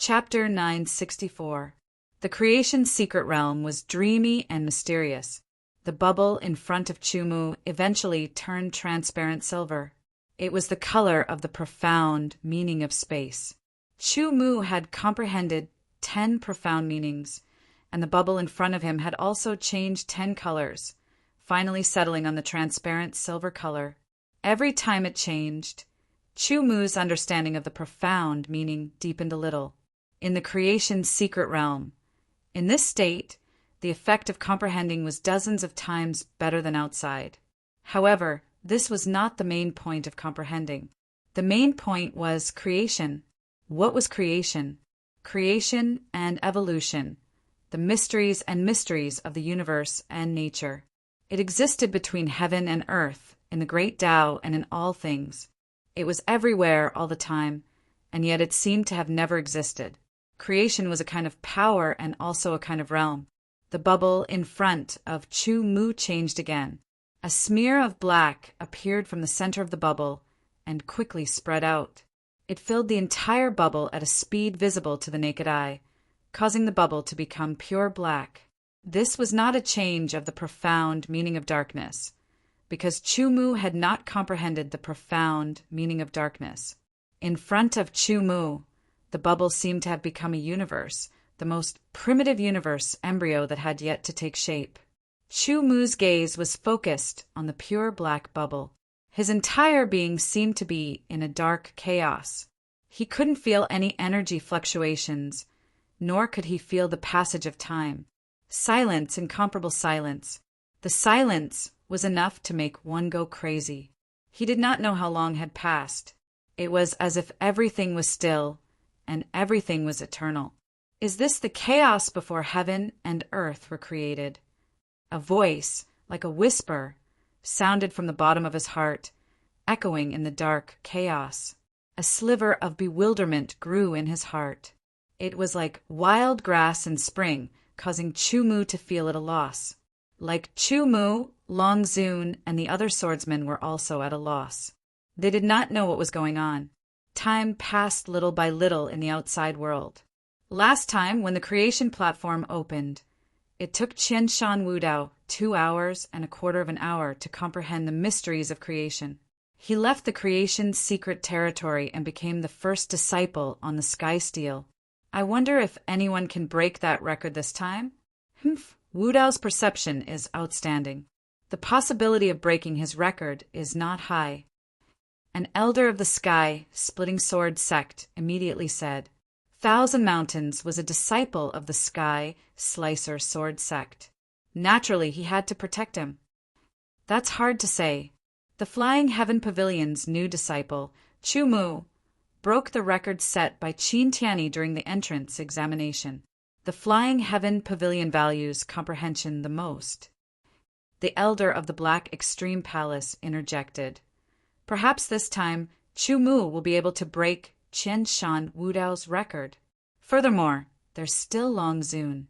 Chapter 964. The creation's secret realm was dreamy and mysterious. The bubble in front of Chumu eventually turned transparent silver. It was the color of the profound meaning of space. Chumu had comprehended 10 profound meanings, and the bubble in front of him had also changed 10 colors, finally settling on the transparent silver color. Every time it changed, Chumu's understanding of the profound meaning deepened a little. In the creation's secret realm. In this state, the effect of comprehending was dozens of times better than outside. However, this was not the main point of comprehending. The main point was creation. What was creation? Creation and evolution, the mysteries and mysteries of the universe and nature. It existed between heaven and earth, in the great Tao and in all things. It was everywhere all the time, and yet it seemed to have never existed. Creation was a kind of power and also a kind of realm. The bubble in front of Chumu changed again. A smear of black appeared from the center of the bubble and quickly spread out. It filled the entire bubble at a speed visible to the naked eye, causing the bubble to become pure black. This was not a change of the profound meaning of darkness, because Chumu had not comprehended the profound meaning of darkness. In front of Chumu, the bubble seemed to have become a universe, the most primitive universe embryo that had yet to take shape. Chumu's gaze was focused on the pure black bubble. His entire being seemed to be in a dark chaos. He couldn't feel any energy fluctuations, nor could he feel the passage of time. Silence, incomparable silence. The silence was enough to make one go crazy. He did not know how long had passed. It was as if everything was still, and everything was eternal. Is this the chaos before heaven and earth were created? A voice, like a whisper, sounded from the bottom of his heart, echoing in the dark chaos. A sliver of bewilderment grew in his heart. It was like wild grass in spring, causing Chumu to feel at a loss. Like Chumu, Long Zun and the other swordsmen were also at a loss. They did not know what was going on. Time passed little by little in the outside world. Last time, when the creation platform opened, it took Qian Shan Wudao 2 hours and a quarter of an hour to comprehend the mysteries of creation. He left the creation's secret territory and became the first disciple on the sky steel. I wonder if anyone can break that record this time? Wudao's perception is outstanding. The possibility of breaking his record is not high. An elder of the Sky Splitting Sword sect immediately said, Thousand Mountains was a disciple of the Sky Slicer Sword sect. Naturally, he had to protect him. That's hard to say. The Flying Heaven Pavilion's new disciple, Chumu, broke the record set by Qin Tianyi during the entrance examination. The Flying Heaven Pavilion values comprehension the most. The elder of the Black Extreme Palace interjected. Perhaps this time, Chumu will be able to break Qian Shan Wudao's record. Furthermore, there's still Long Zun.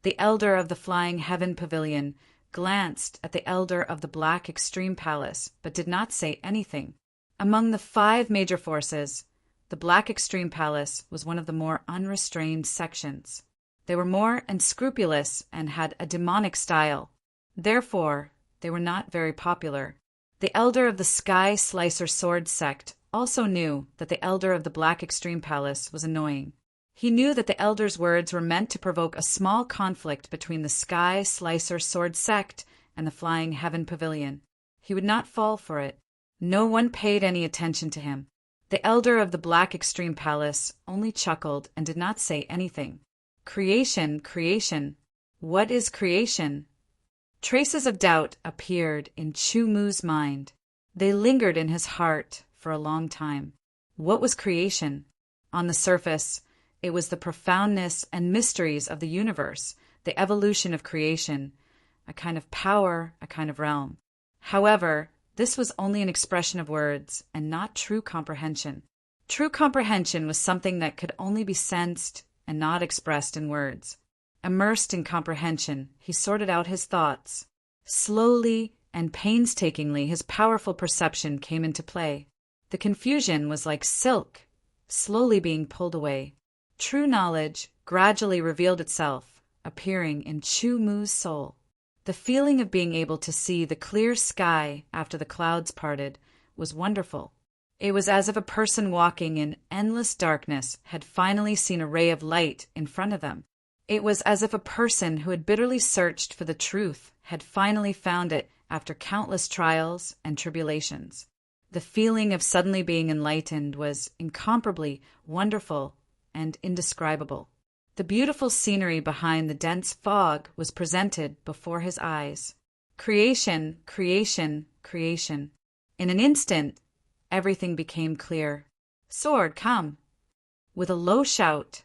The elder of the Flying Heaven Pavilion glanced at the elder of the Black Extreme Palace, but did not say anything. Among the 5 major forces, the Black Extreme Palace was one of the more unrestrained sections. They were more unscrupulous and had a demonic style. Therefore, they were not very popular. The elder of the Sky Slicer Sword sect also knew that the elder of the Black Extreme Palace was annoying. He knew that the elder's words were meant to provoke a small conflict between the Sky Slicer Sword sect and the Flying Heaven Pavilion. He would not fall for it. No one paid any attention to him. The elder of the Black Extreme Palace only chuckled and did not say anything. Creation, creation. What is creation? Traces of doubt appeared in Chumu's mind. They lingered in his heart for a long time. What was creation? On the surface, it was the profoundness and mysteries of the universe, the evolution of creation, a kind of power, a kind of realm. However, this was only an expression of words and not true comprehension. True comprehension was something that could only be sensed and not expressed in words. Immersed in comprehension, he sorted out his thoughts. Slowly and painstakingly, his powerful perception came into play. The confusion was like silk, slowly being pulled away. True knowledge gradually revealed itself, appearing in Chu Mu's soul. The feeling of being able to see the clear sky after the clouds parted was wonderful. It was as if a person walking in endless darkness had finally seen a ray of light in front of them. It was as if a person who had bitterly searched for the truth had finally found it after countless trials and tribulations. The feeling of suddenly being enlightened was incomparably wonderful and indescribable. The beautiful scenery behind the dense fog was presented before his eyes. Creation, creation, creation. In an instant, everything became clear. Sword, come! With a low shout,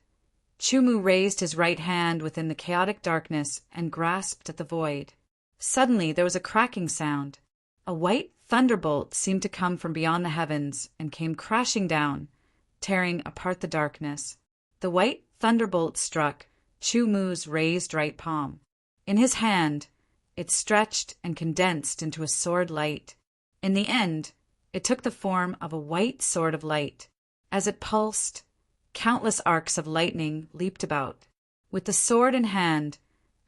Chu Mu raised his right hand within the chaotic darkness and grasped at the void. Suddenly there was a cracking sound. A white thunderbolt seemed to come from beyond the heavens and came crashing down, tearing apart the darkness. The white thunderbolt struck Chu Mu's raised right palm. In his hand, it stretched and condensed into a sword light. In the end, it took the form of a white sword of light. As it pulsed, countless arcs of lightning leaped about. With the sword in hand,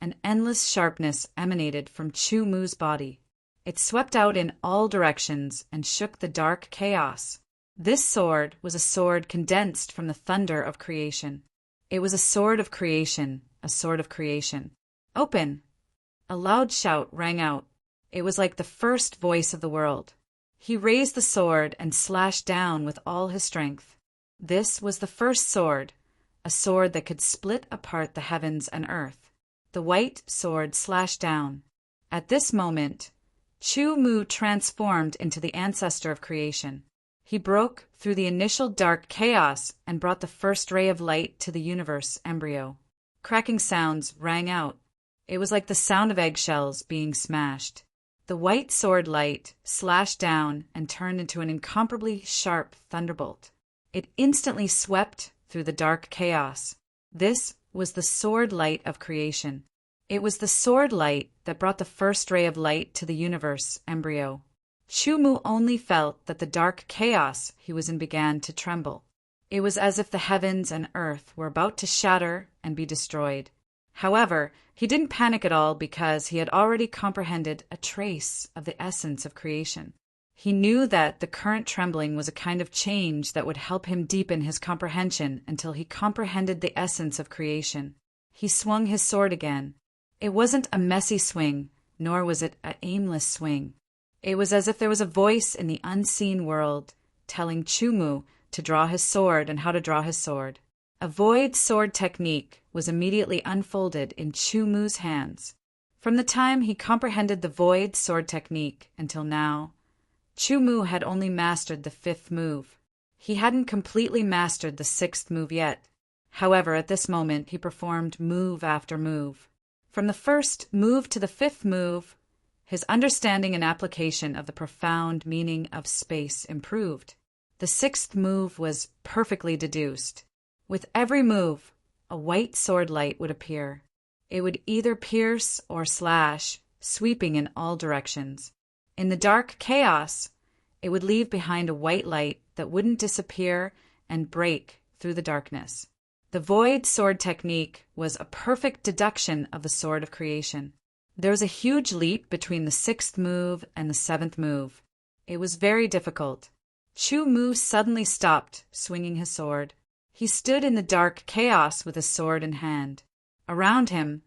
an endless sharpness emanated from Chu Mu's body. It swept out in all directions and shook the dark chaos. This sword was a sword condensed from the thunder of creation. It was a sword of creation, a sword of creation. Open! A loud shout rang out. It was like the first voice of the world. He raised the sword and slashed down with all his strength. This was the first sword, a sword that could split apart the heavens and earth. The white sword slashed down. At this moment, Chu Mu transformed into the ancestor of creation. He broke through the initial dark chaos and brought the first ray of light to the universe embryo. Cracking sounds rang out. It was like the sound of eggshells being smashed. The white sword light slashed down and turned into an incomparably sharp thunderbolt. It instantly swept through the dark chaos. This was the sword light of creation. It was the sword light that brought the first ray of light to the universe embryo. Chu Mu only felt that the dark chaos he was in began to tremble. It was as if the heavens and earth were about to shatter and be destroyed. However, he didn't panic at all because he had already comprehended a trace of the essence of creation. He knew that the current trembling was a kind of change that would help him deepen his comprehension until he comprehended the essence of creation. He swung his sword again. It wasn't a messy swing, nor was it an aimless swing. It was as if there was a voice in the unseen world telling Chu Mu to draw his sword and how to draw his sword. A void sword technique was immediately unfolded in Chu Mu's hands. From the time he comprehended the void sword technique until now, Chu Mu had only mastered the 5th move. He hadn't completely mastered the 6th move yet. However, at this moment he performed move after move. From the 1st move to the 5th move, his understanding and application of the profound meaning of space improved. The 6th move was perfectly deduced. With every move, a white sword light would appear. It would either pierce or slash, sweeping in all directions. In the dark chaos, it would leave behind a white light that wouldn't disappear and break through the darkness. The void sword technique was a perfect deduction of the sword of creation. There was a huge leap between the 6th move and the 7th move. It was very difficult. Chu Mu suddenly stopped swinging his sword. He stood in the dark chaos with his sword in hand. Around him,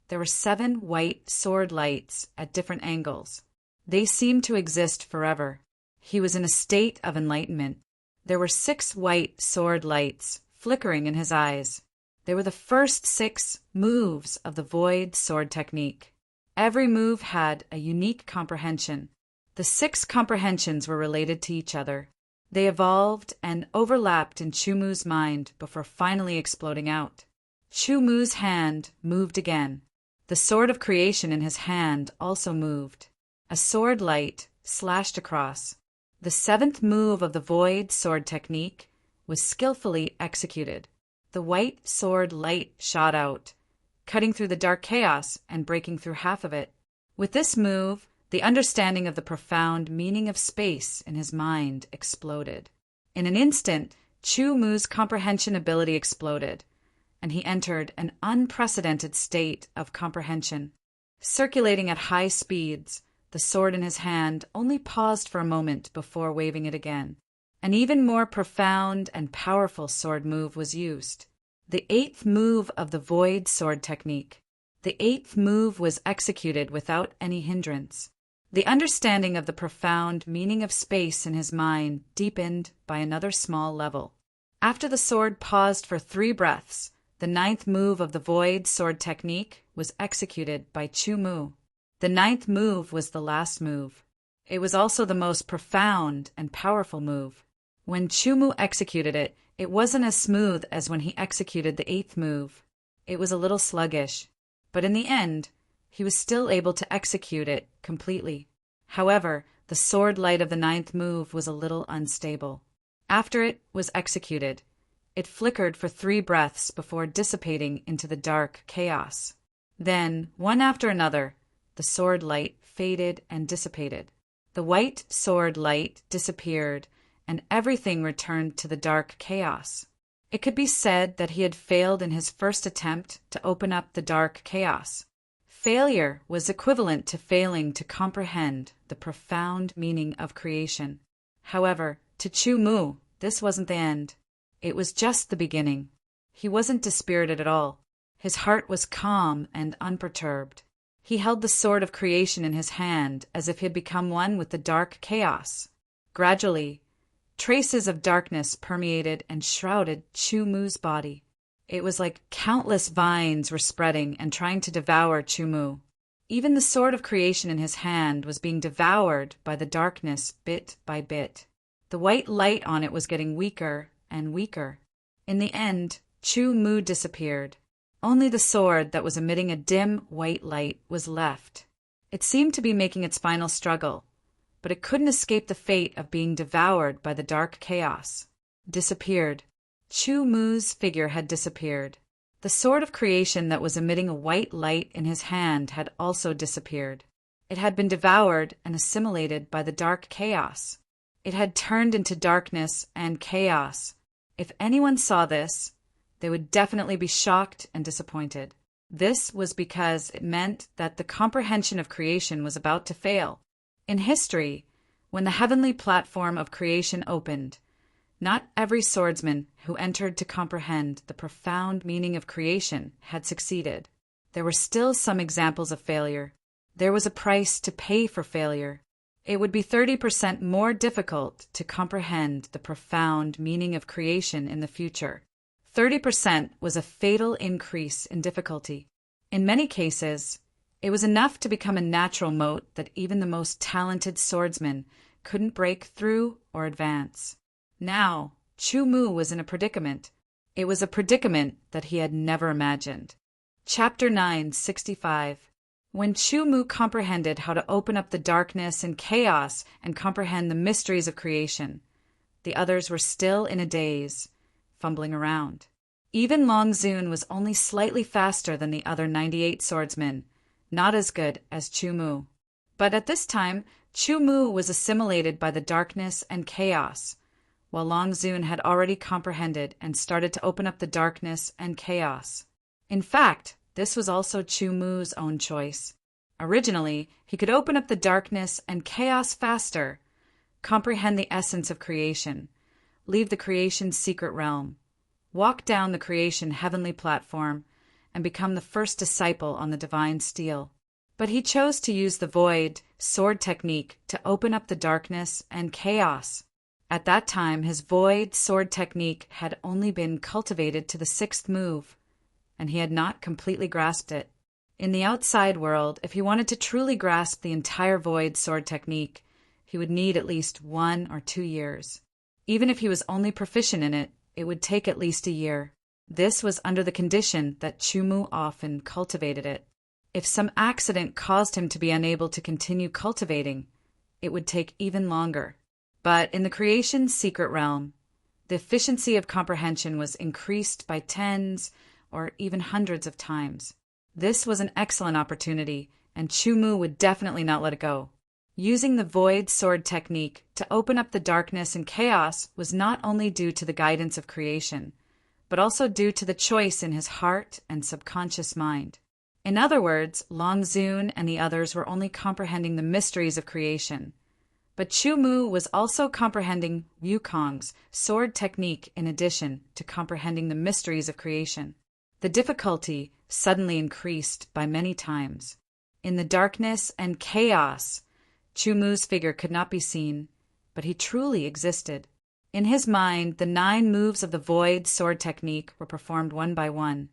there were 7 white sword lights at different angles. They seemed to exist forever. He was in a state of enlightenment. There were 6 white sword lights flickering in his eyes. They were the first 6 moves of the void sword technique. Every move had a unique comprehension. The 6 comprehensions were related to each other. They evolved and overlapped in Chu Mu's mind before finally exploding out. Chu Mu's hand moved again. The sword of creation in his hand also moved. A sword light slashed across. The 7th move of the void sword technique was skillfully executed. The white sword light shot out, cutting through the dark chaos and breaking through half of it. With this move, the understanding of the profound meaning of space in his mind exploded. In an instant, Chu-Mu's comprehension ability exploded, and he entered an unprecedented state of comprehension. Circulating at high speeds, the sword in his hand only paused for a moment before waving it again. An even more profound and powerful sword move was used. The 8th move of the Void Sword technique. The 8th move was executed without any hindrance. The understanding of the profound meaning of space in his mind deepened by another small level. After the sword paused for 3 breaths, the 9th move of the Void Sword technique was executed by Chu-Mu. The 9th move was the last move. It was also the most profound and powerful move. When Chu-Mu executed it, it wasn't as smooth as when he executed the 8th move. It was a little sluggish, but in the end, he was still able to execute it completely. However, the sword light of the 9th move was a little unstable. After it was executed, it flickered for 3 breaths before dissipating into the dark chaos. Then, one after another, the sword light faded and dissipated. The white sword light disappeared, and everything returned to the dark chaos. It could be said that he had failed in his first attempt to open up the dark chaos. Failure was equivalent to failing to comprehend the profound meaning of creation. However, to Chu-Mu, this wasn't the end. It was just the beginning. He wasn't dispirited at all. His heart was calm and unperturbed. He held the sword of creation in his hand as if he had become one with the dark chaos. Gradually, traces of darkness permeated and shrouded Chu-Mu's body. It was like countless vines were spreading and trying to devour Chu-Mu. Even the sword of creation in his hand was being devoured by the darkness bit by bit. The white light on it was getting weaker and weaker. In the end, Chu-Mu disappeared. Only the sword that was emitting a dim white light was left. It seemed to be making its final struggle, but it couldn't escape the fate of being devoured by the dark chaos. Disappeared. Chu-Mu's figure had disappeared. The sword of creation that was emitting a white light in his hand had also disappeared. It had been devoured and assimilated by the dark chaos. It had turned into darkness and chaos. If anyone saw this, they would definitely be shocked and disappointed. This was because it meant that the comprehension of creation was about to fail. In history, when the heavenly platform of creation opened, not every swordsman who entered to comprehend the profound meaning of creation had succeeded. There were still some examples of failure. There was a price to pay for failure. It would be 30% more difficult to comprehend the profound meaning of creation in the future. 30% was a fatal increase in difficulty. In many cases, it was enough to become a natural moat that even the most talented swordsman couldn't break through or advance. Now, Chu-Mu was in a predicament. It was a predicament that he had never imagined. Chapter 9:65. When Chu-Mu comprehended how to open up the darkness and chaos and comprehend the mysteries of creation, the others were still in a daze, fumbling around. Even Long Zun was only slightly faster than the other 98 swordsmen, not as good as Chu-Mu. But at this time, Chu-Mu was assimilated by the darkness and chaos, while Long Zun had already comprehended and started to open up the darkness and chaos. In fact, this was also Chu-Mu's own choice. Originally, he could open up the darkness and chaos faster, comprehend the essence of creation, leave the creation secret realm, walk down the creation heavenly platform, and become the first disciple on the divine steel. But he chose to use the Void Sword technique to open up the darkness and chaos. At that time, his Void Sword technique had only been cultivated to the 6th move, and he had not completely grasped it. In the outside world, if he wanted to truly grasp the entire Void Sword technique, he would need at least 1 or 2 years. Even if he was only proficient in it, it would take at least a year. This was under the condition that Chu-Mu often cultivated it. If some accident caused him to be unable to continue cultivating, it would take even longer. But in the creation's secret realm, the efficiency of comprehension was increased by tens or even hundreds of times. This was an excellent opportunity, and Chu-Mu would definitely not let it go. Using the void sword technique to open up the darkness and chaos was not only due to the guidance of creation, but also due to the choice in his heart and subconscious mind. In other words, Long Zun and the others were only comprehending the mysteries of creation, but Chu Mu was also comprehending Wukong's sword technique in addition to comprehending the mysteries of creation. The difficulty suddenly increased by many times. In the darkness and chaos, Chu Mu's figure could not be seen, but he truly existed. In his mind, the 9 moves of the void sword technique were performed one by one,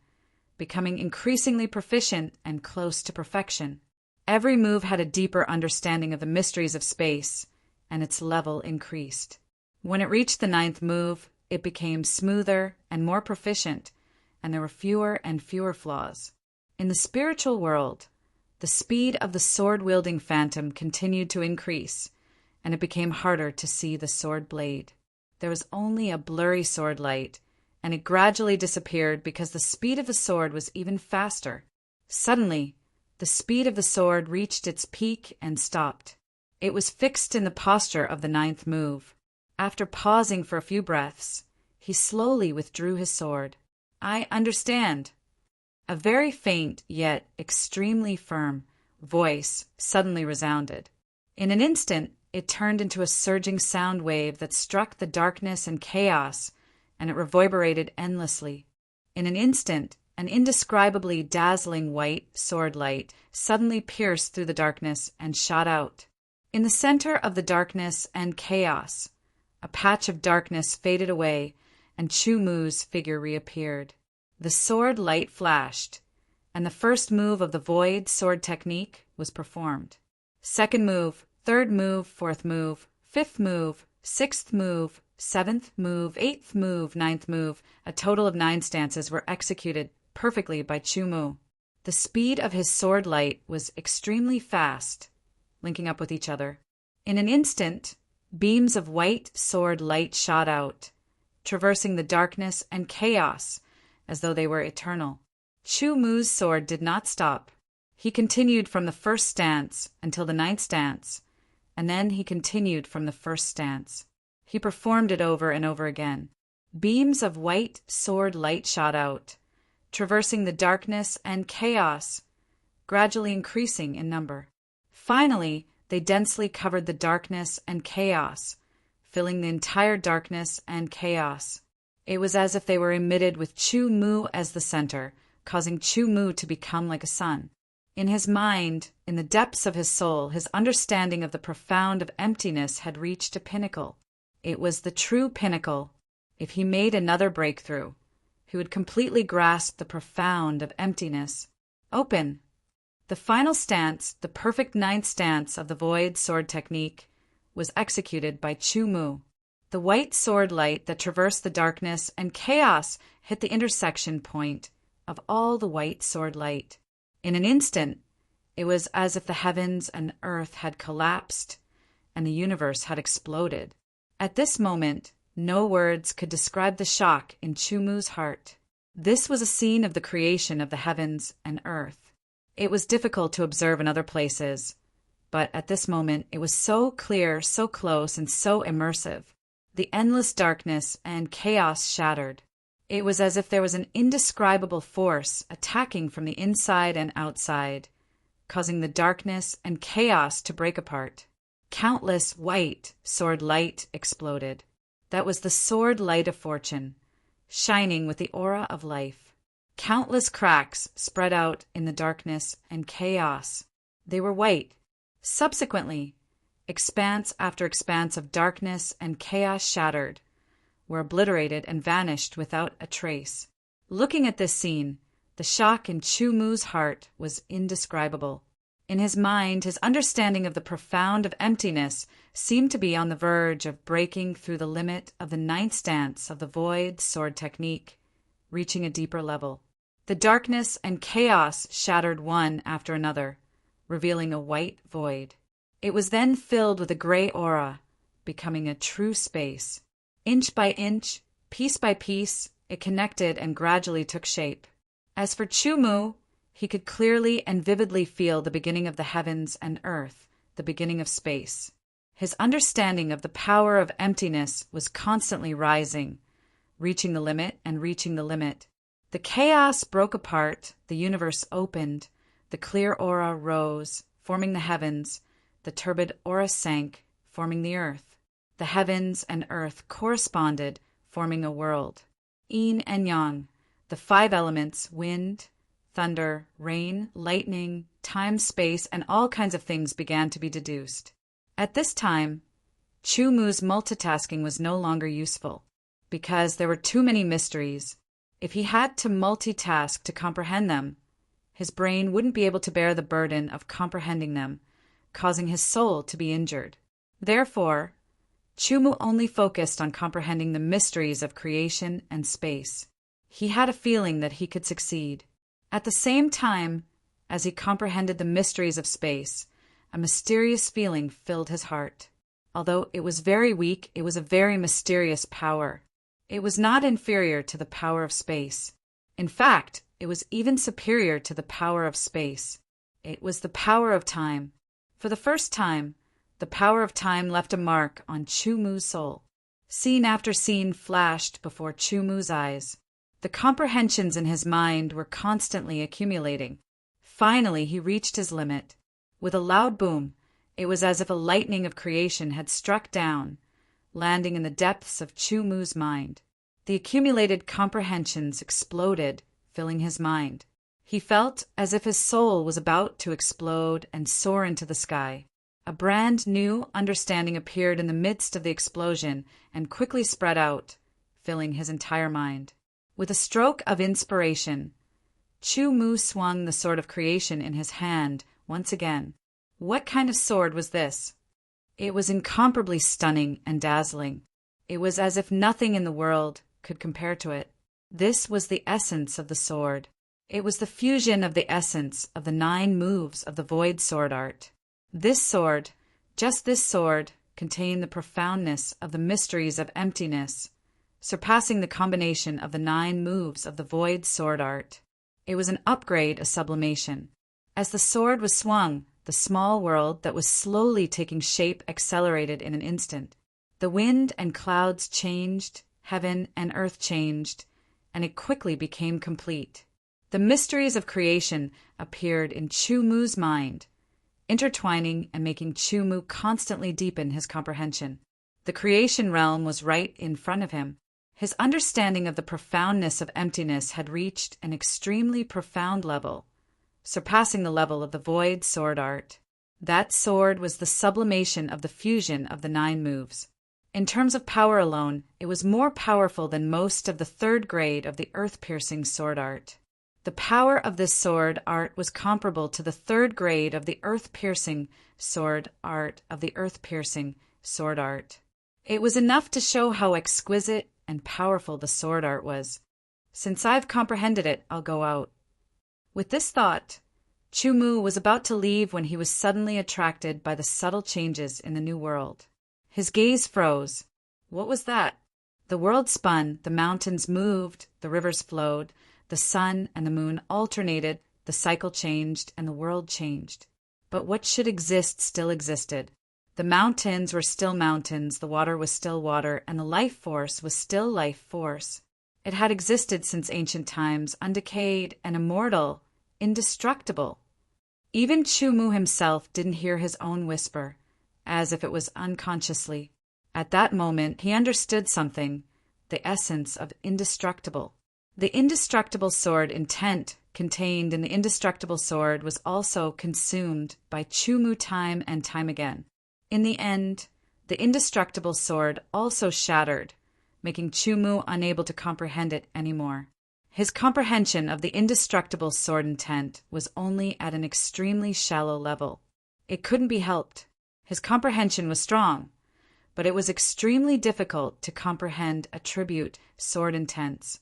becoming increasingly proficient and close to perfection. Every move had a deeper understanding of the mysteries of space, and its level increased. When it reached the 9th move, it became smoother and more proficient, and there were fewer and fewer flaws. In the spiritual world, the speed of the sword-wielding phantom continued to increase, and it became harder to see the sword blade. There was only a blurry sword light, and it gradually disappeared because the speed of the sword was even faster. Suddenly, the speed of the sword reached its peak and stopped. It was fixed in the posture of the 9th move. After pausing for a few breaths, he slowly withdrew his sword. "I understand." A very faint, yet extremely firm, voice suddenly resounded. In an instant, it turned into a surging sound wave that struck the darkness and chaos, and it reverberated endlessly. In an instant, an indescribably dazzling white sword light suddenly pierced through the darkness and shot out. In the center of the darkness and chaos, a patch of darkness faded away, and Chu Mu's figure reappeared. The sword light flashed, and the first move of the void sword technique was performed. 2nd move, 3rd move, 4th move, 5th move, 6th move, 7th move, 8th move, 9th move, a total of 9 stances were executed perfectly by Chu Mu. The speed of his sword light was extremely fast, linking up with each other. In an instant, beams of white sword light shot out, traversing the darkness and chaos as though they were eternal. Chu Mu's sword did not stop. He continued from the 1st stance until the 9th stance, and then he continued from the 1st stance. He performed it over and over again. Beams of white sword light shot out, traversing the darkness and chaos, gradually increasing in number. Finally, they densely covered the darkness and chaos, filling the entire darkness and chaos. It was as if they were emitted with Chu Mu as the center, causing Chu Mu to become like a sun. In his mind, in the depths of his soul, his understanding of the profound of emptiness had reached a pinnacle. It was the true pinnacle. If he made another breakthrough, he would completely grasp the profound of emptiness. Open. The final stance, the perfect 9th stance of the void sword technique, was executed by Chu Mu. The white sword light that traversed the darkness and chaos hit the intersection point of all the white sword light. In an instant, it was as if the heavens and earth had collapsed and the universe had exploded. At this moment, no words could describe the shock in Chu Mu's heart. This was a scene of the creation of the heavens and earth. It was difficult to observe in other places, but at this moment it was so clear, so close, and so immersive. The endless darkness and chaos shattered. It was as if there was an indescribable force attacking from the inside and outside, causing the darkness and chaos to break apart. Countless white sword light exploded. That was the sword light of fortune, shining with the aura of life. Countless cracks spread out in the darkness and chaos. They were white. Subsequently, expanse after expanse of darkness and chaos shattered, were obliterated and vanished without a trace. Looking at this scene, the shock in Chu Mu's heart was indescribable. In his mind, his understanding of the profound of emptiness seemed to be on the verge of breaking through the limit of the 9th stance of the void sword technique, reaching a deeper level. The darkness and chaos shattered one after another, revealing a white void. It was then filled with a gray aura, becoming a true space. Inch by inch, piece by piece, it connected and gradually took shape. As for Chu Mu, he could clearly and vividly feel the beginning of the heavens and earth, the beginning of space. His understanding of the power of emptiness was constantly rising, reaching the limit and reaching the limit. The chaos broke apart, the universe opened, the clear aura rose, forming the heavens, the turbid aura sank, forming the earth. The heavens and earth corresponded, forming a world. Yin and yang, the five elements, wind, thunder, rain, lightning, time, space, and all kinds of things began to be deduced. At this time, Chumu's multitasking was no longer useful, because there were too many mysteries. If he had to multitask to comprehend them, his brain wouldn't be able to bear the burden of comprehending them, causing his soul to be injured. Therefore, Chumu only focused on comprehending the mysteries of creation and space. He had a feeling that he could succeed. At the same time, as he comprehended the mysteries of space, a mysterious feeling filled his heart. Although it was very weak, it was a very mysterious power. It was not inferior to the power of space. In fact, it was even superior to the power of space. It was the power of time. For the first time, the power of time left a mark on Chumu's soul. Scene after scene flashed before Chumu's eyes. The comprehensions in his mind were constantly accumulating. Finally, he reached his limit. With a loud boom, it was as if a lightning of creation had struck down, landing in the depths of Chumu's mind. The accumulated comprehensions exploded, filling his mind. He felt as if his soul was about to explode and soar into the sky. A brand new understanding appeared in the midst of the explosion and quickly spread out, filling his entire mind. With a stroke of inspiration, Chumu swung the sword of creation in his hand once again. What kind of sword was this? It was incomparably stunning and dazzling. It was as if nothing in the world could compare to it. This was the essence of the sword. It was the fusion of the essence of the 9 moves of the void sword art. This sword, just this sword, contained the profoundness of the mysteries of emptiness, surpassing the combination of the 9 moves of the void sword art. It was an upgrade, a sublimation. As the sword was swung, the small world that was slowly taking shape accelerated in an instant. The wind and clouds changed, heaven and earth changed, and it quickly became complete. The mysteries of creation appeared in Chumu's mind, intertwining and making Chumu constantly deepen his comprehension. The creation realm was right in front of him. His understanding of the profoundness of emptiness had reached an extremely profound level, surpassing the level of the void sword art. That sword was the sublimation of the fusion of the 9 moves. In terms of power alone, it was more powerful than most of the 3rd grade of the earth-piercing sword art. The power of this sword art was comparable to the 3rd grade of the earth-piercing sword art of the earth-piercing sword art. It was enough to show how exquisite and powerful the sword art was. Since I've comprehended it, I'll go out. With this thought, Chumu was about to leave when he was suddenly attracted by the subtle changes in the new world. His gaze froze. What was that? The world spun, the mountains moved, the rivers flowed, the sun and the moon alternated, the cycle changed, and the world changed. But what should exist still existed. The mountains were still mountains, the water was still water, and the life force was still life force. It had existed since ancient times, undecayed and immortal, indestructible. Even Chumu himself didn't hear his own whisper, as if it was unconsciously. At that moment, he understood something, the essence of indestructible. The indestructible sword intent contained in the indestructible sword was also consumed by Chumu time and time again. In the end, the indestructible sword also shattered, making Chumu unable to comprehend it anymore. His comprehension of the indestructible sword intent was only at an extremely shallow level. It couldn't be helped. His comprehension was strong, but it was extremely difficult to comprehend attribute sword intents,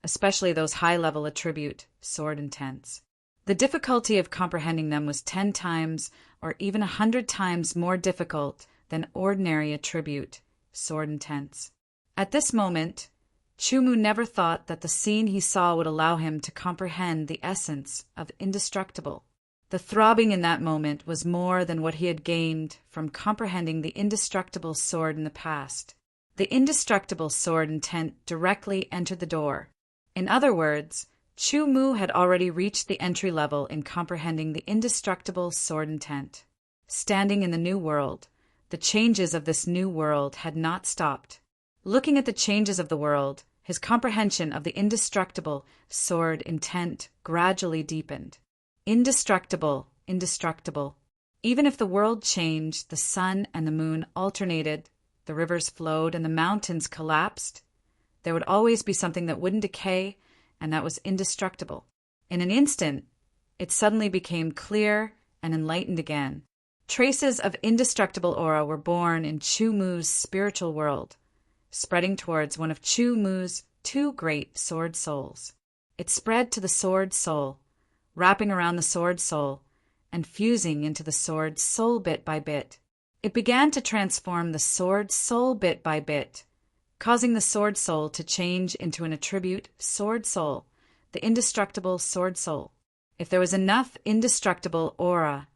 especially those high-level attribute sword intents. The difficulty of comprehending them was 10 times or even 100 times more difficult than ordinary attribute sword intents. At this moment, Chumu never thought that the scene he saw would allow him to comprehend the essence of indestructible. The throbbing in that moment was more than what he had gained from comprehending the indestructible sword in the past. The indestructible sword intent directly entered the door. In other words, Chu Mu had already reached the entry level in comprehending the indestructible sword intent. Standing in the new world, the changes of this new world had not stopped. Looking at the changes of the world, his comprehension of the indestructible sword intent gradually deepened. Indestructible, indestructible. Even if the world changed, the sun and the moon alternated, the rivers flowed, and the mountains collapsed, there would always be something that wouldn't decay, and that was indestructible. In an instant, it suddenly became clear and enlightened again. Traces of indestructible aura were born in Chu Mu's spiritual world, spreading towards one of Chu Mu's two great sword souls. It spread to the sword soul, wrapping around the sword soul, and fusing into the sword soul bit by bit. It began to transform the sword soul bit by bit, causing the sword soul to change into an attribute sword soul, the indestructible sword soul. If there was enough indestructible aura,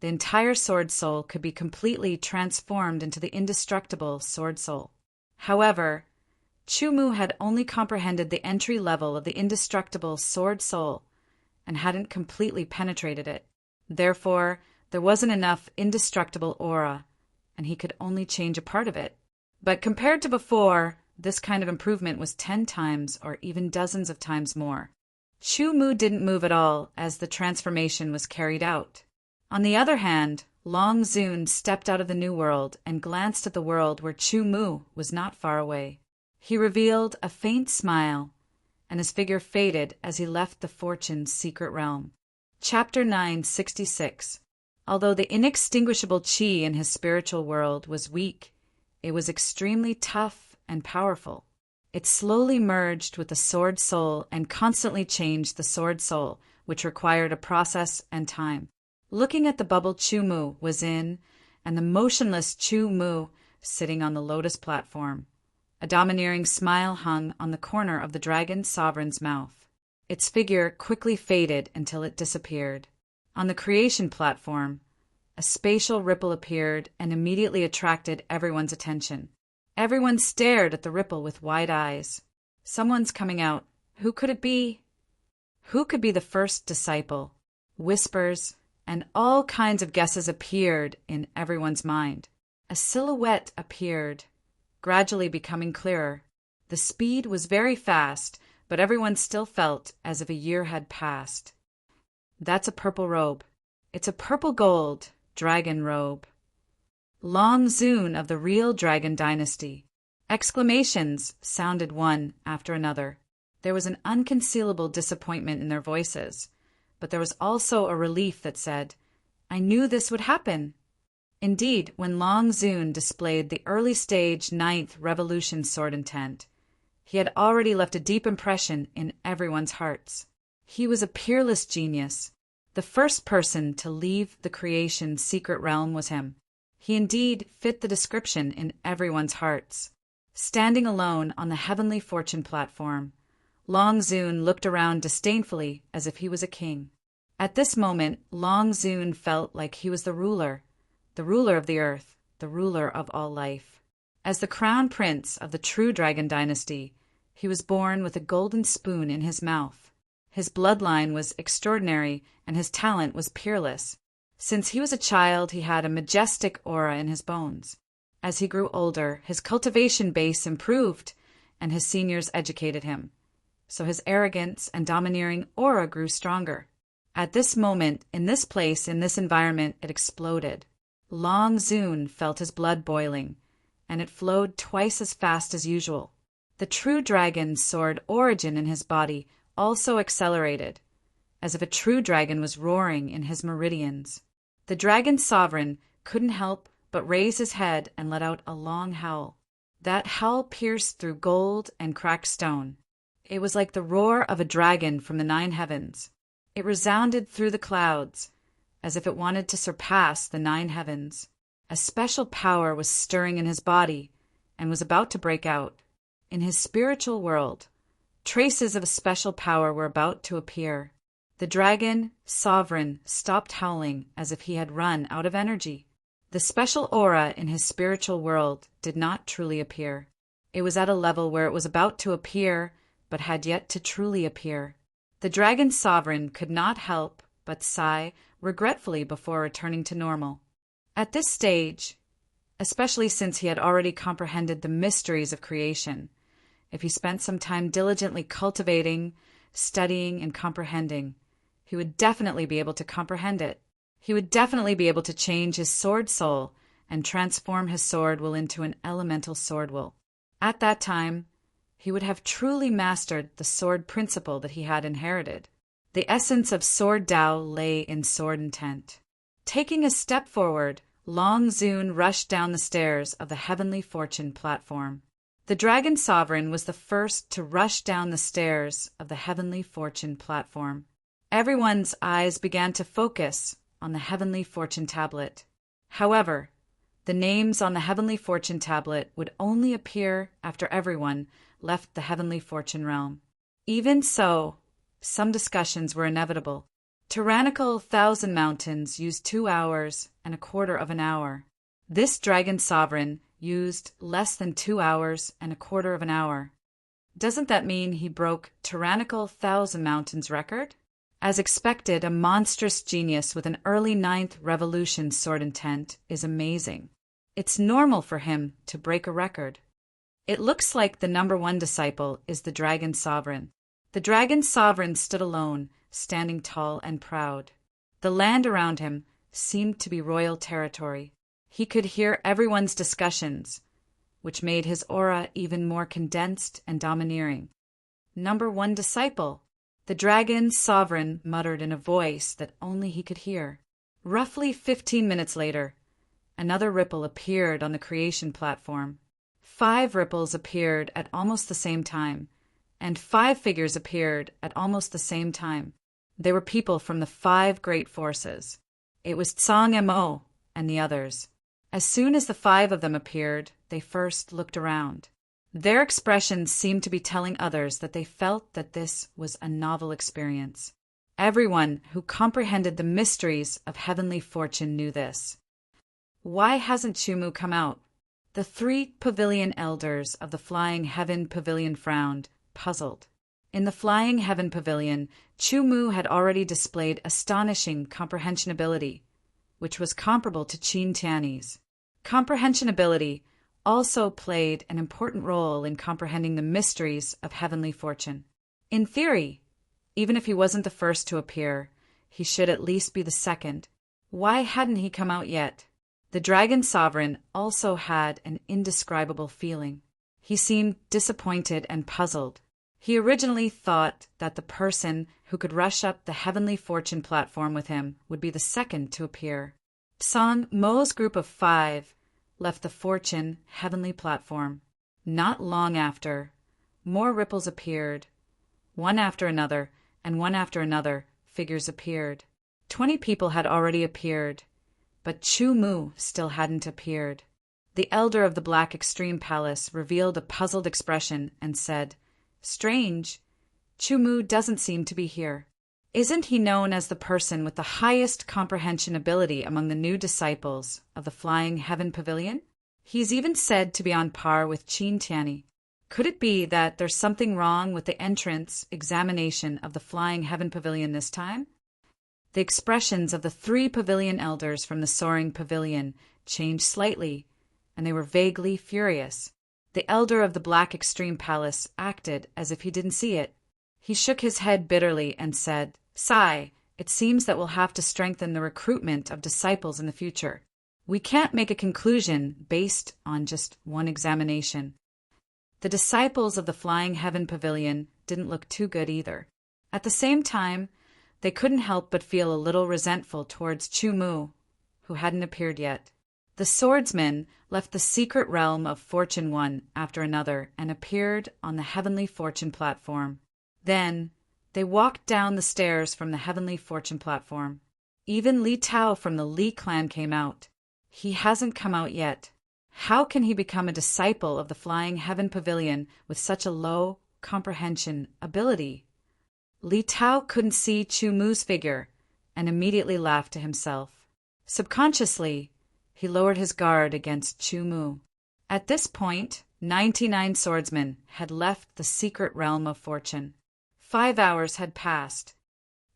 the entire sword soul could be completely transformed into the indestructible sword soul. However, Chu Mu had only comprehended the entry level of the indestructible sword soul and hadn't completely penetrated it. Therefore, there wasn't enough indestructible aura, and he could only change a part of it. But compared to before, this kind of improvement was 10 times or even dozens of times more. Chu Mu didn't move at all as the transformation was carried out. On the other hand, Long Zun stepped out of the new world and glanced at the world where Chu Mu was not far away. He revealed a faint smile, and his figure faded as he left the Fortune's secret realm. Chapter 966. Although the inextinguishable qi in his spiritual world was weak, it was extremely tough and powerful. It slowly merged with the sword soul and constantly changed the sword soul, which required a process and time. Looking at the bubble Chu Mu was in, and the motionless Chu Mu sitting on the lotus platform. A domineering smile hung on the corner of the dragon sovereign's mouth. Its figure quickly faded until it disappeared. On the creation platform, a spatial ripple appeared and immediately attracted everyone's attention. Everyone stared at the ripple with wide eyes. Someone's coming out. Who could it be? Who could be the first disciple? Whispers and all kinds of guesses appeared in everyone's mind. A silhouette appeared, gradually becoming clearer. The speed was very fast, but everyone still felt as if a year had passed. That's a purple robe. It's a purple gold dragon robe. Long Zun of the real dragon dynasty. Exclamations sounded one after another. There was an unconcealable disappointment in their voices, but there was also a relief that said, "I knew this would happen." Indeed, when Long Zun displayed the early stage 9th revolution sword intent, he had already left a deep impression in everyone's hearts. He was a peerless genius. The first person to leave the creation's secret realm was him. He indeed fit the description in everyone's hearts. Standing alone on the heavenly fortune platform, Long Zun looked around disdainfully as if he was a king. At this moment, Long Zun felt like he was the ruler of the earth, the ruler of all life. As the crown prince of the true dragon dynasty, he was born with a golden spoon in his mouth. His bloodline was extraordinary and his talent was peerless. Since he was a child, he had a majestic aura in his bones. As he grew older, his cultivation base improved and his seniors educated him. So his arrogance and domineering aura grew stronger. At this moment, in this place, in this environment, it exploded. Long Zun felt his blood boiling, and it flowed twice as fast as usual. The true dragon sword origin in his body also accelerated, as if a true dragon was roaring in his meridians. The dragon sovereign couldn't help but raise his head and let out a long howl. That howl pierced through gold and cracked stone. It was like the roar of a dragon from the 9 heavens. It resounded through the clouds, as if it wanted to surpass the 9 heavens. A special power was stirring in his body and was about to break out. In his spiritual world, traces of a special power were about to appear. The dragon sovereign stopped howling as if he had run out of energy. The special aura in his spiritual world did not truly appear. It was at a level where it was about to appear, but had yet to truly appear. The dragon sovereign could not help but sigh regretfully before returning to normal. At this stage, especially since he had already comprehended the mysteries of creation, if he spent some time diligently cultivating, studying, and comprehending, he would definitely be able to comprehend it. He would definitely be able to change his sword soul and transform his sword will into an elemental sword will. At that time, he would have truly mastered the sword principle that he had inherited. The essence of sword Tao lay in sword intent. Taking a step forward, Long Zun rushed down the stairs of the Heavenly Fortune platform. The Dragon Sovereign was the first to rush down the stairs of the Heavenly Fortune platform. Everyone's eyes began to focus on the Heavenly Fortune tablet. However, the names on the Heavenly Fortune tablet would only appear after everyone left the Heavenly Fortune realm. Even so, some discussions were inevitable. Tyrannical Thousand Mountains used 2 hours and a quarter of an hour. This Dragon Sovereign used less than 2 hours and a quarter of an hour. Doesn't that mean he broke Tyrannical Thousand Mountains' record? As expected, a monstrous genius with an early 9th Revolution sword intent is amazing. It's normal for him to break a record. It looks like the number 1 disciple is the Dragon Sovereign. The Dragon Sovereign stood alone, standing tall and proud. The land around him seemed to be royal territory. He could hear everyone's discussions, which made his aura even more condensed and domineering. Number 1 disciple. The Dragon Sovereign muttered in a voice that only he could hear. Roughly 15 minutes later, another ripple appeared on the creation platform. 5 ripples appeared at almost the same time, and 5 figures appeared at almost the same time. They were people from the 5 great forces. It was Tsang Mo and the others. As soon as the 5 of them appeared, they first looked around. Their expressions seemed to be telling others that they felt that this was a novel experience. Everyone who comprehended the mysteries of Heavenly Fortune knew this. Why hasn't Chumu come out? The 3 pavilion elders of the Flying Heaven Pavilion frowned, puzzled. In the Flying Heaven Pavilion, Chumu had already displayed astonishing comprehension ability, which was comparable to Qin Tiany's. Comprehension ability also played an important role in comprehending the mysteries of Heavenly Fortune. In theory, even if he wasn't the first to appear, he should at least be the second. Why hadn't he come out yet? The Dragon Sovereign also had an indescribable feeling. He seemed disappointed and puzzled. He originally thought that the person who could rush up the Heavenly Fortune platform with him would be the second to appear. Tsang Mo's group of 5 left the Fortune Heavenly platform. Not long after, more ripples appeared. One after another, and one after another, figures appeared. 20 people had already appeared, but Chu Mu still hadn't appeared. The elder of the Black Extreme Palace revealed a puzzled expression and said, "Strange, Chu Mu doesn't seem to be here. Isn't he known as the person with the highest comprehension ability among the new disciples of the Flying Heaven Pavilion? He's even said to be on par with Qin Tiany. Could it be that there's something wrong with the entrance examination of the Flying Heaven Pavilion this time?" The expressions of the 3 pavilion elders from the Soaring Pavilion changed slightly, and they were vaguely furious. The elder of the Black Extreme Palace acted as if he didn't see it. He shook his head bitterly and said, "Sigh, it seems that we'll have to strengthen the recruitment of disciples in the future. We can't make a conclusion based on just one examination." The disciples of the Flying Heaven Pavilion didn't look too good either. At the same time, they couldn't help but feel a little resentful towards Chu Mu, who hadn't appeared yet. The swordsmen left the secret realm of Fortune one after another and appeared on the Heavenly Fortune platform. Then they walked down the stairs from the Heavenly Fortune platform. Even Li Tao from the Li clan came out. He hasn't come out yet. How can he become a disciple of the Flying Heaven Pavilion with such a low comprehension ability? Li Tao couldn't see Chu Mu's figure and immediately laughed to himself. Subconsciously, he lowered his guard against Chu Mu. At this point, 99 swordsmen had left the secret realm of fortune. 5 hours had passed.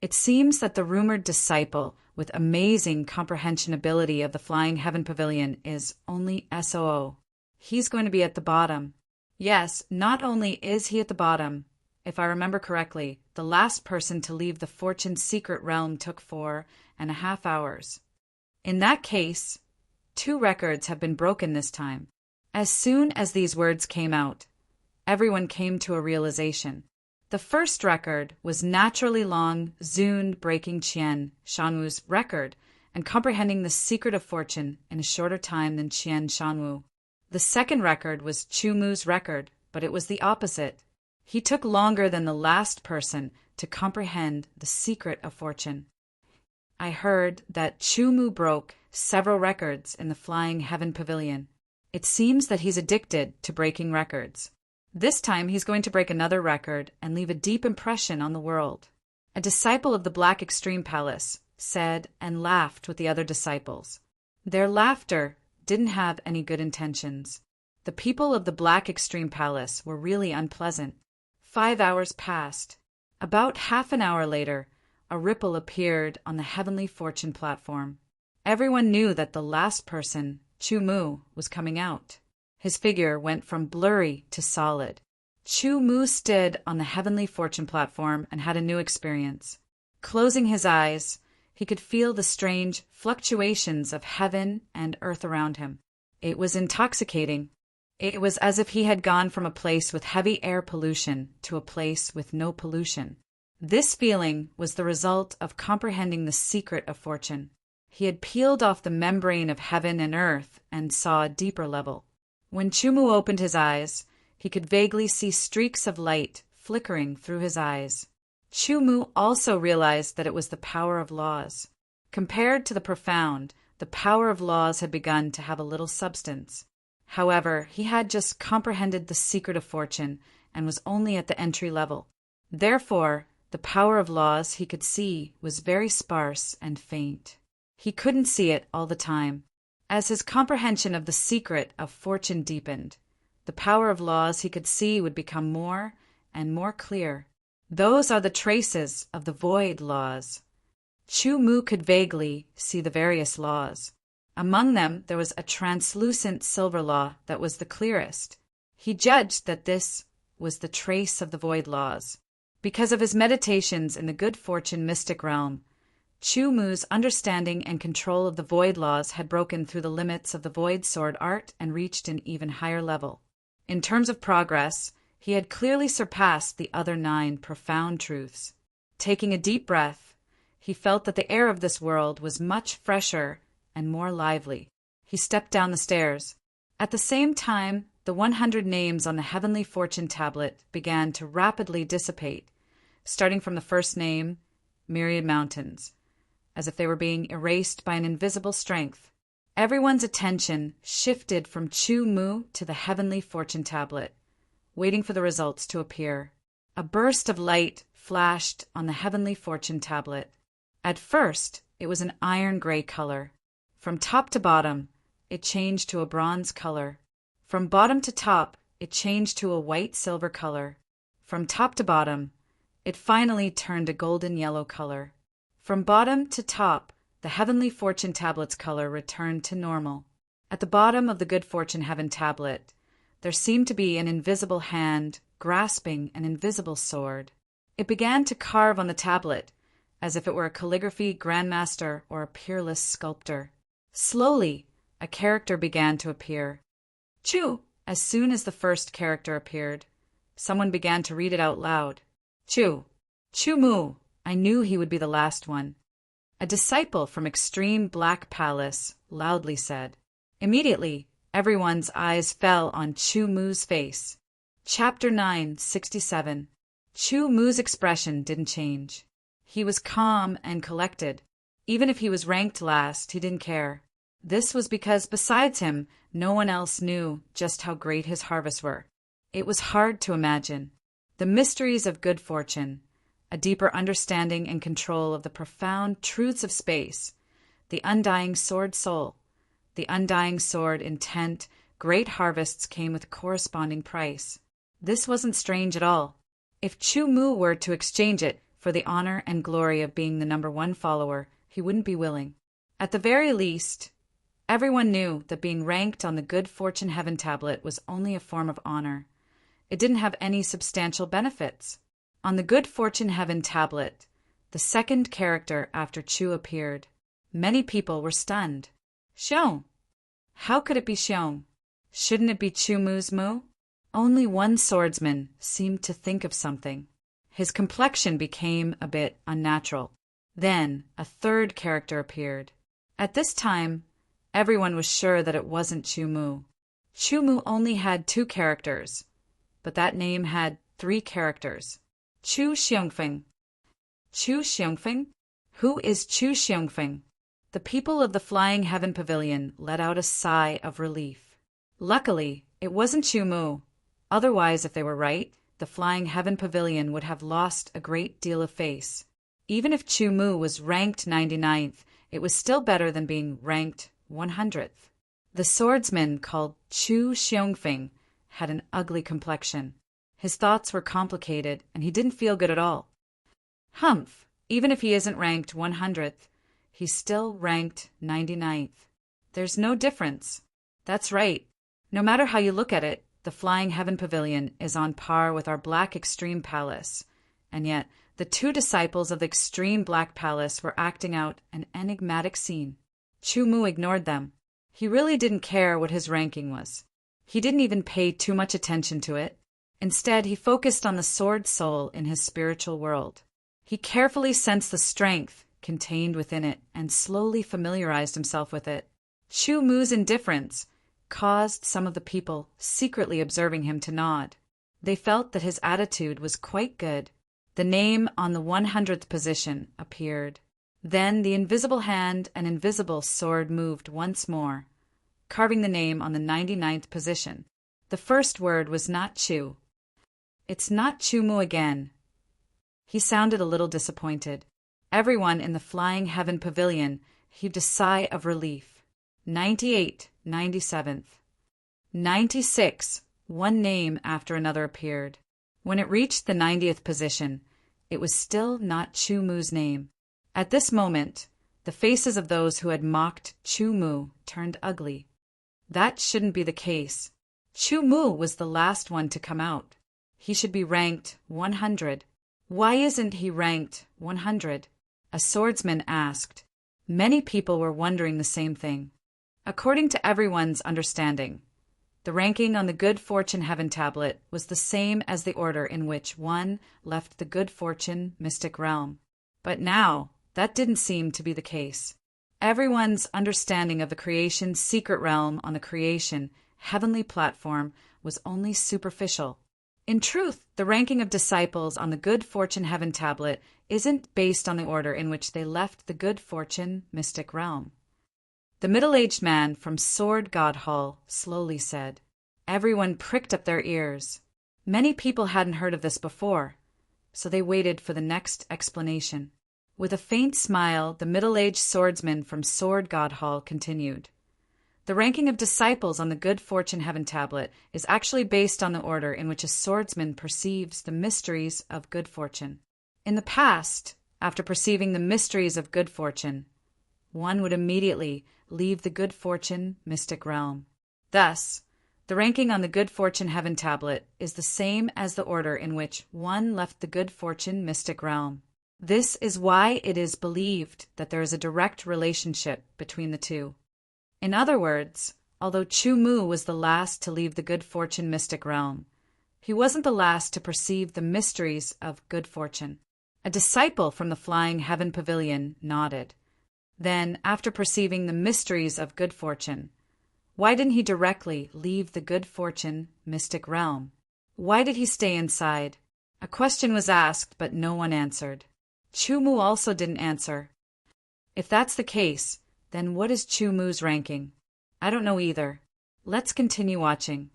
It seems that the rumored disciple with amazing comprehension ability of the Flying Heaven Pavilion is only SOO. He's going to be at the bottom. Yes, not only is he at the bottom, if I remember correctly, the last person to leave the Fortune secret realm took 4.5 hours. In that case, 2 records have been broken this time. As soon as these words came out, everyone came to a realization. The first record was naturally long, Zund breaking Qian Shanwu's record and comprehending the secret of fortune in a shorter time than Qian Shanwu. The second record was Chu Mu's record, but it was the opposite. He took longer than the last person to comprehend the secret of fortune. I heard that Chu Mu broke several records in the Flying Heaven Pavilion. It seems that he's addicted to breaking records. This time he's going to break another record and leave a deep impression on the world. A disciple of the Black Extreme Palace said and laughed with the other disciples. Their laughter didn't have any good intentions. The people of the Black Extreme Palace were really unpleasant. 5 hours passed. About half an hour later, a ripple appeared on the Heavenly Fortune platform. Everyone knew that the last person, Chu Mu, was coming out. His figure went from blurry to solid. Chu Mu stood on the Heavenly Fortune platform and had a new experience. Closing his eyes, he could feel the strange fluctuations of heaven and earth around him. It was intoxicating. It was as if he had gone from a place with heavy air pollution to a place with no pollution. This feeling was the result of comprehending the secret of fortune. He had peeled off the membrane of heaven and earth and saw a deeper level. When Chu Mu opened his eyes, he could vaguely see streaks of light flickering through his eyes. Chu Mu also realized that it was the power of laws. Compared to the profound, the power of laws had begun to have a little substance. However, he had just comprehended the secret of fortune and was only at the entry level. Therefore, the power of laws he could see was very sparse and faint. He couldn't see it all the time. As his comprehension of the secret of fortune deepened, the power of laws he could see would become more and more clear. Those are the traces of the void laws. Chu Mu could vaguely see the various laws. Among them there was a translucent silver law that was the clearest. He judged that this was the trace of the void laws. Because of his meditations in the good fortune mystic realm, Chu Mu's understanding and control of the void laws had broken through the limits of the void sword art and reached an even higher level. In terms of progress, he had clearly surpassed the other 9 profound truths. Taking a deep breath, he felt that the air of this world was much fresher and more lively. He stepped down the stairs. At the same time, the 100 names on the Heavenly Fortune tablet began to rapidly dissipate, starting from the first name, Myriad Mountains, as if they were being erased by an invisible strength. Everyone's attention shifted from Chu Mu to the Heavenly Fortune tablet, waiting for the results to appear. A burst of light flashed on the Heavenly Fortune tablet. At first, it was an iron-gray color. From top to bottom, it changed to a bronze color. From bottom to top, it changed to a white-silver color. From top to bottom, it finally turned a golden-yellow color. From bottom to top, the Heavenly Fortune tablet's color returned to normal. At the bottom of the Good Fortune Heaven tablet, there seemed to be an invisible hand grasping an invisible sword. It began to carve on the tablet, as if it were a calligraphy grandmaster or a peerless sculptor. Slowly, a character began to appear. Chu! As soon as the first character appeared, someone began to read it out loud. Chu! Chu Mu! I knew he would be the last one. A disciple from Extreme Black Palace loudly said. Immediately, everyone's eyes fell on Chu Mu's face. Chapter 967. Chu Mu's expression didn't change. He was calm and collected. Even if he was ranked last, he didn't care. This was because, besides him, no one else knew just how great his harvests were. It was hard to imagine. The mysteries of good fortune, a deeper understanding and control of the profound truths of space, the undying sword soul, the undying sword intent. Great harvests came with a corresponding price. This wasn't strange at all. If Chu Mu were to exchange it for the honor and glory of being the #1 follower, he wouldn't be willing. At the very least, everyone knew that being ranked on the Good Fortune Heaven tablet was only a form of honor. It didn't have any substantial benefits. On the Good Fortune Heaven tablet, the second character after Chu appeared. Many people were stunned. Xiong. How could it be Xiong? Shouldn't it be Chu Mu's Mu? Only one swordsman seemed to think of something. His complexion became a bit unnatural. Then a third character appeared. At this time, everyone was sure that it wasn't Chu Mu. Chu Mu only had 2 characters, but that name had 3 characters. Chu Xiongfeng. Chu Xiongfeng? Who is Chu Xiongfeng? The people of the Flying Heaven Pavilion let out a sigh of relief. Luckily, it wasn't Chu Mu. Otherwise, if they were right, the Flying Heaven Pavilion would have lost a great deal of face. Even if Chu Mu was ranked 99th, it was still better than being ranked 100th. The swordsman called Chu Xiongfeng had an ugly complexion. His thoughts were complicated, and he didn't feel good at all. Humph, even if he isn't ranked 100th, he's still ranked 99th. There's no difference. That's right. No matter how you look at it, the Flying Heaven Pavilion is on par with our Black Extreme Palace, and yet the 2 disciples of the Extreme Black Palace were acting out an enigmatic scene. Chu Mu ignored them. He really didn't care what his ranking was. He didn't even pay too much attention to it. Instead, he focused on the sword soul in his spiritual world. He carefully sensed the strength contained within it and slowly familiarized himself with it. Chu Mu's indifference caused some of the people secretly observing him to nod. They felt that his attitude was quite good. The name on the 100th position appeared. Then the invisible hand and invisible sword moved once more, carving the name on the 99th position. The first word was not Chu. It's not Chu Mu again. He sounded a little disappointed. Everyone in the Flying Heaven Pavilion heaved a sigh of relief. 98, 97th. 96, one name after another appeared. When it reached the 90th position, it was still not Chu Mu's name. At this moment, the faces of those who had mocked Chu Mu turned ugly. That shouldn't be the case. Chu Mu was the last one to come out. He should be ranked 100. Why isn't he ranked 100? A swordsman asked. Many people were wondering the same thing. According to everyone's understanding, the ranking on the Good Fortune Heaven tablet was the same as the order in which one left the Good Fortune mystic realm. But now, that didn't seem to be the case. Everyone's understanding of the creation's secret realm on the creation heavenly platform was only superficial. In truth, the ranking of disciples on the Good Fortune Heaven tablet isn't based on the order in which they left the Good Fortune mystic realm. The middle-aged man from Sword God Hall slowly said. Everyone pricked up their ears. Many people hadn't heard of this before, so they waited for the next explanation. With a faint smile, the middle-aged swordsman from Sword God Hall continued. The ranking of disciples on the Good Fortune Heaven tablet is actually based on the order in which a swordsman perceives the mysteries of good fortune. In the past, after perceiving the mysteries of good fortune, one would immediately leave the Good Fortune mystic realm. Thus, the ranking on the Good Fortune Heaven tablet is the same as the order in which one left the Good Fortune mystic realm. This is why it is believed that there is a direct relationship between the two. In other words, although Chu Mu was the last to leave the Good Fortune mystic realm, he wasn't the last to perceive the mysteries of good fortune. A disciple from the Flying Heaven Pavilion nodded. Then, after perceiving the mysteries of good fortune, why didn't he directly leave the Good Fortune mystic realm? Why did he stay inside? A question was asked, but no one answered. Chu Mu also didn't answer. If that's the case, then what is Chu Mu's ranking? I don't know either. Let's continue watching.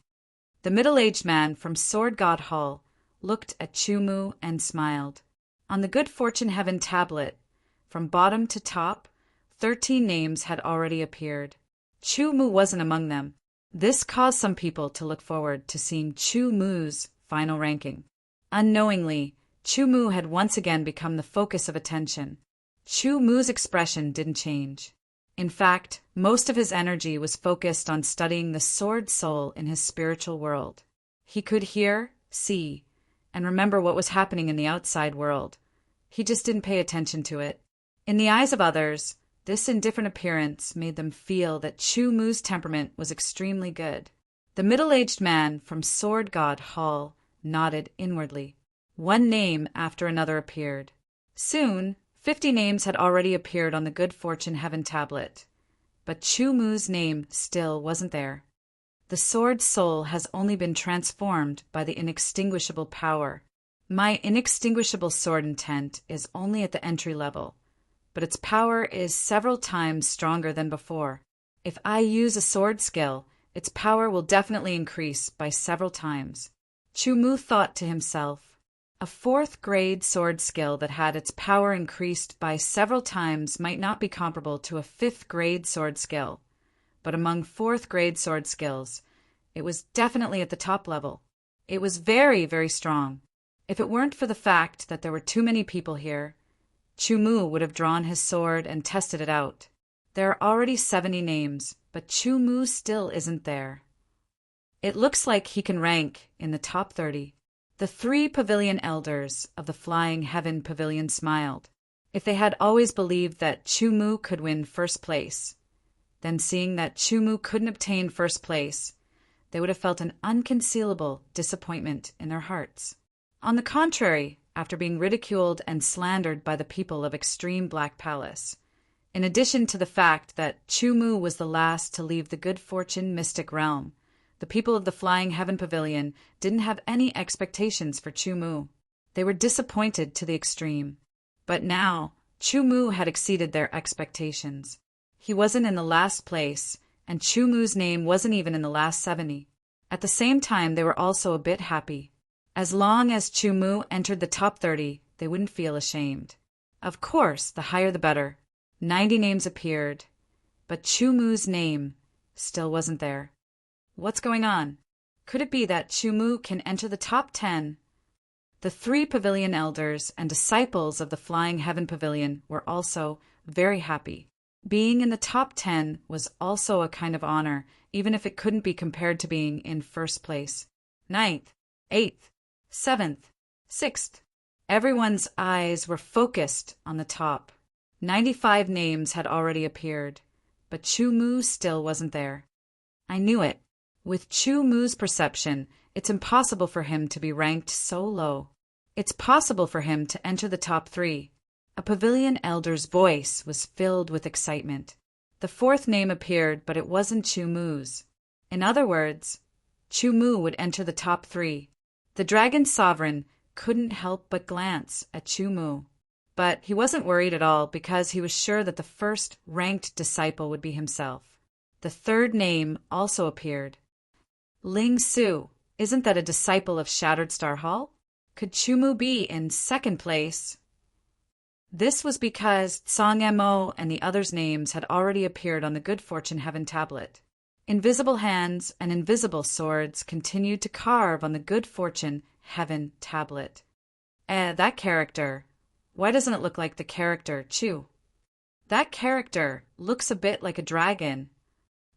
The middle-aged man from Sword God Hall looked at Chu Mu and smiled. On the Good Fortune Heaven tablet, from bottom to top, 13 names had already appeared. Chu Mu wasn't among them. This caused some people to look forward to seeing Chu Mu's final ranking. Unknowingly, Chu Mu had once again become the focus of attention. Chu Mu's expression didn't change. In fact, most of his energy was focused on studying the sword soul in his spiritual world. He could hear, see, and remember what was happening in the outside world. He just didn't pay attention to it. In the eyes of others, this indifferent appearance made them feel that Chu Mu's temperament was extremely good. The middle-aged man from Sword God Hall nodded inwardly. One name after another appeared. Soon, 50 names had already appeared on the Good Fortune Heaven tablet, but Chu Mu's name still wasn't there. The sword soul has only been transformed by the inextinguishable power. My inextinguishable sword intent is only at the entry level, but its power is several times stronger than before. If I use a sword skill, its power will definitely increase by several times. Chu Mu thought to himself, a 4th grade sword skill that had its power increased by several times might not be comparable to a 5th grade sword skill, but among 4th grade sword skills, it was definitely at the top level. It was very, very strong. If it weren't for the fact that there were too many people here, Chu Mu would have drawn his sword and tested it out. There are already 70 names, but Chu Mu still isn't there. It looks like he can rank in the top 30. The 3 pavilion elders of the Flying Heaven Pavilion smiled. If they had always believed that Chu Mu could win first place, then seeing that Chu Mu couldn't obtain first place, they would have felt an unconcealable disappointment in their hearts. On the contrary, after being ridiculed and slandered by the people of Extreme Black Palace, in addition to the fact that Chu Mu was the last to leave the Good Fortune Mystic Realm, the people of the Flying Heaven Pavilion didn't have any expectations for Chu Mu. They were disappointed to the extreme. But now, Chu Mu had exceeded their expectations. He wasn't in the last place, and Chu Mu's name wasn't even in the last 70. At the same time, they were also a bit happy. As long as Chu Mu entered the top 30, they wouldn't feel ashamed. Of course, the higher the better. 90 names appeared, but Chu Mu's name still wasn't there. What's going on? Could it be that Chu Mu can enter the top 10? The 3 pavilion elders and disciples of the Flying Heaven Pavilion were also very happy. Being in the top 10 was also a kind of honor, even if it couldn't be compared to being in first place. 9th, 8th, 7th, 6th. Everyone's eyes were focused on the top. 95 names had already appeared, but Chu Mu still wasn't there. I knew it. With Chu Mu's perception, it's impossible for him to be ranked so low. It's possible for him to enter the top 3. A pavilion elder's voice was filled with excitement. The 4th name appeared, but it wasn't Chu Mu's. In other words, Chu Mu would enter the top 3. The Dragon Sovereign couldn't help but glance at Chu Mu. But he wasn't worried at all because he was sure that the first ranked disciple would be himself. The 3rd name also appeared. Ling Su, isn't that a disciple of Shattered Star Hall? Could Chu Mu be in 2nd place? This was because Tsang Mo and the others' names had already appeared on the Good Fortune Heaven tablet. Invisible hands and invisible swords continued to carve on the Good Fortune Heaven tablet. That character. Why doesn't it look like the character Chu? That character looks a bit like a dragon.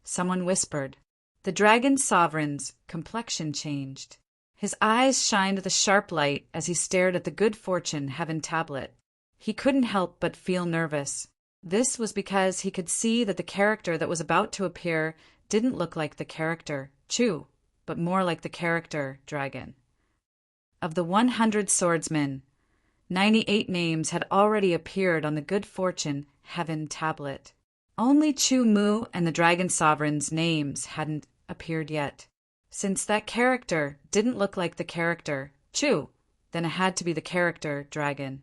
Someone whispered. The Dragon Sovereign's complexion changed. His eyes shined with a sharp light as he stared at the Good Fortune Heaven tablet. He couldn't help but feel nervous. This was because he could see that the character that was about to appear didn't look like the character Chu, but more like the character dragon. Of the 100 swordsmen, 98 names had already appeared on the Good Fortune Heaven tablet. Only Chu Mu and the Dragon Sovereign's names hadn't appeared yet. Since that character didn't look like the character Chu, then it had to be the character dragon.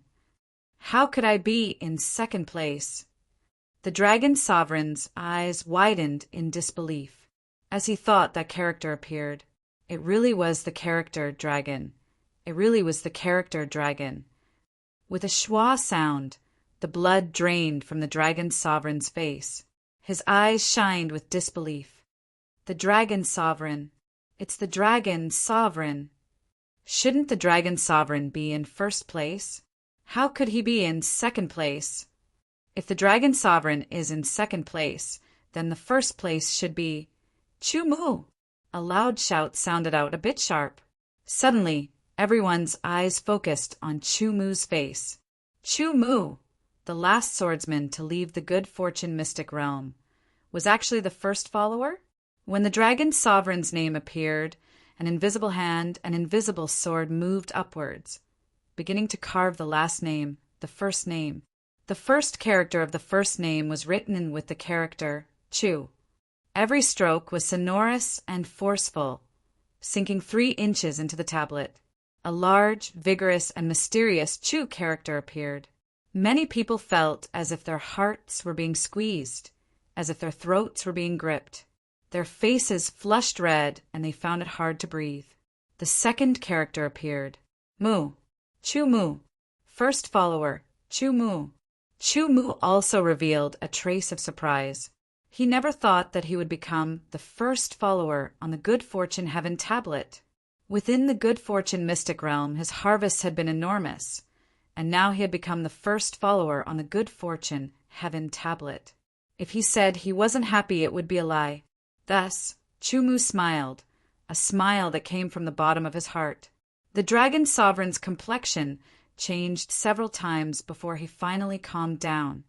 How could I be in 2nd place? The Dragon Sovereign's eyes widened in disbelief as he thought that character appeared. It really was the character dragon. It really was the character dragon. With a schwa sound, the blood drained from the dragon sovereign's face. His eyes shined with disbelief. The dragon sovereign. It's the dragon sovereign. Shouldn't the dragon sovereign be in first place? How could he be in second place? If the dragon sovereign is in second place, then the first place should be Chu-mu. A loud shout sounded out a bit sharp. Suddenly, everyone's eyes focused on Chu-mu's face. Chu-mu, the last swordsman to leave the good fortune mystic realm, was actually the first follower? When the dragon sovereign's name appeared, an invisible hand and invisible sword moved upwards, beginning to carve the last name, the first name. The first character of the first name was written in with the character Chu. Every stroke was sonorous and forceful, sinking 3 inches into the tablet. A large, vigorous, and mysterious Chu character appeared. Many people felt as if their hearts were being squeezed, as if their throats were being gripped. Their faces flushed red, and they found it hard to breathe. The second character appeared. Mu. Chu-mu. First follower, Chu-mu. Chu-mu also revealed a trace of surprise. He never thought that he would become the first follower on the Good Fortune Heaven tablet. Within the Good Fortune mystic realm, his harvests had been enormous, and now he had become the first follower on the Good Fortune Heaven tablet. If he said he wasn't happy, it would be a lie. Thus, Chu-mu smiled, a smile that came from the bottom of his heart. The dragon sovereign's complexion changed several times before he finally calmed down,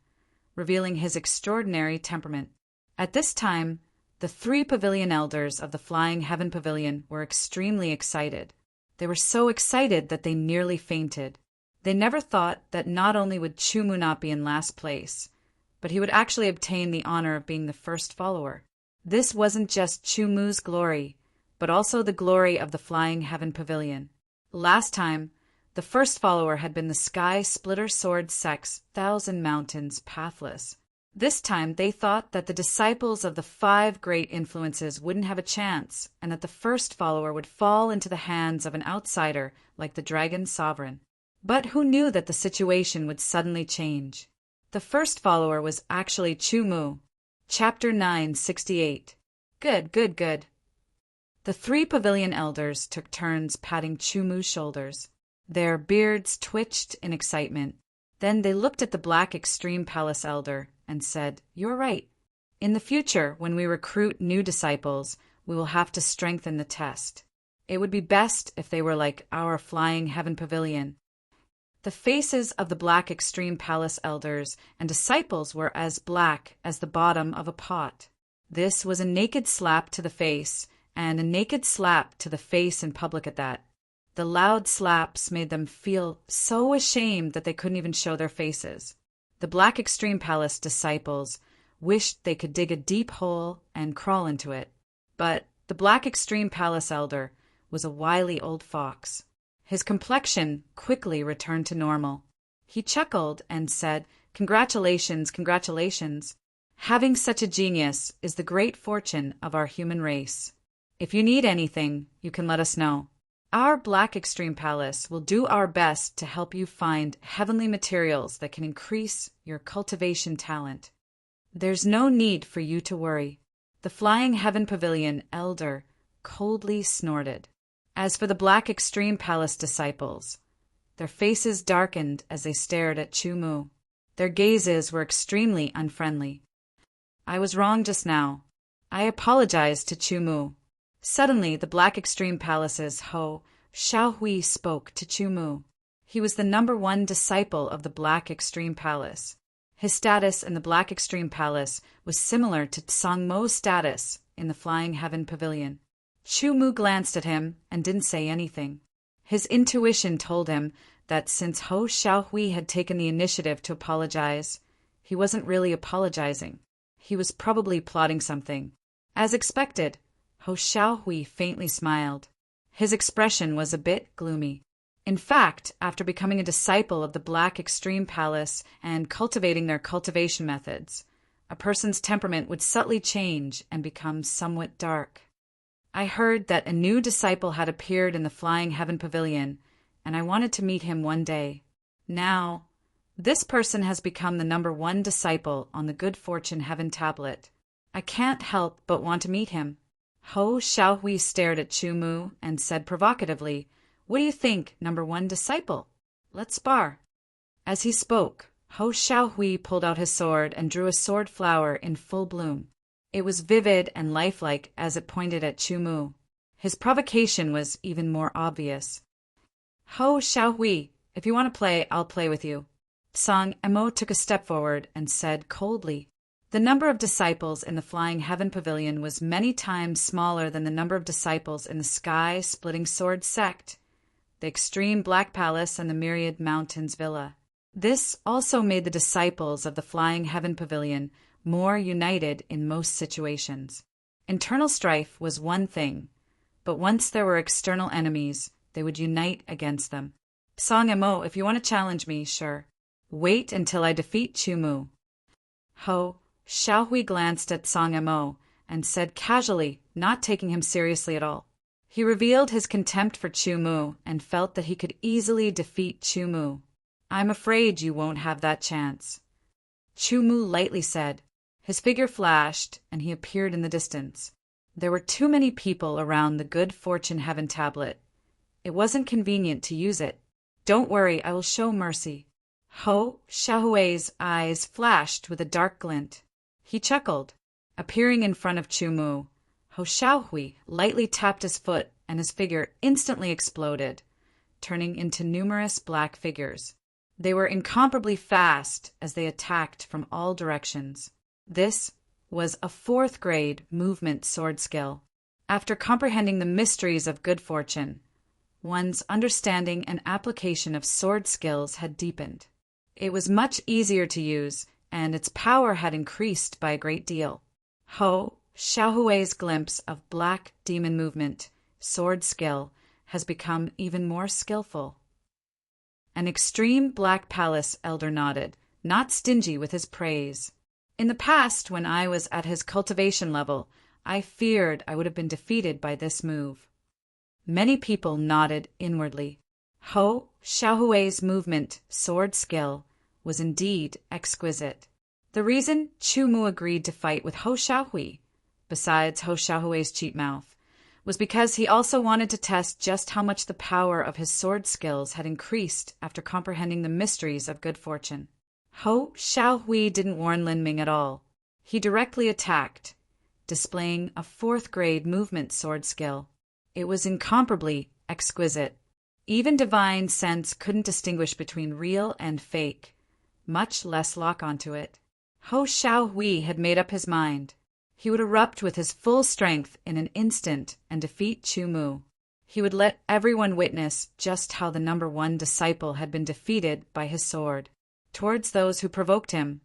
revealing his extraordinary temperament. At this time, the 3 pavilion elders of the Flying Heaven Pavilion were extremely excited. They were so excited that they nearly fainted. They never thought that not only would Chu-mu not be in last place, but he would actually obtain the honor of being the first follower. This wasn't just Chu-mu's glory, but also the glory of the Flying Heaven Pavilion. Last time, the first follower had been the Sky Splitter Sword Sect's 1,000 Mountains Pathless. This time they thought that the disciples of the 5 great influences wouldn't have a chance, and that the first follower would fall into the hands of an outsider like the Dragon Sovereign. But who knew that the situation would suddenly change? The first follower was actually Chu-mu. Chapter 968. Good. The 3 pavilion elders took turns patting Chu-mu's shoulders. Their beards twitched in excitement. Then they looked at the Black Extreme Palace elder and said, "You're right. In the future, when we recruit new disciples, we will have to strengthen the test. It would be best if they were like our Flying Heaven Pavilion." The faces of the Black Extreme Palace elders and disciples were as black as the bottom of a pot. This was a naked slap to the face, and a naked slap to the face in public at that. The loud slaps made them feel so ashamed that they couldn't even show their faces. The Black Extreme Palace disciples wished they could dig a deep hole and crawl into it. But the Black Extreme Palace elder was a wily old fox. His complexion quickly returned to normal. He chuckled and said, "Congratulations. Having such a genius is the great fortune of our human race. If you need anything, you can let us know. Our Black Extreme Palace will do our best to help you find heavenly materials that can increase your cultivation talent. There's no need for you to worry." The Flying Heaven Pavilion elder coldly snorted. As for the Black Extreme Palace disciples, their faces darkened as they stared at Chu-mu. Their gazes were extremely unfriendly. "I was wrong just now. I apologize to Chu-mu." Suddenly, the Black Extreme Palace's Ho Xiaohui spoke to Chu-mu. He was the #1 disciple of the Black Extreme Palace. His status in the Black Extreme Palace was similar to Sangmo's status in the Flying Heaven Pavilion. Chu-mu glanced at him and didn't say anything. His intuition told him that since Ho Xiaohui had taken the initiative to apologize, he wasn't really apologizing. He was probably plotting something. As expected, Ho Xiaohui faintly smiled. His expression was a bit gloomy. In fact, after becoming a disciple of the Black Extreme Palace and cultivating their cultivation methods, a person's temperament would subtly change and become somewhat dark. "I heard that a new disciple had appeared in the Flying Heaven Pavilion, and I wanted to meet him one day. Now, this person has become the #1 disciple on the Good Fortune Heaven tablet. I can't help but want to meet him." Ho Xiaohui stared at Chu Mu and said provocatively, "What do you think, #1 disciple? Let's spar." As he spoke, Ho Xiaohui pulled out his sword and drew a sword flower in full bloom. It was vivid and lifelike as it pointed at Chu Mu. His provocation was even more obvious. "Ho Xiaohui, if you want to play, I'll play with you." Song Emo took a step forward and said coldly. The number of disciples in the Flying Heaven Pavilion was many times smaller than the number of disciples in the Sky-Splitting Sword Sect, the Extreme Black Palace, and the Myriad Mountains Villa. This also made the disciples of the Flying Heaven Pavilion more united in most situations. Internal strife was one thing, but once there were external enemies, they would unite against them. "Song Emo, if you want to challenge me, sure. Wait until I defeat Chu Mu." Ho Xiaohui glanced at Song Emo and said casually, not taking him seriously at all. He revealed his contempt for Chu Mu and felt that he could easily defeat Chu Mu. "I'm afraid you won't have that chance," Chu Mu lightly said. His figure flashed, and he appeared in the distance. There were too many people around the Good Fortune Heaven tablet. It wasn't convenient to use it. "Don't worry, I will show mercy." Ho Xiaohui's eyes flashed with a dark glint. He chuckled. Appearing in front of Chu Mu, Ho Xiaohui lightly tapped his foot, and his figure instantly exploded, turning into numerous black figures. They were incomparably fast as they attacked from all directions. This was a 4th grade movement sword skill. After comprehending the mysteries of good fortune, one's understanding and application of sword skills had deepened. It was much easier to use, and its power had increased by a great deal. Ho Xiaohui's glimpse of black demon movement sword skill has become even more skillful. An extreme Black Palace elder nodded, not stingy with his praise. "In the past, when I was at his cultivation level, I feared I would have been defeated by this move." Many people nodded inwardly. Ho Xiaohui's movement sword skill was indeed exquisite. The reason Chu Mu agreed to fight with Ho Xiaohui, besides Ho Xiaohui's cheap mouth, was because he also wanted to test just how much the power of his sword skills had increased after comprehending the mysteries of good fortune. Ho Xiaohui didn't warn Lin Ming at all. He directly attacked, displaying a 4th grade movement sword skill. It was incomparably exquisite. Even divine sense couldn't distinguish between real and fake, much less lock onto it. Ho Xiaohui had made up his mind. He would erupt with his full strength in an instant and defeat Chu Mu. He would let everyone witness just how the #1 disciple had been defeated by his sword. Towards those who provoked him,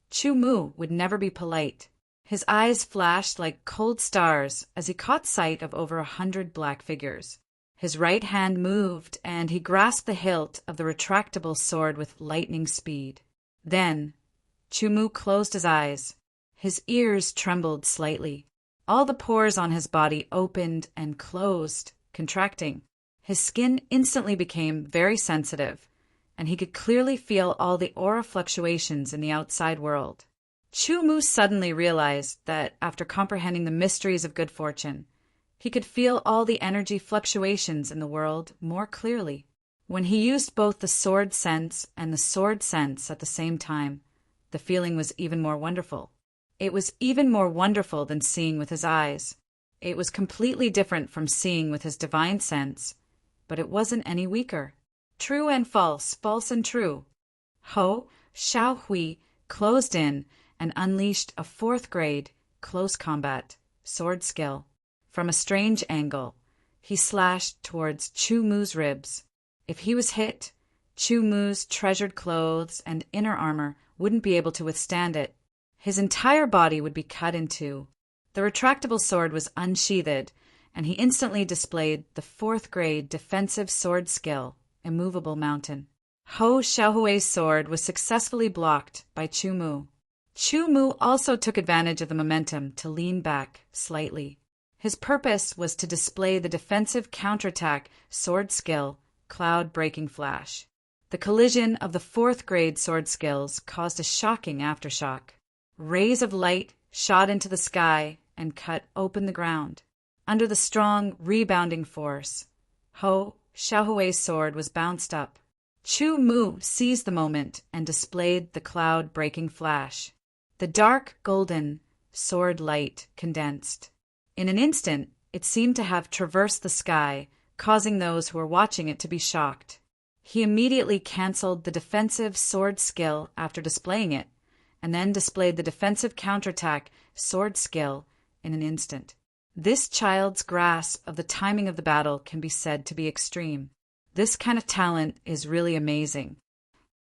Chu Mu would never be polite. His eyes flashed like cold stars as he caught sight of over 100 black figures. His right hand moved, and he grasped the hilt of the retractable sword with lightning speed. Then, Chu Mu closed his eyes. His ears trembled slightly. All the pores on his body opened and closed, contracting. His skin instantly became very sensitive, and he could clearly feel all the aura fluctuations in the outside world. Chu Mu suddenly realized that after comprehending the mysteries of good fortune, he could feel all the energy fluctuations in the world more clearly. When he used both the sword sense and the sword sense at the same time, the feeling was even more wonderful. It was even more wonderful than seeing with his eyes. It was completely different from seeing with his divine sense, but it wasn't any weaker. True and false, false and true. Ho Xiaohui closed in and unleashed a 4th grade close combat sword skill. From a strange angle, he slashed towards Chu Mu's ribs. If he was hit, Chu Mu's treasured clothes and inner armor wouldn't be able to withstand it. His entire body would be cut in two. The retractable sword was unsheathed, and he instantly displayed the 4th grade defensive sword skill, Immovable Mountain. Ho Xiaohui's sword was successfully blocked by Chu Mu. Chu Mu also took advantage of the momentum to lean back slightly. His purpose was to display the defensive counterattack sword skill, Cloud Breaking Flash. The collision of the fourth-grade sword skills caused a shocking aftershock. Rays of light shot into the sky and cut open the ground. Under the strong, rebounding force, Ho Xiaohui's sword was bounced up. Chu Mu seized the moment and displayed the cloud-breaking flash. The dark, golden sword light condensed. In an instant, it seemed to have traversed the sky, causing those who were watching it to be shocked. He immediately cancelled the defensive sword skill after displaying it, and then displayed the defensive counterattack sword skill in an instant. This child's grasp of the timing of the battle can be said to be extreme. This kind of talent is really amazing.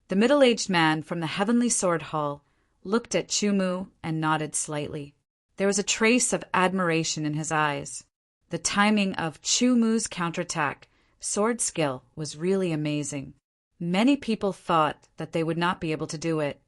The middle-aged man from the Heavenly Sword Hall looked at Chu Mu and nodded slightly. There was a trace of admiration in his eyes. The timing of Chu Mu's counterattack sword skill was really amazing. Many people thought that they would not be able to do it.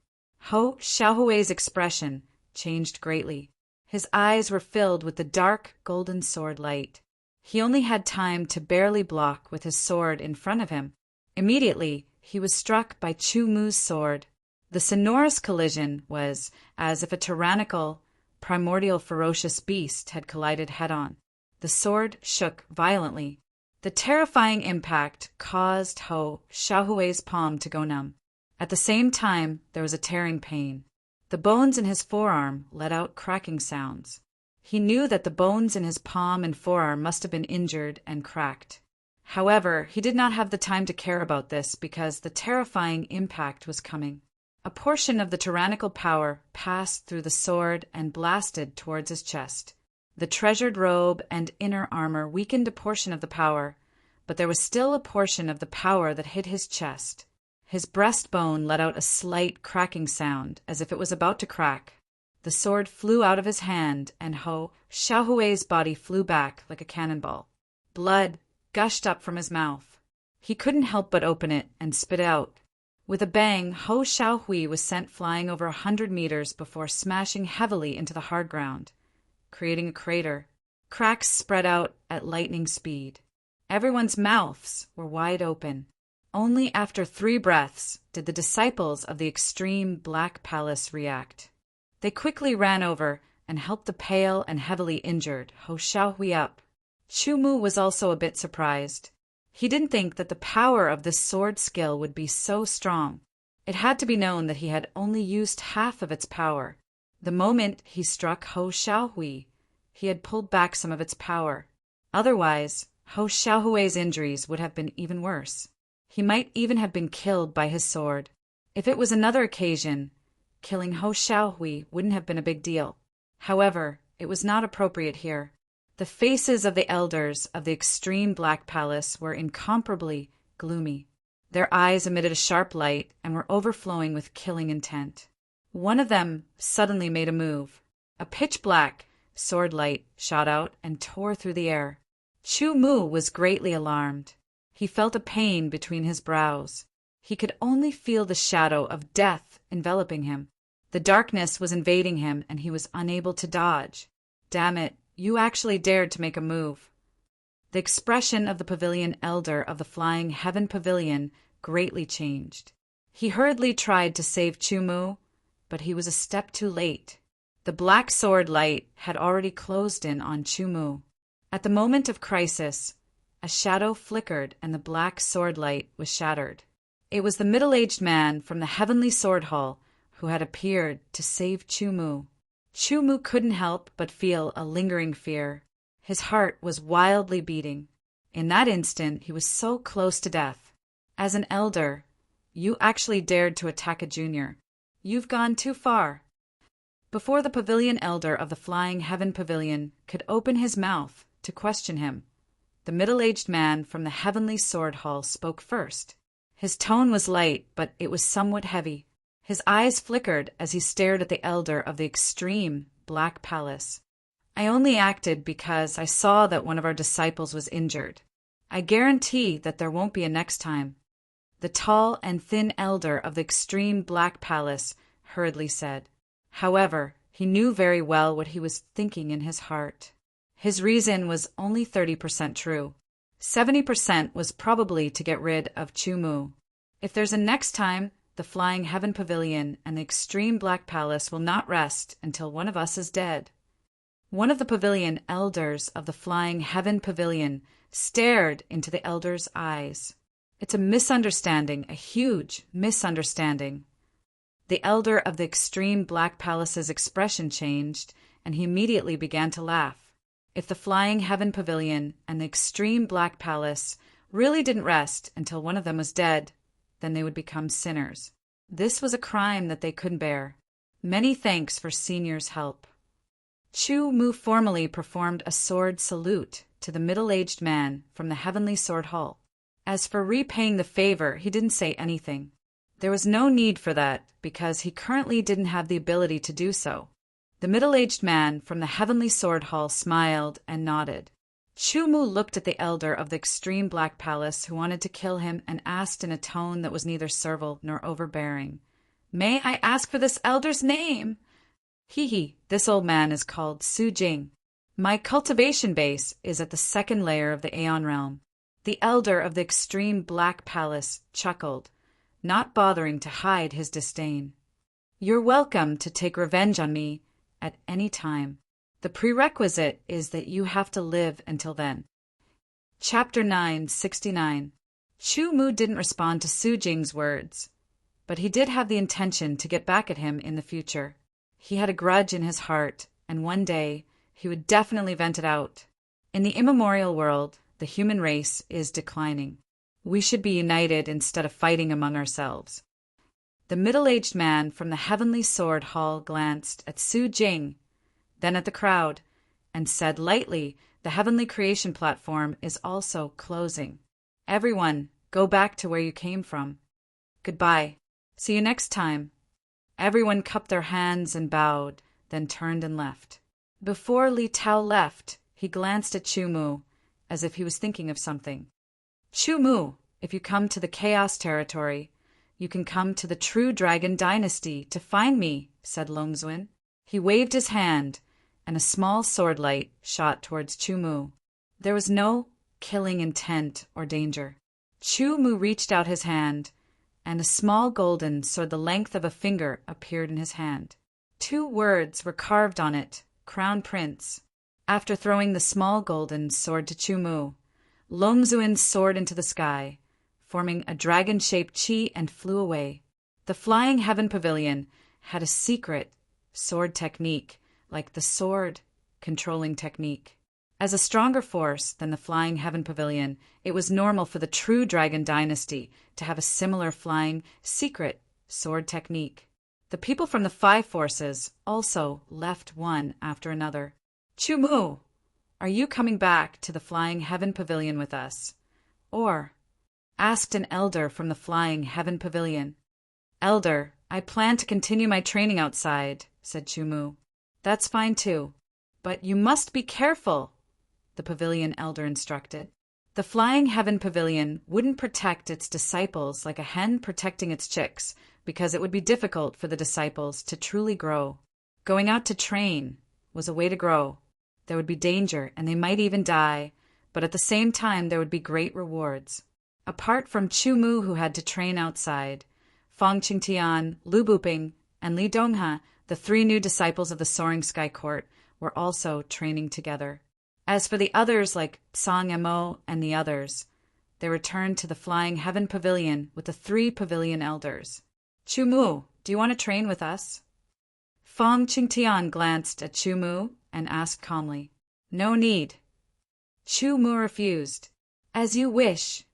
Ho Xiaohui's expression changed greatly. His eyes were filled with the dark, golden sword light. He only had time to barely block with his sword in front of him. Immediately, he was struck by Chu Mu's sword. The sonorous collision was as if a tyrannical, primordial, ferocious beast had collided head-on. The sword shook violently. The terrifying impact caused Ho Xiaohui's palm to go numb. At the same time, there was a tearing pain. The bones in his forearm let out cracking sounds. He knew that the bones in his palm and forearm must have been injured and cracked. However, he did not have the time to care about this because the terrifying impact was coming. A portion of the tyrannical power passed through the sword and blasted towards his chest. The treasured robe and inner armor weakened a portion of the power, but there was still a portion of the power that hit his chest. His breastbone let out a slight cracking sound, as if it was about to crack. The sword flew out of his hand, and Ho Xiaohui's body flew back like a cannonball. Blood gushed up from his mouth. He couldn't help but open it and spit out. With a bang, Ho Xiaohui was sent flying over 100 meters before smashing heavily into the hard ground, creating a crater. Cracks spread out at lightning speed. Everyone's mouths were wide open. Only after 3 breaths did the disciples of the extreme Black Palace react. They quickly ran over and helped the pale and heavily injured Ho Xiaohui up. Chu Mu was also a bit surprised. He didn't think that the power of this sword skill would be so strong. It had to be known that he had only used half of its power. The moment he struck Ho Xiaohui, he had pulled back some of its power. Otherwise, Ho Xiaohui's injuries would have been even worse. He might even have been killed by his sword. If it was another occasion, killing Ho Xiaohui wouldn't have been a big deal. However, it was not appropriate here. The faces of the elders of the extreme Black Palace were incomparably gloomy. Their eyes emitted a sharp light and were overflowing with killing intent. One of them suddenly made a move. A pitch-black sword light shot out and tore through the air. Chu Mu was greatly alarmed. He felt a pain between his brows. He could only feel the shadow of death enveloping him. The darkness was invading him, and he was unable to dodge. Damn it, you actually dared to make a move. The expression of the pavilion elder of the Flying Heaven Pavilion greatly changed. He hurriedly tried to save Chu Mu, but he was a step too late. The black sword light had already closed in on Chu Mu. At the moment of crisis, a shadow flickered and the black sword light was shattered. It was the middle-aged man from the Heavenly Sword Hall who had appeared to save Chu Mu. Chu Mu couldn't help but feel a lingering fear. His heart was wildly beating. In that instant, he was so close to death. As an elder, you actually dared to attack a junior. You've gone too far. Before the pavilion elder of the Flying Heaven Pavilion could open his mouth to question him, the middle-aged man from the Heavenly Sword Hall spoke first. His tone was light, but it was somewhat heavy. His eyes flickered as he stared at the elder of the extreme Black Palace. I only acted because I saw that one of our disciples was injured. I guarantee that there won't be a next time. The tall and thin elder of the extreme Black Palace hurriedly said. However, he knew very well what he was thinking in his heart. His reason was only 30% true. 70% was probably to get rid of Chu Mu. If there's a next time, the Flying Heaven Pavilion and the Extreme Black Palace will not rest until one of us is dead. One of the pavilion elders of the Flying Heaven Pavilion stared into the elder's eyes. It's a misunderstanding, a huge misunderstanding. The elder of the Extreme Black Palace's expression changed, and he immediately began to laugh. If the Flying Heaven Pavilion and the Extreme Black Palace really didn't rest until one of them was dead, then they would become sinners. This was a crime that they couldn't bear. Many thanks for Senior's help. Chu Mu formally performed a sword salute to the middle-aged man from the Heavenly Sword Hall. As for repaying the favor, he didn't say anything. There was no need for that, because he currently didn't have the ability to do so. The middle-aged man from the Heavenly Sword Hall smiled and nodded. Chu Mu looked at the elder of the Extreme Black Palace who wanted to kill him and asked in a tone that was neither servile nor overbearing, "May I ask for this elder's name?" This old man is called Su Jing. My cultivation base is at the second layer of the Aeon Realm. The elder of the Extreme Black Palace chuckled, not bothering to hide his disdain. You're welcome to take revenge on me at any time. The prerequisite is that you have to live until then. Chapter 969. Chu Mu didn't respond to Su Jing's words, but he did have the intention to get back at him in the future. He had a grudge in his heart, and one day he would definitely vent it out. In the immemorial world, the human race is declining. We should be united instead of fighting among ourselves. The middle-aged man from the Heavenly Sword Hall glanced at Su Jing, then at the crowd, and said lightly, "The Heavenly Creation Platform is also closing. Everyone, go back to where you came from. Goodbye. See you next time." Everyone cupped their hands and bowed, then turned and left. Before Li Tao left, he glanced at Chu Mu, as if he was thinking of something. "Chu Mu, if you come to the Chaos Territory, you can come to the True Dragon Dynasty to find me," said Longzuin. He waved his hand, and a small sword light shot towards Chu Mu. There was no killing intent or danger. Chu Mu reached out his hand, and a small golden sword the length of a finger appeared in his hand. 2 words were carved on it, Crown Prince. After throwing the small golden sword to Chu Mu, Longzuin soared into the sky, forming a dragon-shaped chi and flew away. The Flying Heaven Pavilion had a secret sword technique, like the sword controlling technique. As a stronger force than the Flying Heaven Pavilion, it was normal for the True Dragon Dynasty to have a similar flying secret sword technique. The people from the 5 forces also left one after another. "Chu Mu, are you coming back to the Flying Heaven Pavilion with us? Or?" asked an elder from the Flying Heaven Pavilion. "Elder, I plan to continue my training outside," said Chu Mu. "That's fine too. But you must be careful," the pavilion elder instructed. The Flying Heaven Pavilion wouldn't protect its disciples like a hen protecting its chicks, because it would be difficult for the disciples to truly grow. Going out to train was a way to grow. There would be danger, and they might even die, but at the same time there would be great rewards. Apart from Chu Mu, who had to train outside, Fong Qingtian, Lu Buping, and Li Dongha, the 3 new disciples of the Soaring Sky Court, were also training together. As for the others like Sang Emo and the others, they returned to the Flying Heaven Pavilion with the 3 pavilion elders. "Chu Mu, do you want to train with us?" Fong Qingtian glanced at Chu Mu and asked calmly. "No need." Chu Mu refused. "As you wish,"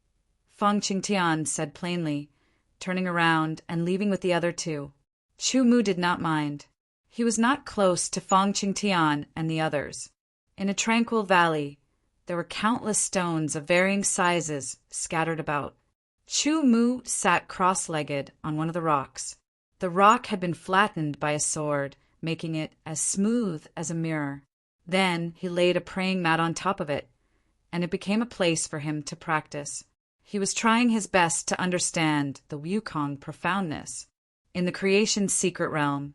Fong Qingtian said plainly, turning around and leaving with the other 2. Chu Mu did not mind. He was not close to Fong Qingtian and the others. In a tranquil valley, there were countless stones of varying sizes scattered about. Chu Mu sat cross-legged on one of the rocks. The rock had been flattened by a sword, making it as smooth as a mirror. Then he laid a praying mat on top of it, and it became a place for him to practice. He was trying his best to understand the Wukong profoundness. In the creation's secret realm,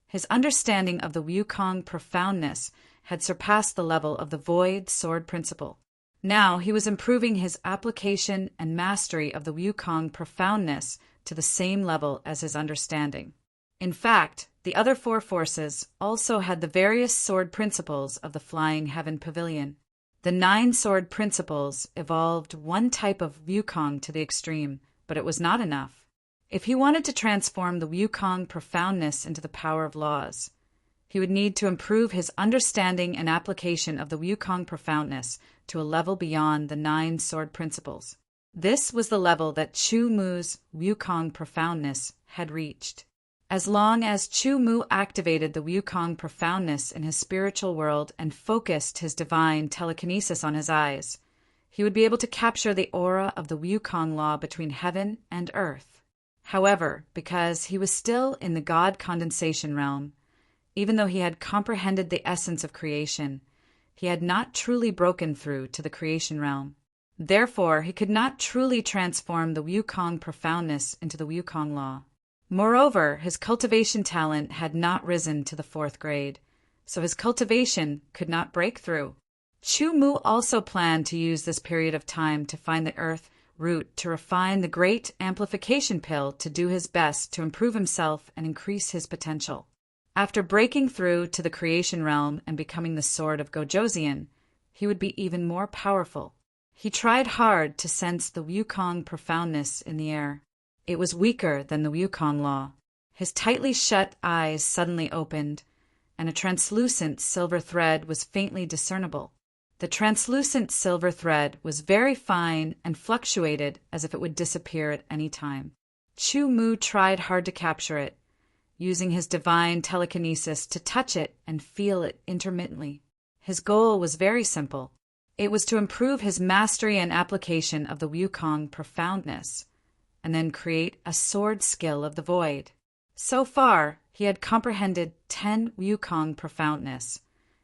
his understanding of the Wukong profoundness had surpassed the level of the Void Sword Principle. Now he was improving his application and mastery of the Wukong profoundness to the same level as his understanding. In fact, the other four forces also had the various sword principles of the Flying Heaven Pavilion. The 9 sword principles evolved one type of Wukong to the extreme, but it was not enough. If he wanted to transform the Wukong profoundness into the power of laws, he would need to improve his understanding and application of the Wukong profoundness to a level beyond the 9 sword principles. This was the level that Chu Mu's Wukong profoundness had reached. As long as Chu Mu activated the Wukong profoundness in his spiritual world and focused his divine telekinesis on his eyes, he would be able to capture the aura of the Wukong law between heaven and earth. However, because he was still in the God condensation realm, even though he had comprehended the essence of creation, he had not truly broken through to the creation realm. Therefore, he could not truly transform the Wukong profoundness into the Wukong law. Moreover, his cultivation talent had not risen to the 4th grade, so his cultivation could not break through. Chu Mu also planned to use this period of time to find the earth root to refine the great amplification pill to do his best to improve himself and increase his potential. After breaking through to the creation realm and becoming the sword of Gojoseon, he would be even more powerful. He tried hard to sense the Wukong profoundness in the air. It was weaker than the Wukong law. His tightly shut eyes suddenly opened, and a translucent silver thread was faintly discernible. The translucent silver thread was very fine and fluctuated as if it would disappear at any time. Chu Mu tried hard to capture it, using his divine telekinesis to touch it and feel it intermittently. His goal was very simple. It was to improve his mastery and application of the Wukong profoundness, and then create a sword skill of the void. So far, he had comprehended 10 Wukong profoundness,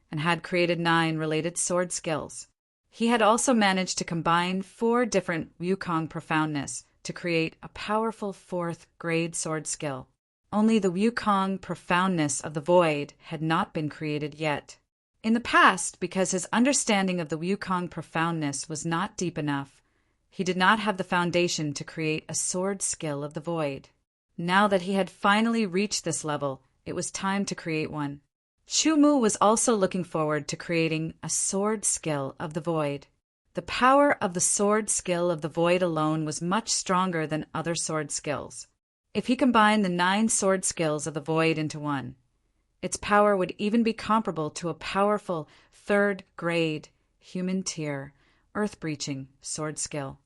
and had created 9 related sword skills. He had also managed to combine 4 different Wukong profoundness to create a powerful 4th grade sword skill. Only the Wukong profoundness of the void had not been created yet. In the past, because his understanding of the Wukong profoundness was not deep enough, he did not have the foundation to create a sword skill of the void. Now that he had finally reached this level, it was time to create one. Chu Mu was also looking forward to creating a sword skill of the void. The power of the sword skill of the void alone was much stronger than other sword skills. If he combined the 9 sword skills of the void into one, its power would even be comparable to a powerful 3rd grade, human tier, earth-breaching sword skill.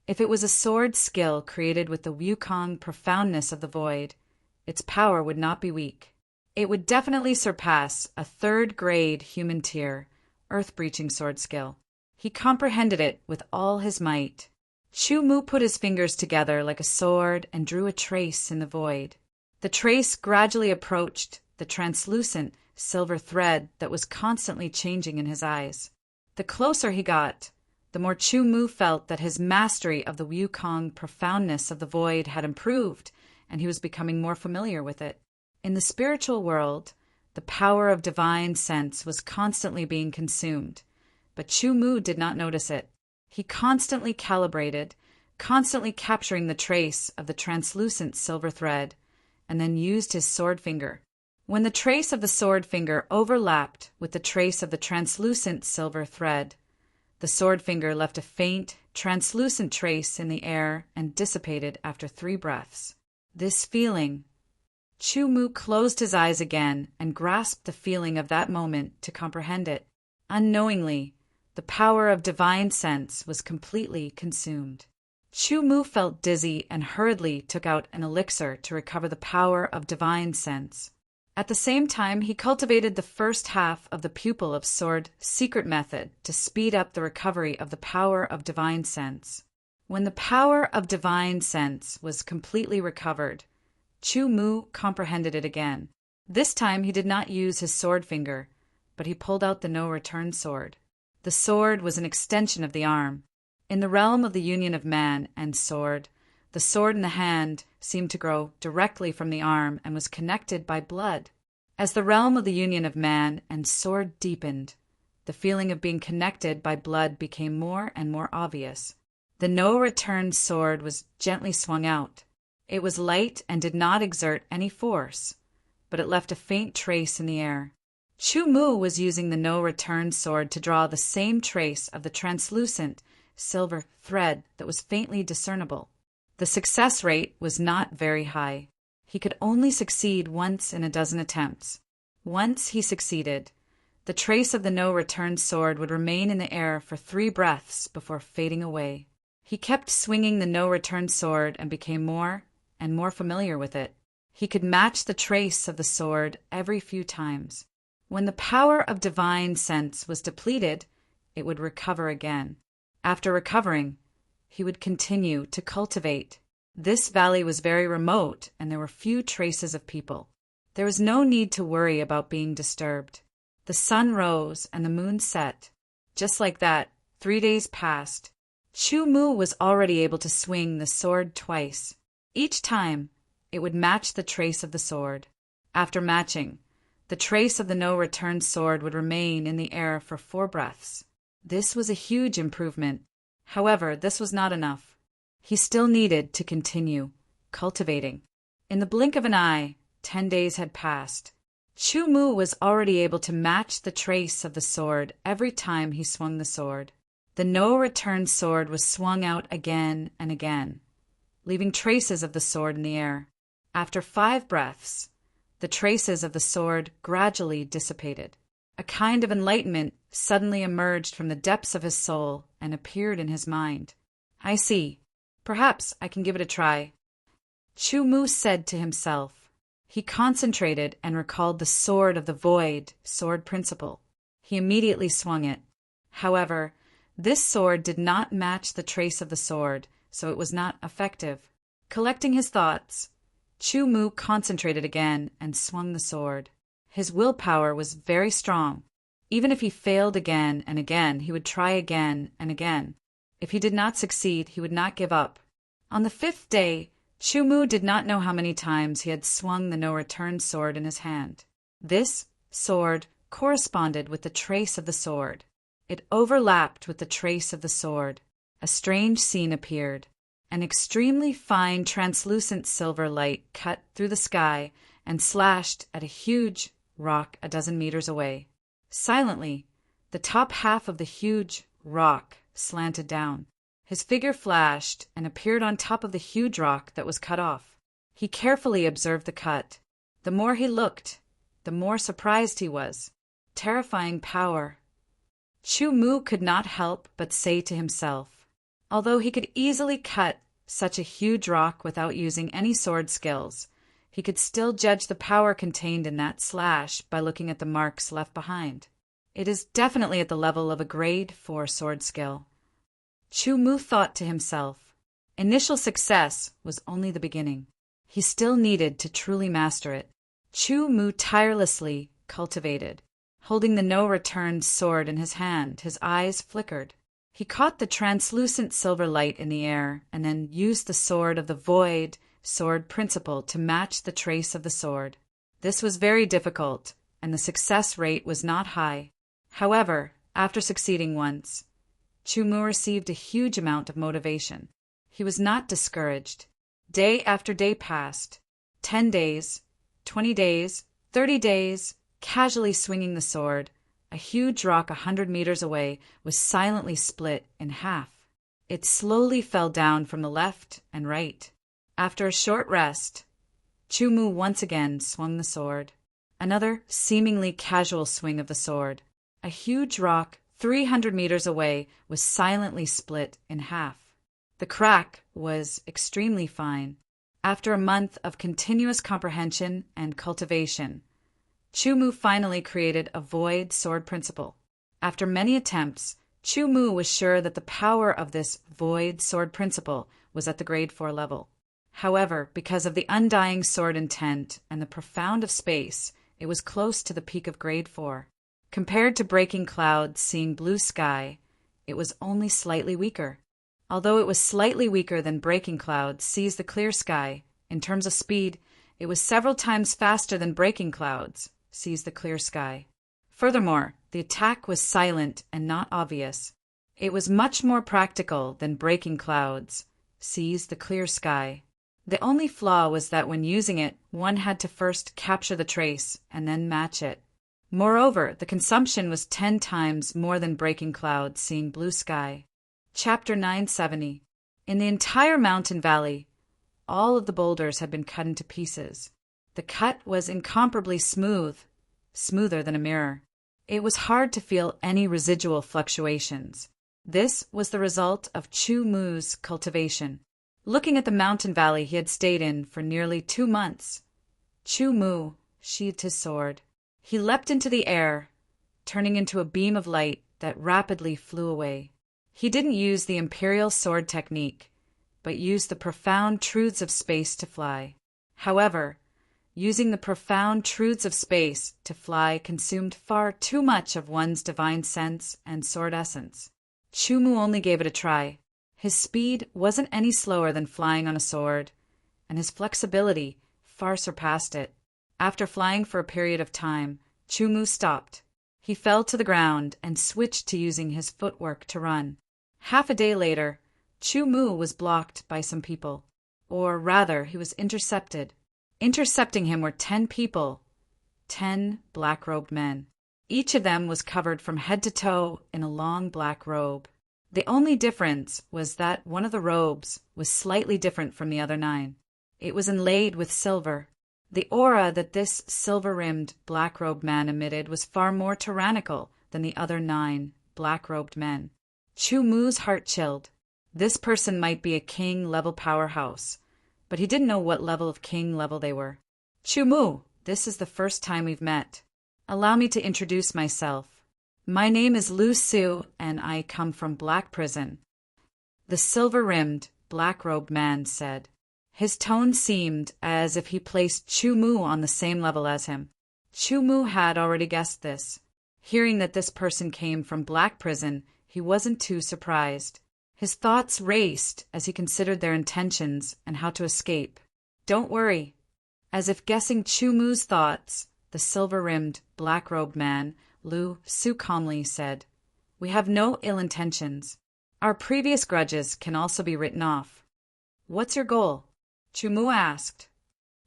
If it was a sword skill created with the Wukong profoundness of the void, its power would not be weak. It would definitely surpass a 3rd grade human tier, earth-breaching sword skill. He comprehended it with all his might. Chu Mu put his fingers together like a sword and drew a trace in the void. The trace gradually approached the translucent silver thread that was constantly changing in his eyes. The closer he got, the more Chu Mu felt that his mastery of the Wukong profoundness of the void had improved, and he was becoming more familiar with it. In the spiritual world, the power of divine sense was constantly being consumed, but Chu Mu did not notice it. He constantly calibrated, constantly capturing the trace of the translucent silver thread, and then used his sword finger. When the trace of the sword finger overlapped with the trace of the translucent silver thread, the sword finger left a faint, translucent trace in the air and dissipated after 3 breaths. This feeling... Chu Mu closed his eyes again and grasped the feeling of that moment to comprehend it. Unknowingly, the power of divine sense was completely consumed. Chu Mu felt dizzy and hurriedly took out an elixir to recover the power of divine sense. At the same time, he cultivated the first half of the pupil of sword secret method to speed up the recovery of the power of divine sense. When the power of divine sense was completely recovered, Chu Mu comprehended it again. This time he did not use his sword finger, but he pulled out the no-return sword. The sword was an extension of the arm. In the realm of the union of man and sword, the sword in the hand seemed to grow directly from the arm and was connected by blood. As the realm of the union of man and sword deepened, The feeling of being connected by blood became more and more obvious. The no-return sword was gently swung out. It was light and did not exert any force, but it left a faint trace in the air. Chu Mu was using the no-return sword to draw the same trace of the translucent silver thread that was faintly discernible. The success rate was not very high. He could only succeed once in a dozen attempts. Once he succeeded, the trace of the no-return sword would remain in the air for 3 breaths before fading away. He kept swinging the no-return sword and became more and more familiar with it. He could match the trace of the sword every few times. When the power of divine sense was depleted, it would recover again. After recovering, he would continue to cultivate. This valley was very remote, and there were few traces of people. There was no need to worry about being disturbed. The sun rose and the moon set. Just like that, 3 days passed. Chu Mu was already able to swing the sword twice. Each time, it would match the trace of the sword. After matching, the trace of the no-return sword would remain in the air for 4 breaths. This was a huge improvement. However, this was not enough. He still needed to continue cultivating. In the blink of an eye, 10 days had passed. Chu Mu was already able to match the trace of the sword every time he swung the sword. The no-return sword was swung out again and again, leaving traces of the sword in the air. After 5 breaths, the traces of the sword gradually dissipated. A kind of enlightenment suddenly emerged from the depths of his soul and appeared in his mind. I see. Perhaps I can give it a try. Chu Mu said to himself. He concentrated and recalled the sword of the void, sword principle. He immediately swung it. However, this sword did not match the trace of the sword, so it was not effective. Collecting his thoughts, Chu Mu concentrated again and swung the sword. His willpower was very strong. Even if he failed again and again, he would try again and again. If he did not succeed, he would not give up. On the 5th day, Chu Mu did not know how many times he had swung the no-return sword in his hand. This sword corresponded with the trace of the sword. It overlapped with the trace of the sword. A strange scene appeared. An extremely fine translucent silver light cut through the sky and slashed at a huge rock a dozen meters away. Silently, the top half of the huge rock slanted down. His figure flashed and appeared on top of the huge rock that was cut off. He carefully observed the cut. The more he looked, the more surprised he was. Terrifying power. Chu Mu could not help but say to himself, although he could easily cut such a huge rock without using any sword skills, he could still judge the power contained in that slash by looking at the marks left behind. It is definitely at the level of a grade 4 sword skill. Chu Mu thought to himself. Initial success was only the beginning. He still needed to truly master it. Chu Mu tirelessly cultivated. Holding the no-return sword in his hand, his eyes flickered. He caught the translucent silver light in the air and then used the sword of the void sword principle to match the trace of the sword. This was very difficult, and the success rate was not high. However, after succeeding once, Chu Mu received a huge amount of motivation. He was not discouraged. Day after day passed. 10 days, 20 days, 30 days, casually swinging the sword. A huge rock 100 meters away was silently split in half. It slowly fell down from the left and right. After a short rest, Chu Mu once again swung the sword. Another seemingly casual swing of the sword. A huge rock 300 meters away was silently split in half. The crack was extremely fine. After a month of continuous comprehension and cultivation, Chu Mu finally created a void sword principle. After many attempts, Chu Mu was sure that the power of this void sword principle was at the grade 4 level. However, because of the undying sword intent and the profound of space, it was close to the peak of grade 4. Compared to breaking clouds seeing blue sky, it was only slightly weaker. Although it was slightly weaker than breaking clouds sees the clear sky, in terms of speed, it was several times faster than breaking clouds sees the clear sky. Furthermore, The attack was silent and not obvious. It was much more practical than breaking clouds, seize the clear sky. The only flaw was that when using it, one had to first capture the trace and then match it. Moreover, the consumption was 10 times more than breaking clouds, seeing blue sky. Chapter 970. In the entire mountain valley, all of the boulders had been cut into pieces. The cut was incomparably smooth, smoother than a mirror. It was hard to feel any residual fluctuations. This was the result of Chu Mu's cultivation. Looking at the mountain valley he had stayed in for nearly 2 months, Chu Mu sheathed his sword. He leapt into the air, turning into a beam of light that rapidly flew away. He didn't use the imperial sword technique, but used the profound truths of space to fly. However, using the profound truths of space to fly consumed far too much of one's divine sense and sword essence. Chu Mu only gave it a try. His speed wasn't any slower than flying on a sword, and his flexibility far surpassed it. After flying for a period of time, Chu Mu stopped. He fell to the ground and switched to using his footwork to run. Half a day later, Chu Mu was blocked by some people. Or rather, he was intercepted. Intercepting him were 10 people, 10 black-robed men. Each of them was covered from head to toe in a long black robe. The only difference was that one of the robes was slightly different from the other 9. It was inlaid with silver. The aura that this silver-rimmed, black-robed man emitted was far more tyrannical than the other 9 black-robed men. Chu Mu's heart chilled. This person might be a king-level powerhouse, but he didn't know what level of king level they were. Chu Mu, this is the first time we've met. Allow me to introduce myself. My name is Lu Su, and I come from Black Prison. The silver-rimmed, black-robed man said. His tone seemed as if he placed Chu Mu on the same level as him. Chu Mu had already guessed this. Hearing that this person came from Black Prison, he wasn't too surprised. His thoughts raced as he considered their intentions and how to escape. Don't worry. As if guessing Chu Mu's thoughts, the silver-rimmed, black-robed man, Lu Su, calmly said, We have no ill intentions. Our previous grudges can also be written off. What's your goal? Chu Mu asked.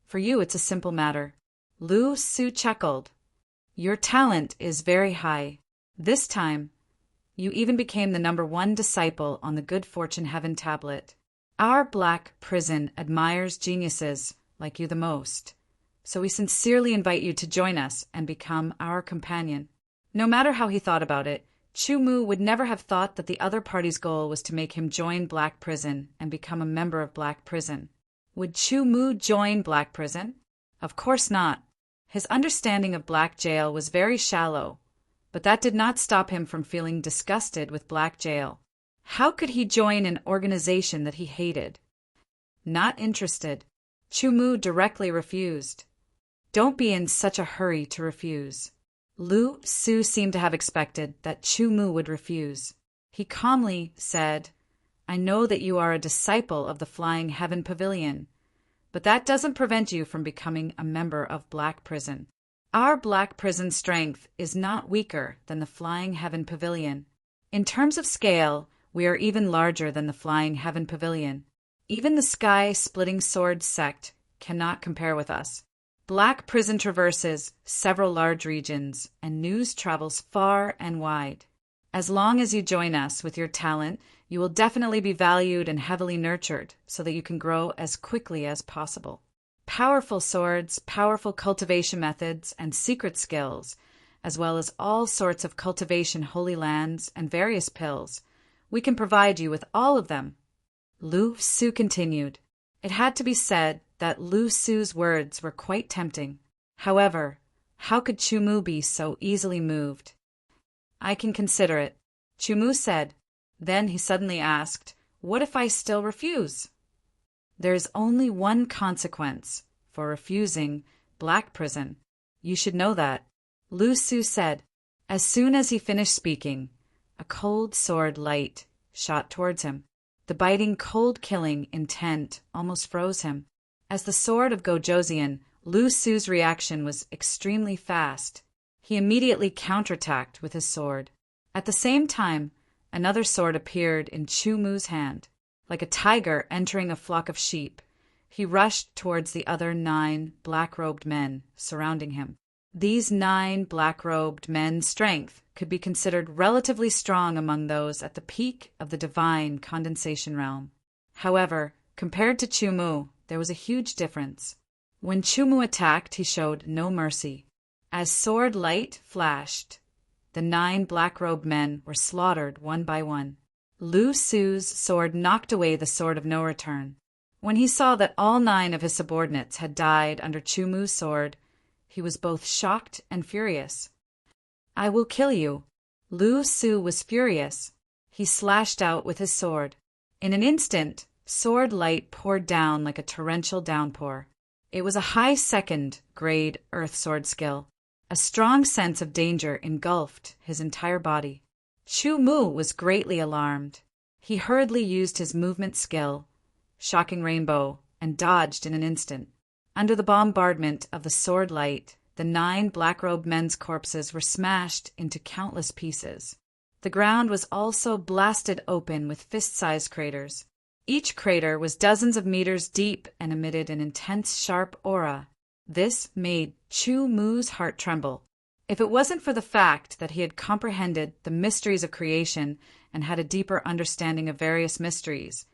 For you, it's a simple matter. Lu Su chuckled. Your talent is very high. This time, you even became the #1 disciple on the Good Fortune Heaven tablet. Our Black Prison admires geniuses like you the most, so we sincerely invite you to join us and become our companion. No matter how he thought about it, Chu Mu would never have thought that the other party's goal was to make him join Black Prison and become a member of Black Prison. Would Chu Mu join Black Prison? Of course not. His understanding of Black Jail was very shallow, but that did not stop him from feeling disgusted with Black Jail. How could he join an organization that he hated? Not interested. Chu Mu directly refused. Don't be in such a hurry to refuse. Lu Su seemed to have expected that Chu Mu would refuse. He calmly said, I know that you are a disciple of the Flying Heaven Pavilion, but that doesn't prevent you from becoming a member of Black Prison. Our Black Prison strength is not weaker than the Flying Heaven Pavilion. In terms of scale, we are even larger than the Flying Heaven Pavilion. Even the Sky-Splitting Sword sect cannot compare with us. Black Prison traverses several large regions, and news travels far and wide. As long as you join us with your talent, you will definitely be valued and heavily nurtured so that you can grow as quickly as possible. Powerful swords, powerful cultivation methods, and secret skills, as well as all sorts of cultivation holy lands and various pills. We can provide you with all of them. Lu Su continued. It had to be said that Lu Su's words were quite tempting. However, how could Chu Mu be so easily moved? I can consider it, Chu Mu said. Then he suddenly asked, What if I still refuse? There is only one consequence for refusing Black Prison. You should know that, Lu Su said. As soon as he finished speaking, a cold sword light shot towards him. The biting, cold-killing intent almost froze him. As the sword of Gojoseon, Lu Su's reaction was extremely fast. He immediately counterattacked with his sword. At the same time, another sword appeared in Chu Mu's hand. Like a tiger entering a flock of sheep, he rushed towards the other 9 black-robed men surrounding him. These 9 black-robed men's strength could be considered relatively strong among those at the peak of the divine condensation realm. However, compared to Chu Mu, there was a huge difference. When Chu Mu attacked, he showed no mercy. As sword light flashed, the 9 black-robed men were slaughtered one by one. Lu Su's sword knocked away the sword of no return. When he saw that all 9 of his subordinates had died under Chu Mu's sword, he was both shocked and furious. "I will kill you." Lu Su was furious. He slashed out with his sword. In an instant, sword light poured down like a torrential downpour. It was a high second-grade earth sword skill. A strong sense of danger engulfed his entire body. Chu Mu was greatly alarmed. He hurriedly used his movement skill, Shocking Rainbow, and dodged in an instant. Under the bombardment of the sword light, the 9 black-robed men's corpses were smashed into countless pieces. The ground was also blasted open with fist-sized craters. Each crater was dozens of meters deep and emitted an intense, sharp aura. This made Chu Mu's heart tremble. If it wasn't for the fact that he had comprehended the mysteries of creation and had a deeper understanding of various mysteries,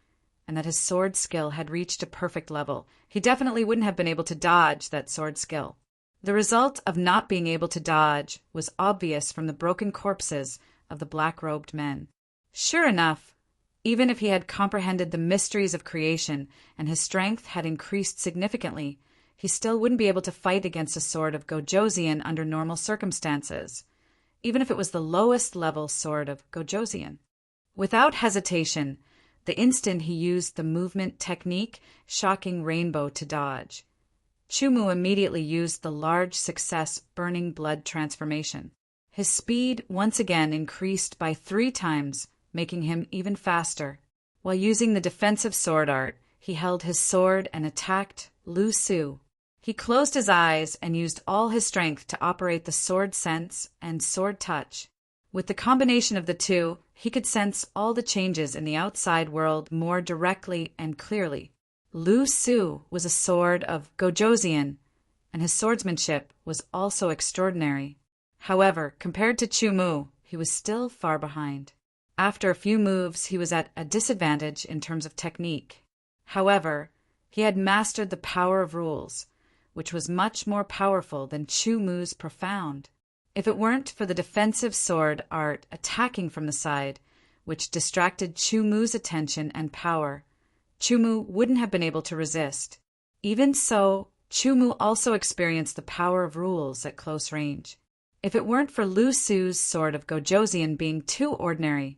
and that his sword skill had reached a perfect level, he definitely wouldn't have been able to dodge that sword skill. The result of not being able to dodge was obvious from the broken corpses of the black-robed men. Sure enough, even if he had comprehended the mysteries of creation and his strength had increased significantly, he still wouldn't be able to fight against a sword of Gojosian under normal circumstances, even if it was the lowest level sword of Gojosian. Without hesitation, the instant he used the movement technique Shocking Rainbow to dodge, Chu Mu immediately used the large success Burning Blood transformation. His speed once again increased by 3 times, making him even faster. While using the defensive sword art, he held his sword and attacked Lu Su. He closed his eyes and used all his strength to operate the sword sense and sword touch. With the combination of the two, he could sense all the changes in the outside world more directly and clearly. Lu Su was a sword of Gojosian, and his swordsmanship was also extraordinary. However, compared to Chu Mu, he was still far behind. After a few moves, he was at a disadvantage in terms of technique. However, he had mastered the power of rules, which was much more powerful than Chu Mu's profound. If it weren't for the defensive sword art attacking from the side, which distracted Chu Mu's attention and power, Chu Mu wouldn't have been able to resist. Even so, Chu Mu also experienced the power of rules at close range. If it weren't for Lu Su's sword of Gojosian being too ordinary,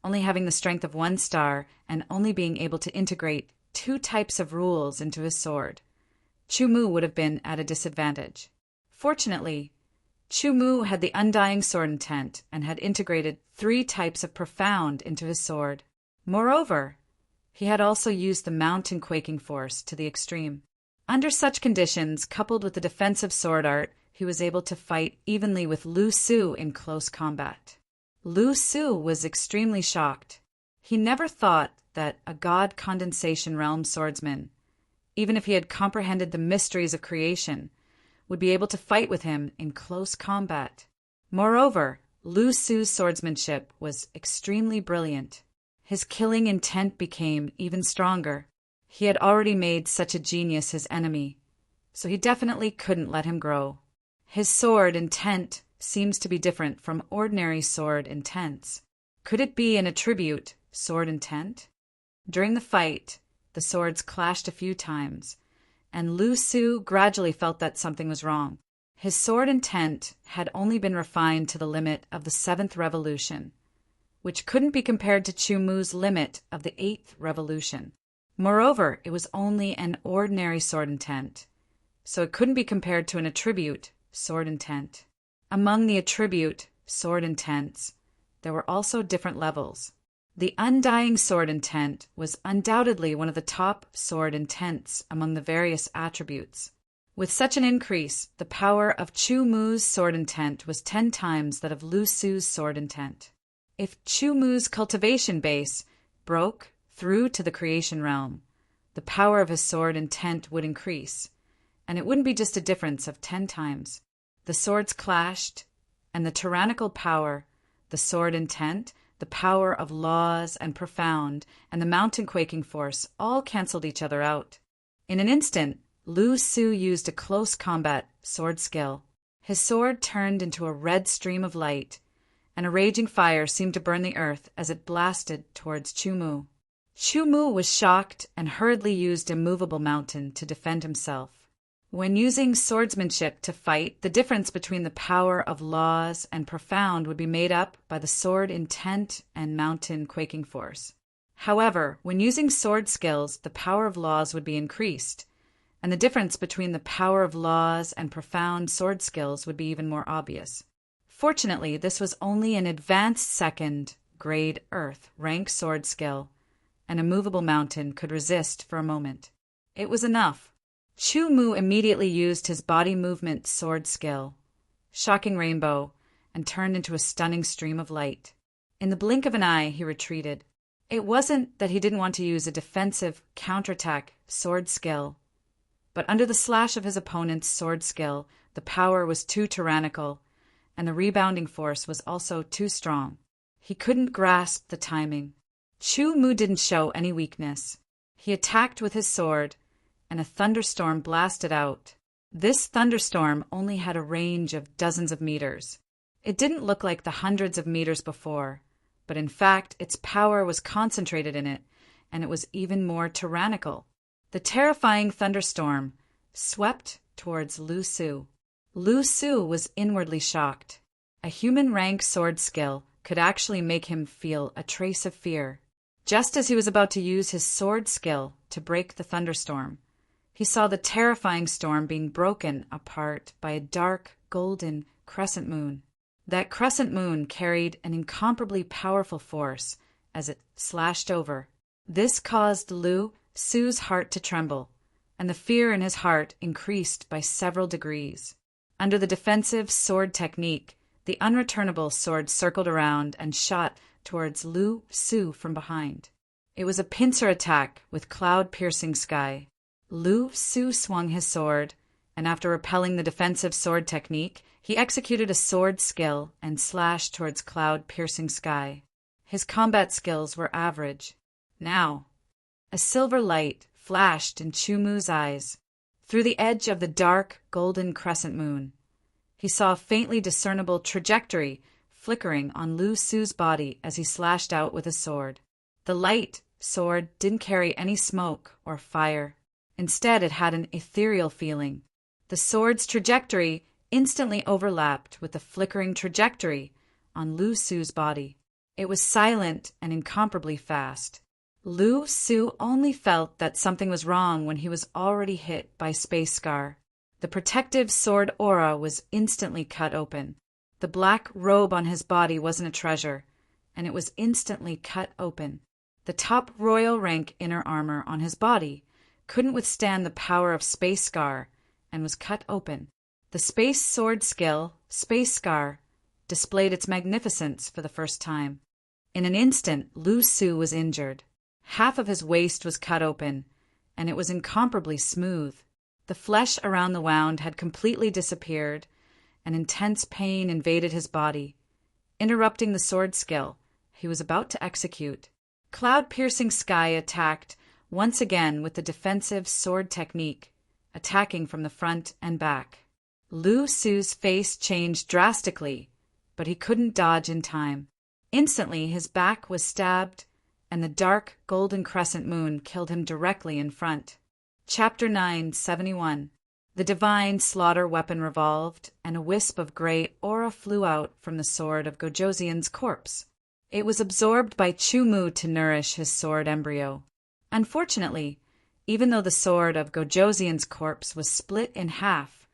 only having the strength of 1 star and only being able to integrate 2 types of rules into his sword, Chu Mu would have been at a disadvantage. Fortunately, Chu Mu had the undying sword intent and had integrated 3 types of profound into his sword. Moreover, he had also used the mountain quaking force to the extreme. Under such conditions, coupled with the defensive sword art, he was able to fight evenly with Lu Su in close combat. Lu Su was extremely shocked. He never thought that a god condensation realm swordsman, even if he had comprehended the mysteries of creation, would be able to fight with him in close combat. Moreover, Lu Su's swordsmanship was extremely brilliant. His killing intent became even stronger. He had already made such a genius his enemy, so he definitely couldn't let him grow. His sword intent seems to be different from ordinary sword intents. Could it be an attribute, sword intent? During the fight, the swords clashed a few times, and Lu Su gradually felt that something was wrong. His sword intent had only been refined to the limit of the 7th revolution, which couldn't be compared to Chu Mu's limit of the 8th revolution. Moreover, it was only an ordinary sword intent, so it couldn't be compared to an attribute, sword intent. Among the attribute, sword intents, there were also different levels. The undying sword intent was undoubtedly one of the top sword intents among the various attributes. With such an increase, the power of Chu Mu's sword intent was 10 times that of Lu Su's sword intent. If Chu Mu's cultivation base broke through to the creation realm, the power of his sword intent would increase, and it wouldn't be just a difference of 10 times. The swords clashed, and the tyrannical power, the sword intent, the power of laws and profound, and the mountain-quaking force all canceled each other out. In an instant, Lu Su used a close combat sword skill. His sword turned into a red stream of light, and a raging fire seemed to burn the earth as it blasted towards Chu Mu. Chu Mu was shocked and hurriedly used a movable mountain to defend himself. When using swordsmanship to fight, the difference between the power of laws and profound would be made up by the sword intent and mountain quaking force. However, when using sword skills, the power of laws would be increased, and the difference between the power of laws and profound sword skills would be even more obvious. Fortunately, this was only an advanced second-grade earth rank sword skill, and a movable mountain could resist for a moment. It was enough. Chu Mu immediately used his body movement sword skill, Shocking Rainbow, and turned into a stunning stream of light. In the blink of an eye, he retreated. It wasn't that he didn't want to use a defensive counterattack sword skill, but under the slash of his opponent's sword skill, the power was too tyrannical, and the rebounding force was also too strong. He couldn't grasp the timing. Chu Mu didn't show any weakness. He attacked with his sword, and a thunderstorm blasted out. This thunderstorm only had a range of dozens of meters. It didn't look like the hundreds of meters before, but in fact its power was concentrated in it, and it was even more tyrannical. The terrifying thunderstorm swept towards Lu Su. Lu Su was inwardly shocked. A human rank sword skill could actually make him feel a trace of fear. Just as he was about to use his sword skill to break the thunderstorm, he saw the terrifying storm being broken apart by a dark, golden crescent moon. That crescent moon carried an incomparably powerful force as it slashed over. This caused Lu Su's heart to tremble, and the fear in his heart increased by several degrees. Under the defensive sword technique, the unreturnable sword circled around and shot towards Lu Su from behind. It was a pincer attack with cloud-piercing sky. Lu Su swung his sword, and after repelling the defensive sword technique, he executed a sword skill and slashed towards cloud-piercing sky. His combat skills were average. Now, a silver light flashed in Chu Mu's eyes. Through the edge of the dark, golden crescent moon, he saw a faintly discernible trajectory flickering on Lu Su's body as he slashed out with his sword. The light sword didn't carry any smoke or fire. Instead, it had an ethereal feeling. The sword's trajectory instantly overlapped with the flickering trajectory on Lu Su's body. It was silent and incomparably fast. Lu Su only felt that something was wrong when he was already hit by Space Scar. The protective sword aura was instantly cut open. The black robe on his body wasn't a treasure, and it was instantly cut open. The top royal rank inner armor on his body couldn't withstand the power of Space Scar and was cut open. The space sword skill, Space Scar, displayed its magnificence for the first time. In an instant, Lu Su was injured. Half of his waist was cut open, and it was incomparably smooth. The flesh around the wound had completely disappeared, and intense pain invaded his body, interrupting the sword skill he was about to execute. Cloud-piercing sky attacked once again with the defensive sword technique, attacking from the front and back. Lu Su's face changed drastically, but he couldn't dodge in time. Instantly, his back was stabbed, and the dark golden crescent moon killed him directly in front. Chapter 971. The divine slaughter weapon revolved, and a wisp of gray aura flew out from the sword of Gojoseon's corpse. It was absorbed by Chu Mu to nourish his sword embryo. Unfortunately, even though the sword of Gojoseon's corpse was split in half,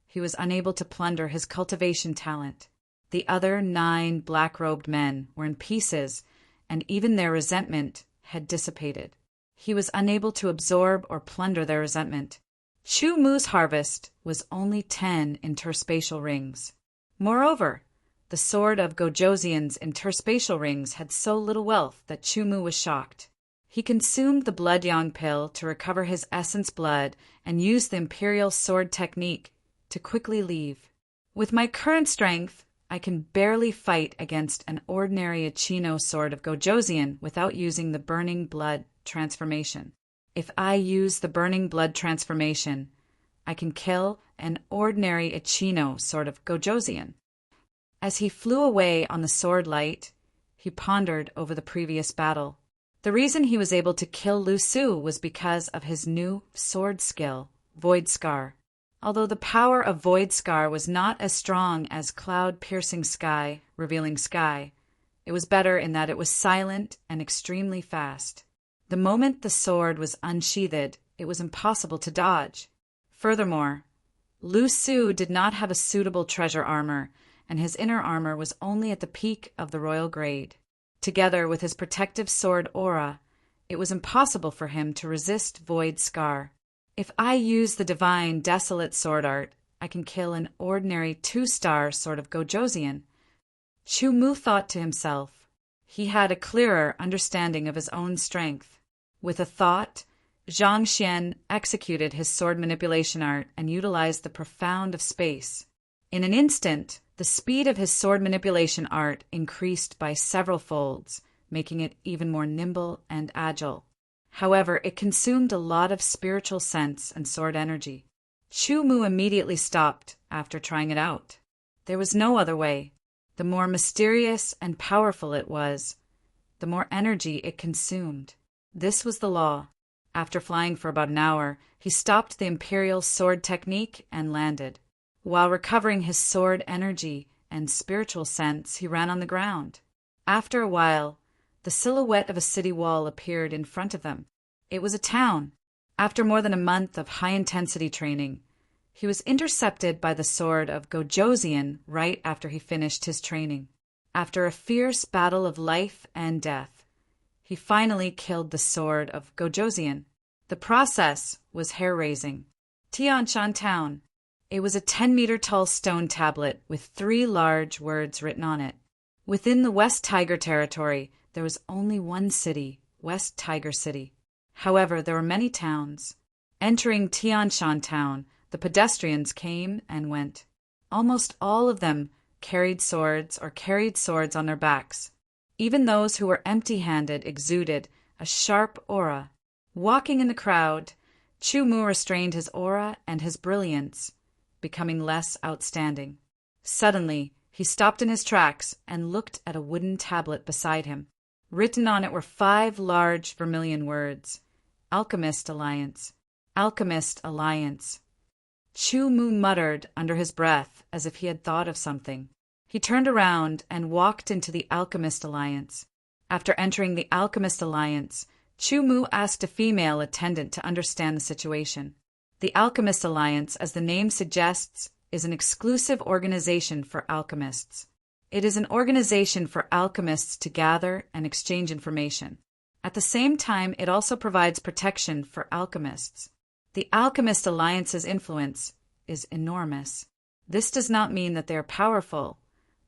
he was unable to plunder his cultivation talent. The other 9 black-robed men were in pieces, and even their resentment had dissipated. He was unable to absorb or plunder their resentment. Chu Mu's harvest was only 10 interspatial rings. Moreover, the sword of Gojoseon's interspatial rings had so little wealth that Chu Mu was shocked. He consumed the blood yang pill to recover his essence blood and used the imperial sword technique to quickly leave. With my current strength, I can barely fight against an ordinary Ichino sword of Gojoseon without using the burning blood transformation. If I use the burning blood transformation, I can kill an ordinary Ichino sword of Gojoseon. As he flew away on the sword light, he pondered over the previous battle. The reason he was able to kill Lu Su was because of his new sword skill, Void Scar. Although the power of Void Scar was not as strong as Cloud-Piercing Sky, Revealing Sky, it was better in that it was silent and extremely fast. The moment the sword was unsheathed, it was impossible to dodge. Furthermore, Lu Su did not have a suitable treasure armor, and his inner armor was only at the peak of the royal grade. Together with his protective sword aura, it was impossible for him to resist Void Scar. If I use the divine Desolate sword art, I can kill an ordinary 2-star sword of Gojoseon. Chu Mu thought to himself. He had a clearer understanding of his own strength. With a thought, Zhang Xian executed his sword manipulation art and utilized the profound of space. In an instant, the speed of his sword manipulation art increased by several folds, making it even more nimble and agile. However, it consumed a lot of spiritual sense and sword energy. Chu Mu immediately stopped after trying it out. There was no other way. The more mysterious and powerful it was, the more energy it consumed. This was the law. After flying for about an hour, he stopped the imperial sword technique and landed. While recovering his sword energy and spiritual sense, he ran on the ground. After a while, the silhouette of a city wall appeared in front of them. It was a town. After more than a month of high-intensity training, he was intercepted by the sword of Gojoseon right after he finished his training. After a fierce battle of life and death, he finally killed the sword of Gojoseon. The process was hair-raising. Tianshan Town. It was a 10-meter-tall stone tablet with 3 large words written on it. Within the West Tiger territory, there was only one city, West Tiger City. However, there were many towns. Entering Tianshan Town, the pedestrians came and went. Almost all of them carried swords or carried swords on their backs. Even those who were empty-handed exuded a sharp aura. Walking in the crowd, Chu Mu restrained his aura and his brilliance, becoming less outstanding. Suddenly, he stopped in his tracks and looked at a wooden tablet beside him. Written on it were 5 large vermilion words. Alchemist Alliance. Alchemist Alliance. Chu Mu muttered under his breath as if he had thought of something. He turned around and walked into the Alchemist Alliance. After entering the Alchemist Alliance, Chu Mu asked a female attendant to understand the situation. The Alchemist Alliance, as the name suggests, is an exclusive organization for alchemists. It is an organization for alchemists to gather and exchange information. At the same time, it also provides protection for alchemists. The Alchemist Alliance's influence is enormous. This does not mean that they are powerful,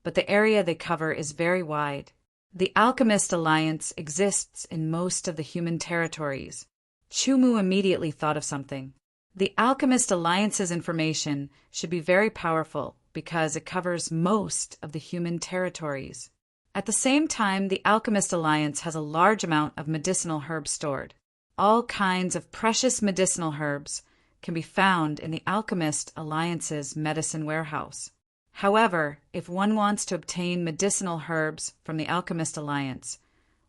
but the area they cover is very wide. The Alchemist Alliance exists in most of the human territories. Chu Mu immediately thought of something. The Alchemist Alliance's information should be very powerful because it covers most of the human territories. At the same time, the Alchemist Alliance has a large amount of medicinal herbs stored. All kinds of precious medicinal herbs can be found in the Alchemist Alliance's medicine warehouse. However, if one wants to obtain medicinal herbs from the Alchemist Alliance,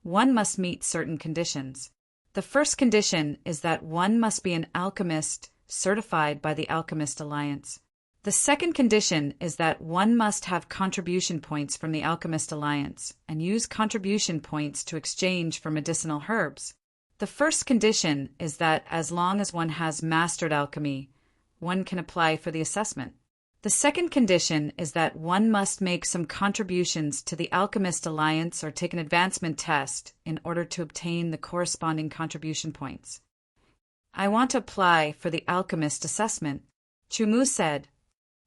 one must meet certain conditions. The first condition is that one must be an alchemist certified by the Alchemist Alliance. The second condition is that one must have contribution points from the Alchemist Alliance and use contribution points to exchange for medicinal herbs. The first condition is that as long as one has mastered alchemy, one can apply for the assessment. The second condition is that one must make some contributions to the Alchemist Alliance or take an advancement test in order to obtain the corresponding contribution points. I want to apply for the alchemist assessment. Chumu said.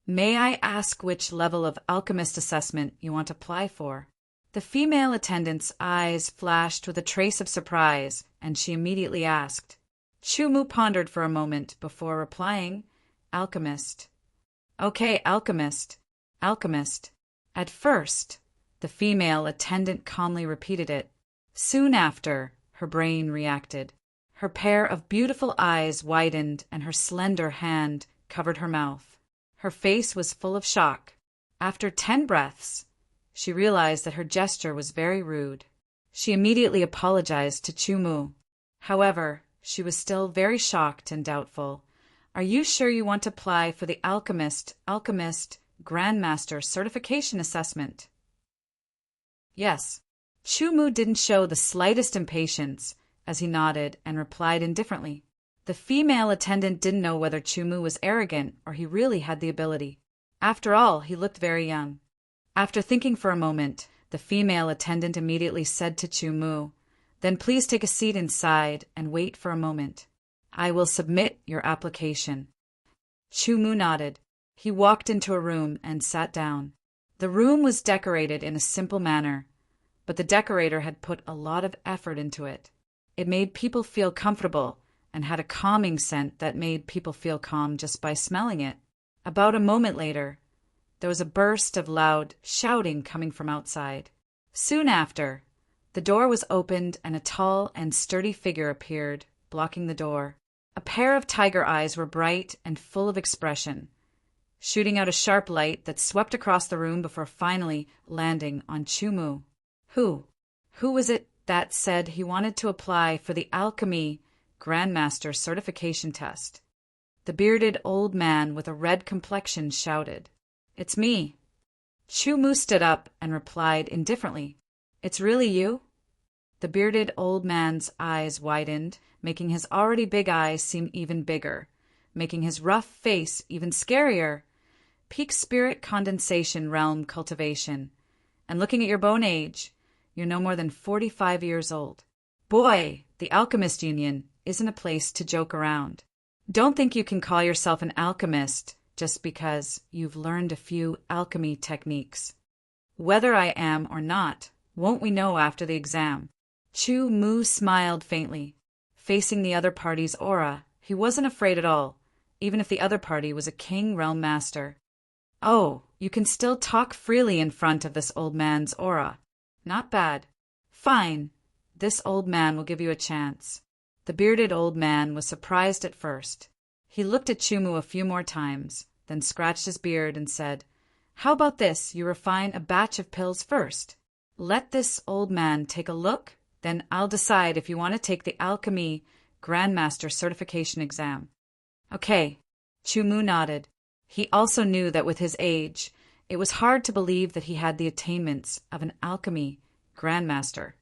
May I ask which level of alchemist assessment you want to apply for? The female attendant's eyes flashed with a trace of surprise, and she immediately asked. Chumu pondered for a moment before replying, Alchemist. Okay, alchemist. Alchemist. At first, the female attendant calmly repeated it. Soon after, her brain reacted. Her pair of beautiful eyes widened and her slender hand covered her mouth. Her face was full of shock. After 10 breaths, she realized that her gesture was very rude. She immediately apologized to Chumu. However, she was still very shocked and doubtful. Are you sure you want to apply for the alchemist Grandmaster certification assessment? Yes. Chumu didn't show the slightest impatience as he nodded and replied indifferently. The female attendant didn't know whether Chumu was arrogant or he really had the ability. After all, he looked very young. After thinking for a moment, the female attendant immediately said to Chumu, Then please take a seat inside and wait for a moment. I will submit your application. Chumu nodded. He walked into a room and sat down. The room was decorated in a simple manner, but the decorator had put a lot of effort into it. It made people feel comfortable and had a calming scent that made people feel calm just by smelling it. About a moment later, there was a burst of loud shouting coming from outside. Soon after, the door was opened and a tall and sturdy figure appeared, blocking the door. A pair of tiger eyes were bright and full of expression, shooting out a sharp light that swept across the room before finally landing on Chumu. Who was it that said he wanted to apply for the alchemy Grandmaster certification test? The bearded old man with a red complexion shouted. It's me. Chumu stood up and replied indifferently. It's really you? The bearded old man's eyes widened, making his already big eyes seem even bigger, making his rough face even scarier. Peak spirit condensation realm cultivation. And looking at your bone age, you're no more than 45 years old. Boy, the Alchemist Union isn't a place to joke around. Don't think you can call yourself an alchemist just because you've learned a few alchemy techniques. Whether I am or not, won't we know after the exam? Chumu smiled faintly. Facing the other party's aura, he wasn't afraid at all, even if the other party was a king realm master. Oh, you can still talk freely in front of this old man's aura. Not bad. Fine. This old man will give you a chance. The bearded old man was surprised at first. He looked at Chumu a few more times, then scratched his beard and said, How about this? You refine a batch of pills first. Let this old man take a look, then I'll decide if you want to take the alchemy Grandmaster certification exam. Okay. Chumu nodded. He also knew that with his age, it was hard to believe that he had the attainments of an alchemy Grandmaster.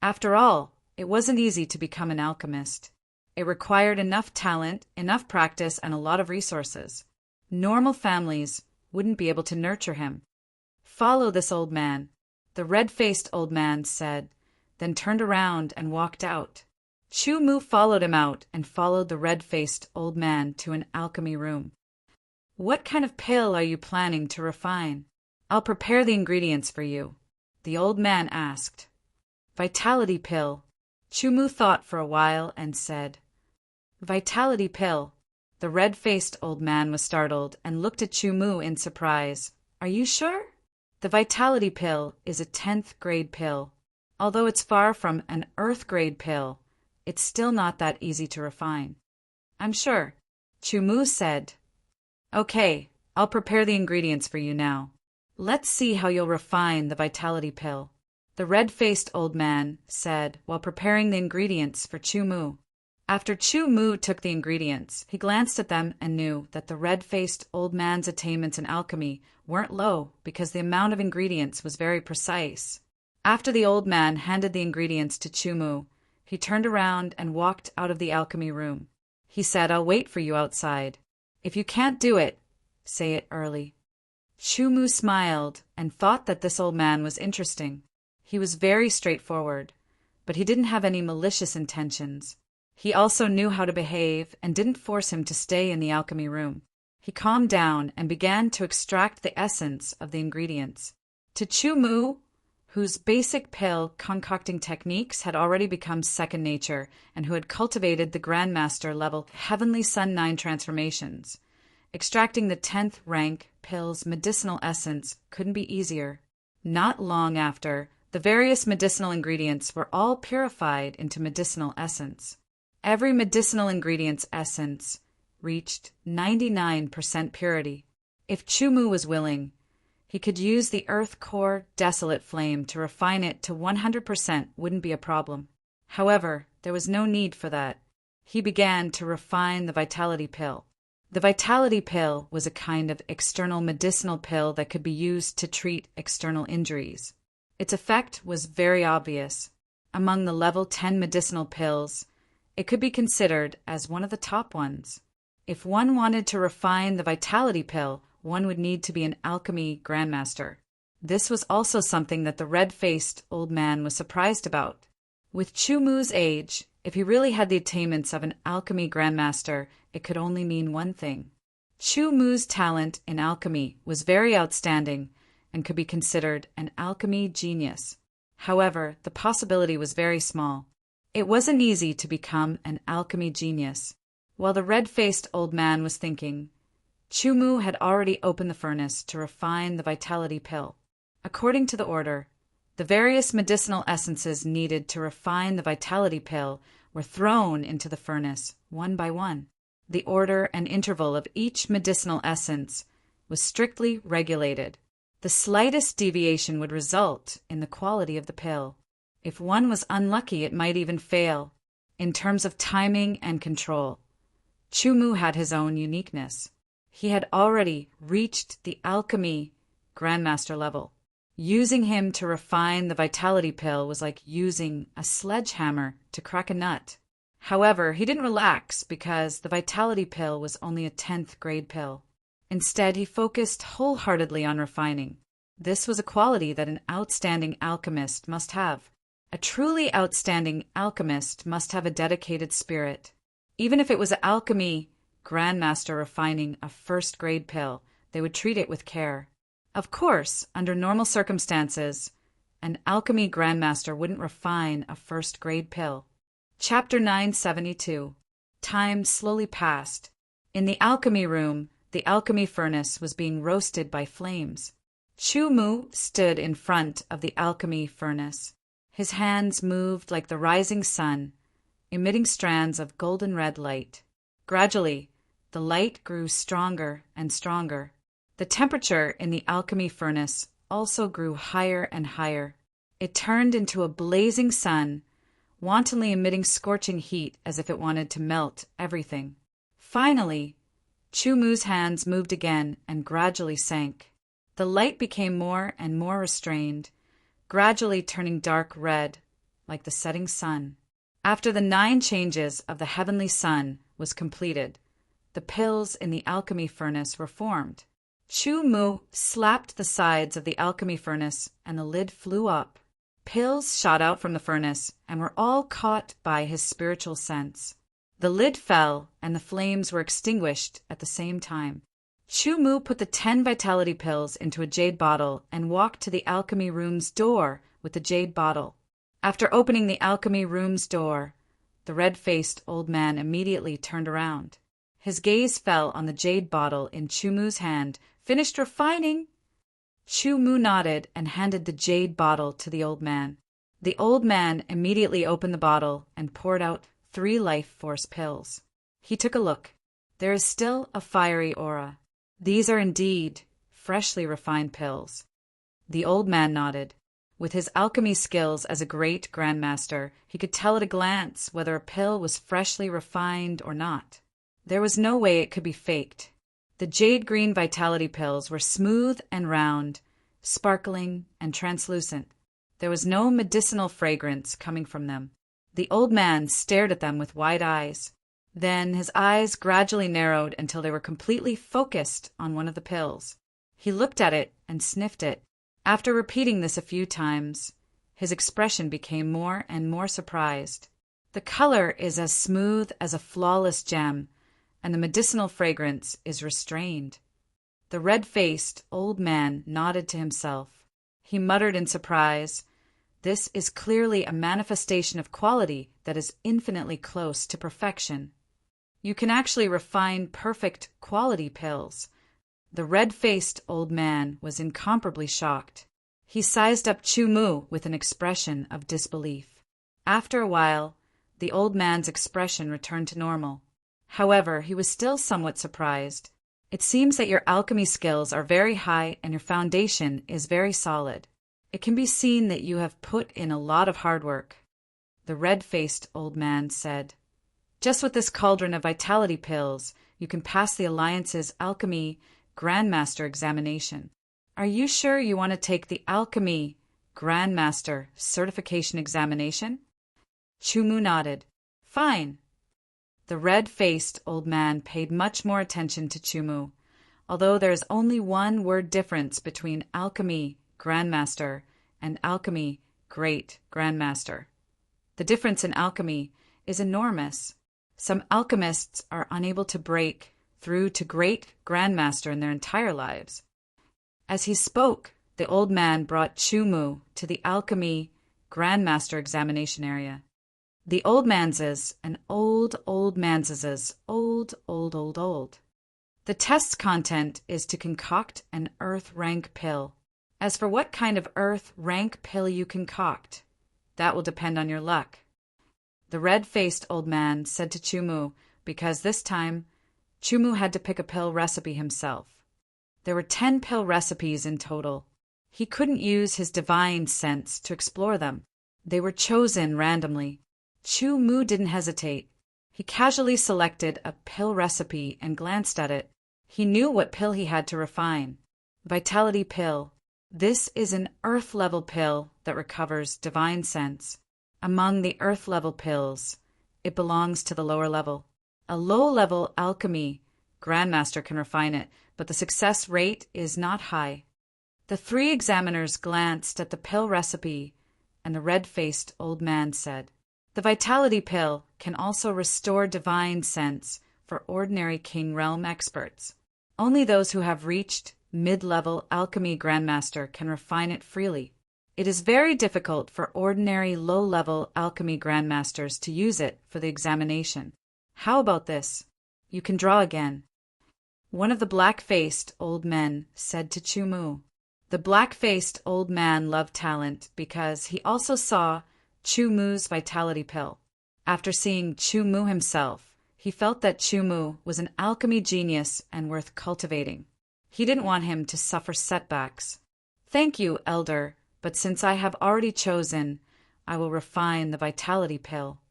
After all, it wasn't easy to become an alchemist. It required enough talent, enough practice, and a lot of resources. Normal families wouldn't be able to nurture him. Follow this old man, the red-faced old man said, then turned around and walked out. Chumu followed him out and followed the red-faced old man to an alchemy room. What kind of pill are you planning to refine? I'll prepare the ingredients for you, the old man asked. Vitality pill. Chumu thought for a while and said, Vitality pill. The red-faced old man was startled and looked at Chumu in surprise. Are you sure? The vitality pill is a 10th grade pill. Although it's far from an Earth grade pill, it's still not that easy to refine. I'm sure. Chumu said. Okay, I'll prepare the ingredients for you now. Let's see how you'll refine the vitality pill, the red-faced old man said while preparing the ingredients for Chumu. After Chumu took the ingredients, he glanced at them and knew that the red-faced old man's attainments in alchemy weren't low because the amount of ingredients was very precise. After the old man handed the ingredients to Chumu, he turned around and walked out of the alchemy room. He said, I'll wait for you outside. If you can't do it, say it early. Chumu smiled and thought that this old man was interesting. He was very straightforward, but he didn't have any malicious intentions. He also knew how to behave and didn't force him to stay in the alchemy room. He calmed down and began to extract the essence of the ingredients. To Chu, whose basic pill concocting techniques had already become second nature and who had cultivated the Grandmaster level Heavenly Sun 9 transformations, extracting the 10th rank pill's medicinal essence couldn't be easier. Not long after, the various medicinal ingredients were all purified into medicinal essence. Every medicinal ingredient's essence reached 99% purity. If Chu was willing, he could use the earth core desolate flame to refine it to 100% wouldn't be a problem. However, there was no need for that. He began to refine the vitality pill. The vitality pill was a kind of external medicinal pill that could be used to treat external injuries. Its effect was very obvious. Among the level 10 medicinal pills, it could be considered as one of the top ones. If one wanted to refine the vitality pill, one would need to be an alchemy grandmaster. This was also something that the red-faced old man was surprised about. With Chumu's age, if he really had the attainments of an alchemy grandmaster, it could only mean one thing. Chumu's talent in alchemy was very outstanding and could be considered an alchemy genius. However, the possibility was very small. It wasn't easy to become an alchemy genius. While the red-faced old man was thinking, Chumu had already opened the furnace to refine the vitality pill. According to the order, the various medicinal essences needed to refine the vitality pill were thrown into the furnace, one by one. The order and interval of each medicinal essence was strictly regulated. The slightest deviation would result in the quality of the pill. If one was unlucky, it might even fail. In terms of timing and control, Chumu had his own uniqueness. He had already reached the alchemy grandmaster level. Using him to refine the vitality pill was like using a sledgehammer to crack a nut. However, he didn't relax because the vitality pill was only a 10th grade pill. Instead, he focused wholeheartedly on refining. This was a quality that an outstanding alchemist must have. A truly outstanding alchemist must have a dedicated spirit. Even if it was an alchemy grandmaster refining a first-grade pill, they would treat it with care. Of course, under normal circumstances, an alchemy grandmaster wouldn't refine a first-grade pill. Chapter 972. Time slowly passed. In the alchemy room, the alchemy furnace was being roasted by flames. Chumu stood in front of the alchemy furnace. His hands moved like the rising sun, emitting strands of golden-red light. Gradually, the light grew stronger and stronger. The temperature in the alchemy furnace also grew higher and higher. It turned into a blazing sun, wantonly emitting scorching heat as if it wanted to melt everything. Finally, Chumu's hands moved again and gradually sank. The light became more and more restrained, gradually turning dark red, like the setting sun. After the 9 changes of the heavenly sun was completed, the pills in the alchemy furnace were formed. Chumu slapped the sides of the alchemy furnace and the lid flew up. Pills shot out from the furnace and were all caught by his spiritual sense. The lid fell and the flames were extinguished at the same time. Chumu put the 10 vitality pills into a jade bottle and walked to the alchemy room's door with the jade bottle. After opening the alchemy room's door, the red-faced old man immediately turned around. His gaze fell on the jade bottle in Chumu's hand. Finished refining? Chumu nodded and handed the jade bottle to the old man. The old man immediately opened the bottle and poured out 3 life force pills. He took a look. There is still a fiery aura. These are indeed freshly refined pills. The old man nodded. With his alchemy skills as a great grandmaster, he could tell at a glance whether a pill was freshly refined or not. There was no way it could be faked. The jade green vitality pills were smooth and round, sparkling and translucent. There was no medicinal fragrance coming from them. The old man stared at them with wide eyes. Then his eyes gradually narrowed until they were completely focused on one of the pills. He looked at it and sniffed it. After repeating this a few times, his expression became more and more surprised. The color is as smooth as a flawless gem, and the medicinal fragrance is restrained. The red-faced old man nodded to himself. He muttered in surprise, "This is clearly a manifestation of quality that is infinitely close to perfection. You can actually refine perfect quality pills." The red-faced old man was incomparably shocked. He sized up Chu-Mu with an expression of disbelief. After a while, the old man's expression returned to normal. However, he was still somewhat surprised. "It seems that your alchemy skills are very high and your foundation is very solid. It can be seen that you have put in a lot of hard work," the red-faced old man said. "Just with this cauldron of vitality pills, you can pass the Alliance's Alchemy Grandmaster examination. Are you sure you want to take the Alchemy Grandmaster certification examination?" Chu-Mu nodded. "Fine." The red-faced old man paid much more attention to Chu-Mu, although there is only one word difference between Alchemy Grandmaster and Alchemy Great Grandmaster. The difference in alchemy is enormous. Some alchemists are unable to break through to Great Grandmaster in their entire lives. As he spoke, the old man brought Chu-Mu to the Alchemy Grandmaster examination area. The old manses and old manses, old. The test's content is to concoct an earth rank pill. As for what kind of earth rank pill you concoct, that will depend on your luck, the red-faced old man said to Chu-Mu, because this time Chu-Mu had to pick a pill recipe himself. There were 10 pill recipes in total. He couldn't use his divine sense to explore them. They were chosen randomly. Chu-Mu didn't hesitate. He casually selected a pill recipe and glanced at it. He knew what pill he had to refine. Vitality pill. This is an earth-level pill that recovers divine sense. Among the earth-level pills, it belongs to the lower level. A low-level alchemy grandmaster can refine it, but the success rate is not high. The 3 examiners glanced at the pill recipe, and the red-faced old man said, "The vitality pill can also restore divine sense for ordinary King Realm experts. Only those who have reached mid-level alchemy grandmaster can refine it freely. It is very difficult for ordinary low-level alchemy grandmasters to use it for the examination. How about this? You can draw again." One of the black-faced old men said to Chu-Mu. The black-faced old man loved talent because he also saw Chu-Mu's vitality pill. After seeing Chu-Mu himself, he felt that Chu-Mu was an alchemy genius and worth cultivating. He didn't want him to suffer setbacks. "Thank you, Elder, but since I have already chosen, I will refine the vitality pill."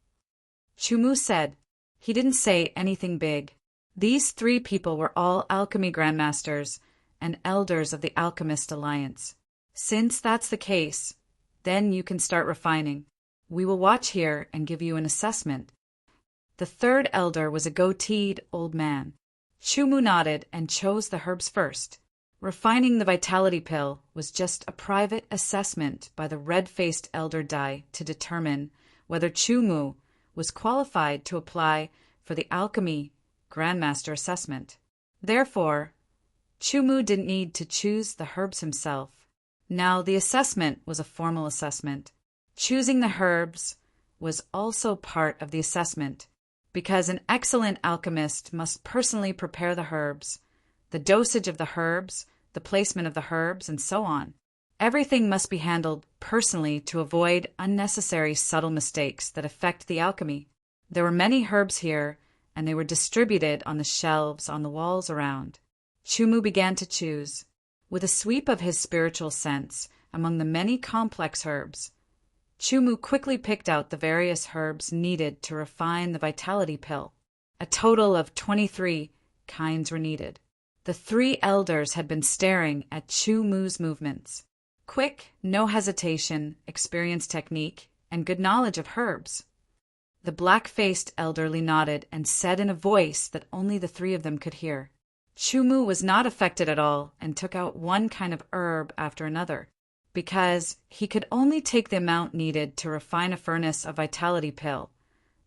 Chu-Mu said. He didn't say anything big. These 3 people were all alchemy grandmasters and elders of the Alchemist Alliance. "Since that's the case, then you can start refining. We will watch here and give you an assessment." The 3rd elder was a goateed old man. Chu-Mu nodded and chose the herbs first. Refining the vitality pill was just a private assessment by the red-faced elder Dai to determine whether Chu-Mu was qualified to apply for the alchemy grandmaster assessment. Therefore, Chu-Mu didn't need to choose the herbs himself. Now the assessment was a formal assessment. Choosing the herbs was also part of the assessment, because an excellent alchemist must personally prepare the herbs, the dosage of the herbs, the placement of the herbs, and so on. Everything must be handled personally to avoid unnecessary subtle mistakes that affect the alchemy. There were many herbs here, and they were distributed on the shelves on the walls around. Chu-Mu began to choose. With a sweep of his spiritual sense among the many complex herbs, Chu-Mu quickly picked out the various herbs needed to refine the vitality pill. A total of 23 kinds were needed. The 3 elders had been staring at Chu-Mu's movements. Quick, no hesitation, experienced technique, and good knowledge of herbs. The black-faced elderly nodded and said in a voice that only the 3 of them could hear. Chu-Mu was not affected at all and took out one kind of herb after another, because he could only take the amount needed to refine a furnace of vitality pill.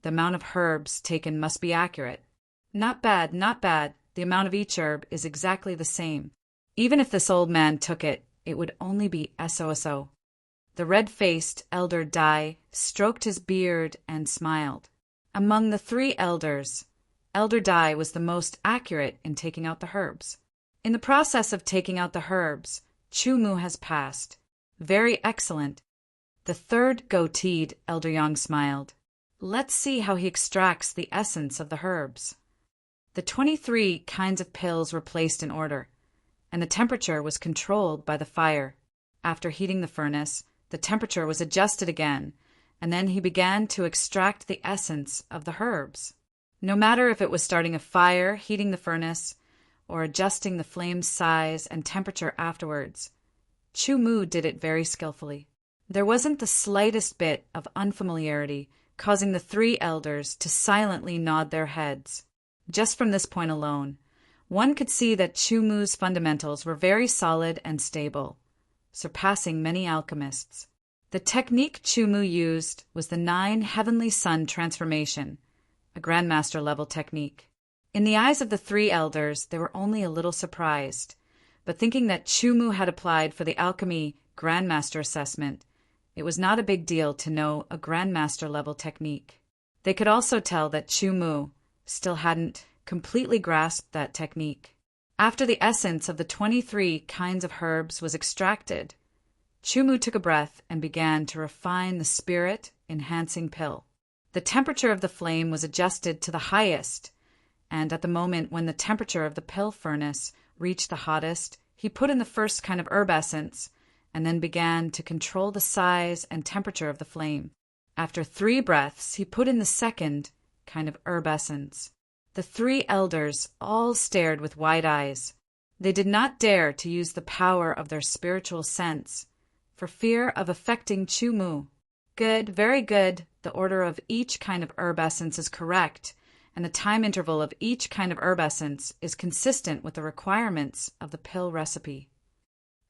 the amount of herbs taken must be accurate. Not bad, not bad. The amount of each herb is exactly the same. Even if this old man took it, it would only be so. The red-faced elder Dai stroked his beard and smiled. Among the 3 elders, Elder Dai was the most accurate in taking out the herbs. In the process of taking out the herbs, Chumu has passed. Very excellent. The 3rd goateed Elder Yang smiled. Let's see how he extracts the essence of the herbs. The 23 kinds of pills were placed in order, and the temperature was controlled by the fire. After heating the furnace, the temperature was adjusted again, and then he began to extract the essence of the herbs. No matter if it was starting a fire, heating the furnace, or adjusting the flame's size and temperature afterwards, Chumu did it very skillfully. There wasn't the slightest bit of unfamiliarity, causing the 3 elders to silently nod their heads. Just from this point alone, one could see that Chumu's fundamentals were very solid and stable, surpassing many alchemists. The technique Chumu used was the 9 Heavenly Sun transformation, a Grandmaster-level technique. In the eyes of the 3 elders, they were only a little surprised, but thinking that Chumu had applied for the alchemy Grandmaster assessment, it was not a big deal to know a Grandmaster-level technique. They could also tell that Chumu still hadn't completely grasped that technique. After the essence of the 23 kinds of herbs was extracted, Chumu took a breath and began to refine the spirit-enhancing pill. The temperature of the flame was adjusted to the highest, and at the moment when the temperature of the pill furnace reached the hottest, he put in the first kind of herb essence and then began to control the size and temperature of the flame. After 3 breaths, he put in the second kind of herb essence. The 3 elders all stared with wide eyes. They did not dare to use the power of their spiritual sense, for fear of affecting Chumu. Good, very good. The order of each kind of herb essence is correct, and the time interval of each kind of herb essence is consistent with the requirements of the pill recipe.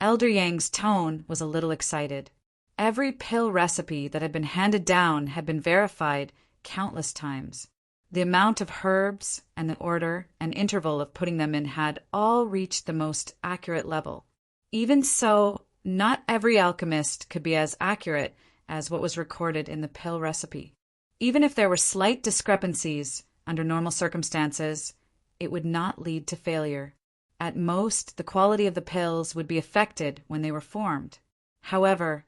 Elder Yang's tone was a little excited. Every pill recipe that had been handed down had been verified countless times. The amount of herbs and the order and interval of putting them in had all reached the most accurate level. Even so, not every alchemist could be as accurate as what was recorded in the pill recipe. Even if there were slight discrepancies under normal circumstances, it would not lead to failure. At most, the quality of the pills would be affected when they were formed. However,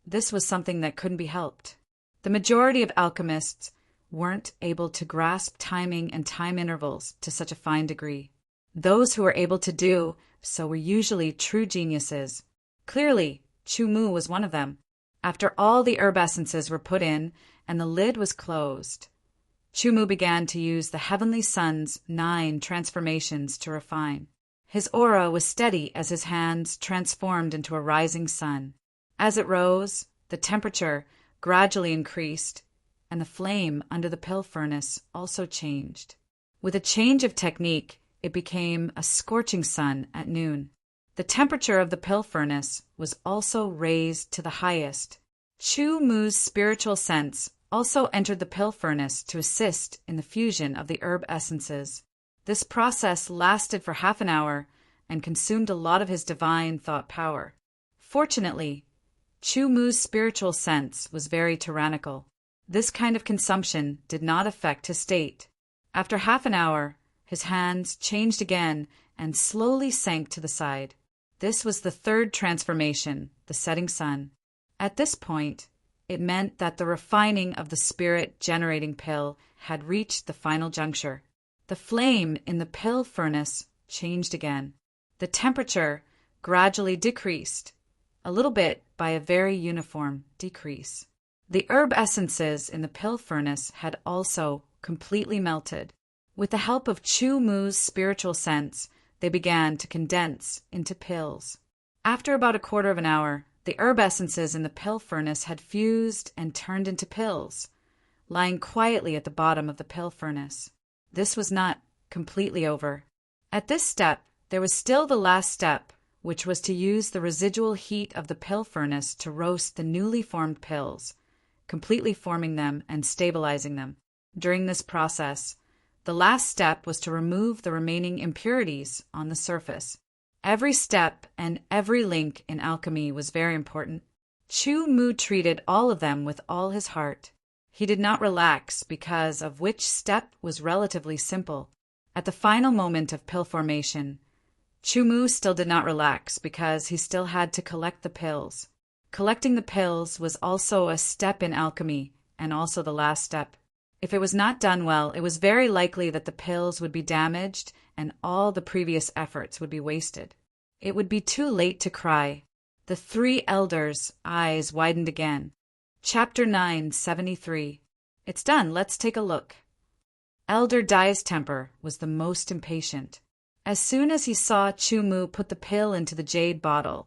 this was something that couldn't be helped. The majority of alchemists weren't able to grasp timing and time intervals to such a fine degree. Those who were able to do so were usually true geniuses. Clearly, Chumu was one of them. After all the herb essences were put in and the lid was closed, Chumu began to use the Heavenly Sun's 9 transformations to refine. His aura was steady as his hands transformed into a rising sun. As it rose, the temperature gradually increased, and the flame under the pill furnace also changed. With a change of technique, it became a scorching sun at noon. The temperature of the pill furnace was also raised to the highest. Chumu's spiritual sense also entered the pill furnace to assist in the fusion of the herb essences. This process lasted for half an hour and consumed a lot of his divine thought power. Fortunately, Chumu's spiritual sense was very tyrannical. This kind of consumption did not affect his state. After half an hour, his hands changed again and slowly sank to the side. This was the 3rd transformation, the setting sun. At this point, it meant that the refining of the spirit-generating pill had reached the final juncture. The flame in the pill furnace changed again. The temperature gradually decreased, a little bit by a very uniform decrease. The herb essences in the pill furnace had also completely melted. With the help of Chumu's spiritual sense, they began to condense into pills. After about a quarter of an hour, the herb essences in the pill furnace had fused and turned into pills, lying quietly at the bottom of the pill furnace. This was not completely over. At this step, there was still the last step, which was to use the residual heat of the pill furnace to roast the newly formed pills, completely forming them and stabilizing them. During this process, the last step was to remove the remaining impurities on the surface. Every step and every link in alchemy was very important. Chu Mu treated all of them with all his heart. He did not relax because of which step was relatively simple. At the final moment of pill formation, Chu Mu still did not relax because he still had to collect the pills. Collecting the pills was also a step in alchemy and also the last step. If it was not done well, it was very likely that the pills would be damaged and all the previous efforts would be wasted. It would be too late to cry. The three elders' eyes widened again. Chapter 973. It's done. Let's take a look. Elder Dai's temper was the most impatient. As soon as he saw Chu Mu put the pill into the jade bottle,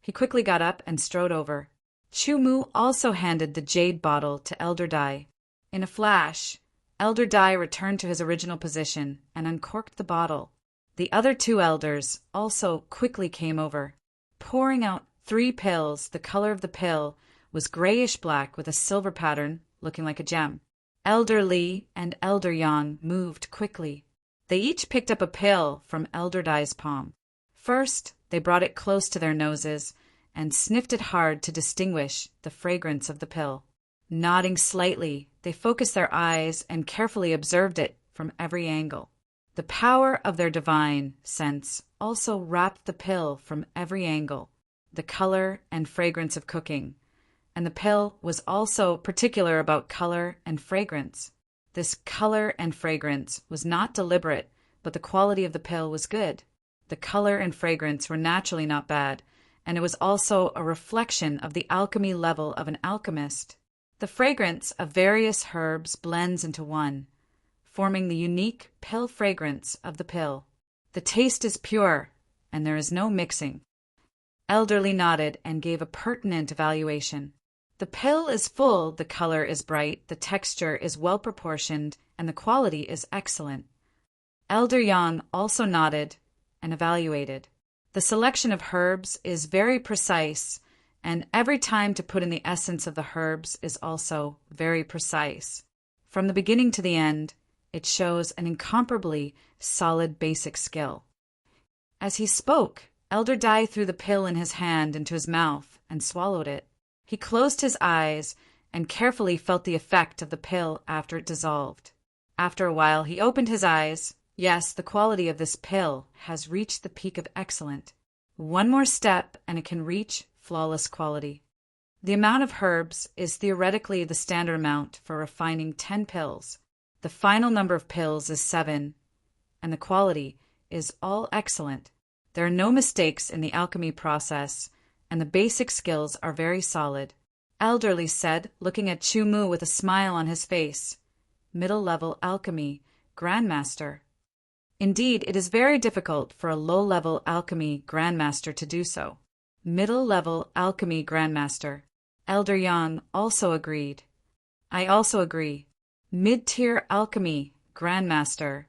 he quickly got up and strode over. Chu Mu also handed the jade bottle to Elder Dai. In a flash, Elder Dai returned to his original position and uncorked the bottle. The other two elders also quickly came over, pouring out 3 pills. The color of the pill was grayish-black with a silver pattern looking like a gem. Elder Li and Elder Yang moved quickly. They each picked up a pill from Elder Dai's palm. First, they brought it close to their noses and sniffed it hard to distinguish the fragrance of the pill. Nodding slightly, they focused their eyes and carefully observed it from every angle. The power of their divine sense also wrapped the pill from every angle, the color and fragrance of cooking, and the pill was also particular about color and fragrance. This color and fragrance was not deliberate, but the quality of the pill was good. The color and fragrance were naturally not bad, and it was also a reflection of the alchemy level of an alchemist. The fragrance of various herbs blends into one, forming the unique pill fragrance of the pill. The taste is pure, and there is no mixing. Elderly nodded and gave a pertinent evaluation. The pill is full, the color is bright, the texture is well proportioned, and the quality is excellent. Elder Yang also nodded and evaluated. The selection of herbs is very precise, and every time to put in the essence of the herbs is also very precise. From the beginning to the end, it shows an incomparably solid basic skill. As he spoke, Elder Dai threw the pill in his hand into his mouth and swallowed it. He closed his eyes and carefully felt the effect of the pill after it dissolved. After a while, he opened his eyes. Yes, the quality of this pill has reached the peak of excellent. One more step and it can reach flawless quality. The amount of herbs is theoretically the standard amount for refining 10 pills. The final number of pills is 7, and the quality is all excellent. There are no mistakes in the alchemy process, and the basic skills are very solid. Elderly said, looking at Chu Mu with a smile on his face. Middle-level alchemy, Grandmaster. Indeed, it is very difficult for a low-level alchemy Grandmaster to do so. Middle-level alchemy Grandmaster. Elder Yang also agreed. I also agree. Mid-tier alchemy Grandmaster,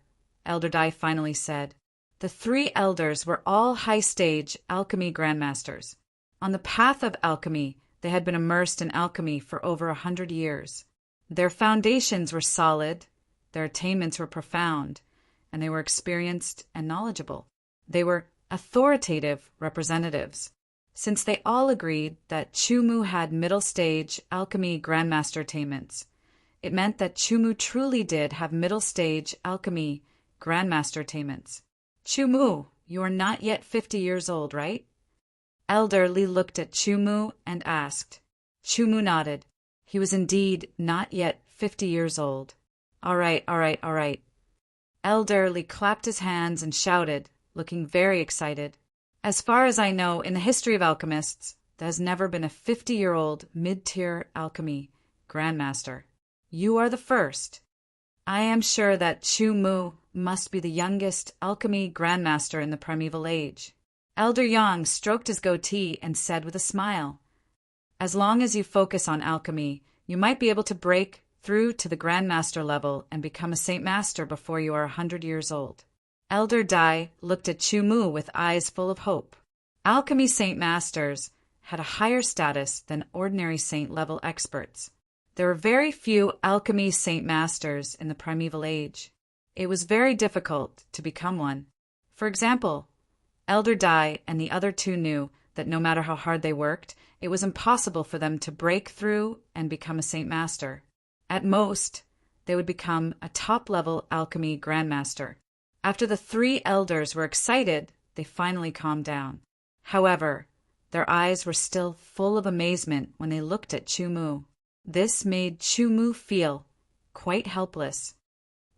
Elder Dai finally said. The 3 elders were all high-stage alchemy Grandmasters. On the path of alchemy, they had been immersed in alchemy for over 100 years. Their foundations were solid, their attainments were profound, and they were experienced and knowledgeable. They were authoritative representatives. Since they all agreed that Chu Mu had middle-stage alchemy Grandmaster attainments, it meant that Chu Mu truly did have middle-stage alchemy Grandmaster attainments. Chu Mu, you are not yet 50 years old, right? Elder Li looked at Chu Mu and asked. Chu Mu nodded. He was indeed not yet 50 years old. All right. Elder Li clapped his hands and shouted, looking very excited. As far as I know, in the history of alchemists, there has never been a 50-year-old mid-tier alchemy Grandmaster. You are the first. I am sure that Chu Mu must be the youngest alchemy Grandmaster in the primeval age. Elder Yang stroked his goatee and said with a smile, as long as you focus on alchemy, you might be able to break through to the Grandmaster level and become a Saint Master before you are 100 years old. Elder Dai looked at Chu Mu with eyes full of hope. Alchemy Saint Masters had a higher status than ordinary saint-level experts. There were very few alchemy Saint Masters in the primeval age. It was very difficult to become one. For example, Elder Dai and the other two knew that no matter how hard they worked, it was impossible for them to break through and become a Saint Master. At most, they would become a top-level alchemy grandmaster. After the three elders were excited, they finally calmed down. However, their eyes were still full of amazement when they looked at Chu Mu. This made Chu Mu feel quite helpless.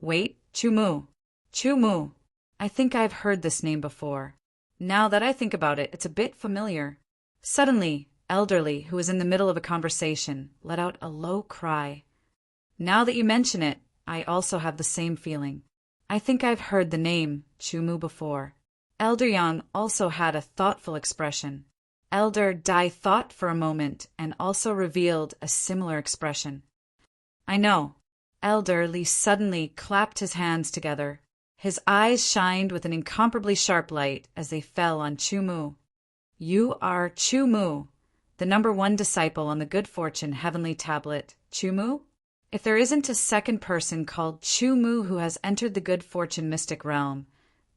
Wait, Chu Mu. Chu Mu. I think I've heard this name before. Now that I think about it, it's a bit familiar. Suddenly, Elderly, who was in the middle of a conversation, let out a low cry. Now that you mention it, I also have the same feeling. I think I've heard the name Chu Mu before. Elder Yang also had a thoughtful expression. Elder Dai thought for a moment and also revealed a similar expression. I know. Elder Li suddenly clapped his hands together. His eyes shined with an incomparably sharp light as they fell on Chu Mu. You are Chu Mu, the #1 disciple on the Good Fortune Heavenly Tablet, Chu Mu? If there isn't a second person called Chu Mu who has entered the Good Fortune mystic realm,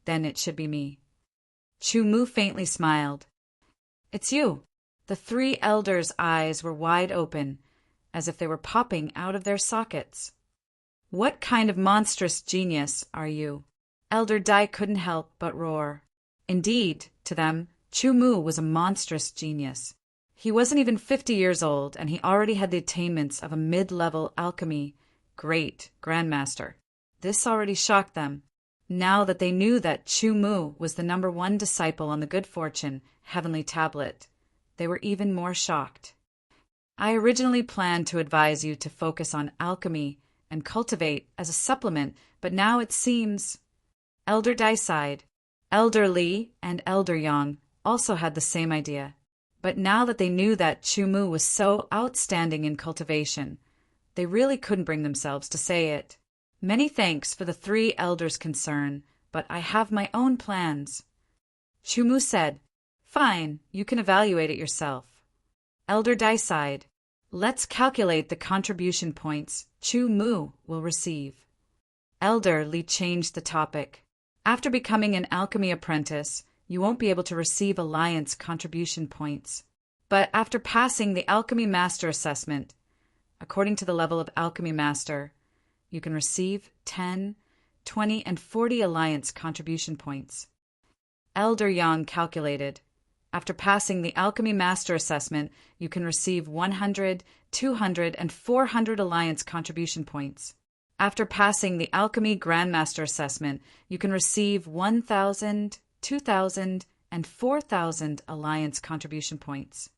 then it should be me. Chu Mu faintly smiled. It's you. The three elders' eyes were wide open, as if they were popping out of their sockets. What kind of monstrous genius are you? Elder Dai couldn't help but roar. Indeed, to them, Chu Mu was a monstrous genius. He wasn't even 50 years old, and he already had the attainments of a mid-level alchemy great grandmaster. This already shocked them. Now that they knew that Chu Mu was the #1 disciple on the Good Fortune Heavenly Tablet, they were even more shocked. I originally planned to advise you to focus on alchemy and cultivate as a supplement, but now it seems... Elder Dai sighed. Elder Li and Elder Yang also had the same idea. But now that they knew that Chu Mu was so outstanding in cultivation, they really couldn't bring themselves to say it. Many thanks for the three elders' concern, but I have my own plans. Chu Mu said, Fine, you can evaluate it yourself. Elder Dai sighed. Let's calculate the contribution points Chu Mu will receive. Elder Li changed the topic. After becoming an alchemy apprentice, you won't be able to receive alliance contribution points. But after passing the Alchemy Master Assessment, according to the level of Alchemy Master, you can receive 10, 20, and 40 alliance contribution points. Elder Yang calculated. After passing the Alchemy Master Assessment, you can receive 100, 200, and 400 alliance contribution points. After passing the Alchemy Grandmaster Assessment, you can receive 1,000, 2,000, and 4,000 alliance contribution points.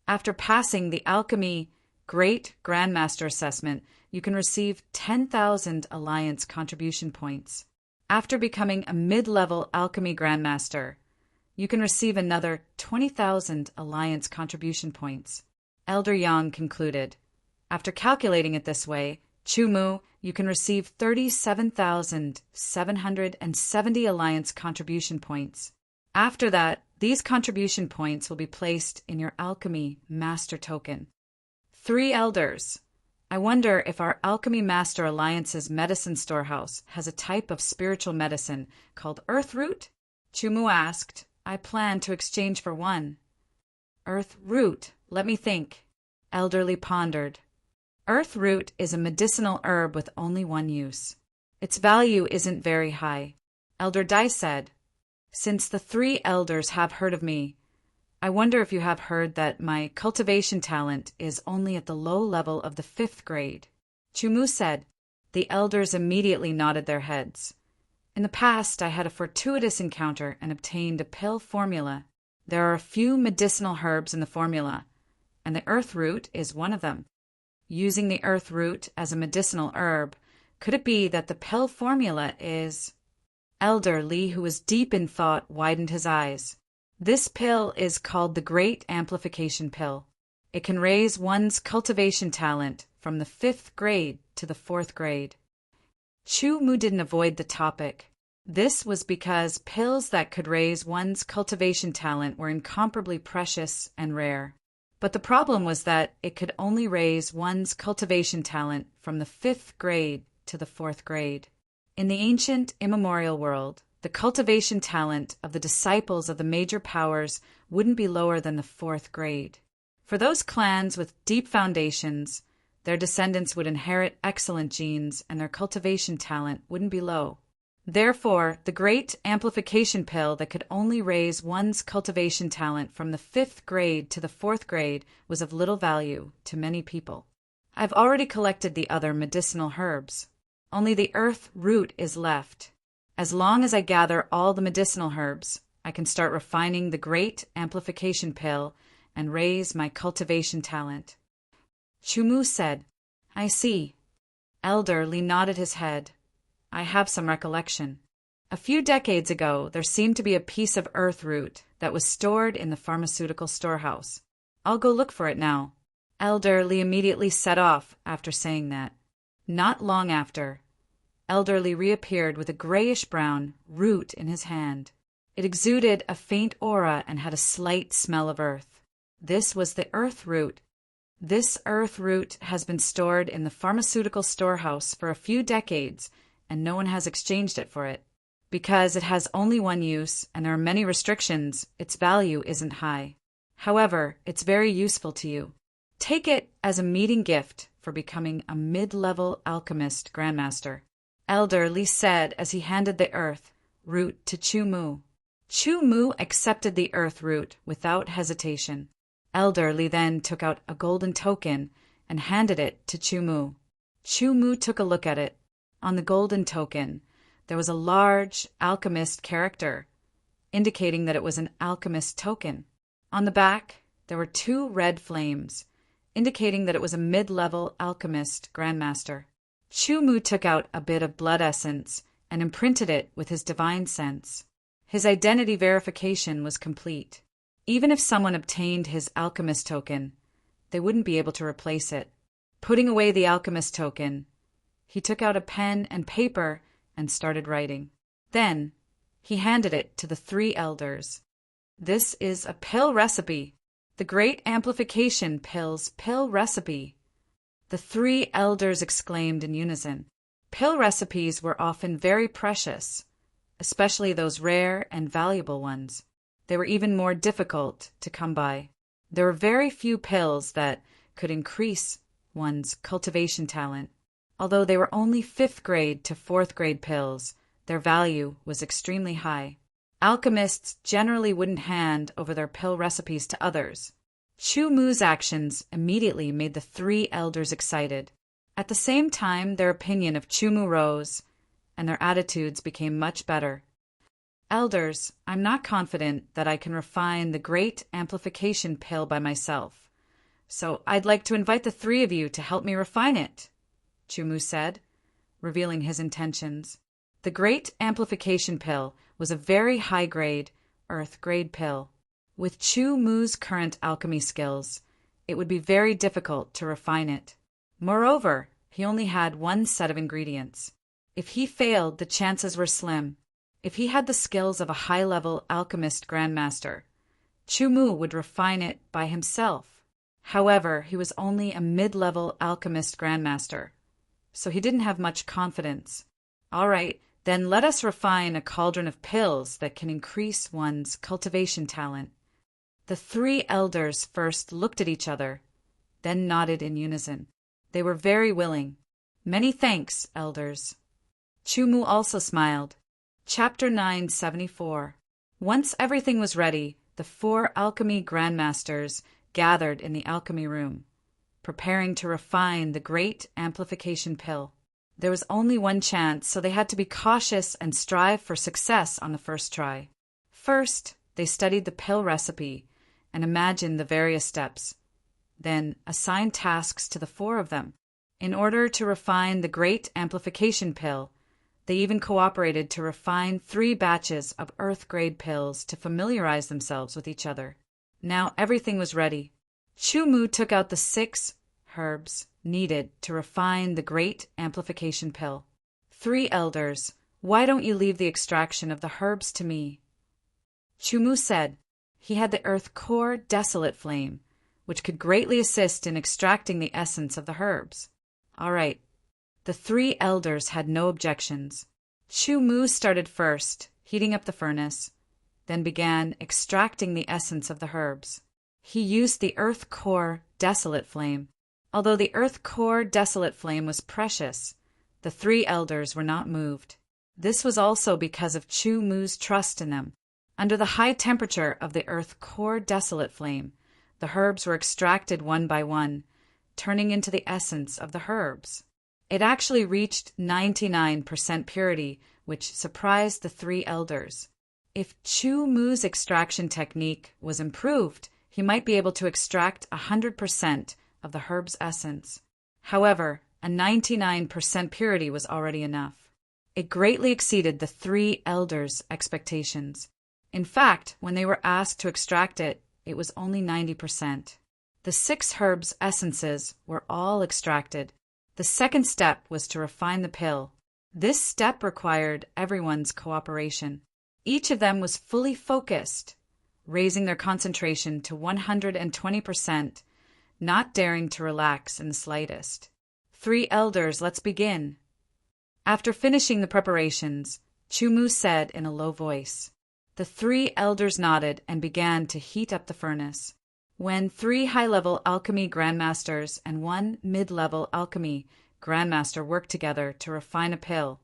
After passing the Alchemy Great Grandmaster Assessment, you can receive 10,000 alliance contribution points. After becoming a mid-level Alchemy Grandmaster, you can receive another 20,000 alliance contribution points. Elder Yang concluded. After calculating it this way, Chu Mu, you can receive 37,770 alliance contribution points. After that, these contribution points will be placed in your Alchemy Master Token. 3 elders. I wonder if our Alchemy Master Alliance's medicine storehouse has a type of spiritual medicine called Earth Root? Chu Mu asked. I plan to exchange for one. Earth Root, let me think. Elderly pondered. Earth Root is a medicinal herb with only one use. Its value isn't very high. Elder Dai said, Since the 3 elders have heard of me, I wonder if you have heard that my cultivation talent is only at the low level of the 5th grade. Chu Mu said. The elders immediately nodded their heads. In the past, I had a fortuitous encounter and obtained a pill formula. There are a few medicinal herbs in the formula, and the Earth Root is one of them. Using the Earth Root as a medicinal herb, could it be that the pill formula is... Elder Li, who was deep in thought, widened his eyes. This pill is called the Great Amplification Pill. It can raise one's cultivation talent from the 5th grade to the 4th grade. Chu Mu didn't avoid the topic. This was because pills that could raise one's cultivation talent were incomparably precious and rare. But the problem was that it could only raise one's cultivation talent from the 5th grade to the 4th grade. In the ancient, immemorial world, the cultivation talent of the disciples of the major powers wouldn't be lower than the 4th grade. For those clans with deep foundations, their descendants would inherit excellent genes and their cultivation talent wouldn't be low. Therefore, the great amplification pill that could only raise one's cultivation talent from the 5th grade to the 4th grade was of little value to many people. I've already collected the other medicinal herbs. Only the earth root is left. As long as I gather all the medicinal herbs, I can start refining the great amplification pill and raise my cultivation talent. Chumu said, I see. Elder Lee nodded his head. I have some recollection. A few decades ago, there seemed to be a piece of earth root that was stored in the pharmaceutical storehouse. I'll go look for it now. Elder Lee immediately set off after saying that. Not long after, Elder Lee reappeared with a grayish-brown root in his hand. It exuded a faint aura and had a slight smell of earth. This was the earth root. This earth root has been stored in the pharmaceutical storehouse for a few decades, and no one has exchanged it for it. Because it has only one use and there are many restrictions, its value isn't high. However, it's very useful to you. Take it as a meeting gift for becoming a mid-level alchemist grandmaster. Elder Lee said as he handed the earth root to Chumu. Chumu accepted the earth root without hesitation. Elder Lee then took out a golden token and handed it to Chumu. Chumu took a look at it. On the golden token, there was a large alchemist character, indicating that it was an alchemist token. On the back, there were 2 red flames, indicating that it was a mid-level alchemist grandmaster. Chumu took out a bit of blood essence and imprinted it with his divine sense. His identity verification was complete. Even if someone obtained his alchemist token, they wouldn't be able to replace it. Putting away the alchemist token, he took out a pen and paper and started writing. Then, he handed it to the 3 elders. This is a pill recipe. The Great Amplification Pill's pill recipe. The 3 elders exclaimed in unison. Pill recipes were often very precious, especially those rare and valuable ones. They were even more difficult to come by. There were very few pills that could increase one's cultivation talent. Although they were only 5th grade to 4th grade pills, their value was extremely high. Alchemists generally wouldn't hand over their pill recipes to others. Chumu's actions immediately made the 3 elders excited. At the same time, their opinion of Chumu rose, and their attitudes became much better. Elders, I'm not confident that I can refine the Great Amplification Pill by myself, so I'd like to invite the 3 of you to help me refine it, Chumu said, revealing his intentions. The Great Amplification Pill was a very high-grade, earth-grade pill. With Chumu's current alchemy skills, it would be very difficult to refine it. Moreover, he only had 1 set of ingredients. If he failed, the chances were slim. If he had the skills of a high-level alchemist grandmaster, Chumu would refine it by himself. However, he was only a mid-level alchemist grandmaster, so he didn't have much confidence. All right, then let us refine a cauldron of pills that can increase one's cultivation talent. The 3 elders first looked at each other, then nodded in unison. They were very willing. Many thanks, elders. Chumu also smiled. Chapter 974. Once everything was ready, the 4 alchemy grandmasters gathered in the alchemy room, preparing to refine the Great Amplification Pill. There was only 1 chance, so they had to be cautious and strive for success on the first try. First, they studied the pill recipe and imagined the various steps, then assigned tasks to the 4 of them. In order to refine the Great Amplification Pill, they even cooperated to refine 3 batches of earth-grade pills to familiarize themselves with each other. Now everything was ready. Chumu took out the 6 herbs needed to refine the Great Amplification Pill. 3 elders, why don't you leave the extraction of the herbs to me? Chumu said. He had the earth core desolate flame, which could greatly assist in extracting the essence of the herbs. All right. The three elders had no objections. Chu Mu started first, heating up the furnace, then began extracting the essence of the herbs. He used the earth core desolate flame. Although the earth core desolate flame was precious, the three elders were not moved. This was also because of Chu Mu's trust in them. Under the high temperature of the earth core desolate flame, the herbs were extracted one by one, turning into the essence of the herbs. It actually reached 99% purity, which surprised the three elders. If Chu Mu's extraction technique was improved, he might be able to extract 100% of the herb's essence. However, a 99% purity was already enough. It greatly exceeded the three elders' expectations. In fact, when they were asked to extract it, it was only 90%. The 6 herbs' essences were all extracted. The second step was to refine the pill. This step required everyone's cooperation. Each of them was fully focused, raising their concentration to 120%, not daring to relax in the slightest. 3 elders, let's begin. After finishing the preparations, Chu Mu said in a low voice. The 3 elders nodded and began to heat up the furnace. When 3 high-level alchemy grandmasters and 1 mid-level alchemy grandmaster worked together to refine a pill,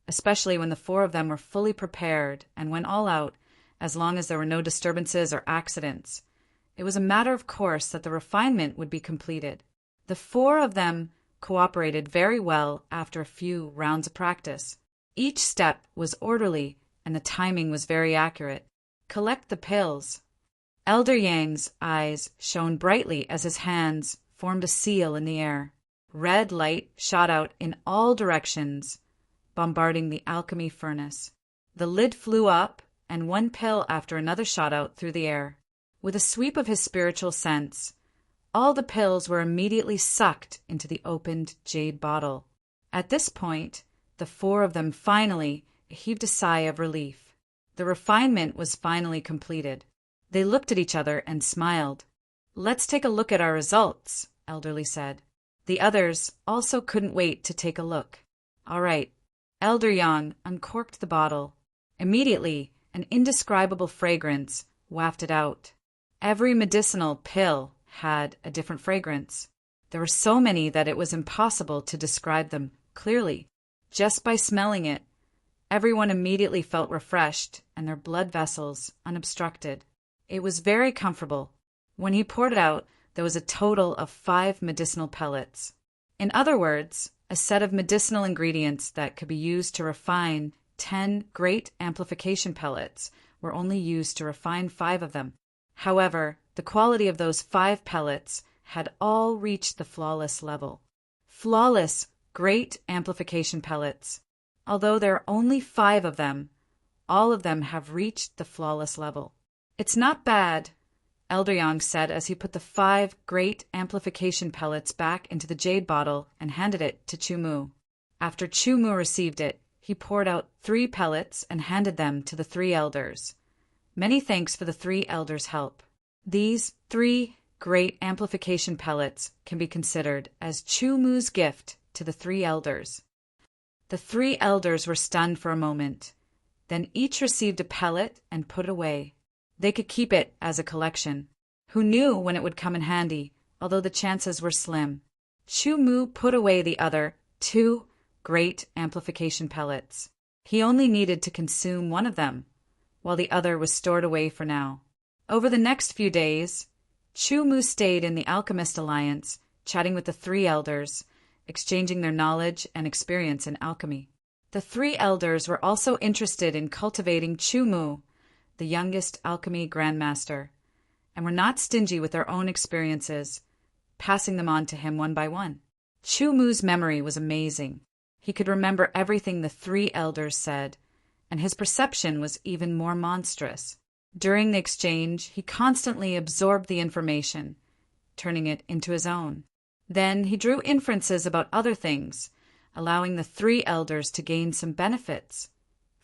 especially when the 4 of them were fully prepared and went all out, as long as there were no disturbances or accidents, it was a matter of course that the refinement would be completed. The 4 of them cooperated very well after a few rounds of practice. Each step was orderly and the timing was very accurate. Collect the pills. Elder Yang's eyes shone brightly as his hands formed a seal in the air. Red light shot out in all directions, bombarding the alchemy furnace. The lid flew up, and 1 pill after another shot out through the air. With a sweep of his spiritual sense, all the pills were immediately sucked into the opened jade bottle. At this point, the 4 of them finally heaved a sigh of relief. The refinement was finally completed. They looked at each other and smiled. Let's take a look at our results, Elderly said. The others also couldn't wait to take a look. All right. Elder Yang uncorked the bottle. Immediately, an indescribable fragrance wafted out. Every medicinal pill had a different fragrance. There were so many that it was impossible to describe them clearly. Just by smelling it, everyone immediately felt refreshed and their blood vessels unobstructed. It was very comfortable. When he poured it out, there was a total of 5 medicinal pellets. In other words, a set of medicinal ingredients that could be used to refine 10 great amplification pellets were only used to refine 5 of them. However, the quality of those 5 pellets had all reached the flawless level. Flawless great amplification pellets. Although there are only 5 of them, all of them have reached the flawless level. It's not bad, Elder Yang said as he put the 5 great amplification pellets back into the jade bottle and handed it to Chu Mu. After Chu Mu received it, he poured out 3 pellets and handed them to the 3 elders. Many thanks for the 3 elders' help. These 3 great amplification pellets can be considered as Chu Mu's gift to the 3 elders. The 3 elders were stunned for a moment. Then each received a pellet and put it away. They could keep it as a collection. Who knew when it would come in handy, although the chances were slim. Chu Mu put away the other 2 great amplification pellets. He only needed to consume one of them, while the other was stored away for now. Over the next few days, Chu Mu stayed in the Alchemist Alliance, chatting with the 3 elders, exchanging their knowledge and experience in alchemy. The 3 elders were also interested in cultivating Chu Mu, the youngest alchemy grandmaster, and were not stingy with their own experiences, passing them on to him one by one. Chu Mu's memory was amazing. He could remember everything the 3 elders said, and his perception was even more monstrous. During the exchange, he constantly absorbed the information, turning it into his own. Then he drew inferences about other things, allowing the 3 elders to gain some benefits,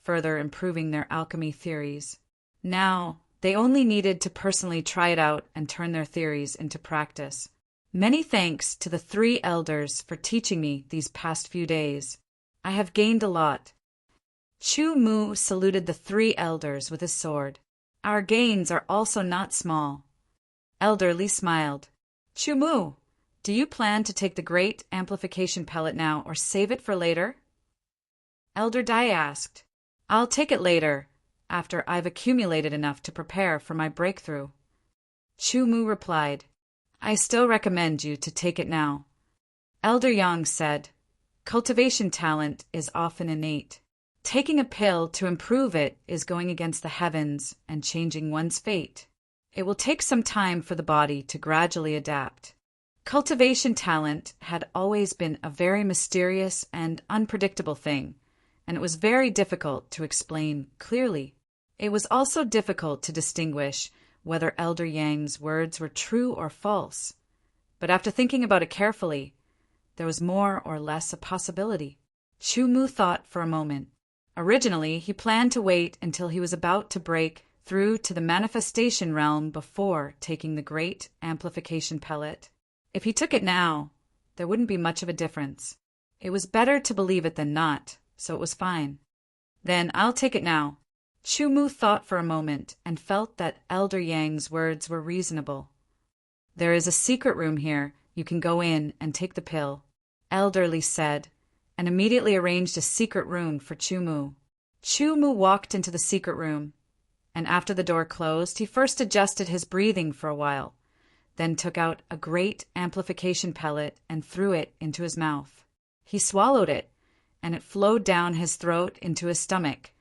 further improving their alchemy theories. Now, They only needed to personally try it out and turn their theories into practice. Many thanks to the 3 elders for teaching me these past few days. I have gained a lot. Chu Mu saluted the 3 elders with his sword. Our gains are also not small. Elder Li smiled. Chu Mu, do you plan to take the great amplification pellet now or save it for later? Elder Dai asked. I'll take it later, after I've accumulated enough to prepare for my breakthrough. Chu Mu replied. I still recommend you to take it now. Elder Yang said, cultivation talent is often innate. Taking a pill to improve it is going against the heavens and changing one's fate. It will take some time for the body to gradually adapt. Cultivation talent had always been a very mysterious and unpredictable thing, and it was very difficult to explain clearly. It was also difficult to distinguish whether Elder Yang's words were true or false. But after thinking about it carefully, there was more or less a possibility. Chu Mu thought for a moment. Originally, he planned to wait until he was about to break through to the manifestation realm before taking the great amplification pellet. If he took it now, there wouldn't be much of a difference. It was better to believe it than not, so it was fine. Then I'll take it now. Chu Mu thought for a moment and felt that Elder Yang's words were reasonable. There is a secret room here. You can go in and take the pill, Elder Li said, and immediately arranged a secret room for Chu Mu. Chu Mu walked into the secret room, and after the door closed, he first adjusted his breathing for a while, then took out a great amplification pellet and threw it into his mouth. He swallowed it, and it flowed down his throat into his stomach,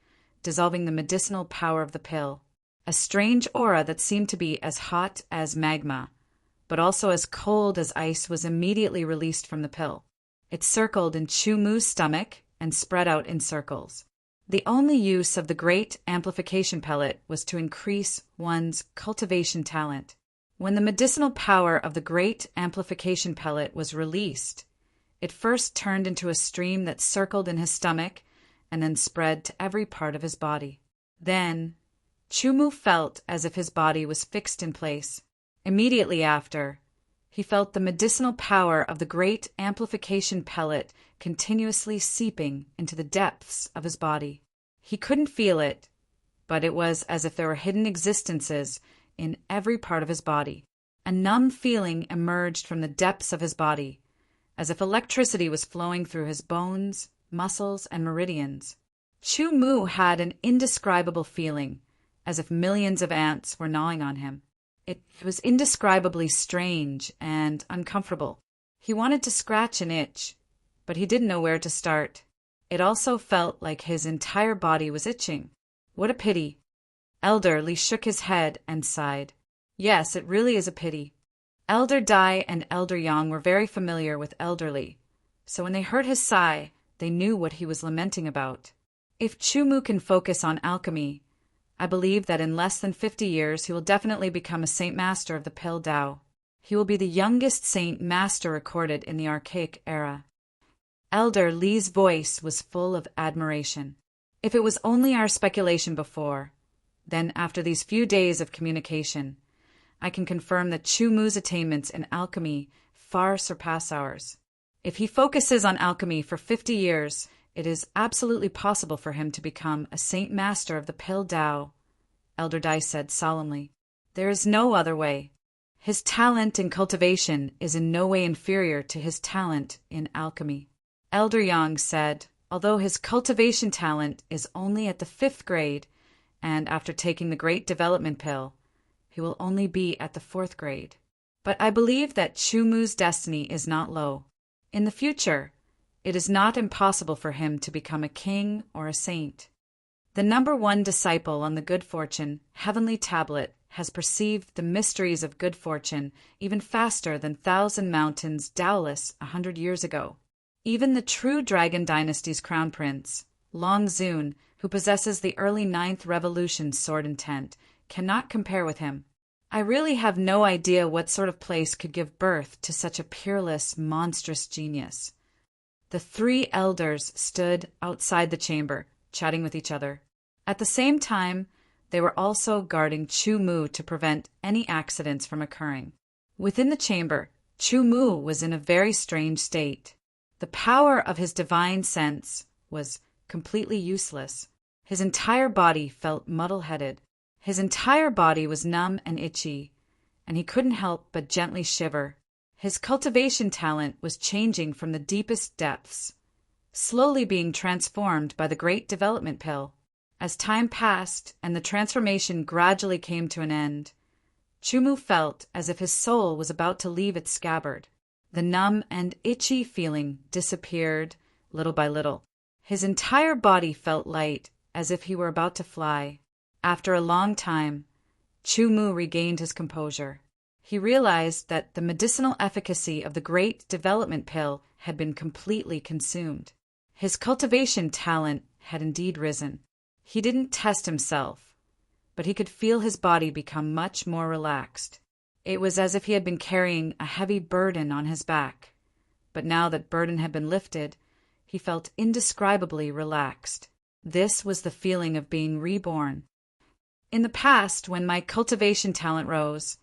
dissolving the medicinal power of the pill. A strange aura that seemed to be as hot as magma, but also as cold as ice, was immediately released from the pill. It circled in Chu Mu's stomach and spread out in circles. The only use of the great amplification pellet was to increase one's cultivation talent. When the medicinal power of the great amplification pellet was released, it first turned into a stream that circled in his stomach and then spread to every part of his body. Then, Chu Mu felt as if his body was fixed in place. Immediately after, he felt the medicinal power of the great amplification pellet continuously seeping into the depths of his body. He couldn't feel it, but it was as if there were hidden existences in every part of his body. A numb feeling emerged from the depths of his body, as if electricity was flowing through his bones, muscles, and meridians. Chu Mu had an indescribable feeling, as if millions of ants were gnawing on him. It was indescribably strange and uncomfortable. He wanted to scratch and itch, but he didn't know where to start. It also felt like his entire body was itching. What a pity. Elder Li shook his head and sighed. Yes, it really is a pity. Elder Dai and Elder Yang were very familiar with Elder Li, so when they heard his sigh, they knew what he was lamenting about. If Chu Mu can focus on alchemy, I believe that in less than 50 years he will definitely become a Saint Master of the Pill Tao. He will be the youngest Saint Master recorded in the archaic era. Elder Li's voice was full of admiration. If it was only our speculation before, then after these few days of communication, I can confirm that Chu Mu's attainments in alchemy far surpass ours. If he focuses on alchemy for 50 years, it is absolutely possible for him to become a Saint Master of the Pill Tao, Elder Dai said solemnly. There is no other way. His talent in cultivation is in no way inferior to his talent in alchemy. Elder Yang said, although his cultivation talent is only at the 5th grade, and after taking the Great Development Pill, he will only be at the 4th grade. But I believe that Chu Mu's destiny is not low. In the future, it is not impossible for him to become a king or a saint. The number 1 disciple on the Good Fortune Heavenly Tablet has perceived the mysteries of good fortune even faster than Thousand Mountains Taoists 100 years ago. Even the true Dragon Dynasty's crown prince, Long Zun, who possesses the early 9th Revolution sword intent, cannot compare with him. I really have no idea what sort of place could give birth to such a peerless, monstrous genius. The 3 elders stood outside the chamber, chatting with each other. At the same time, They were also guarding Chu Mu to prevent any accidents from occurring. Within the chamber, Chu Mu was in a very strange state. The power of his divine sense was completely useless. His entire body felt muddle-headed. His entire body was numb and itchy, and he couldn't help but gently shiver. His cultivation talent was changing from the deepest depths, slowly being transformed by the great development pill. As time passed and the transformation gradually came to an end, Chu Mu felt as if his soul was about to leave its scabbard. The numb and itchy feeling disappeared little by little. His entire body felt light, as if he were about to fly. After a long time, Chu Mu regained his composure. He realized that the medicinal efficacy of the great development pill had been completely consumed. His cultivation talent had indeed risen. He didn't test himself, but he could feel his body become much more relaxed. It was as if he had been carrying a heavy burden on his back, but now that burden had been lifted, he felt indescribably relaxed. This was the feeling of being reborn. In the past, when my cultivation talent rose,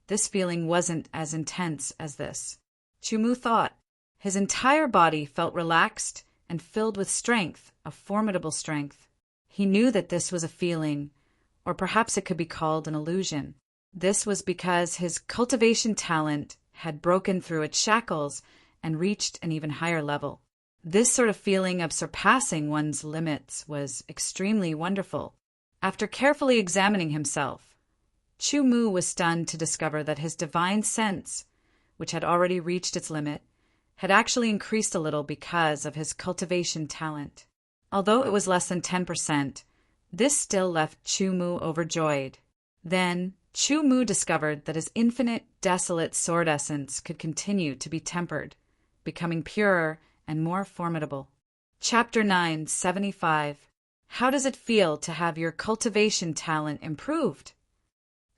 this feeling wasn't as intense as this. Chu Mu thought. His entire body felt relaxed and filled with strength, a formidable strength. He knew that this was a feeling, or perhaps it could be called an illusion. This was because his cultivation talent had broken through its shackles and reached an even higher level. This sort of feeling of surpassing one's limits was extremely wonderful. After carefully examining himself, Chu Mu was stunned to discover that his divine sense, which had already reached its limit, had actually increased a little because of his cultivation talent. Although it was less than 10%, this still left Chu Mu overjoyed. Then, Chu Mu discovered that his infinite, desolate sword essence could continue to be tempered, becoming purer and more formidable. Chapter 975. How does it feel to have your cultivation talent improved?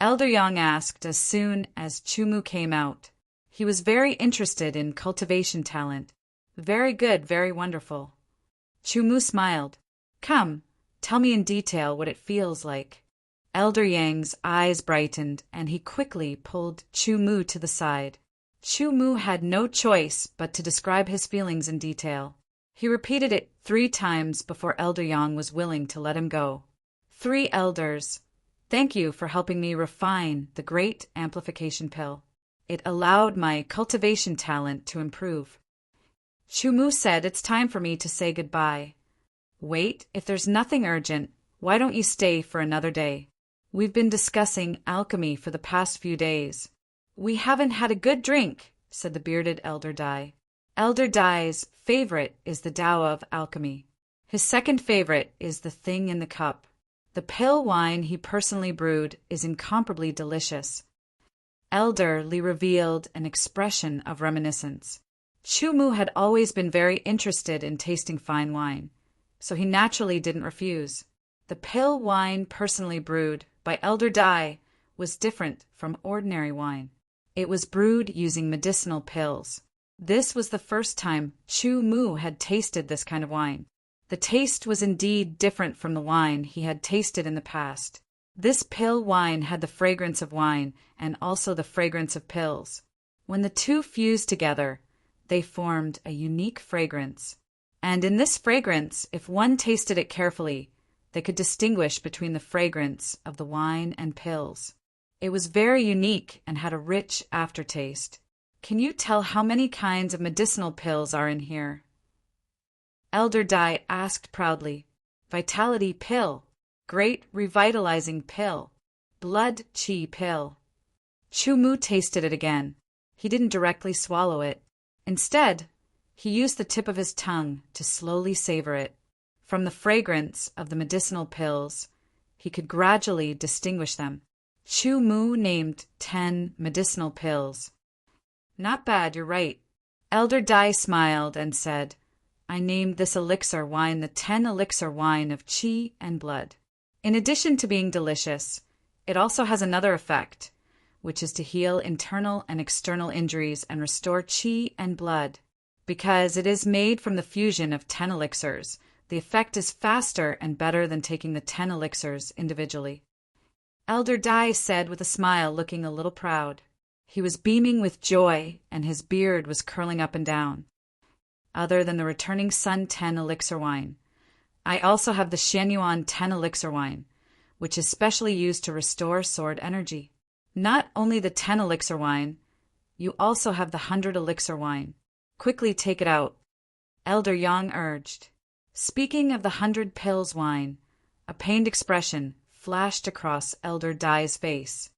Elder Yang asked as soon as Chu Mu came out. He was very interested in cultivation talent. Very good, very wonderful. Chu Mu smiled. Come, tell me in detail what it feels like. Elder Yang's eyes brightened, and he quickly pulled Chu Mu to the side. Chu Mu had no choice but to describe his feelings in detail. He repeated it 3 times before Elder Yang was willing to let him go. 3 elders, thank you for helping me refine the great amplification pill. It allowed my cultivation talent to improve. Chu Mu said, it's time for me to say goodbye. Wait, if there's nothing urgent, why don't you stay for another day? We've been discussing alchemy for the past few days. We haven't had a good drink, said the bearded Elder Dai. Elder Dai's favorite is the Tao of alchemy. His second favorite is the thing in the cup. The pale wine he personally brewed is incomparably delicious. Elder Li revealed an expression of reminiscence. Chu Mu had always been very interested in tasting fine wine, so he naturally didn't refuse. The pale wine personally brewed by Elder Dai was different from ordinary wine. It was brewed using medicinal pills. This was the first time Chu Mu had tasted this kind of wine. The taste was indeed different from the wine he had tasted in the past. This pale wine had the fragrance of wine and also the fragrance of pills. When the two fused together, they formed a unique fragrance. And in this fragrance, if one tasted it carefully, they could distinguish between the fragrance of the wine and pills. It was very unique and had a rich aftertaste. Can you tell how many kinds of medicinal pills are in here? Elder Dai asked proudly. Vitality pill, great revitalizing pill, blood chi pill. Chu Mu tasted it again. He didn't directly swallow it. Instead, he used the tip of his tongue to slowly savor it. From the fragrance of the medicinal pills, he could gradually distinguish them. Chu Mu named 10 medicinal pills. Not bad, you're right. Elder Dai smiled and said, I named this elixir wine the 10 elixir wine of qi and blood. In addition to being delicious, it also has another effect, which is to heal internal and external injuries and restore qi and blood. Because it is made from the fusion of 10 elixirs, the effect is faster and better than taking the 10 elixirs individually. Elder Dai said with a smile, looking a little proud. He was beaming with joy, and his beard was curling up and down. Other than the returning Sun 10 elixir wine, I also have the Shenyuan 10 elixir wine, which is specially used to restore sword energy. Not only the 10 elixir wine, you also have the 100 elixir wine. Quickly take it out, Elder Yang urged. Speaking of the 100 pills wine, a pained expression flashed across Elder Dai's face.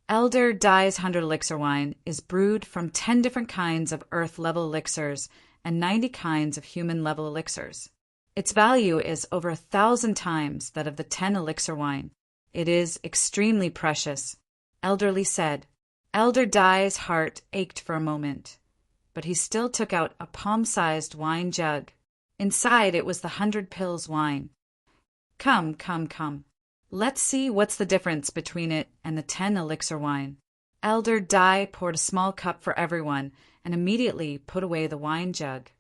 Elder Dai's 100 elixir wine is brewed from 10 different kinds of earth-level elixirs and 90 kinds of human-level elixirs. Its value is over 1,000 times that of the 10 elixir wine. It is extremely precious, Elderly said. Elder Dai's heart ached for a moment, but he still took out a palm-sized wine jug. Inside it was the 100 pills wine. Come. Let's see what's the difference between it and the 10 elixir wine. Elder Dai poured a small cup for everyone and immediately put away the wine jug.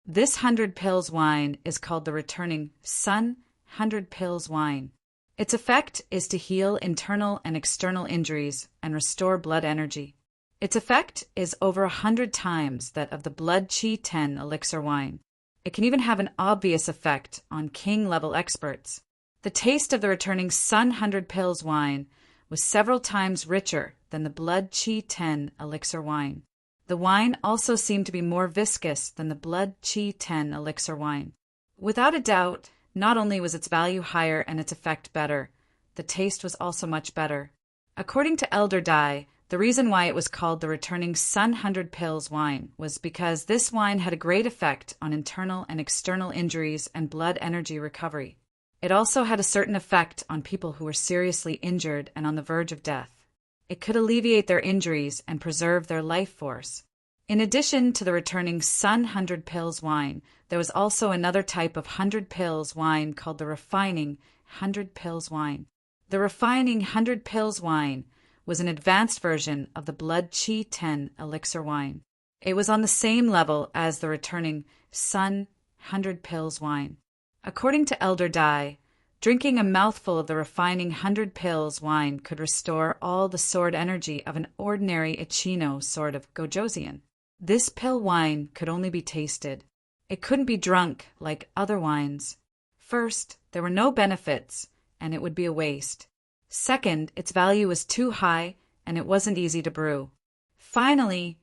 This 100 pills wine is called the returning Sun 100 pills wine. Its effect is to heal internal and external injuries and restore blood energy. Its effect is over 100 times that of the Blood Qi 10 elixir wine. It can even have an obvious effect on king-level experts. The taste of the returning Sun 100 pills wine was several times richer than the Blood Qi 10 elixir wine. The wine also seemed to be more viscous than the Blood Qi 10 elixir wine. Without a doubt, not only was its value higher and its effect better, the taste was also much better. According to Elder Dai, the reason why it was called the returning Sun 100 pills wine was because this wine had a great effect on internal and external injuries and blood energy recovery. It also had a certain effect on people who were seriously injured and on the verge of death. It could alleviate their injuries and preserve their life force. In addition to the returning Sun 100 pills wine, there was also another type of 100 pills wine called the refining 100 pills wine. The refining 100 pills wine was an advanced version of the Blood Qi 10 elixir wine. It was on the same level as the returning Sun 100 pills wine. According to Elder Dai, drinking a mouthful of the refining 100 pills wine could restore all the sword energy of an ordinary Ichino sword of Gojosian. This pill wine could only be tasted. It couldn't be drunk like other wines. First, there were no benefits, and it would be a waste. Second, its value was too high, and it wasn't easy to brew. Finally,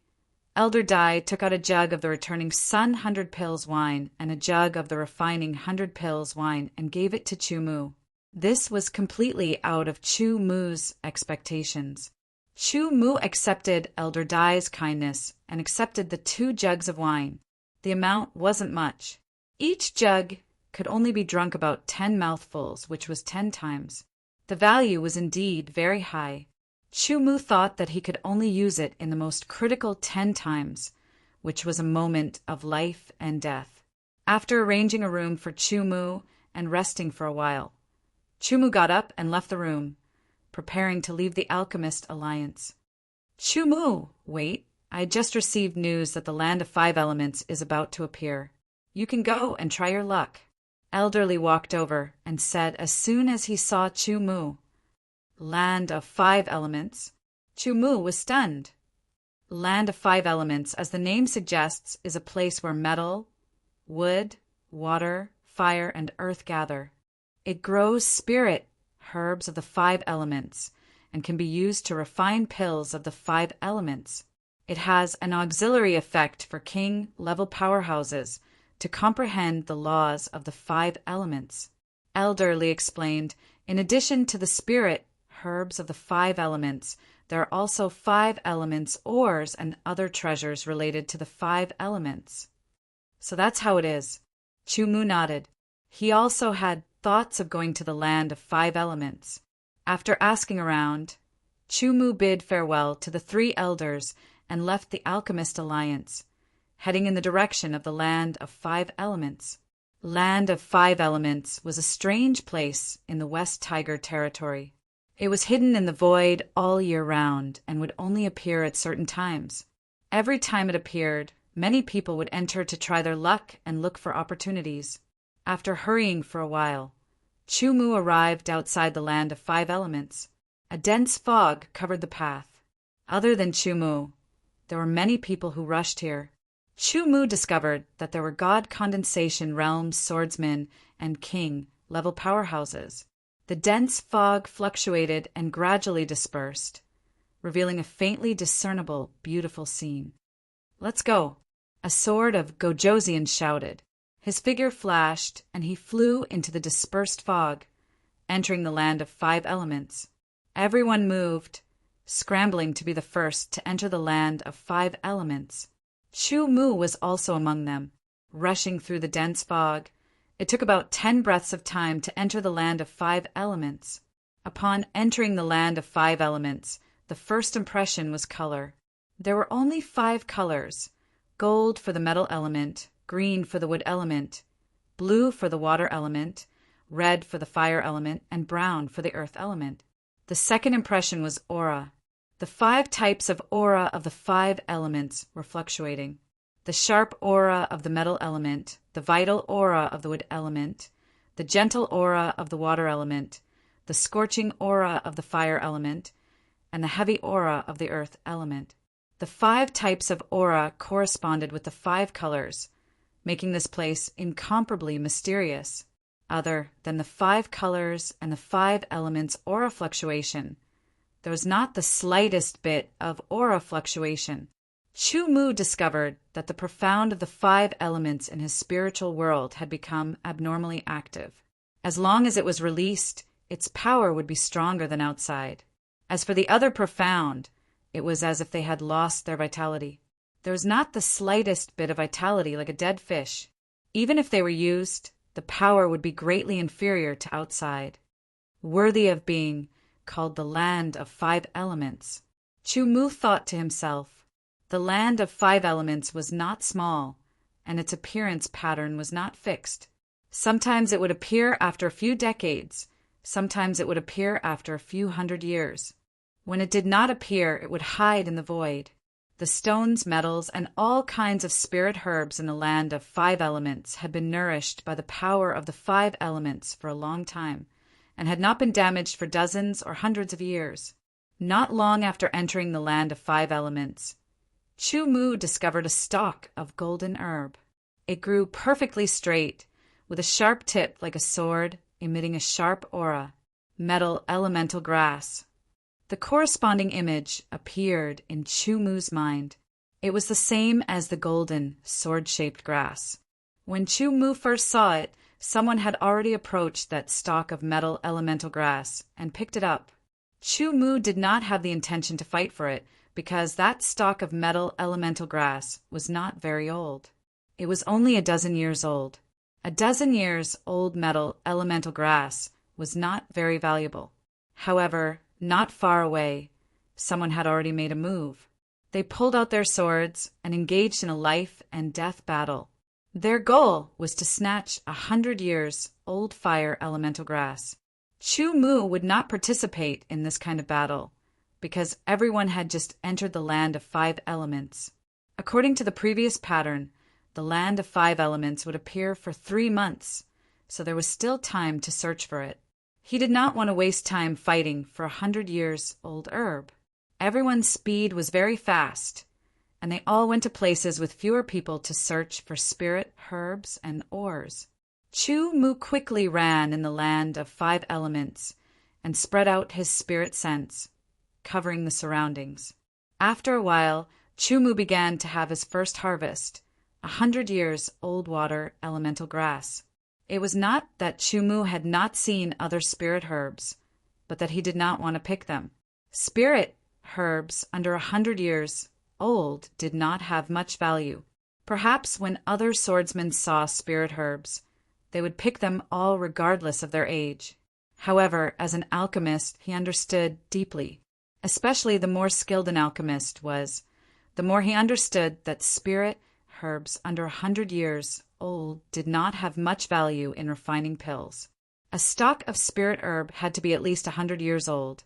Elder Dai took out a jug of the returning Sun 100 pills wine and a jug of the refining 100 pills wine and gave it to Chu Mu. This was completely out of Chu Mu's expectations. Chu Mu accepted Elder Dai's kindness and accepted the 2 jugs of wine. The amount wasn't much. Each jug could only be drunk about 10 mouthfuls, which was 10 times. The value was indeed very high. Chu Mu thought that he could only use it in the most critical 10 times, which was a moment of life and death. After arranging a room for Chu Mu and resting for a while, Chu Mu got up and left the room, preparing to leave the Alchemist Alliance. Chu Mu, wait, I just received news that the Land of 5 Elements is about to appear. You can go and try your luck. Elderly walked over and said as soon as he saw Chu Mu, Land of 5 Elements. Chu Mu was stunned. Land of 5 Elements, as the name suggests, is a place where metal, wood, water, fire, and earth gather. It grows spirit herbs of the 5 elements and can be used to refine pills of the 5 elements. It has an auxiliary effect for king-level powerhouses to comprehend the laws of the 5 elements. Elderly explained, in addition to the spirit herbs of the 5 elements, there are also 5 elements ores and other treasures related to the 5 elements. So that's how it is. Chu Mu nodded. He also had thoughts of going to the Land of 5 Elements. After asking around, Chu Mu bid farewell to the 3 elders and left the Alchemist Alliance, heading in the direction of the Land of 5 Elements. Land of 5 Elements was a strange place in the West Tiger territory. It was hidden in the void all year round and would only appear at certain times. Every time it appeared, many people would enter to try their luck and look for opportunities. After hurrying for a while, Chu arrived outside the land of 5 elements. A dense fog covered the path. Other than Chu, there were many people who rushed here. Chu discovered that there were god condensation realms, swordsmen, and king level powerhouses. The dense fog fluctuated and gradually dispersed, revealing a faintly discernible, beautiful scene. "Let's go," a sword of Gojoseon shouted. His figure flashed, and he flew into the dispersed fog, entering the land of 5 elements. Everyone moved, scrambling to be the first to enter the land of 5 elements. Chu was also among them, rushing through the dense fog. It took about 10 breaths of time to enter the land of 5 elements. Upon entering the land of 5 elements, the first impression was color. There were only 5 colors: gold for the metal element, green for the wood element, blue for the water element, red for the fire element, and brown for the earth element. The second impression was aura. The 5 types of aura of the 5 elements were fluctuating. The sharp aura of the metal element, the vital aura of the wood element, the gentle aura of the water element, the scorching aura of the fire element, and the heavy aura of the earth element. The 5 types of aura corresponded with the 5 colors, making this place incomparably mysterious. Other than the 5 colors and the 5 elements aura fluctuation, there was not the slightest bit of aura fluctuation. Chu discovered that the profound of the 5 elements in his spiritual world had become abnormally active. As long as it was released, its power would be stronger than outside. As for the other profound, it was as if they had lost their vitality. There was not the slightest bit of vitality, like a dead fish. Even if they were used, the power would be greatly inferior to outside. Worthy of being called the land of 5 elements. Chu thought to himself, the land of 5 elements was not small, and its appearance pattern was not fixed. Sometimes it would appear after a few decades, sometimes it would appear after a few 100 years. When it did not appear, it would hide in the void. The stones, metals, and all kinds of spirit herbs in the land of 5 elements had been nourished by the power of the 5 elements for a long time, and had not been damaged for dozens or hundreds of years. Not long after entering the land of 5 elements, Chu discovered a stalk of golden herb. It grew perfectly straight, with a sharp tip like a sword, emitting a sharp aura. Metal elemental grass. The corresponding image appeared in Chu mind. It was the same as the golden, sword-shaped grass. When Chu first saw it, someone had already approached that stalk of metal elemental grass and picked it up. Chu did not have the intention to fight for it, because that stalk of metal elemental grass was not very old. It was only a dozen years old. A dozen years old metal elemental grass was not very valuable. However, not far away, someone had already made a move. They pulled out their swords and engaged in a life and death battle. Their goal was to snatch 100 years old fire elemental grass. Chu would not participate in this kind of battle, because everyone had just entered the land of 5 elements. According to the previous pattern, the land of 5 elements would appear for 3 months, so there was still time to search for it. He did not want to waste time fighting for 100 years old herb. Everyone's speed was very fast, and they all went to places with fewer people to search for spirit herbs and ores. Chu quickly ran in the land of 5 elements and spread out his spirit sense, covering the surroundings. After a while, Chu began to have his first harvest, 100 years old water elemental grass. It was not that Chu had not seen other spirit herbs, but that he did not want to pick them. Spirit herbs under 100 years old did not have much value. Perhaps when other swordsmen saw spirit herbs, they would pick them all regardless of their age. However, as an alchemist, he understood deeply. Especially the more skilled an alchemist was, the more he understood that spirit herbs under 100 years old did not have much value in refining pills. A stalk of spirit herb had to be at least 100 years old,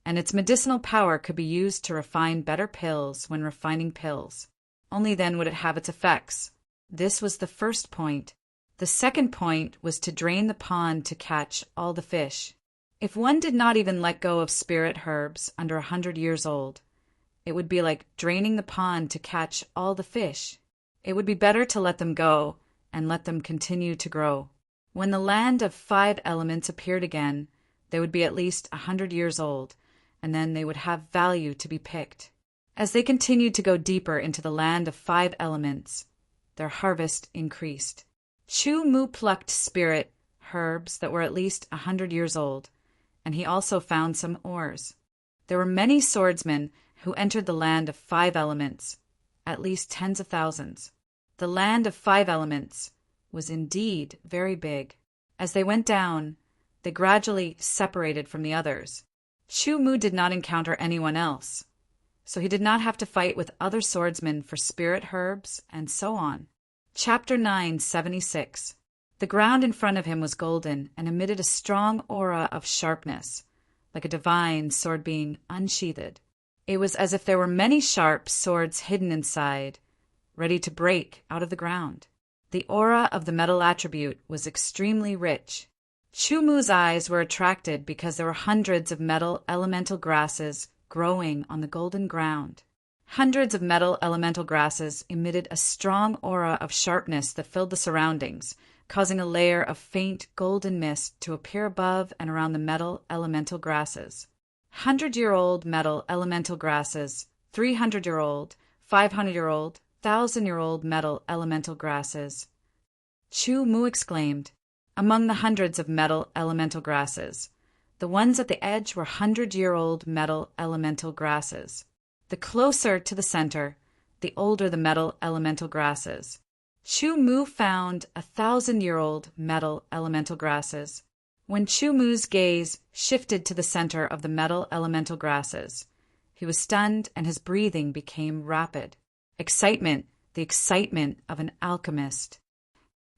and its medicinal power could be used to refine better pills when refining pills. Only then would it have its effects. This was the first point. The second point was to drain the pond to catch all the fish. If one did not even let go of spirit herbs under 100 years old, it would be like draining the pond to catch all the fish. It would be better to let them go and let them continue to grow. When the land of 5 elements appeared again, they would be at least 100 years old, and then they would have value to be picked. As they continued to go deeper into the land of 5 elements, their harvest increased. Chu Mu plucked spirit herbs that were at least 100 years old, and he also found some ores. There were many swordsmen who entered the land of 5 elements, at least tens of thousands. The land of 5 elements was indeed very big. As they went down, they gradually separated from the others. Chu Mu did not encounter anyone else, so he did not have to fight with other swordsmen for spirit herbs and so on. Chapter 976. The ground in front of him was golden and emitted a strong aura of sharpness, like a divine sword being unsheathed. It was as if there were many sharp swords hidden inside, ready to break out of the ground. The aura of the metal attribute was extremely rich. Chu Mu's eyes were attracted because there were hundreds of metal elemental grasses growing on the golden ground. Hundreds of metal elemental grasses emitted a strong aura of sharpness that filled the surroundings, causing a layer of faint golden mist to appear above and around the metal elemental grasses. 100-year-old metal elemental grasses, 300-year-old, 500-year-old, 1,000-year-old metal elemental grasses. Chu Mu exclaimed. Among the hundreds of metal elemental grasses, the ones at the edge were 100-year-old metal elemental grasses. The closer to the center, the older the metal elemental grasses. Chu Mu found 1,000-year-old metal elemental grasses. When Chu Mu's gaze shifted to the center of the metal elemental grasses, he was stunned and his breathing became rapid. Excitement, the excitement of an alchemist.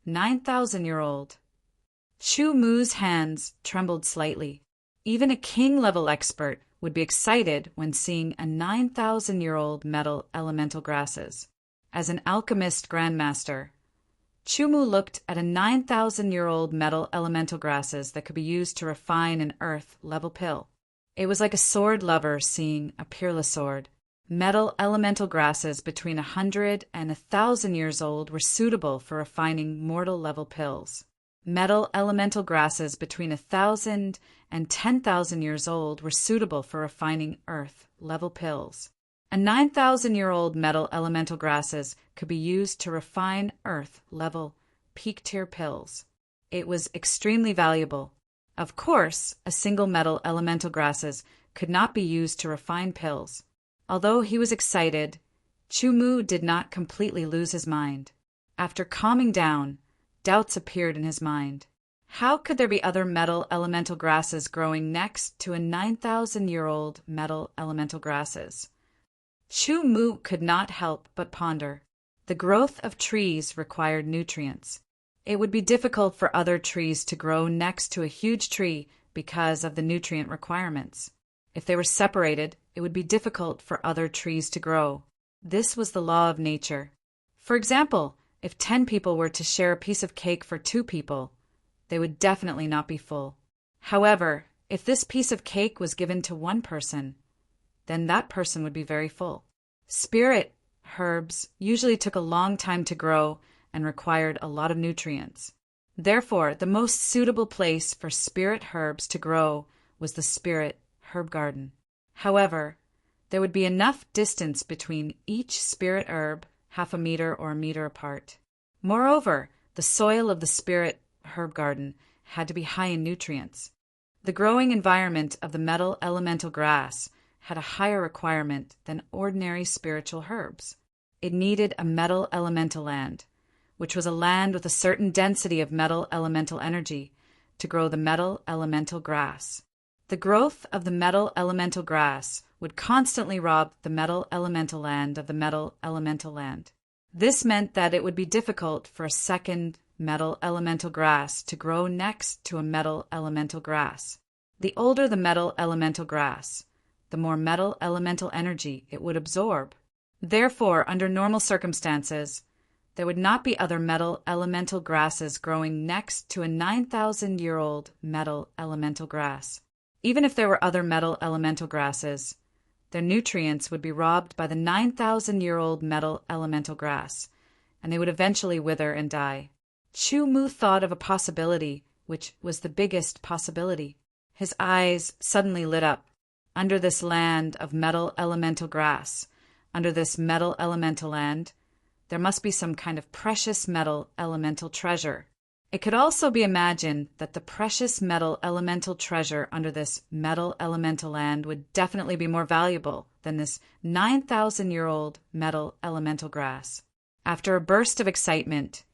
9,000-year-old. Chu Mu's hands trembled slightly. Even a king-level expert would be excited when seeing a 9,000-year-old metal elemental grasses. As an alchemist grandmaster, Chu Mu looked at a 9,000-year-old metal elemental grasses that could be used to refine an earth-level pill. It was like a sword lover seeing a peerless sword. Metal elemental grasses between 100 and 1,000 years old were suitable for refining mortal-level pills. Metal elemental grasses between 1,000 and 10,000 years old were suitable for refining earth-level pills. A 9,000-year-old metal elemental grasses could be used to refine earth-level peak-tier pills. It was extremely valuable. Of course, a single metal elemental grasses could not be used to refine pills. Although he was excited, Chu Mu did not completely lose his mind. After calming down, doubts appeared in his mind. How could there be other metal elemental grasses growing next to a 9,000-year-old metal elemental grasses? Chu Mu could not help but ponder. The growth of trees required nutrients. It would be difficult for other trees to grow next to a huge tree because of the nutrient requirements. If they were separated, it would be difficult for other trees to grow. This was the law of nature. For example, if 10 people were to share a piece of cake for 2 people, they would definitely not be full. However, if this piece of cake was given to 1 person, then that person would be very full. Spirit herbs usually took a long time to grow and required a lot of nutrients. Therefore, the most suitable place for spirit herbs to grow was the spirit herb garden. However, there would be enough distance between each spirit herb, 1/2 meter or a meter apart. Moreover, the soil of the spirit herb garden had to be high in nutrients. The growing environment of the metal elemental grass had a higher requirement than ordinary spiritual herbs. It needed a metal elemental land, which was a land with a certain density of metal elemental energy, to grow the metal elemental grass. The growth of the metal elemental grass would constantly rob the metal elemental land of the metal elemental land. This meant that it would be difficult for a second metal elemental grass to grow next to a metal elemental grass. The older the metal elemental grass, the more metal elemental energy it would absorb. Therefore, under normal circumstances, There would not be other metal elemental grasses growing next to a 9,000-year-old metal elemental grass. Even if there were other metal elemental grasses, their nutrients would be robbed by the 9,000-year-old metal elemental grass, and they would eventually wither and die. Chu Mu thought of a possibility, which was the biggest possibility. His eyes suddenly lit up. Under this land of metal elemental grass, under this metal elemental land, there must be some kind of precious metal elemental treasure. It could also be imagined that the precious metal elemental treasure under this metal elemental land would definitely be more valuable than this 9,000-year-old metal elemental grass. After a burst of excitement,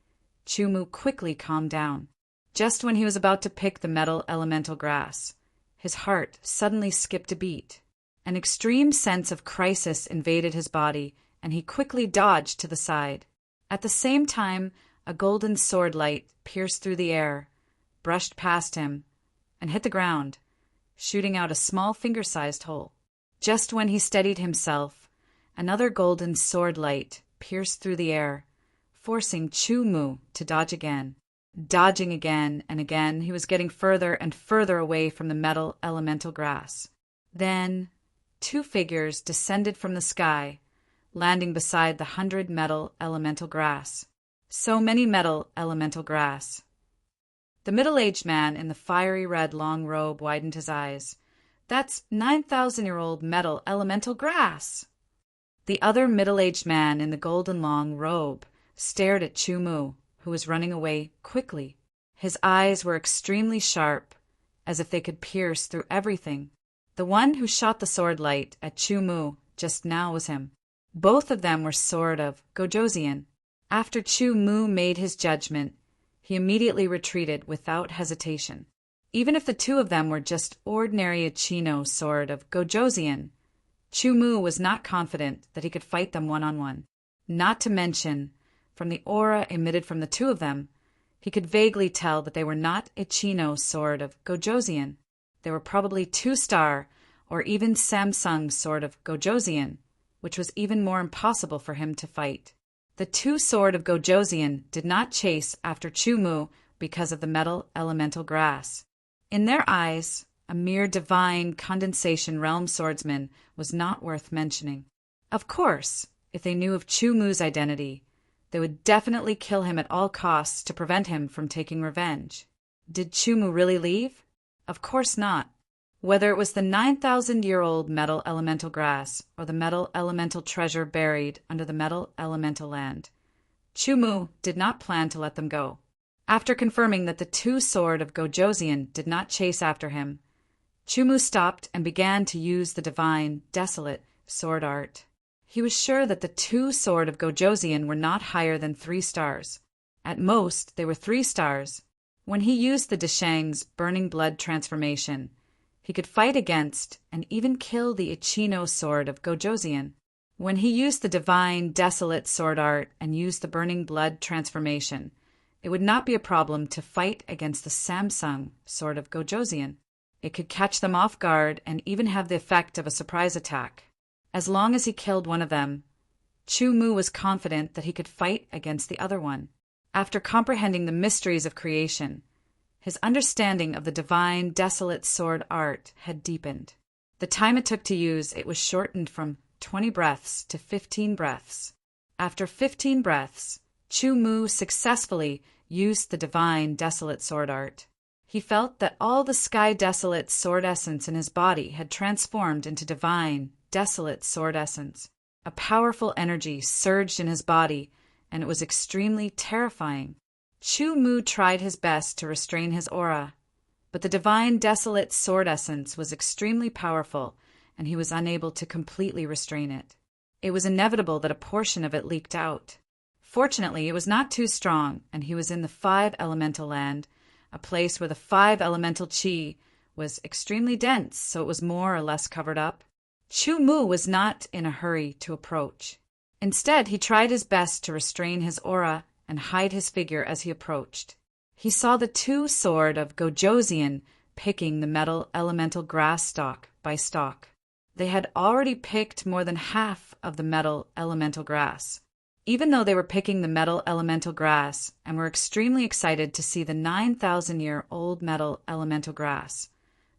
Chu Mu quickly calmed down. Just when he was about to pick the metal elemental grass, his heart suddenly skipped a beat. An extreme sense of crisis invaded his body, and he quickly dodged to the side. At the same time, a golden sword light pierced through the air, brushed past him, and hit the ground, shooting out a small finger-sized hole. Just when he steadied himself, another golden sword light pierced through the air, forcing Chu Mu to dodge again. Dodging again and again, he was getting further and further away from the metal elemental grass. Then, two figures descended from the sky, landing beside the 100 metal elemental grass. So many metal elemental grass. The middle-aged man in the fiery red long robe widened his eyes. That's 9,000-year-old metal elemental grass! The other middle-aged man in the golden long robe stared at Chu Mu, who was running away quickly. His eyes were extremely sharp, as if they could pierce through everything. The one who shot the sword light at Chu Mu just now was him. Both of them were sword of Gojosian. After Chu Mu made his judgment, he immediately retreated without hesitation. Even if the two of them were just ordinary Ichino sword of Gojosian, Chu Mu was not confident that he could fight them one-on-one. Not to mention, from the aura emitted from the two of them, he could vaguely tell that they were not Ichino sword of Gojosian. They were probably 2-star or even Samsung sword of Gojosian, which was even more impossible for him to fight. The 2 sword of Gojosian did not chase after Chu Mu because of the metal elemental grass. In their eyes, a mere divine condensation realm swordsman was not worth mentioning. Of course, if they knew of Chu Mu's identity, they would definitely kill him at all costs to prevent him from taking revenge. Did Chu Mu really leave? Of course not. Whether it was the 9,000-year-old metal elemental grass or the metal elemental treasure buried under the metal elemental land, Chu Mu did not plan to let them go. After confirming that the 2 sword of Gojosian did not chase after him, Chu Mu stopped and began to use the divine, desolate sword art. He was sure that the 2 sword of Gojosian were not higher than 3 stars. At most, they were 3 stars. When he used the Deshang's burning blood transformation, he could fight against and even kill the Ichino sword of Gojosian. When he used the divine, desolate sword art and used the burning blood transformation, it would not be a problem to fight against the Samsung sword of Gojosian. It could catch them off guard and even have the effect of a surprise attack. As long as he killed one of them, Chu Mu was confident that he could fight against the other one. After comprehending the mysteries of creation, his understanding of the divine, desolate sword art had deepened. The time it took to use it was shortened from 20 breaths to 15 breaths. After 15 breaths, Chu Mu successfully used the divine, desolate sword art. He felt that all the sky desolate sword essence in his body had transformed into divine, desolate sword essence. A powerful energy surged in his body, and it was extremely terrifying. Chu Mu tried his best to restrain his aura, but the divine, desolate sword essence was extremely powerful, and he was unable to completely restrain it. It was inevitable that a portion of it leaked out. Fortunately, it was not too strong, and he was in the 5 elemental land, a place where the 5 elemental chi was extremely dense, so it was more or less covered up. Chu Mu was not in a hurry to approach. Instead, he tried his best to restrain his aura and hide his figure as he approached. He saw the 2 sword of Gojosian picking the metal elemental grass stalk by stalk. They had already picked more than half of the metal elemental grass. Even though they were picking the metal elemental grass and were extremely excited to see the 9,000-year-old metal elemental grass,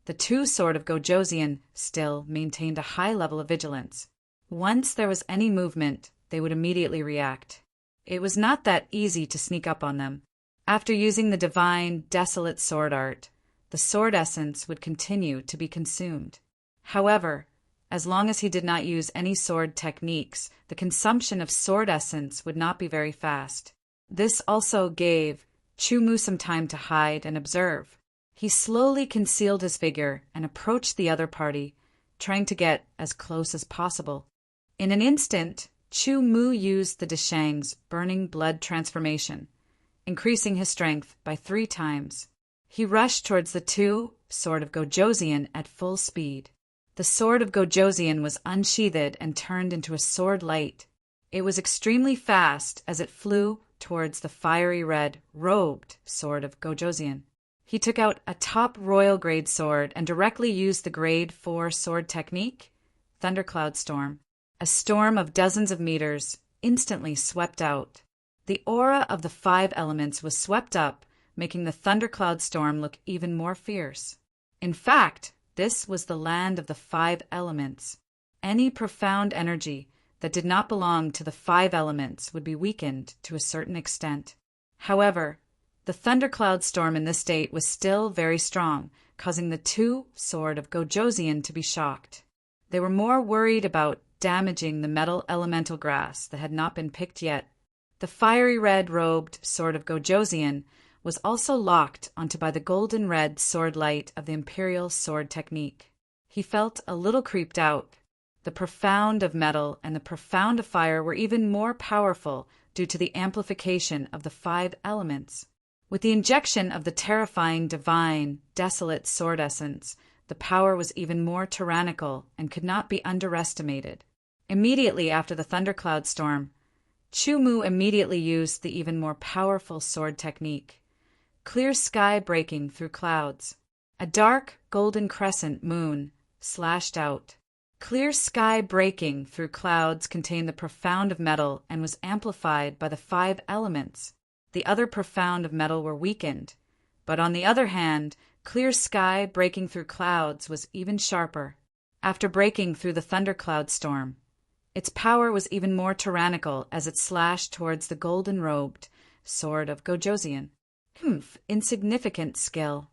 the two Sword of Gojosian still maintained a high level of vigilance. Once there was any movement, they would immediately react. It was not that easy to sneak up on them. After using the divine, desolate sword art, the sword essence would continue to be consumed. However, as long as he did not use any sword techniques, the consumption of sword essence would not be very fast. This also gave Chu-Mu some time to hide and observe. He slowly concealed his figure and approached the other party, trying to get as close as possible. In an instant, Chu-Mu used the Deshang's burning blood transformation, increasing his strength by 3 times. He rushed towards the two Sword of Gojosian at full speed. The Sword of Gojosian was unsheathed and turned into a sword light. It was extremely fast as it flew towards the fiery red, robed Sword of Gojosian. He took out a top royal grade sword and directly used the grade 4 sword technique, Thundercloud Storm. A storm of dozens of meters instantly swept out. The aura of the 5 elements was swept up, making the Thundercloud Storm look even more fierce. In fact, this was the land of the 5 elements. Any profound energy that did not belong to the 5 elements would be weakened to a certain extent. However, the Thundercloud Storm in this state was still very strong, causing the two Sword of Gojosian to be shocked. They were more worried about damaging the metal elemental grass that had not been picked yet. The fiery red-robed Sword of Gojosian was also locked onto by the golden red sword light of the imperial sword technique. He felt a little creeped out. The profound of metal and the profound of fire were even more powerful due to the amplification of the 5 elements. With the injection of the terrifying divine, desolate sword essence, the power was even more tyrannical and could not be underestimated. Immediately after the Thundercloud Storm, Chu-Mu immediately used the even more powerful sword technique. Clear sky breaking through clouds. A dark, golden crescent moon slashed out. Clear sky breaking through clouds contained the profound of metal and was amplified by the 5 elements. The other profound of metal were weakened, but on the other hand, clear sky breaking through clouds was even sharper. After breaking through the Thundercloud Storm, its power was even more tyrannical as it slashed towards the golden-robed Sword of Gojosian. Insignificant skill.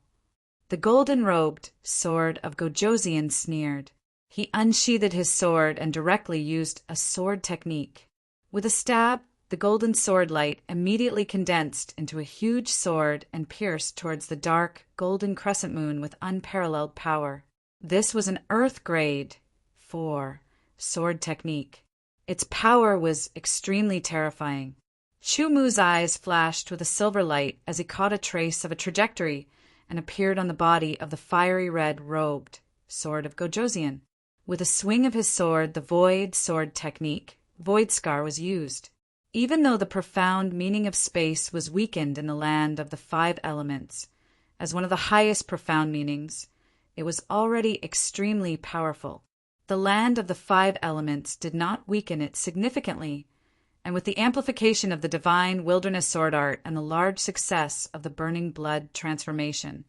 The golden-robed Sword of Gojosian sneered. He unsheathed his sword and directly used a sword technique. With a stab, the golden sword light immediately condensed into a huge sword and pierced towards the dark, golden crescent moon with unparalleled power. This was an Earth Grade 4 sword technique. Its power was extremely terrifying. Chu-Mu's eyes flashed with a silver light as he caught a trace of a trajectory and appeared on the body of the fiery red-robed Sword of Gojosian. With a swing of his sword, the Void Sword technique, Void Scar, was used. Even though the profound meaning of space was weakened in the land of the 5 elements, as one of the highest profound meanings, it was already extremely powerful. The land of the 5 elements did not weaken it significantly, and with the amplification of the divine wilderness sword art and the large success of the burning blood transformation,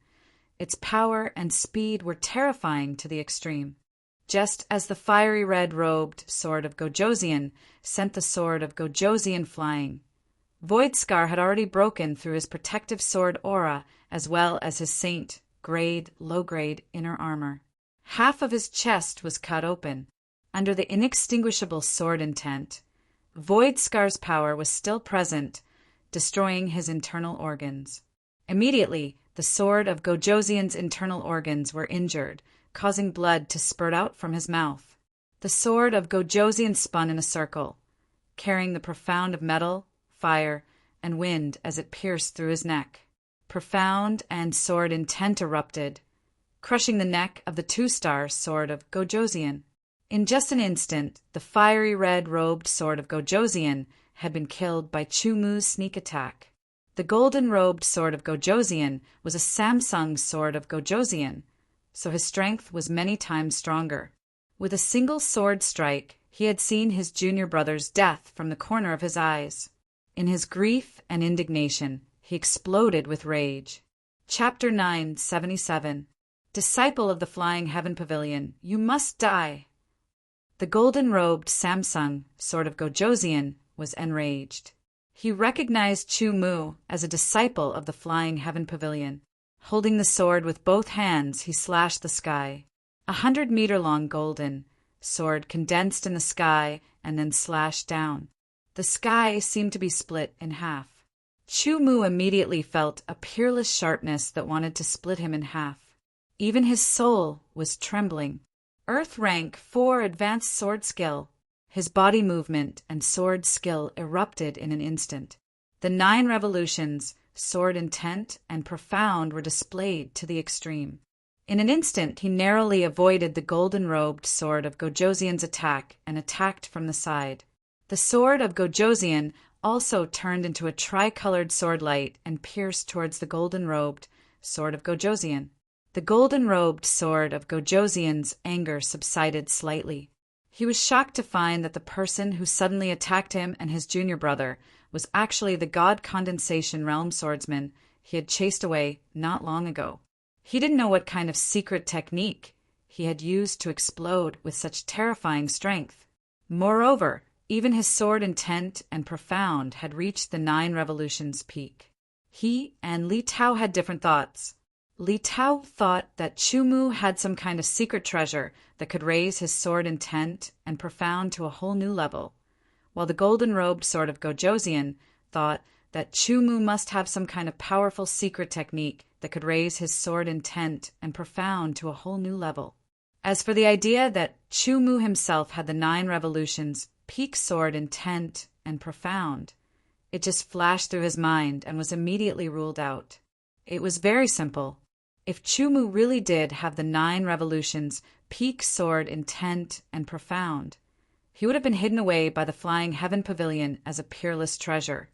its power and speed were terrifying to the extreme. Just as the fiery red-robed Sword of Gojosian sent the Sword of Gojosian flying, Void Scar had already broken through his protective sword aura as well as his saint grade, low-grade inner armor. Half of his chest was cut open. Under the inextinguishable sword intent, Void Scar's power was still present, destroying his internal organs. Immediately, the Sword of Gojosian's internal organs were injured, causing blood to spurt out from his mouth. The Sword of Gojosian spun in a circle, carrying the profound of metal, fire, and wind as it pierced through his neck. Profound and sword intent erupted, crushing the neck of the 2-star Sword of Gojosian. In just an instant, the fiery red-robed Sword of Gojosian had been killed by Chu-Mu's sneak attack. The golden-robed Sword of Gojosian was a Samsung Sword of Gojosian, so his strength was many times stronger. With a single sword strike, He had seen his junior brother's death from the corner of his eyes. In his grief and indignation, he exploded with rage. Chapter 977. Disciple of the Flying Heaven Pavilion, you must die. The golden-robed Samsung, sword of Gojoseon, was enraged. He recognized Chu Mu as a disciple of the Flying Heaven Pavilion. Holding the sword with both hands, he slashed the sky. 100-meter-long golden sword condensed in the sky and then slashed down. The sky seemed to be split in half. Chu Mu immediately felt a peerless sharpness that wanted to split him in half. Even his soul was trembling. Earth rank 4 advanced sword skill. His body movement and sword skill erupted in an instant. The 9 revolutions, sword intent and profound, were displayed to the extreme. In an instant, he narrowly avoided the golden-robed sword of Gojoseon's attack and attacked from the side. The sword of Gojoseon also turned into a tricolored sword light and pierced towards the golden-robed sword of Gojoseon. The golden-robed sword of Gojoseon's anger subsided slightly. He was shocked to find that the person who suddenly attacked him and his junior brother was actually the God Condensation Realm swordsman he had chased away not long ago. He didn't know what kind of secret technique he had used to explode with such terrifying strength. Moreover, even his sword intent and profound had reached the 9 revolutions peak. He and Li Tao had different thoughts. Li Tao thought that Chu Mu had some kind of secret treasure that could raise his sword intent and profound to a whole new level, while the golden-robed sword of Gojoseon thought that Chu Mu must have some kind of powerful secret technique that could raise his sword intent and profound to a whole new level. As for the idea that Chu Mu himself had the 9 revolutions, peak sword intent and profound, it just flashed through his mind and was immediately ruled out. It was very simple. If Chu Mu really did have the 9 revolutions, peak sword intent and profound, he would have been hidden away by the Flying Heaven Pavilion as a peerless treasure.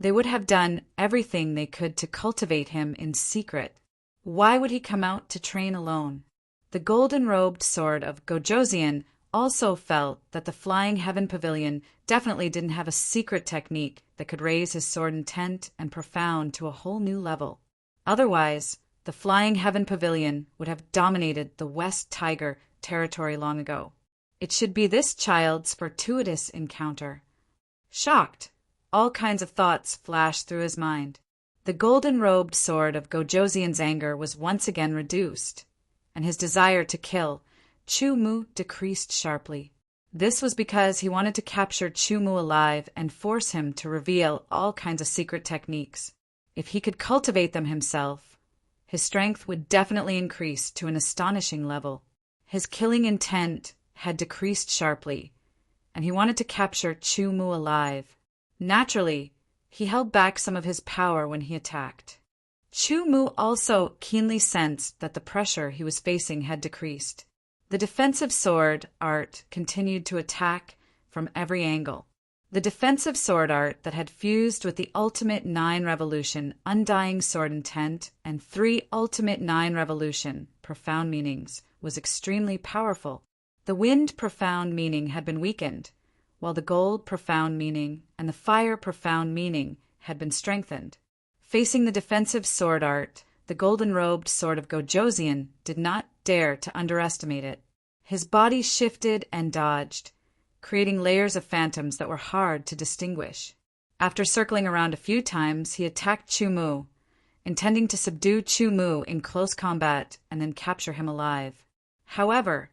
They would have done everything they could to cultivate him in secret. Why would he come out to train alone? The golden-robed sword of Gojoseon also felt that the Flying Heaven Pavilion definitely didn't have a secret technique that could raise his sword intent and profound to a whole new level. Otherwise, the Flying Heaven Pavilion would have dominated the West Tiger territory long ago. It should be this child's fortuitous encounter. Shocked, all kinds of thoughts flashed through his mind. The golden-robed sword of Gojoseon's anger was once again reduced, and his desire to kill Chu Mu decreased sharply. This was because he wanted to capture Chu Mu alive and force him to reveal all kinds of secret techniques. If he could cultivate them himself, his strength would definitely increase to an astonishing level. His killing intent had decreased sharply, and he wanted to capture Chu Mu alive. Naturally, he held back some of his power when he attacked. Chu Mu also keenly sensed that the pressure he was facing had decreased. The defensive sword art continued to attack from every angle. The defensive sword art that had fused with the ultimate 9 revolution undying sword intent and 3 ultimate 9 revolution profound meanings was extremely powerful. The wind profound meaning had been weakened, while the gold profound meaning and the fire profound meaning had been strengthened. Facing the defensive sword art, the golden-robed sword of Gojoseon did not dare to underestimate it. His body shifted and dodged, creating layers of phantoms that were hard to distinguish. After circling around a few times, he attacked Chu Mu, intending to subdue Chu Mu in close combat and then capture him alive. However,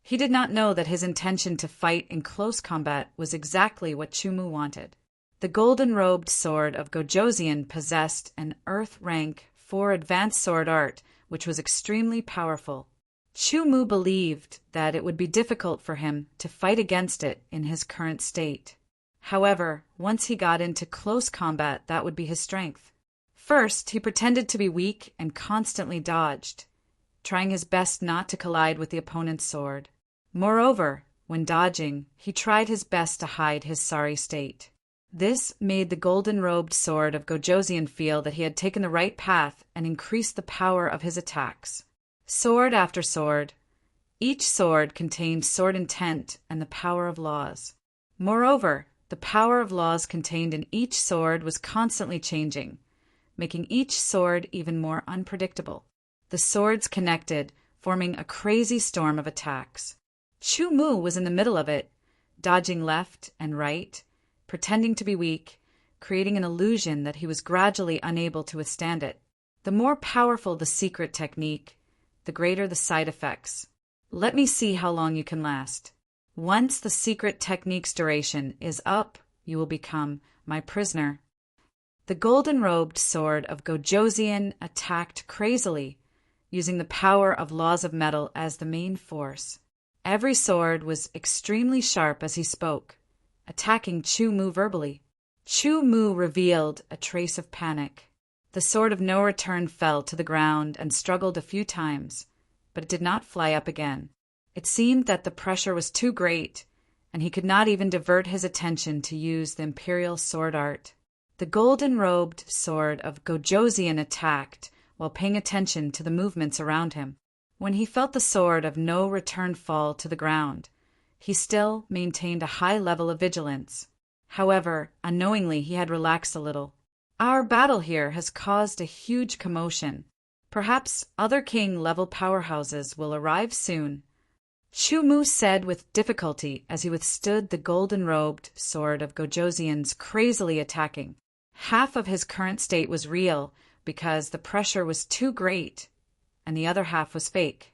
he did not know that his intention to fight in close combat was exactly what Chu Mu wanted. The golden-robed sword of Gojoseon possessed an Earth rank 4 advanced sword art, which was extremely powerful. Chu Mu believed that it would be difficult for him to fight against it in his current state. However, once he got into close combat, that would be his strength. First, he pretended to be weak and constantly dodged, trying his best not to collide with the opponent's sword. Moreover, when dodging, he tried his best to hide his sorry state. This made the golden-robed sword of Gojoseon feel that he had taken the right path and increased the power of his attacks. Sword after sword, Each sword contained sword intent and the power of laws. Moreover, the power of laws contained in each sword was constantly changing, making each sword even more unpredictable. The swords connected, forming a crazy storm of attacks. Chu Mu was in the middle of it, dodging left and right, pretending to be weak, creating an illusion that he was gradually unable to withstand it. The more powerful the secret technique, the greater the side effects. Let me see how long you can last. Once the secret technique's duration is up, you will become my prisoner. The golden-robed sword of Gojoseon attacked crazily, using the power of laws of metal as the main force. Every sword was extremely sharp as he spoke, attacking Chu Mu verbally. Chu Mu revealed a trace of panic. The sword of no return fell to the ground and struggled a few times, but it did not fly up again. It seemed that the pressure was too great, and he could not even divert his attention to use the imperial sword art. The golden-robed sword of Gojoseon attacked while paying attention to the movements around him. When he felt the sword of no return fall to the ground, he still maintained a high level of vigilance. However, unknowingly he had relaxed a little. Our battle here has caused a huge commotion. Perhaps other king-level powerhouses will arrive soon. Chu Mu said with difficulty as he withstood the golden-robed sword of Gojoseon's crazily attacking. Half of his current state was real because the pressure was too great, and the other half was fake.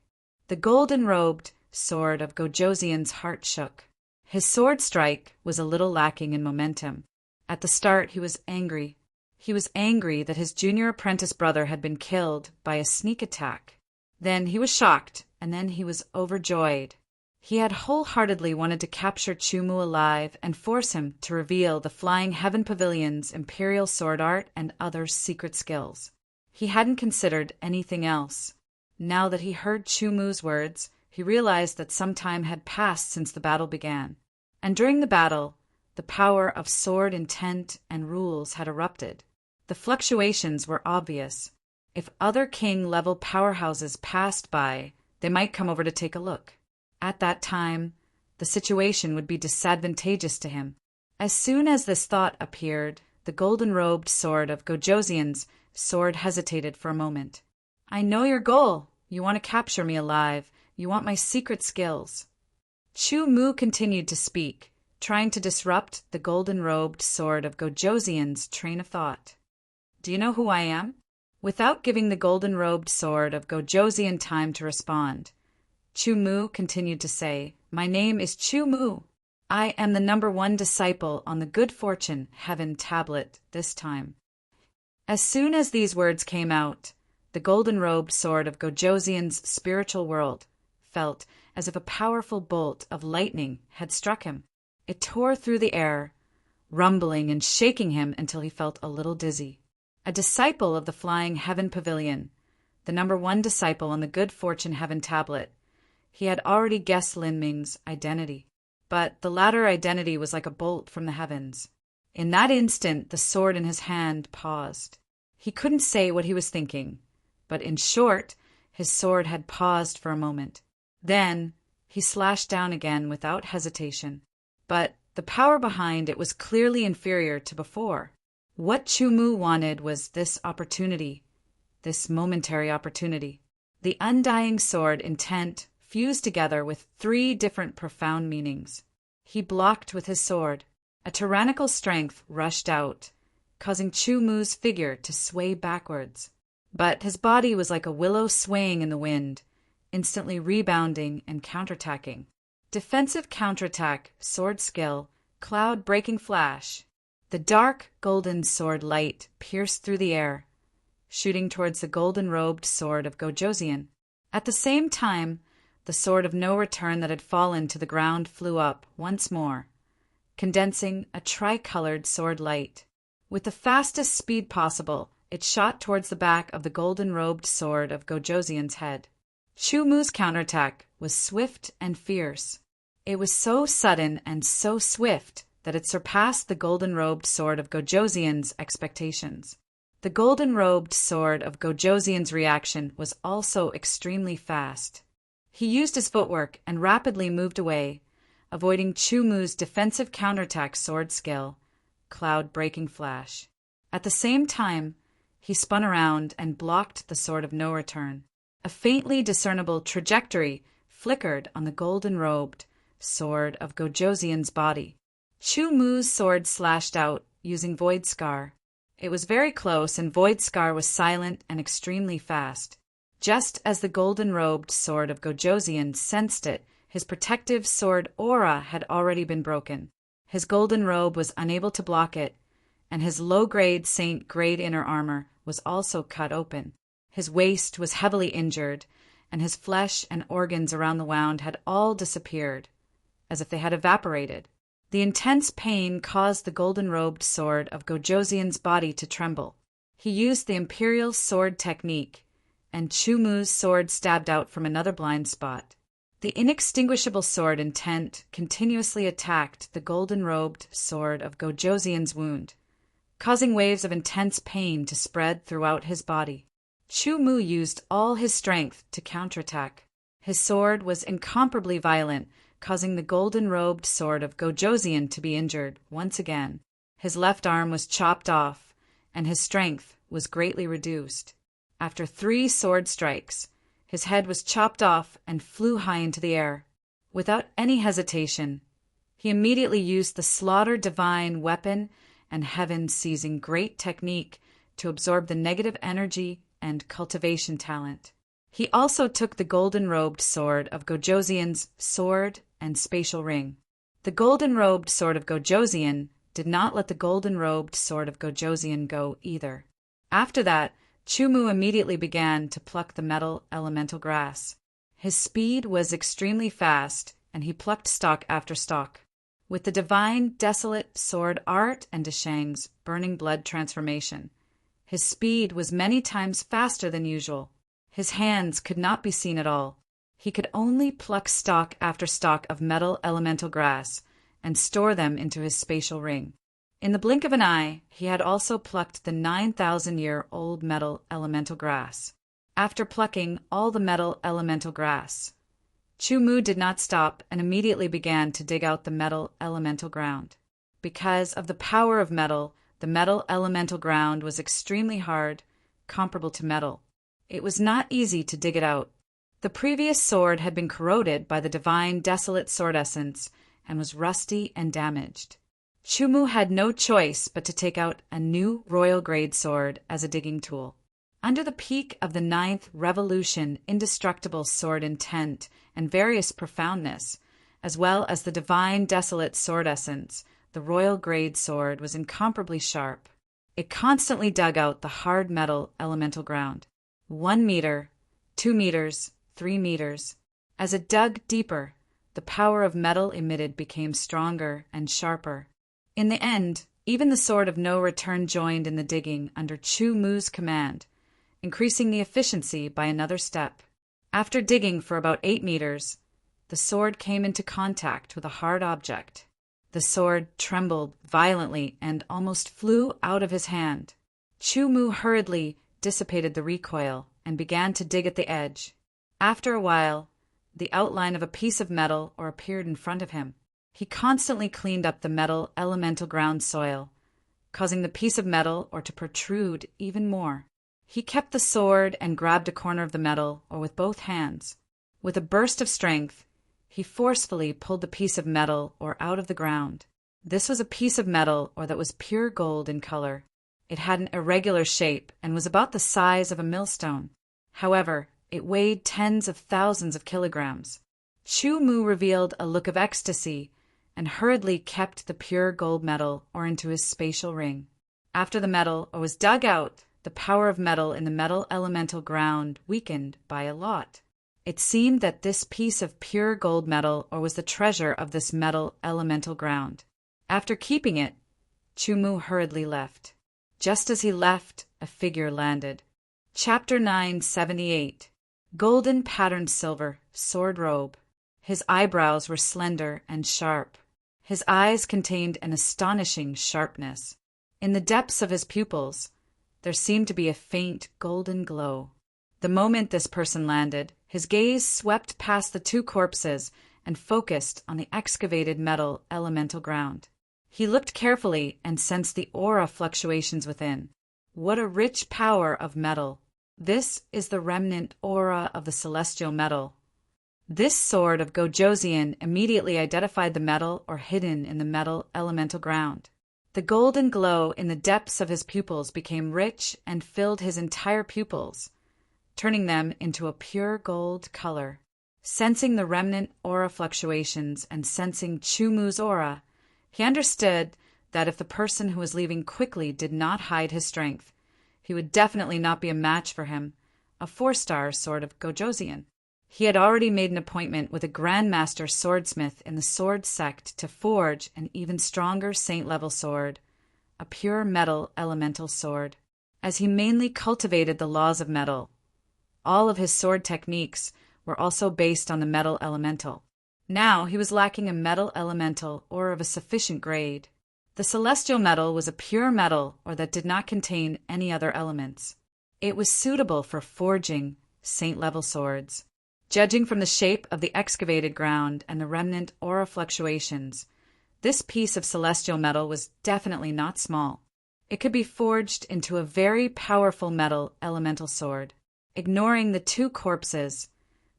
The golden-robed sword of Gojoseon's heart shook. His sword strike was a little lacking in momentum. At the start, he was angry. He was angry that his junior apprentice brother had been killed by a sneak attack. Then he was shocked, and then he was overjoyed. He had wholeheartedly wanted to capture Chu Mu alive and force him to reveal the Flying Heaven Pavilion's imperial sword art and other secret skills. He hadn't considered anything else. Now that he heard Chu Mu's words, he realized that some time had passed since the battle began. And during the battle, the power of sword intent and rules had erupted. The fluctuations were obvious. If other king-level powerhouses passed by, they might come over to take a look. At that time, the situation would be disadvantageous to him. As soon as this thought appeared, the golden-robed sword of Gojoseon's sword hesitated for a moment. I know your goal. You want to capture me alive. You want my secret skills. Chu Mu continued to speak, trying to disrupt the golden-robed sword of Gojoseon's train of thought. Do you know who I am? Without giving the golden-robed sword of Gojoseon time to respond, Chu Mu continued to say, My name is Chu Mu. I am the #1 disciple on the Good Fortune Heaven tablet this time. As soon as these words came out, the golden-robed sword of Gojoseon's spiritual world felt as if a powerful bolt of lightning had struck him. It tore through the air, rumbling and shaking him until he felt a little dizzy. A disciple of the Flying Heaven Pavilion, the #1 disciple on the Good Fortune Heaven tablet, he had already guessed Lin Ming's identity. But the latter identity was like a bolt from the heavens. In that instant, the sword in his hand paused. He couldn't say what he was thinking, but in short, his sword had paused for a moment. Then he slashed down again without hesitation. But the power behind it was clearly inferior to before. What Chu Mu wanted was this opportunity, this momentary opportunity. The undying sword intent fused together with 3 different profound meanings. He blocked with his sword. A tyrannical strength rushed out, causing Chu Mu's figure to sway backwards. But his body was like a willow swaying in the wind, instantly rebounding and counterattacking. Defensive counterattack, sword skill, cloud-breaking flash. The dark golden sword light pierced through the air, shooting towards the golden-robed sword of Gojoseon. At the same time, the sword of no return that had fallen to the ground flew up once more, condensing a tricolored sword light. With the fastest speed possible, it shot towards the back of the golden-robed sword of Gojoseon's head. Chu Mu's counterattack was swift and fierce. It was so sudden and so swift that it surpassed the golden-robed sword of Gojoseon's expectations. The golden-robed sword of Gojoseon's reaction was also extremely fast. He used his footwork and rapidly moved away, avoiding Chumu's defensive counterattack sword skill, cloud-breaking flash. At the same time, he spun around and blocked the sword of no return. A faintly discernible trajectory flickered on the golden-robed sword of Gojoseon's body. Chumu's sword slashed out, using Void Scar. It was very close, and Void Scar was silent and extremely fast. Just as the golden-robed sword of Gojoseon sensed it, his protective sword aura had already been broken. His golden robe was unable to block it, and his low-grade Saint-grade inner armor was also cut open. His waist was heavily injured, and his flesh and organs around the wound had all disappeared, as if they had evaporated. The intense pain caused the golden-robed sword of Gojoseon's body to tremble. He used the Imperial Sword technique, and Chumu's sword stabbed out from another blind spot. The inextinguishable sword intent continuously attacked the golden-robed sword of Gojoseon's wound, causing waves of intense pain to spread throughout his body. Chumu used all his strength to counterattack. His sword was incomparably violent, causing the golden-robed sword of Gojoseon to be injured once again. His left arm was chopped off, and his strength was greatly reduced. After 3 sword strikes, his head was chopped off and flew high into the air. Without any hesitation, he immediately used the Slaughter Divine weapon and heaven-seizing great technique to absorb the negative energy and cultivation talent. He also took the golden-robed sword of Gojoseon's sword and spatial ring. The golden-robed sword of Gojoseon did not let the golden-robed sword of Gojoseon go either. After that, Chumu immediately began to pluck the metal elemental grass. His speed was extremely fast, and he plucked stalk after stalk. With the divine desolate sword art and Deshang's burning blood transformation, his speed was many times faster than usual. His hands could not be seen at all. He could only pluck stalk after stalk of metal elemental grass and store them into his spatial ring. In the blink of an eye, he had also plucked the 9,000-year-old metal elemental grass. After plucking all the metal elemental grass, Chumu did not stop and immediately began to dig out the metal elemental ground. Because of the power of metal, the metal elemental ground was extremely hard, comparable to metal. It was not easy to dig it out. The previous sword had been corroded by the divine desolate sword essence and was rusty and damaged. Chumu had no choice but to take out a new royal-grade sword as a digging tool. Under the peak of the 9th Revolution, indestructible sword intent and various profoundness, as well as the divine desolate sword essence, the royal-grade sword was incomparably sharp. It constantly dug out the hard metal elemental ground. 1 meter, 2 meters, 3 meters. As it dug deeper, the power of metal emitted became stronger and sharper. In the end, even the sword of no return joined in the digging under Chumu's command, increasing the efficiency by another step. After digging for about 8 meters, the sword came into contact with a hard object. The sword trembled violently and almost flew out of his hand. Chumu hurriedly dissipated the recoil and began to dig at the edge. After a while, the outline of a piece of metal appeared in front of him. He constantly cleaned up the metal elemental ground soil, causing the piece of metal to protrude even more. He kept the sword and grabbed a corner of the metal with both hands. With a burst of strength, he forcefully pulled the piece of metal out of the ground. This was a piece of metal that was pure gold in color. It had an irregular shape and was about the size of a millstone. However, it weighed tens of thousands of kilograms. Chumu revealed a look of ecstasy and hurriedly kept the pure gold metal into his spatial ring. After the metal was dug out, the power of metal in the metal elemental ground weakened by a lot. It seemed that this piece of pure gold metal was the treasure of this metal elemental ground. After keeping it, Chumu hurriedly left. Just as he left, a figure landed. Chapter 978. Golden patterned silver, sword robe. His eyebrows were slender and sharp. His eyes contained an astonishing sharpness. In the depths of his pupils, there seemed to be a faint golden glow. The moment this person landed, His gaze swept past the two corpses and focused on the excavated metal elemental ground. He looked carefully and sensed the aura fluctuations within. What a rich power of metal! This is the remnant aura of the celestial metal. This sword of Gojosian immediately identified the metal or hidden in the metal elemental ground. The golden glow in the depths of his pupils became rich and filled his entire pupils, turning them into a pure gold color. Sensing the remnant aura fluctuations and sensing Chumu's aura, he understood that if the person who was leaving quickly did not hide his strength, he would definitely not be a match for him, a 4-star sword of Gojosian. He had already made an appointment with a Grandmaster swordsmith in the sword sect to forge an even stronger saint-level sword, a pure metal elemental sword. As he mainly cultivated the laws of metal, all of his sword techniques were also based on the metal elemental. Now he was lacking a metal elemental or of a sufficient grade. The celestial metal was a pure metal or that did not contain any other elements. It was suitable for forging saint-level swords. Judging from the shape of the excavated ground and the remnant aura fluctuations, this piece of celestial metal was definitely not small. It could be forged into a very powerful metal elemental sword. Ignoring the two corpses,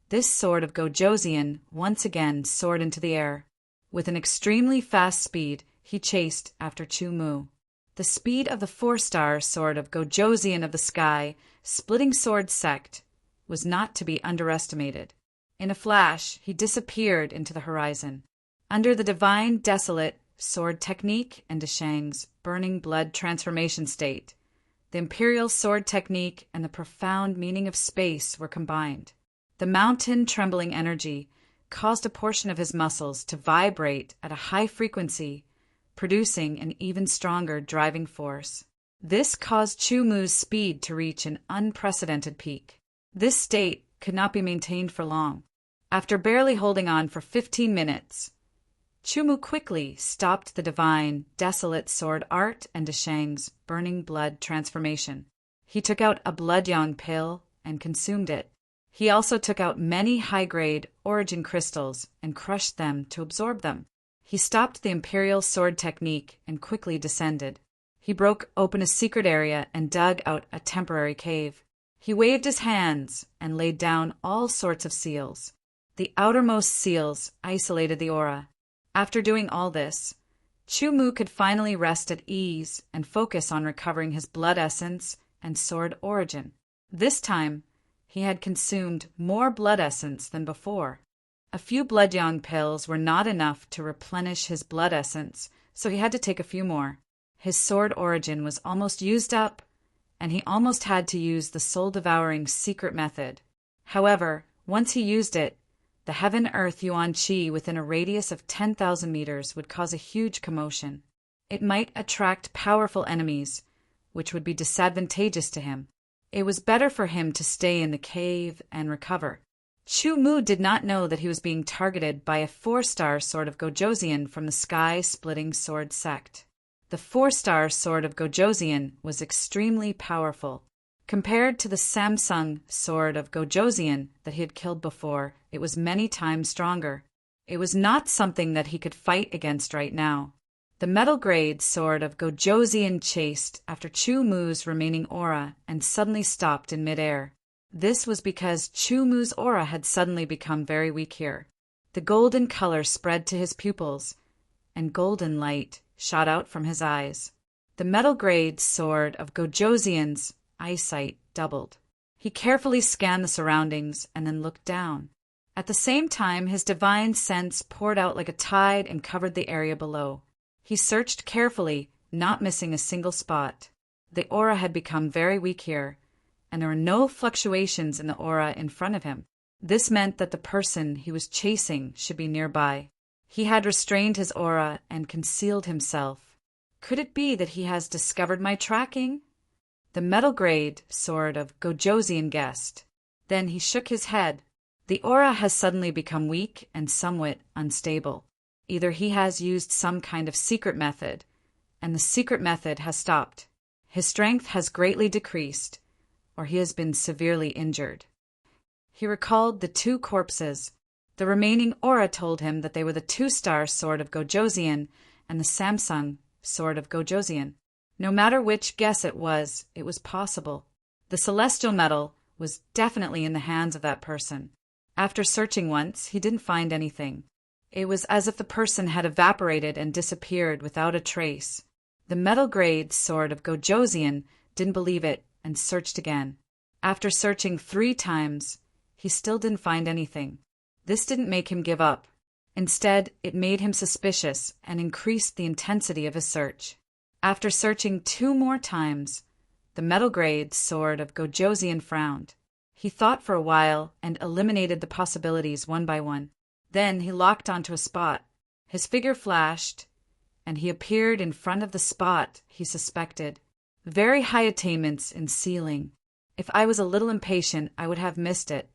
this sword of Gojosian once again soared into the air. With an extremely fast speed, he chased after Chumu. The speed of the 4-star sword of Gojosian of the Sky, splitting sword sect, was not to be underestimated. In a flash, he disappeared into the horizon. Under the divine desolate sword technique and Deshang's burning blood transformation state, the imperial sword technique and the profound meaning of space were combined. The mountain trembling energy caused a portion of his muscles to vibrate at a high frequency, producing an even stronger driving force. This caused Chumu's speed to reach an unprecedented peak. This state could not be maintained for long. After barely holding on for 15 minutes, Chumu quickly stopped the divine, desolate sword art and Deshang's burning blood transformation. He took out a blood-yang pill and consumed it. He also took out many high-grade origin crystals and crushed them to absorb them. He stopped the imperial sword technique and quickly descended. He broke open a secret area and dug out a temporary cave. He waved his hands and laid down all sorts of seals. The outermost seals isolated the aura. After doing all this, Chumu could finally rest at ease and focus on recovering his blood essence and sword origin. This time, he had consumed more blood essence than before. A few blood-yang pills were not enough to replenish his blood essence, so he had to take a few more. His sword origin was almost used up, and he almost had to use the soul-devouring secret method. However, once he used it, the heaven-earth yuan qi within a radius of 10,000 meters would cause a huge commotion. It might attract powerful enemies, which would be disadvantageous to him. It was better for him to stay in the cave and recover. Chumu did not know that he was being targeted by a 4-star sword of Gojosian from the sky-splitting sword sect. The 4-star sword of Gojosian was extremely powerful. Compared to the Samsung sword of Gojosian that he had killed before, it was many times stronger. It was not something that he could fight against right now. The metal-grade sword of Gojosian chased after Chumu's remaining aura and suddenly stopped in midair. This was because Chumu's aura had suddenly become very weak here. The golden color spread to his pupils, and golden light shot out from his eyes. The metal-grade sword of Gojosian's eyesight doubled. He carefully scanned the surroundings and then looked down. At the same time, his divine sense poured out like a tide and covered the area below. He searched carefully, not missing a single spot. The aura had become very weak here, and there were no fluctuations in the aura in front of him. This meant that the person he was chasing should be nearby. He had restrained his aura and concealed himself. Could it be that he has discovered my tracking? The metal-grade sword of Gojosian guessed. Then he shook his head. The aura has suddenly become weak and somewhat unstable. Either he has used some kind of secret method, and the secret method has stopped. His strength has greatly decreased, or he has been severely injured. He recalled the two corpses. The remaining aura told him that they were the two-star sword of Gojosian and the Samsung sword of Gojosian. No matter which guess it was possible. The celestial metal was definitely in the hands of that person. After searching once, he didn't find anything. It was as if the person had evaporated and disappeared without a trace. The metal-grade sword of Gojosian didn't believe it and searched again. After searching 3 times, he still didn't find anything. This didn't make him give up. Instead, it made him suspicious and increased the intensity of his search. After searching 2 more times, the metal-grade sword of Gojosian frowned. He thought for a while and eliminated the possibilities one by one. Then he locked onto a spot. His figure flashed, and he appeared in front of the spot he suspected. Very high attainments in sealing. If I was a little impatient, I would have missed it.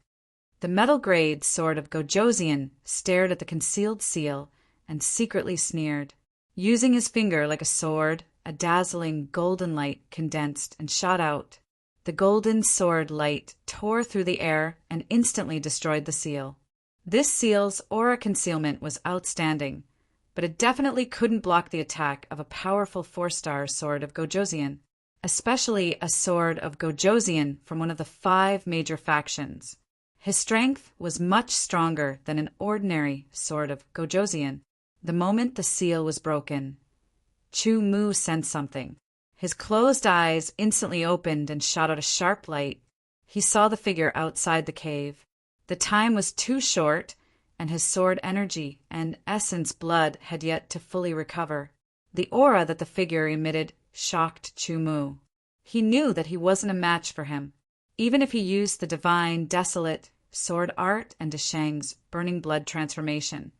The metal-grade sword of Gojosian stared at the concealed seal and secretly sneered. Using his finger like a sword, a dazzling golden light condensed and shot out. The golden sword light tore through the air and instantly destroyed the seal. This seal's aura concealment was outstanding, but it definitely couldn't block the attack of a powerful 4-star sword of Gojosian, especially a sword of Gojosian from one of the 5 major factions. His strength was much stronger than an ordinary sword of Gojosian. The moment the seal was broken, Chu Mu sensed something. His closed eyes instantly opened and shot out a sharp light. He saw the figure outside the cave. The time was too short, and his sword energy and essence blood had yet to fully recover. The aura that the figure emitted shocked Chu Mu. He knew that he wasn't a match for him. Even if he used the divine, desolate sword art and Deshang's burning blood transformation,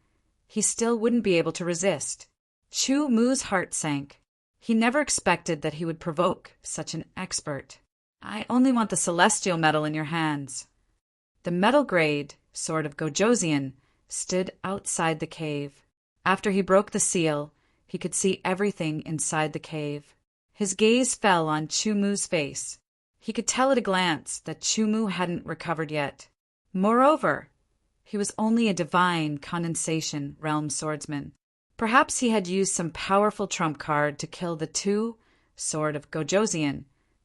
he still wouldn't be able to resist. Chu Mu's heart sank. He never expected that he would provoke such an expert. I only want the celestial metal in your hands. The metal-grade sword of Gojosian stood outside the cave. After he broke the seal, he could see everything inside the cave. His gaze fell on Chu Mu's face. He could tell at a glance that Chu Mu hadn't recovered yet. Moreover, he was only a divine condensation realm swordsman. Perhaps he had used some powerful trump card to kill the 2 sword of Gojosian,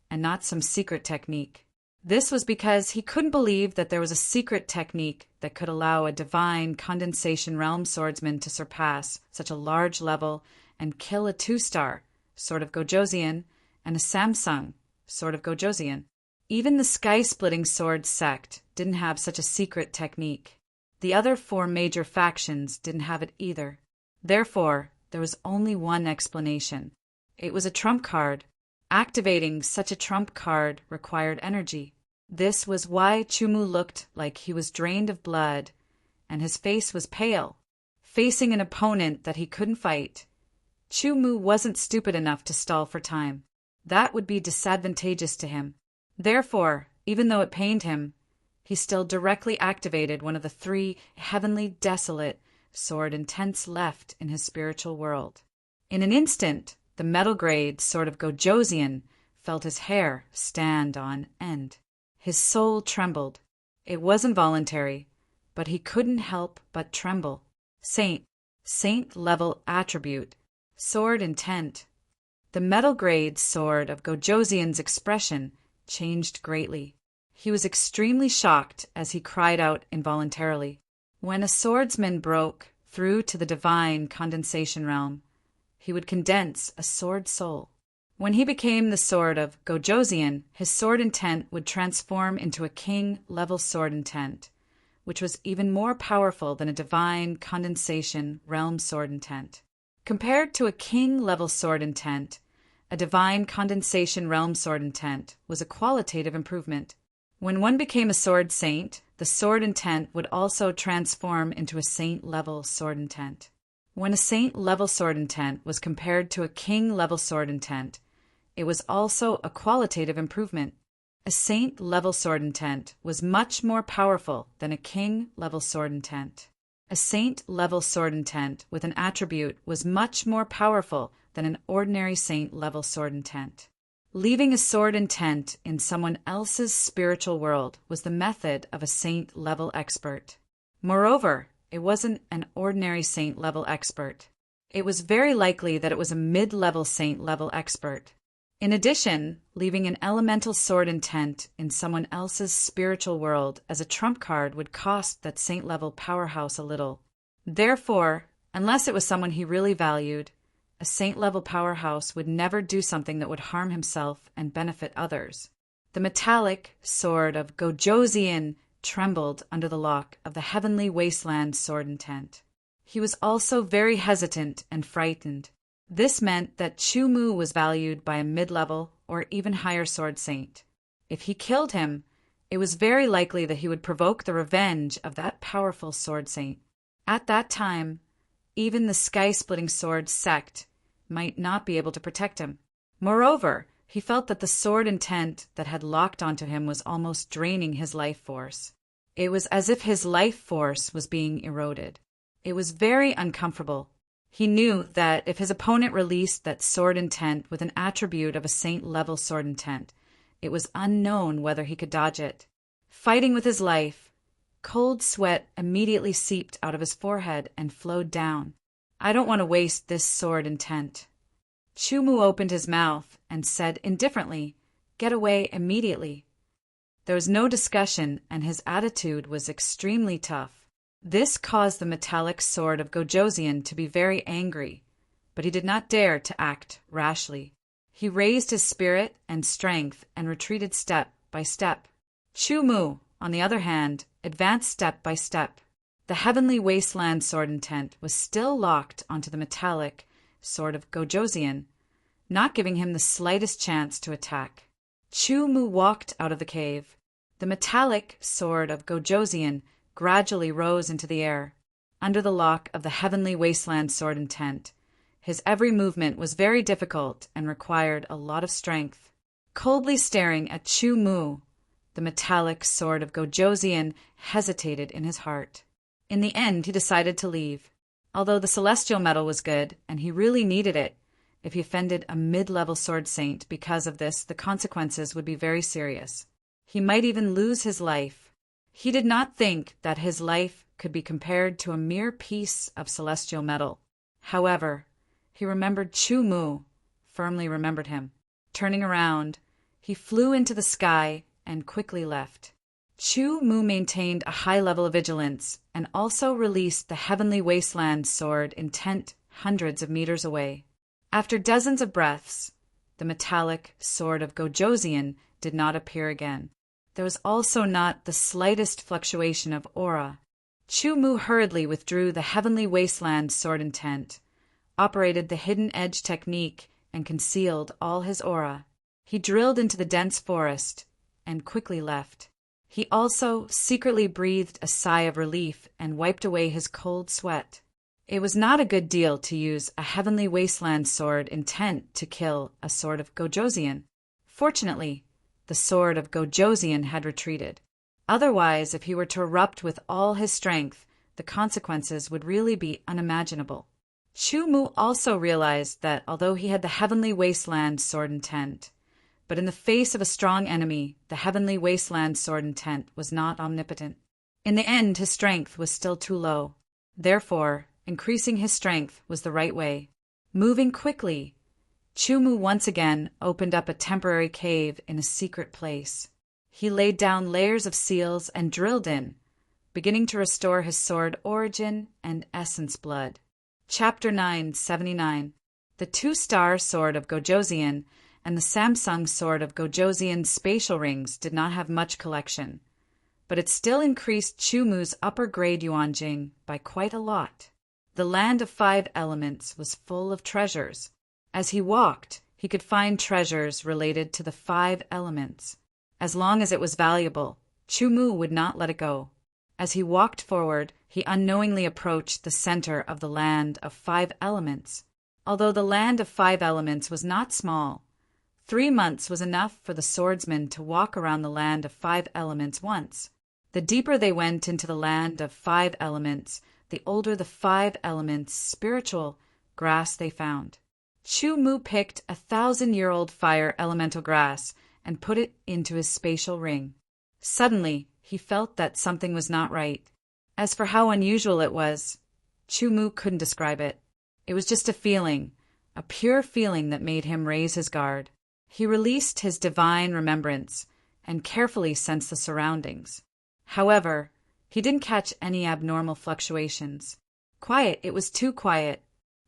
and not some secret technique. This was because he couldn't believe that there was a secret technique that could allow a divine condensation realm swordsman to surpass such a large level and kill a 2-star sword of Gojosian and a Samsung sword of Gojosian. Even the sky-splitting sword sect didn't have such a secret technique. The other 4 major factions didn't have it either. Therefore, there was only one explanation. It was a trump card. Activating such a trump card required energy. This was why Chu Mu looked like he was drained of blood, and his face was pale. Facing an opponent that he couldn't fight, Chu Mu wasn't stupid enough to stall for time. That would be disadvantageous to him. Therefore, even though it pained him, he still directly activated one of the 3 heavenly desolate sword intents left in his spiritual world. In an instant, the metal-grade sword of Gojosian felt his hair stand on end. His soul trembled. It wasn't voluntary, but he couldn't help but tremble. Saint-level attribute, sword intent. The metal-grade sword of Gojosian's expression changed greatly. He was extremely shocked as he cried out involuntarily. When a swordsman broke through to the divine condensation realm, he would condense a sword soul. When he became the sword of Gojosian, his sword intent would transform into a king-level sword intent, which was even more powerful than a divine condensation realm sword intent. Compared to a king-level sword intent, a divine condensation realm sword intent was a qualitative improvement. When one became a sword saint, the sword intent would also transform into a saint-level sword intent. When a saint-level sword intent was compared to a king-level sword intent, it was also a qualitative improvement. A saint-level sword intent was much more powerful than a king-level sword intent. A saint-level sword intent with an attribute was much more powerful than an ordinary saint-level sword intent. Leaving a sword and tent in someone else's spiritual world was the method of a saint-level expert. Moreover, it wasn't an ordinary saint-level expert. It was very likely that it was a mid-level saint-level expert. In addition, leaving an elemental sword and tent in someone else's spiritual world as a trump card would cost that saint-level powerhouse a little. Therefore, unless it was someone he really valued, a saint-level powerhouse would never do something that would harm himself and benefit others. The metallic sword of Gojosian trembled under the lock of the heavenly wasteland sword and tent. He was also very hesitant and frightened. This meant that Chu-Mu was valued by a mid-level or even higher sword saint. If he killed him, it was very likely that he would provoke the revenge of that powerful sword saint. At that time, even the sky-splitting sword sect might not be able to protect him. Moreover, he felt that the sword and tent that had locked onto him was almost draining his life force. It was as if his life force was being eroded. It was very uncomfortable. He knew that if his opponent released that sword and tent with an attribute of a saint-level sword and tent, it was unknown whether he could dodge it. Fighting with his life, cold sweat immediately seeped out of his forehead and flowed down. I don't want to waste this sword and tent. Chu-Mu opened his mouth and said indifferently, "Get away immediately." There was no discussion, and his attitude was extremely tough. This caused the metallic sword of Gojosian to be very angry, but he did not dare to act rashly. He raised his spirit and strength and retreated step by step. Chu-Mu, on the other hand, advanced step by step. The heavenly wasteland sword and tent was still locked onto the metallic sword of Gojosian, not giving him the slightest chance to attack. Chu-Mu walked out of the cave. The metallic sword of Gojosian gradually rose into the air, under the lock of the heavenly wasteland sword and tent. His every movement was very difficult and required a lot of strength. Coldly staring at Chu-Mu, the metallic sword of Gojosian hesitated in his heart. In the end, he decided to leave. Although the celestial metal was good, and he really needed it, if he offended a mid-level sword saint because of this, the consequences would be very serious. He might even lose his life. He did not think that his life could be compared to a mere piece of celestial metal. However, he remembered Chu-Mu, firmly remembered him. Turning around, he flew into the sky and quickly left. Chu-Mu maintained a high level of vigilance and also released the heavenly wasteland sword intent hundreds of meters away. After dozens of breaths, the metallic sword of Gojosian did not appear again. There was also not the slightest fluctuation of aura. Chu-Mu hurriedly withdrew the heavenly wasteland sword intent, operated the hidden edge technique, and concealed all his aura. He drilled into the dense forest and quickly left. He also secretly breathed a sigh of relief and wiped away his cold sweat. It was not a good deal to use a heavenly wasteland sword intent to kill a sword of Gojosian. Fortunately, the sword of Gojosian had retreated. Otherwise, if he were to erupt with all his strength, the consequences would really be unimaginable. Chu-Mu also realized that although he had the heavenly wasteland sword intent, but in the face of a strong enemy, the heavenly wasteland sword intent was not omnipotent. In the end, his strength was still too low. Therefore, increasing his strength was the right way. Moving quickly, Chu-Mu once again opened up a temporary cave in a secret place. He laid down layers of seals and drilled in, beginning to restore his sword origin and essence blood. Chapter 979. The two-star sword of Gojosian and the Samsung sword of Gojosian's spatial rings did not have much collection, but it still increased Chu-Mu's upper-grade Yuanjing by quite a lot. The land of 5 elements was full of treasures. As he walked, he could find treasures related to the 5 elements. As long as it was valuable, Chu-Mu would not let it go. As he walked forward, he unknowingly approached the center of the land of 5 elements. Although the land of 5 elements was not small, 3 months was enough for the swordsman to walk around the land of 5 elements once. The deeper they went into the land of 5 elements, the older the 5 elements' spiritual grass they found. Chu-Mu picked 1,000-year-old fire elemental grass and put it into his spatial ring. Suddenly, he felt that something was not right. As for how unusual it was, Chu-Mu couldn't describe it. It was just a feeling, a pure feeling that made him raise his guard. He released his divine remembrance and carefully sensed the surroundings. However, he didn't catch any abnormal fluctuations. Quiet, it was too quiet.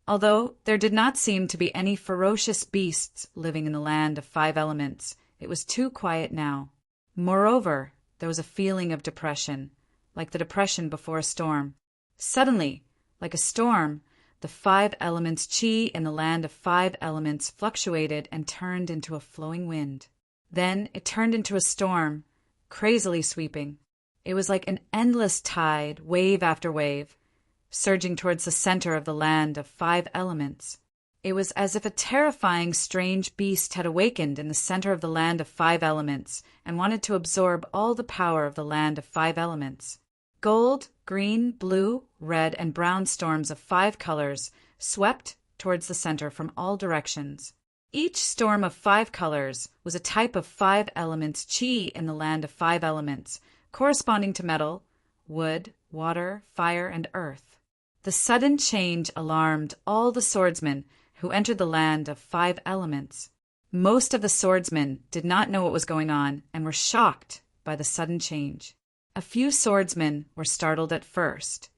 Although there did not seem to be any ferocious beasts living in the land of 5 elements, it was too quiet now. Moreover, there was a feeling of depression, like the depression before a storm. Suddenly, like a storm, the 5 elements' chi in the land of 5 elements fluctuated and turned into a flowing wind. Then it turned into a storm, crazily sweeping. It was like an endless tide, wave after wave, surging towards the center of the land of 5 elements. It was as if a terrifying, strange beast had awakened in the center of the land of 5 elements and wanted to absorb all the power of the land of 5 elements. Gold, green, blue, red, and brown storms of 5 colors swept towards the center from all directions. Each storm of 5 colors was a type of 5 elements chi in the land of 5 elements, corresponding to metal, wood, water, fire, and earth. The sudden change alarmed all the swordsmen who entered the land of 5 elements. Most of the swordsmen did not know what was going on and were shocked by the sudden change. A few swordsmen were startled at first,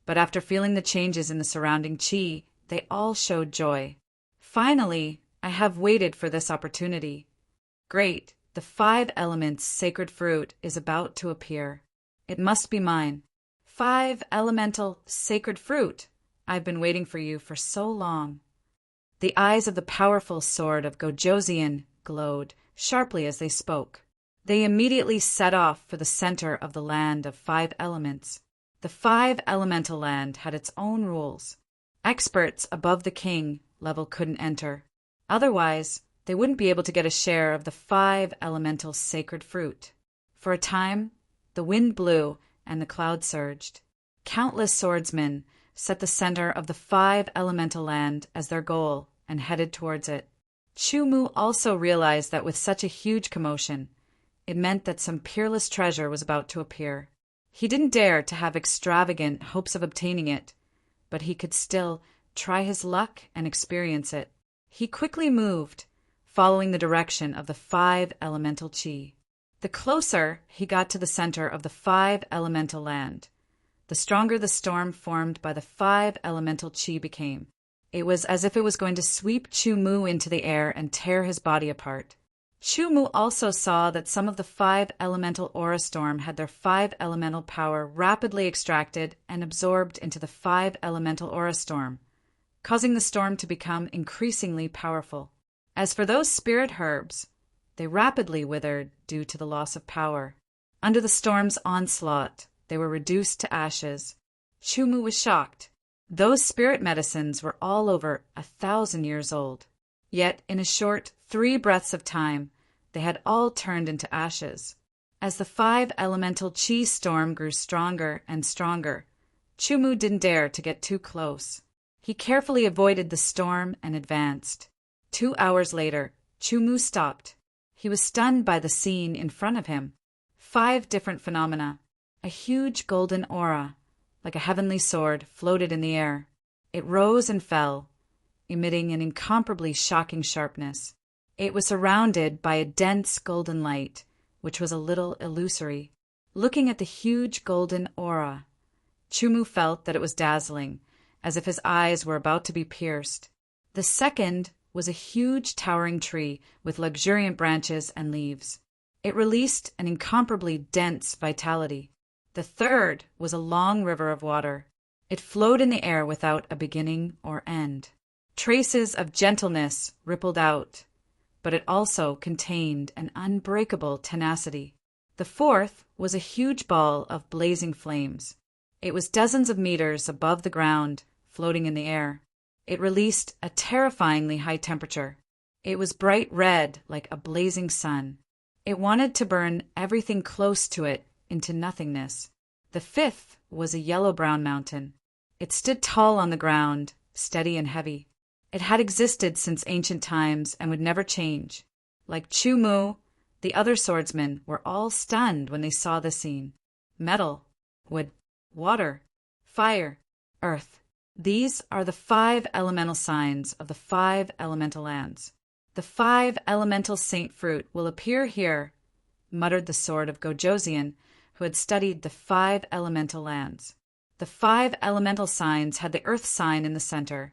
but after feeling the changes in the surrounding chi, they all showed joy. Finally, I have waited for this opportunity. Great, the 5 elements' sacred fruit is about to appear. It must be mine. 5 elemental sacred fruit. I've been waiting for you for so long. The eyes of the powerful sword of Gojoseon glowed sharply as they spoke. They immediately set off for the center of the land of 5 elements. The 5 elemental land had its own rules. Experts above the king level couldn't enter. Otherwise, they wouldn't be able to get a share of the 5 elemental sacred fruit. For a time, the wind blew and the cloud surged. Countless swordsmen set the center of the 5 elemental land as their goal and headed towards it. Chu-Mu also realized that with such a huge commotion, it meant that some peerless treasure was about to appear. He didn't dare to have extravagant hopes of obtaining it, but he could still try his luck and experience it. He quickly moved, following the direction of the 5 elemental chi. The closer he got to the center of the 5 elemental land, the stronger the storm formed by the 5 elemental chi became. It was as if it was going to sweep Chu-Mu into the air and tear his body apart. Chu-Mu also saw that some of the 5 elemental aura storm had their 5 elemental power rapidly extracted and absorbed into the 5 elemental aura storm, causing the storm to become increasingly powerful. As for those spirit herbs, they rapidly withered due to the loss of power. Under the storm's onslaught, they were reduced to ashes. Chu-Mu was shocked. Those spirit medicines were all over 1,000 years old. Yet, in a short 3 breaths of time, they had all turned into ashes. As the 5 elemental chi storm grew stronger and stronger, Chu-Mu didn't dare to get too close. He carefully avoided the storm and advanced. 2 hours later, Chu-Mu stopped. He was stunned by the scene in front of him. 5 different phenomena. A huge golden aura, like a heavenly sword, floated in the air. It rose and fell, emitting an incomparably shocking sharpness. It was surrounded by a dense golden light, which was a little illusory. Looking at the huge golden aura, Chu-Mu felt that it was dazzling, as if his eyes were about to be pierced. The second was a huge towering tree with luxuriant branches and leaves. It released an incomparably dense vitality. The third was a long river of water. It flowed in the air without a beginning or end. Traces of gentleness rippled out, but it also contained an unbreakable tenacity. The fourth was a huge ball of blazing flames. It was dozens of meters above the ground, floating in the air. It released a terrifyingly high temperature. It was bright red like a blazing sun. It wanted to burn everything close to it into nothingness. The fifth was a yellow-brown mountain. It stood tall on the ground, steady and heavy. It had existed since ancient times and would never change. Like Chu Mu, the other swordsmen were all stunned when they saw the scene. Metal, wood, water, fire, earth. These are the 5 elemental signs of the 5 elemental lands. The 5 elemental saint fruit will appear here, muttered the sword of Gojoseon, who had studied the 5 elemental lands. The 5 elemental signs had the earth sign in the center,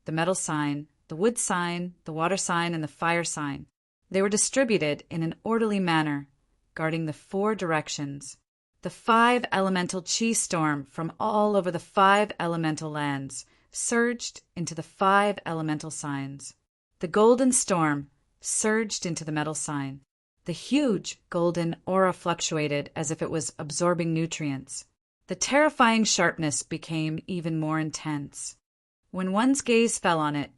the metal sign, the wood sign, the water sign, and the fire sign. They were distributed in an orderly manner, guarding the 4 directions. The 5 elemental chi storm from all over the 5 elemental lands surged into the 5 elemental signs. The golden storm surged into the metal sign. The huge golden aura fluctuated as if it was absorbing nutrients. The terrifying sharpness became even more intense. When one's gaze fell on it,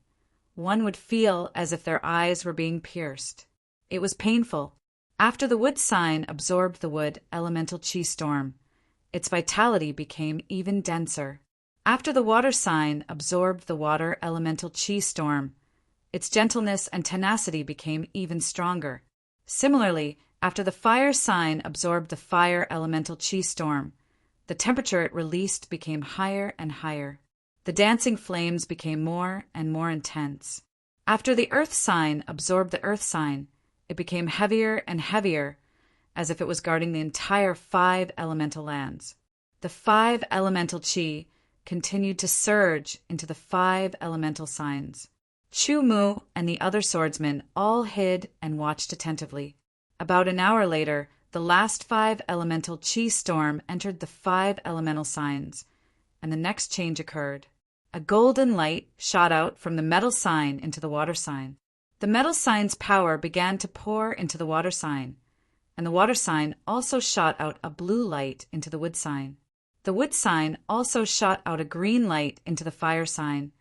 one would feel as if their eyes were being pierced. It was painful. After the wood sign absorbed the wood elemental chi storm, its vitality became even denser. After the water sign absorbed the water elemental chi storm, its gentleness and tenacity became even stronger. Similarly, after the fire sign absorbed the fire elemental chi storm, the temperature it released became higher and higher. The dancing flames became more and more intense. After the earth sign absorbed the earth sign, it became heavier and heavier, as if it was guarding the entire 5 elemental lands. The 5 elemental chi continued to surge into the 5 elemental signs. Chu Mu and the other swordsmen all hid and watched attentively. About an hour later, the last 5 elemental chi storm entered the 5 elemental signs, and the next change occurred. A golden light shot out from the metal sign into the water sign. The metal sign's power began to pour into the water sign, and the water sign also shot out a blue light into the wood sign. The wood sign also shot out a green light into the fire sign,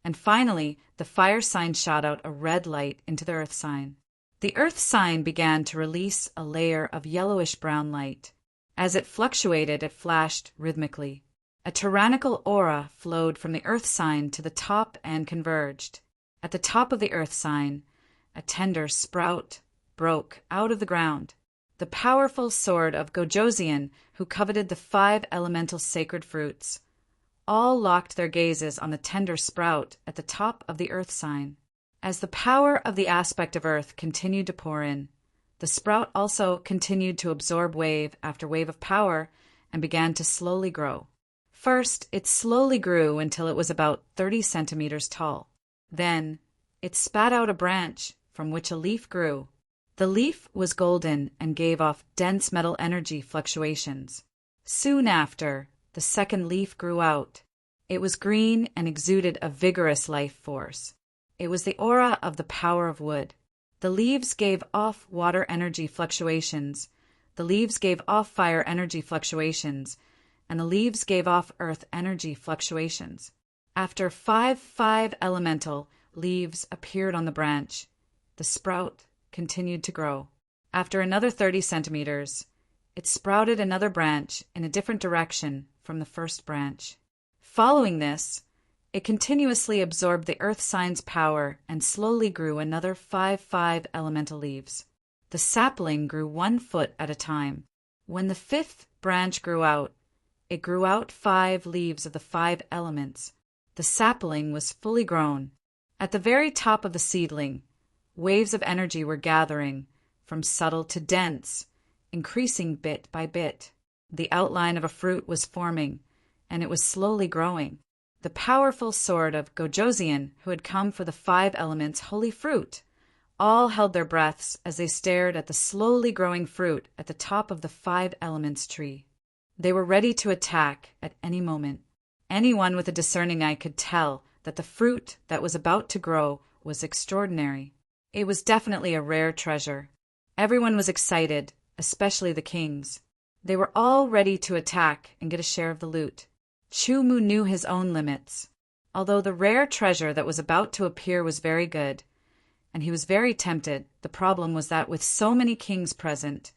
and finally the fire sign shot out a red light into the earth sign. The earth sign began to release a layer of yellowish-brown light. As it fluctuated, it flashed rhythmically. A tyrannical aura flowed from the earth sign to the top and converged. At the top of the earth sign, a tender sprout broke out of the ground. The powerful sword of Gojoseon, who coveted the 5 elemental sacred fruits, all locked their gazes on the tender sprout at the top of the earth sign. As the power of the aspect of earth continued to pour in, the sprout also continued to absorb wave after wave of power and began to slowly grow. First, it slowly grew until it was about 30 centimeters tall. Then, it spat out a branch from which a leaf grew. The leaf was golden and gave off dense metal energy fluctuations. Soon after, the second leaf grew out. It was green and exuded a vigorous life force. It was the aura of the power of wood. The leaves gave off water energy fluctuations. The leaves gave off fire energy fluctuations. And the leaves gave off earth energy fluctuations. After 5 elemental leaves appeared on the branch, the sprout continued to grow. After another 30 centimeters, it sprouted another branch in a different direction from the first branch. Following this, it continuously absorbed the earth sign's power and slowly grew another 5 elemental leaves. The sapling grew 1 foot at a time. When the 5th branch grew out, it grew out 5 leaves of the 5 elements. The sapling was fully grown. At the very top of the seedling, waves of energy were gathering, from subtle to dense, increasing bit by bit. The outline of a fruit was forming, and it was slowly growing. The powerful sword of Gojoseon, who had come for the 5 elements' holy fruit, all held their breaths as they stared at the slowly growing fruit at the top of the 5 elements tree. They were ready to attack at any moment. Anyone with a discerning eye could tell that the fruit that was about to grow was extraordinary. It was definitely a rare treasure. Everyone was excited, especially the kings. They were all ready to attack and get a share of the loot. Chu Mu knew his own limits. Although the rare treasure that was about to appear was very good, and he was very tempted, the problem was that with so many kings present,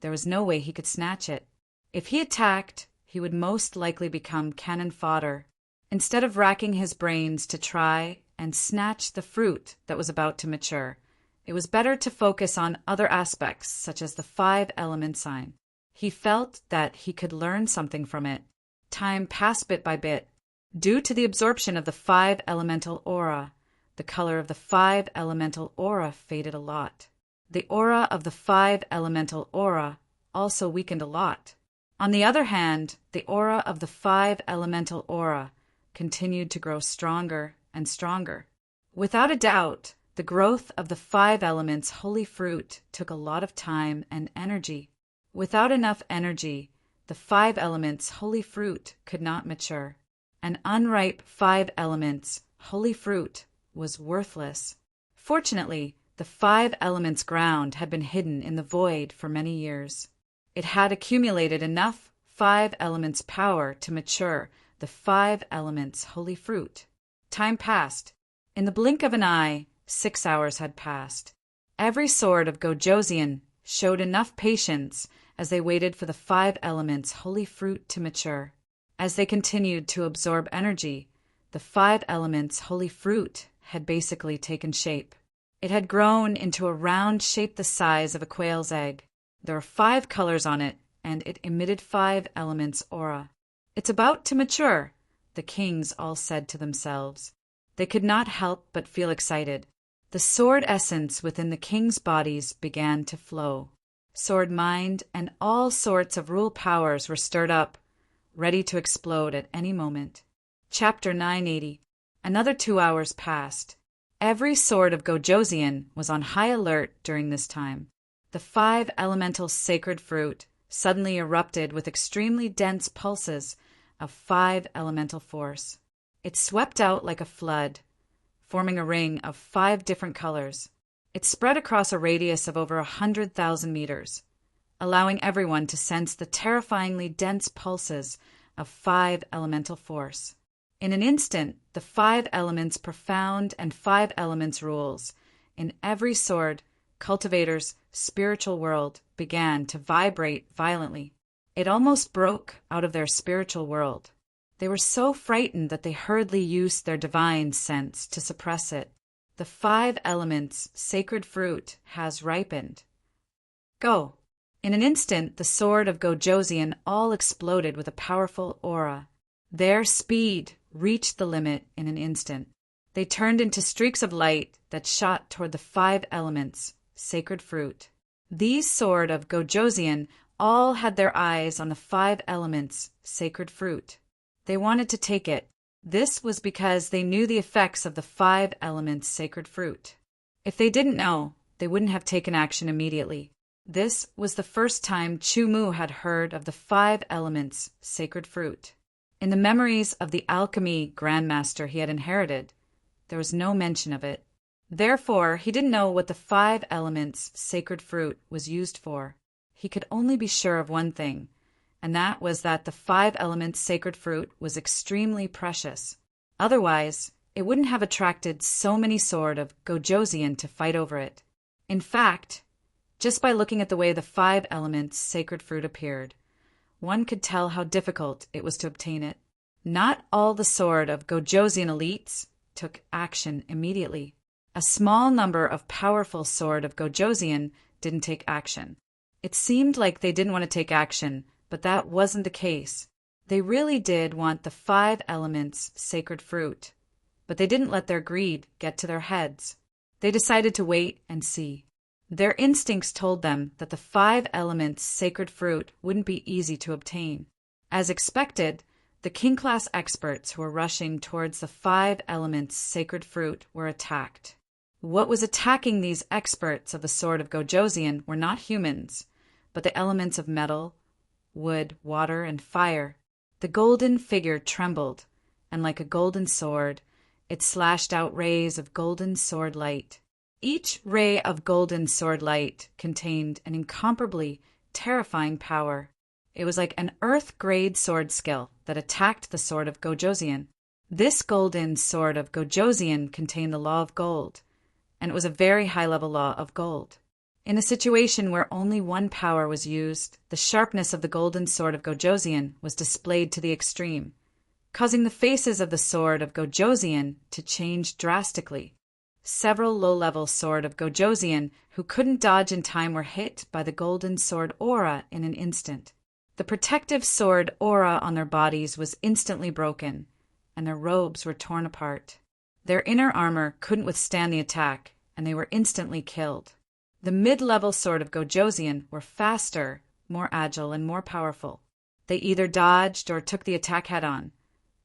there was no way he could snatch it. If he attacked, he would most likely become cannon fodder. Instead of racking his brains to try and snatch the fruit that was about to mature. It was better to focus on other aspects, such as the 5-element sign. He felt that he could learn something from it. Time passed bit by bit. Due to the absorption of the 5-elemental aura, the color of the 5-elemental aura faded a lot. The aura of the 5-elemental aura also weakened a lot. On the other hand, the aura of the 5-elemental aura continued to grow stronger and stronger. Without a doubt, the growth of the 5 elements holy fruit took a lot of time and energy. Without enough energy, the 5 elements holy fruit could not mature. An unripe 5 elements holy fruit was worthless. Fortunately, the 5 elements ground had been hidden in the void for many years. It had accumulated enough 5 elements power to mature the 5 elements holy fruit. Time passed. In the blink of an eye, 6 hours had passed. Every sword of Gojosian showed enough patience as they waited for the 5 elements holy fruit to mature. As they continued to absorb energy, the 5 elements holy fruit had basically taken shape. It had grown into a round shape the size of a quail's egg. There were 5 colors on it, and it emitted 5 elements aura. "It's about to mature," the kings all said to themselves. They could not help but feel excited. The sword essence within the kings' bodies began to flow. Sword mind and all sorts of rule powers were stirred up, ready to explode at any moment. Chapter 980. Another 2 hours passed. Every sword of Gojosian was on high alert during this time. The 5 elemental sacred fruit suddenly erupted with extremely dense pulses of 5 elemental force. It swept out like a flood, forming a ring of 5 different colors. It spread across a radius of over 100,000 meters, allowing everyone to sense the terrifyingly dense pulses of 5 elemental force. In an instant, the 5 elements profound and 5 elements rules in every sword, cultivator's spiritual world began to vibrate violently. It almost broke out of their spiritual world. They were so frightened that they hurriedly used their divine sense to suppress it. The 5 elements sacred fruit has ripened. Go! In an instant, the sword of Gojosian all exploded with a powerful aura. Their speed reached the limit in an instant. They turned into streaks of light that shot toward the 5 elements sacred fruit. These sword of Gojosian all had their eyes on the 5 elements sacred fruit. They wanted to take it. This was because they knew the effects of the 5 elements sacred fruit. If they didn't know, they wouldn't have taken action immediately. This was the first time Chumu had heard of the 5 elements sacred fruit. In the memories of the alchemy grandmaster he had inherited, there was no mention of it. Therefore, he didn't know what the 5 elements sacred fruit was used for. He could only be sure of one thing, and that was that the 5 elements sacred fruit was extremely precious. Otherwise, it wouldn't have attracted so many sword of Gojosian to fight over it. In fact, just by looking at the way the 5 elements sacred fruit appeared, one could tell how difficult it was to obtain it. Not all the sword of Gojosian elites took action immediately. A small number of powerful sword of Gojosian didn't take action. It seemed like they didn't want to take action, but that wasn't the case. They really did want the 5 elements sacred fruit, but they didn't let their greed get to their heads. They decided to wait and see. Their instincts told them that the 5 elements sacred fruit wouldn't be easy to obtain. As expected, the king-class experts who were rushing towards the 5 elements sacred fruit were attacked. What was attacking these experts of the sword of Gojosian were not humans, but the elements of metal, wood, water, and fire. The golden figure trembled, and like a golden sword, it slashed out rays of golden sword light. Each ray of golden sword light contained an incomparably terrifying power. It was like an earth-grade sword skill that attacked the sword of Gojosian. This golden sword of Gojosian contained the law of gold, and it was a very high-level law of gold. In a situation where only one power was used, the sharpness of the golden sword of Gojosian was displayed to the extreme. causing the faces of the sword of Gojosian to change drastically. Several low-level sword of Gojosian who couldn't dodge in time were hit by the golden sword aura in an instant. The protective sword aura on their bodies was instantly broken, and their robes were torn apart. Their inner armor couldn't withstand the attack, and they were instantly killed. The mid-level sword of Gojosian were faster, more agile, and more powerful. They either dodged or took the attack head-on,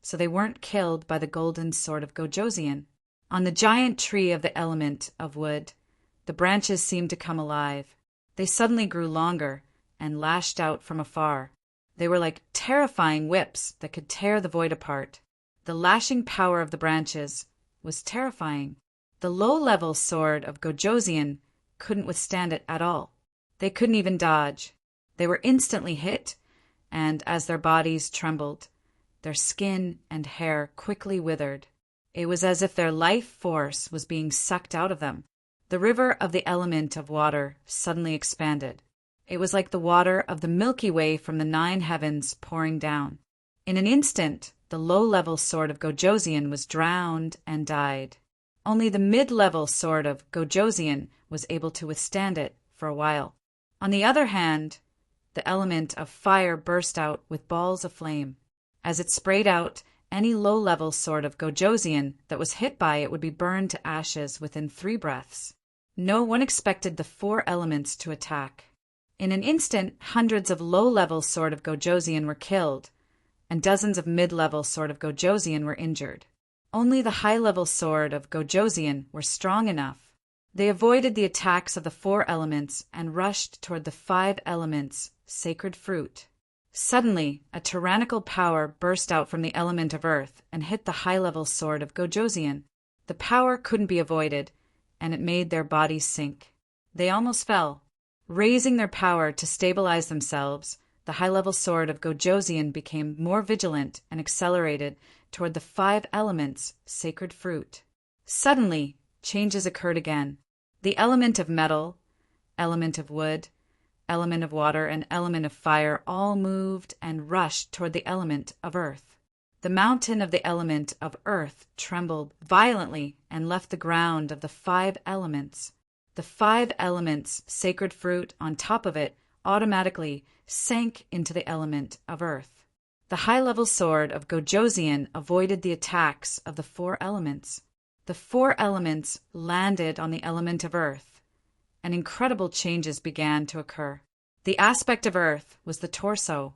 so they weren't killed by the golden sword of Gojosian. On the giant tree of the element of wood, the branches seemed to come alive. They suddenly grew longer and lashed out from afar. They were like terrifying whips that could tear the void apart. The lashing power of the branches was terrifying. The low-level sword of Gojosian couldn't withstand it at all. They couldn't even dodge. They were instantly hit, and as their bodies trembled, their skin and hair quickly withered. It was as if their life force was being sucked out of them. The river of the element of water suddenly expanded. It was like the water of the Milky Way from the 9 heavens pouring down. In an instant, the low-level sword of Gojosian was drowned and died. Only the mid-level sword of Gojosian was able to withstand it for a while. On the other hand, the element of fire burst out with balls of flame. As it sprayed out, any low-level sword of Gojosian that was hit by it would be burned to ashes within 3 breaths. No one expected the 4 elements to attack. In an instant, hundreds of low-level sword of Gojosian were killed, and dozens of mid-level sword of Gojosian were injured. Only the high-level sword of Gojosian were strong enough. They avoided the attacks of the 4 elements and rushed toward the 5 elements' sacred fruit. Suddenly, a tyrannical power burst out from the element of earth and hit the high-level sword of Gojosian. The power couldn't be avoided, and it made their bodies sink. They almost fell. Raising their power to stabilize themselves, the high-level sword of Gojosian became more vigilant and accelerated toward the 5 elements' sacred fruit. Suddenly, changes occurred again. The element of metal, element of wood, element of water, and element of fire all moved and rushed toward the element of earth. The mountain of the element of earth trembled violently and left the ground of the 5 elements. The 5 elements' sacred fruit on top of it automatically sank into the element of earth. The high-level sword of Gojosian avoided the attacks of the 4 elements. The 4 elements landed on the element of earth, and incredible changes began to occur. The aspect of earth was the torso,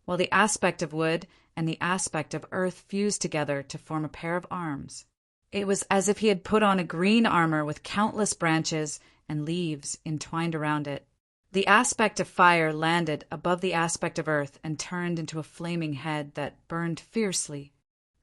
while the aspect of wood and the aspect of earth fused together to form a pair of arms. It was as if he had put on a green armor with countless branches and leaves entwined around it. The aspect of fire landed above the aspect of earth and turned into a flaming head that burned fiercely.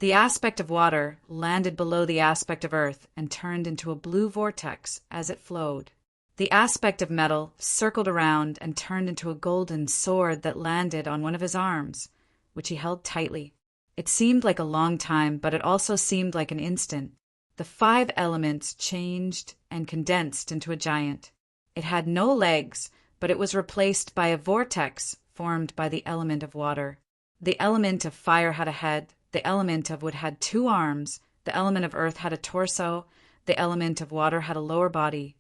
The aspect of water landed below the aspect of earth and turned into a blue vortex as it flowed. The aspect of metal circled around and turned into a golden sword that landed on one of his arms, which he held tightly. It seemed like a long time, but it also seemed like an instant. The 5 elements changed and condensed into a giant. It had no legs, but it was replaced by a vortex formed by the element of water. The element of fire had a head, the element of wood had 2 arms, the element of earth had a torso, the element of water had a lower body,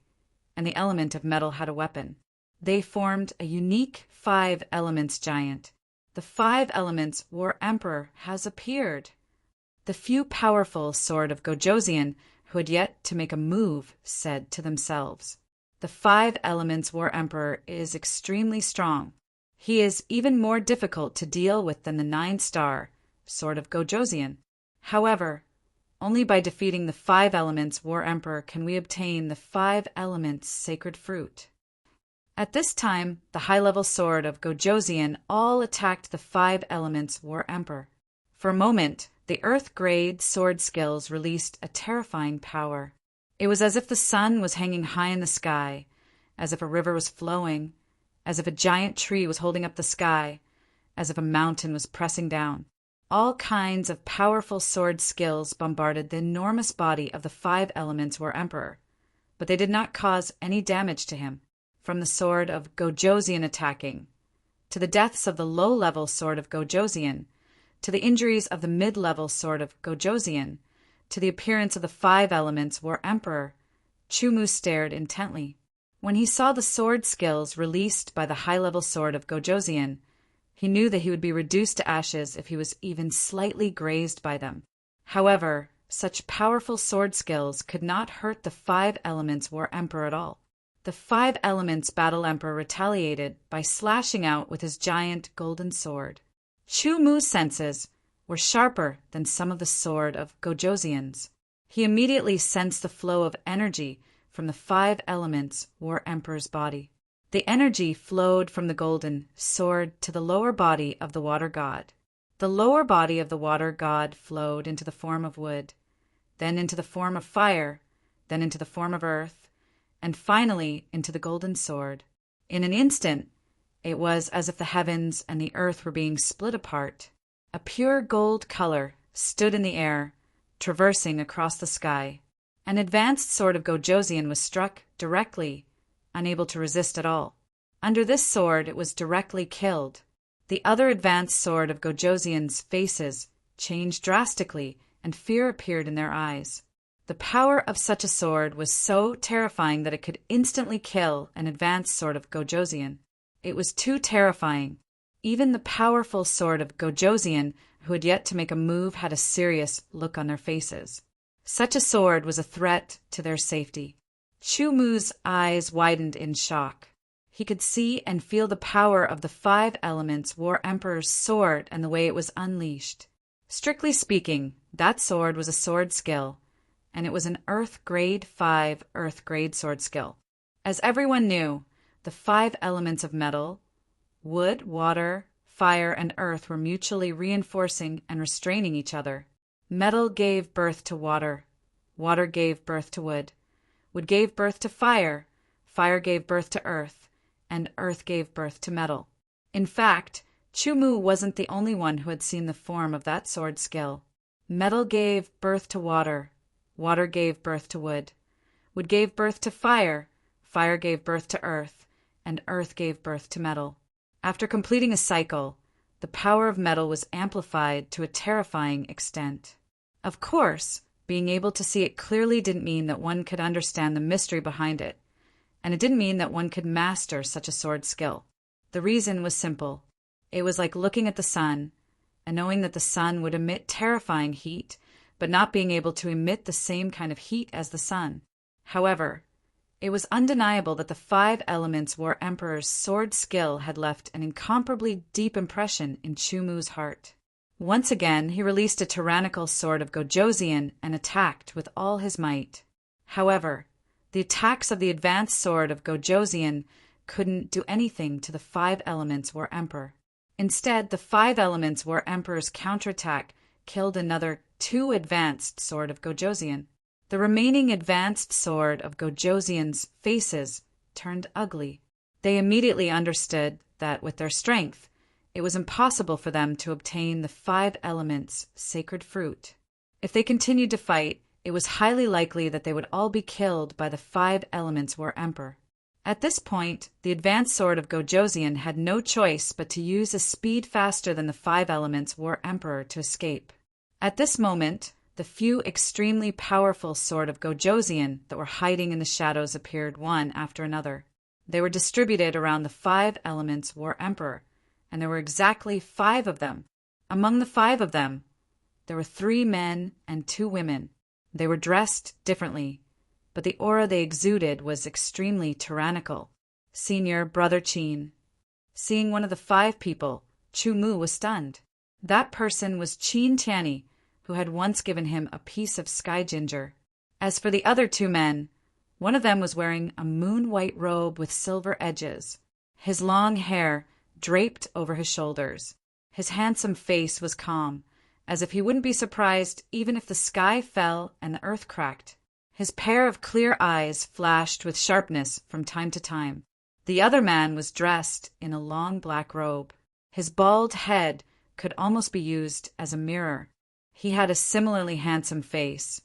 and the element of metal had a weapon. They formed a unique 5 elements giant. The 5 elements war emperor has appeared. The few powerful sword of Gojosian who had yet to make a move said to themselves, "The 5 elements war emperor is extremely strong. He is even more difficult to deal with than the 9-star sword of Gojosian. However, only by defeating the 5 elements war emperor can we obtain the 5 elements sacred fruit." At this time, the high-level sword of Gojosian all attacked the 5 elements war emperor. For a moment, the earth-grade sword skills released a terrifying power. It was as if the sun was hanging high in the sky, as if a river was flowing, as if a giant tree was holding up the sky, as if a mountain was pressing down. All kinds of powerful sword skills bombarded the enormous body of the 5 elements war emperor, but they did not cause any damage to him. From the sword of Gojosian attacking, to the deaths of the low-level sword of Gojosian, to the injuries of the mid-level sword of Gojoseon, to the appearance of the 5 elements War Emperor, Chumu stared intently. When he saw the sword skills released by the high-level sword of Gojoseon, he knew that he would be reduced to ashes if he was even slightly grazed by them. However, such powerful sword skills could not hurt the 5 elements War Emperor at all. The 5 elements Battle Emperor retaliated by slashing out with his giant golden sword. Chumu's senses were sharper than some of the sword of Gojoseon's. He immediately sensed the flow of energy from the 5 elements War Emperor's body. The energy flowed from the golden sword to the lower body of the water god. The lower body of the water god flowed into the form of wood, then into the form of fire, then into the form of earth, and finally into the golden sword. In an instant, it was as if the heavens and the earth were being split apart. A pure gold color stood in the air, traversing across the sky. An advanced sword of Gojoseon was struck directly, unable to resist at all. Under this sword it was directly killed. The other advanced sword of Gojoseon's faces changed drastically, and fear appeared in their eyes. The power of such a sword was so terrifying that it could instantly kill an advanced sword of Gojoseon. It was too terrifying. Even the powerful sword of Gojoseon, who had yet to make a move, had a serious look on their faces. Such a sword was a threat to their safety. Chumu's eyes widened in shock. He could see and feel the power of the 5 elements War Emperor's sword and the way it was unleashed. Strictly speaking, that sword was a sword skill, and it was an Earth Grade 5 Earth Grade sword skill. As everyone knew, the 5 elements of metal, wood, water, fire, and earth were mutually reinforcing and restraining each other. Metal gave birth to water, water gave birth to wood gave birth to fire, fire gave birth to earth, and earth gave birth to metal. In fact, Chumu wasn't the only one who had seen the form of that sword skill. Metal gave birth to water, water gave birth to wood gave birth to fire, fire gave birth to earth, and earth gave birth to metal. After completing a cycle, the power of metal was amplified to a terrifying extent. Of course, being able to see it clearly didn't mean that one could understand the mystery behind it, and it didn't mean that one could master such a sword skill. The reason was simple. It was like looking at the sun and knowing that the sun would emit terrifying heat, but not being able to emit the same kind of heat as the sun. However, it was undeniable that the 5 elements War Emperor's sword skill had left an incomparably deep impression in Chumu's heart. Once again, he released a tyrannical sword of Gojoseon and attacked with all his might. However, the attacks of the advanced sword of Gojoseon couldn't do anything to the 5 elements War Emperor. Instead, the 5 elements War Emperor's counterattack killed another 2 advanced sword of Gojoseon. The remaining advanced sword of Gojoseon's faces turned ugly. They immediately understood that with their strength, it was impossible for them to obtain the 5 elements' sacred fruit. If they continued to fight, it was highly likely that they would all be killed by the 5 elements War Emperor. At this point, the advanced sword of Gojoseon had no choice but to use a speed faster than the 5 elements War Emperor to escape. At this moment, the few extremely powerful sword of Gojoseon that were hiding in the shadows appeared one after another. They were distributed around the 5 elements War Emperor, and there were exactly 5 of them. Among the 5 of them, there were 3 men and 2 women. They were dressed differently, but the aura they exuded was extremely tyrannical. Senior Brother Chin. Seeing one of the 5 people, Chumu was stunned. That person was Chin Tianyi, who had once given him a piece of sky ginger. As for the other 2 men, one of them was wearing a moon-white robe with silver edges. His long hair draped over his shoulders. His handsome face was calm, as if he wouldn't be surprised even if the sky fell and the earth cracked. His pair of clear eyes flashed with sharpness from time to time. The other man was dressed in a long black robe. His bald head could almost be used as a mirror. He had a similarly handsome face,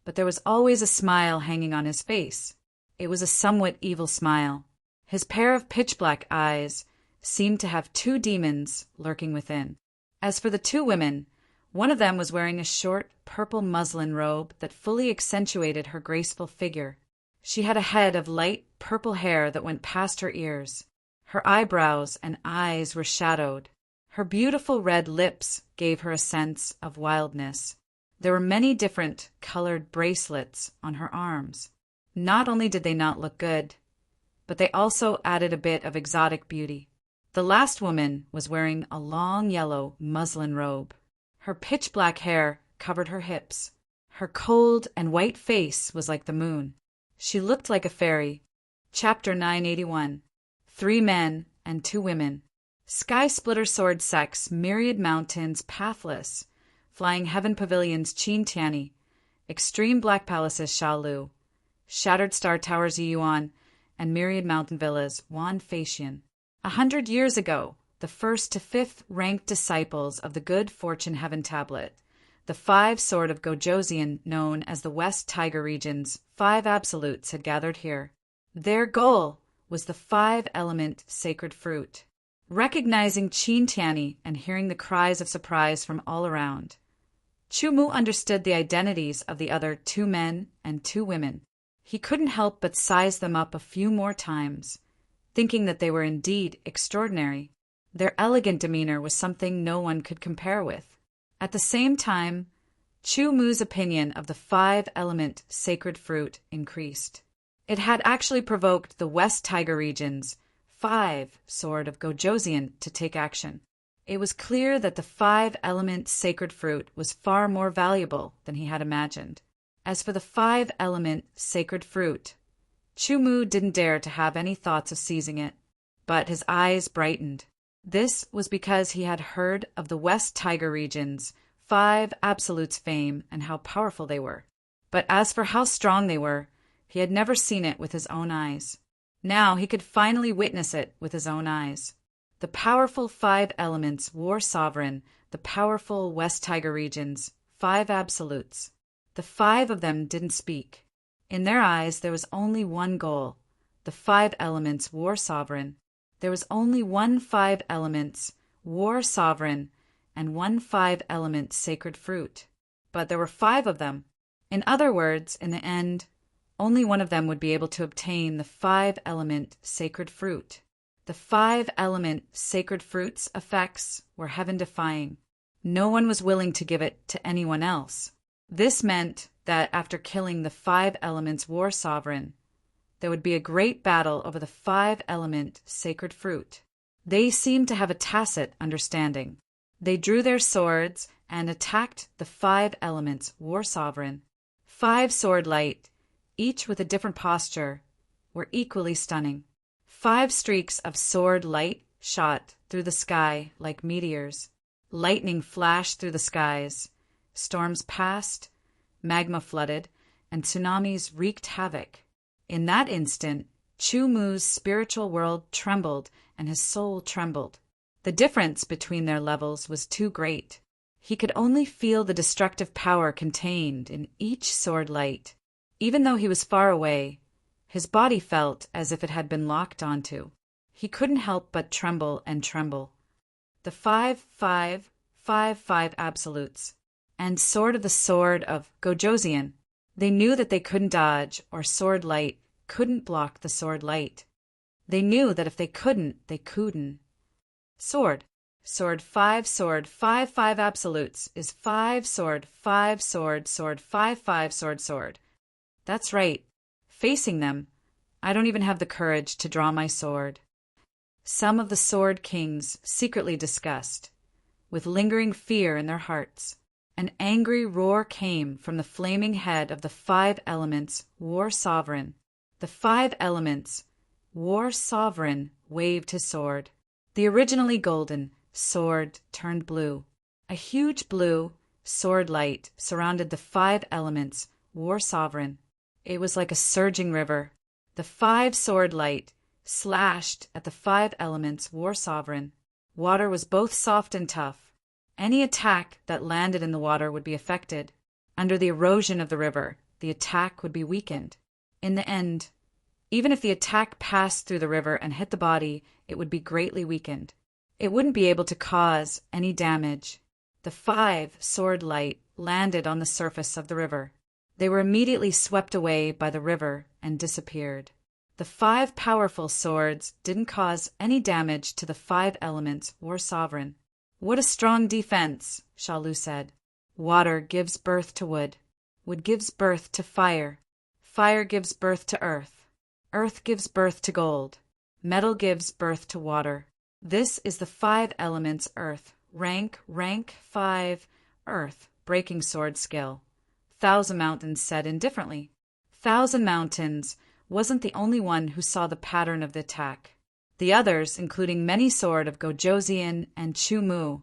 but there was always a smile hanging on his face. It was a somewhat evil smile. His pair of pitch-black eyes seemed to have 2 demons lurking within. As for the two women, one of them was wearing a short, purple muslin robe that fully accentuated her graceful figure. She had a head of light purple hair that went past her ears. Her eyebrows and eyes were shadowed. Her beautiful red lips gave her a sense of wildness. There were many different colored bracelets on her arms. Not only did they not look good, but they also added a bit of exotic beauty. The last woman was wearing a long yellow muslin robe. Her pitch-black hair covered her hips. Her cold and white face was like the moon. She looked like a fairy. Chapter 981. 3 men and 2 women. Sky-splitter sword sex, myriad mountains pathless, flying heaven pavilions Chintiani, extreme black palaces Shaolu, shattered star towers Yuan, and myriad mountain villas Wan Fashion. 100 years ago, the 1st to 5th ranked disciples of the Good Fortune Heaven Tablet, the 5 sword of Gojoseon known as the West Tiger Region's 5 absolutes had gathered here. Their goal was the 5-element sacred fruit. Recognizing Chintiani and hearing the cries of surprise from all around, Chumu understood the identities of the other 2 men and 2 women. He couldn't help but size them up a few more times, thinking that they were indeed extraordinary. Their elegant demeanor was something no one could compare with. At the same time, Chumu's opinion of the 5-element sacred fruit increased. It had actually provoked the West Tiger Region's 5 sword of Gojoseon to take action. It was clear that the 5-element sacred fruit was far more valuable than he had imagined. As for the 5-element sacred fruit, Chumu didn't dare to have any thoughts of seizing it, but his eyes brightened. This was because he had heard of the West Tiger Region's 5 absolutes fame and how powerful they were. But as for how strong they were, he had never seen it with his own eyes. Now he could finally witness it with his own eyes. The powerful 5 elements war sovereign, the powerful West Tiger Region's 5 absolutes. The 5 of them didn't speak. In their eyes there was only one goal, the 5 elements war sovereign. There was only one 5 elements war sovereign and one 5-element sacred fruit. But there were 5 of them. In other words, in the end, only one of them would be able to obtain the 5-element sacred fruit. The 5-element sacred fruit's effects were heaven-defying. No one was willing to give it to anyone else. This meant that after killing the 5 elements war sovereign, there would be a great battle over the 5-element sacred fruit. They seemed to have a tacit understanding. They drew their swords and attacked the 5 elements war sovereign. 5 sword light, each with a different posture, were equally stunning. 5 streaks of sword light shot through the sky like meteors. Lightning flashed through the skies. Storms passed, magma flooded, and tsunamis wreaked havoc. In that instant, Chumu's spiritual world trembled and his soul trembled. The difference between their levels was too great. He could only feel the destructive power contained in each sword light. Even though he was far away, his body felt as if it had been locked onto. He couldn't help but tremble and tremble. The 5 absolutes, and sword of the sword of Gojoseon. They knew that they couldn't dodge, or sword light couldn't block the sword light. They knew that if they couldn't, they couldn't. Sword 5 absolutes is 5 sword 5 sword. That's right. Facing them, I don't even have the courage to draw my sword. Some of the sword kings secretly discussed, with lingering fear in their hearts. An angry roar came from the flaming head of the 5 elements war sovereign. The 5 elements war sovereign waved his sword. The originally golden sword turned blue. A huge blue sword light surrounded the 5 elements war sovereign. It was like a surging river. The 5 sword light slashed at the 5 elements war sovereign. Water was both soft and tough. Any attack that landed in the water would be affected. Under the erosion of the river, the attack would be weakened. In the end, even if the attack passed through the river and hit the body, it would be greatly weakened. It wouldn't be able to cause any damage. The 5 sword light landed on the surface of the river. They were immediately swept away by the river and disappeared. The 5 powerful swords didn't cause any damage to the 5 elements war sovereign. What a strong defense, Shalu said. Water gives birth to wood. Wood gives birth to fire. Fire gives birth to earth. Earth gives birth to gold. Metal gives birth to water. This is the 5 elements earth. Rank 5, earth, breaking sword skill. Thousand Mountains said indifferently. Thousand Mountains wasn't the only one who saw the pattern of the attack. The others, including Many Sword of Gojosian and Chu Mu,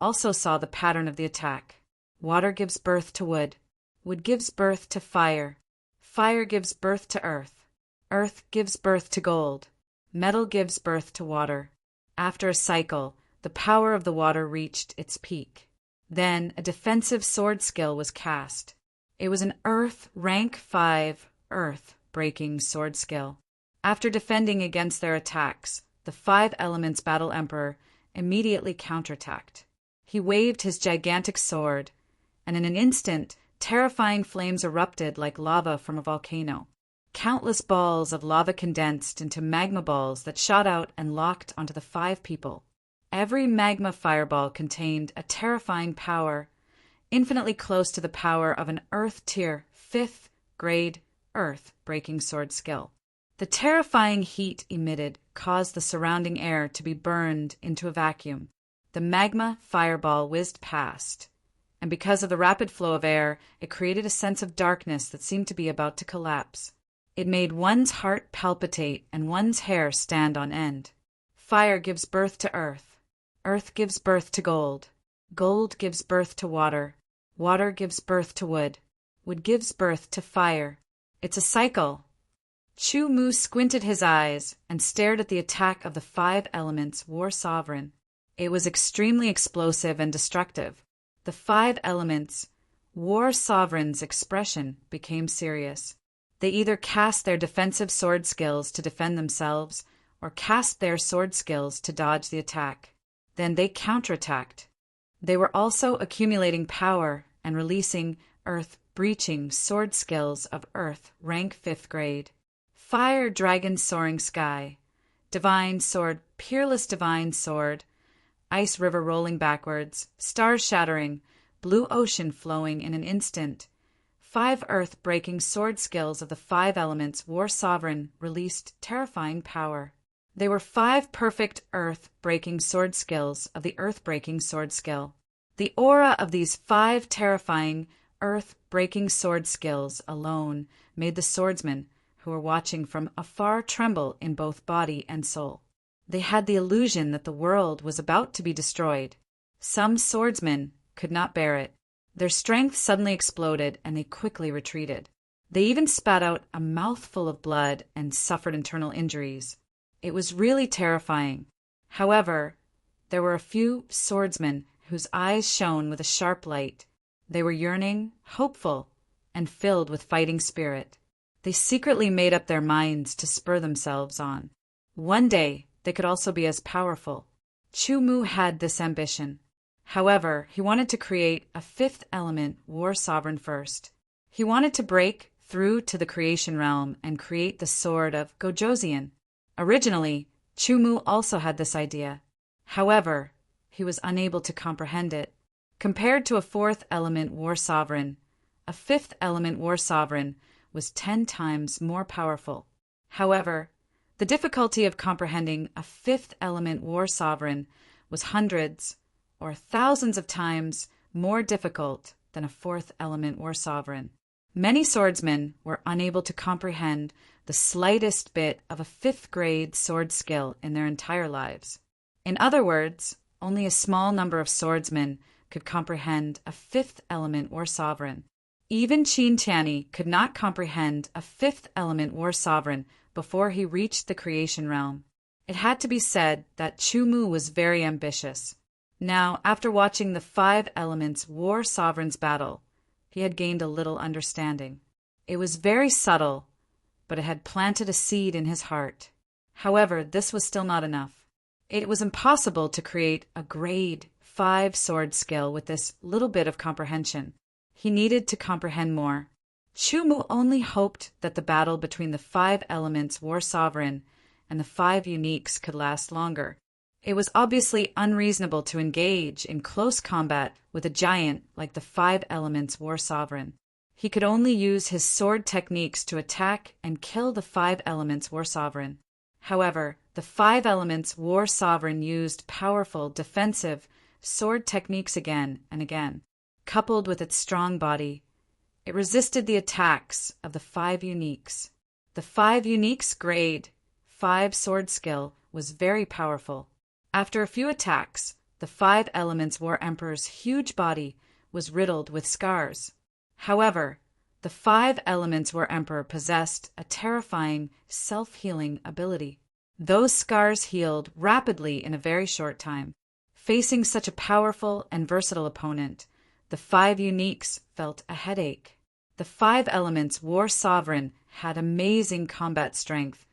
also saw the pattern of the attack. Water gives birth to wood. Wood gives birth to fire. Fire gives birth to earth. Earth gives birth to gold. Metal gives birth to water. After a cycle, the power of the water reached its peak. Then a defensive sword skill was cast. It was an earth rank 5 earth breaking sword skill. After defending against their attacks, the 5 elements battle emperor immediately counterattacked. He waved his gigantic sword, and in an instant, terrifying flames erupted like lava from a volcano. Countless balls of lava condensed into magma balls that shot out and locked onto the 5 people. Every magma fireball contained a terrifying power, infinitely close to the power of an Earth Tier 5th grade Earth breaking sword skill. The terrifying heat emitted caused the surrounding air to be burned into a vacuum. The magma fireball whizzed past, and because of the rapid flow of air, it created a sense of darkness that seemed to be about to collapse. It made one's heart palpitate and one's hair stand on end. Fire gives birth to earth. Earth gives birth to gold. Gold gives birth to water. Water gives birth to wood. Wood gives birth to fire. It's a cycle. Chu Mu squinted his eyes and stared at the attack of the 5 elements war sovereign. It was extremely explosive and destructive. The 5 elements war sovereign's expression became serious. They either cast their defensive sword skills to defend themselves or cast their sword skills to dodge the attack. Then they counterattacked. They were also accumulating power and releasing earth-breaching sword skills of Earth rank 5th grade. Fire Dragon Soaring Sky, Divine Sword, Peerless Divine Sword, Ice River Rolling Backwards, Stars Shattering, Blue Ocean Flowing in an Instant. 5 Earth-breaking sword skills of the 5 elements war sovereign released terrifying power. They were 5 perfect earth-breaking sword skills of the earth-breaking sword skill. The aura of these 5 terrifying earth-breaking sword skills alone made the swordsmen, who were watching from afar, tremble in both body and soul. They had the illusion that the world was about to be destroyed. Some swordsmen could not bear it. Their strength suddenly exploded and they quickly retreated. They even spat out a mouthful of blood and suffered internal injuries. It was really terrifying. However, there were a few swordsmen whose eyes shone with a sharp light. They were yearning, hopeful, and filled with fighting spirit. They secretly made up their minds to spur themselves on. One day, they could also be as powerful. Chu Mu had this ambition. However, he wanted to create a 5th element war sovereign first. He wanted to break through to the creation realm and create the sword of Gojosian. Originally, Chu Mu also had this idea. However, he was unable to comprehend it. Compared to a 4th element war sovereign, a 5th element war sovereign was 10 times more powerful. However, the difficulty of comprehending a 5th element war sovereign was hundreds or thousands of times more difficult than a 4th element war sovereign. Many swordsmen were unable to comprehend the slightest bit of a 5th grade sword skill in their entire lives. In other words, only a small number of swordsmen could comprehend a 5th element war sovereign. Even Qin Tianyi could not comprehend a 5th element war sovereign before he reached the creation realm. It had to be said that Chu Mu was very ambitious. Now, after watching the 5 elements war sovereigns battle, he had gained a little understanding. It was very subtle, but it had planted a seed in his heart. However, this was still not enough. It was impossible to create a grade 5 sword skill with this little bit of comprehension. He needed to comprehend more. Chumu only hoped that the battle between the 5 elements war sovereign and the 5 uniques could last longer. It was obviously unreasonable to engage in close combat with a giant like the 5 elements war sovereign. He could only use his sword techniques to attack and kill the 5 elements war sovereign. However, the 5 elements war sovereign used powerful defensive sword techniques again and again. Coupled with its strong body, it resisted the attacks of the 5 uniques. The 5 uniques' grade 5 sword skill was very powerful. After a few attacks, the 5 elements war emperor's huge body was riddled with scars. However, the 5 elements war emperor possessed a terrifying self-healing ability. Those scars healed rapidly in a very short time. Facing such a powerful and versatile opponent, the 5 uniques felt a headache. The 5 elements war sovereign had amazing combat strength,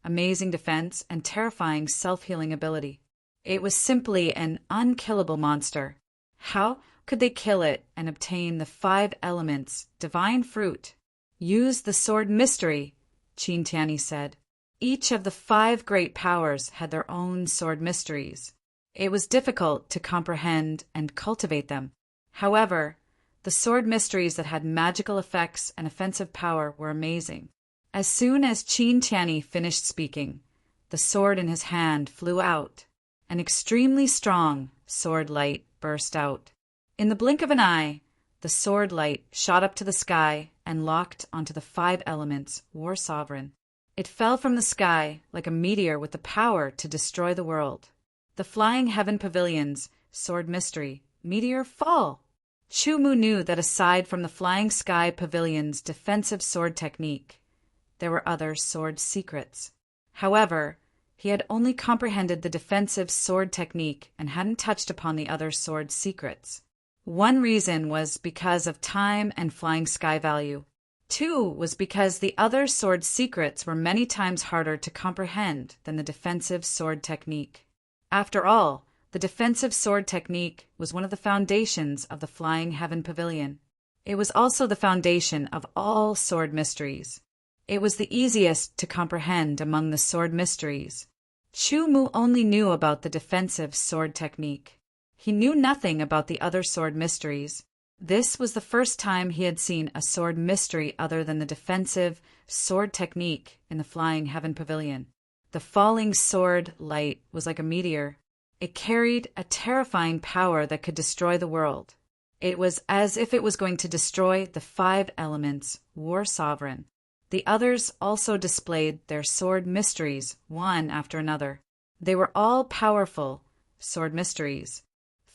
amazing defense, and terrifying self-healing ability. It was simply an unkillable monster. How could they kill it and obtain the 5 elements' divine fruit? Use the sword mystery, Qin Tianyi said. Each of the 5 great powers had their own sword mysteries. It was difficult to comprehend and cultivate them. However, the sword mysteries that had magical effects and offensive power were amazing. As soon as Qin Tianyi finished speaking, the sword in his hand flew out. An extremely strong sword light burst out. In the blink of an eye, the sword light shot up to the sky and locked onto the 5 elements war sovereign. It fell from the sky like a meteor with the power to destroy the world. The Flying Heaven Pavilion's sword mystery, meteor fall. Chumu knew that aside from the Flying Sky Pavilion's defensive sword technique, there were other sword secrets. However, he had only comprehended the defensive sword technique and hadn't touched upon the other sword secrets. One reason was because of time and flying sky value. 2 was because the other sword secrets were many times harder to comprehend than the defensive sword technique. After all, the defensive sword technique was one of the foundations of the Flying Heaven Pavilion. It was also the foundation of all sword mysteries. It was the easiest to comprehend among the sword mysteries. Chumu only knew about the defensive sword technique. He knew nothing about the other sword mysteries. This was the first time he had seen a sword mystery other than the defensive sword technique in the Flying Heaven Pavilion. The falling sword light was like a meteor. It carried a terrifying power that could destroy the world. It was as if it was going to destroy the 5 elements war sovereign. The others also displayed their sword mysteries one after another. They were all powerful sword mysteries.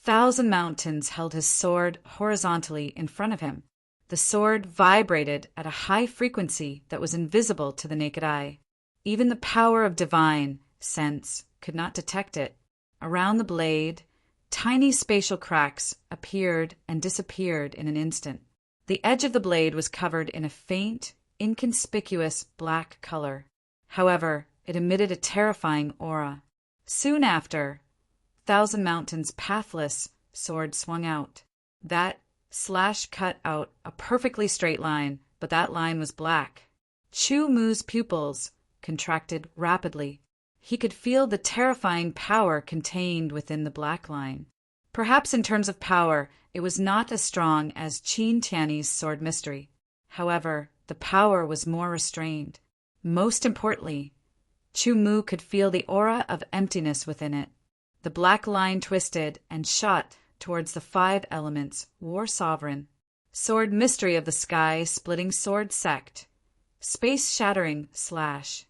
1,000 Mountains held his sword horizontally in front of him. The sword vibrated at a high frequency that was invisible to the naked eye. Even the power of divine sense could not detect it. Around the blade, tiny spatial cracks appeared and disappeared in an instant. The edge of the blade was covered in a faint, inconspicuous black color. However, it emitted a terrifying aura. Soon after, 1,000 Mountains' pathless sword swung out. That slash cut out a perfectly straight line, but that line was black. Chumu's pupils contracted rapidly. He could feel the terrifying power contained within the black line. Perhaps in terms of power, it was not as strong as Qin Tianyi's sword mystery. However, the power was more restrained. Most importantly, Chumu could feel the aura of emptiness within it. The black line twisted and shot towards the 5 elements war sovereign. Sword mystery of the sky splitting sword sect. Space shattering slash.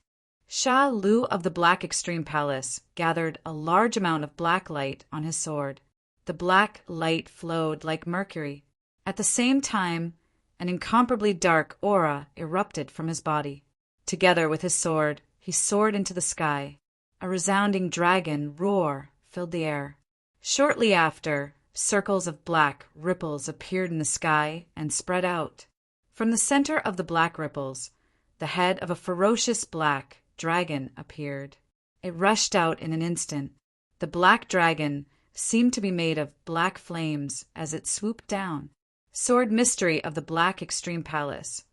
Sha Lu of the Black Extreme Palace gathered a large amount of black light on his sword. The black light flowed like mercury. At the same time, an incomparably dark aura erupted from his body. Together with his sword, he soared into the sky. A resounding dragon roar filled the air. Shortly after, circles of black ripples appeared in the sky and spread out. From the center of the black ripples, the head of a ferocious black dragon appeared. It rushed out in an instant. The black dragon seemed to be made of black flames as it swooped down. Sword mystery of the Black Extreme Palace.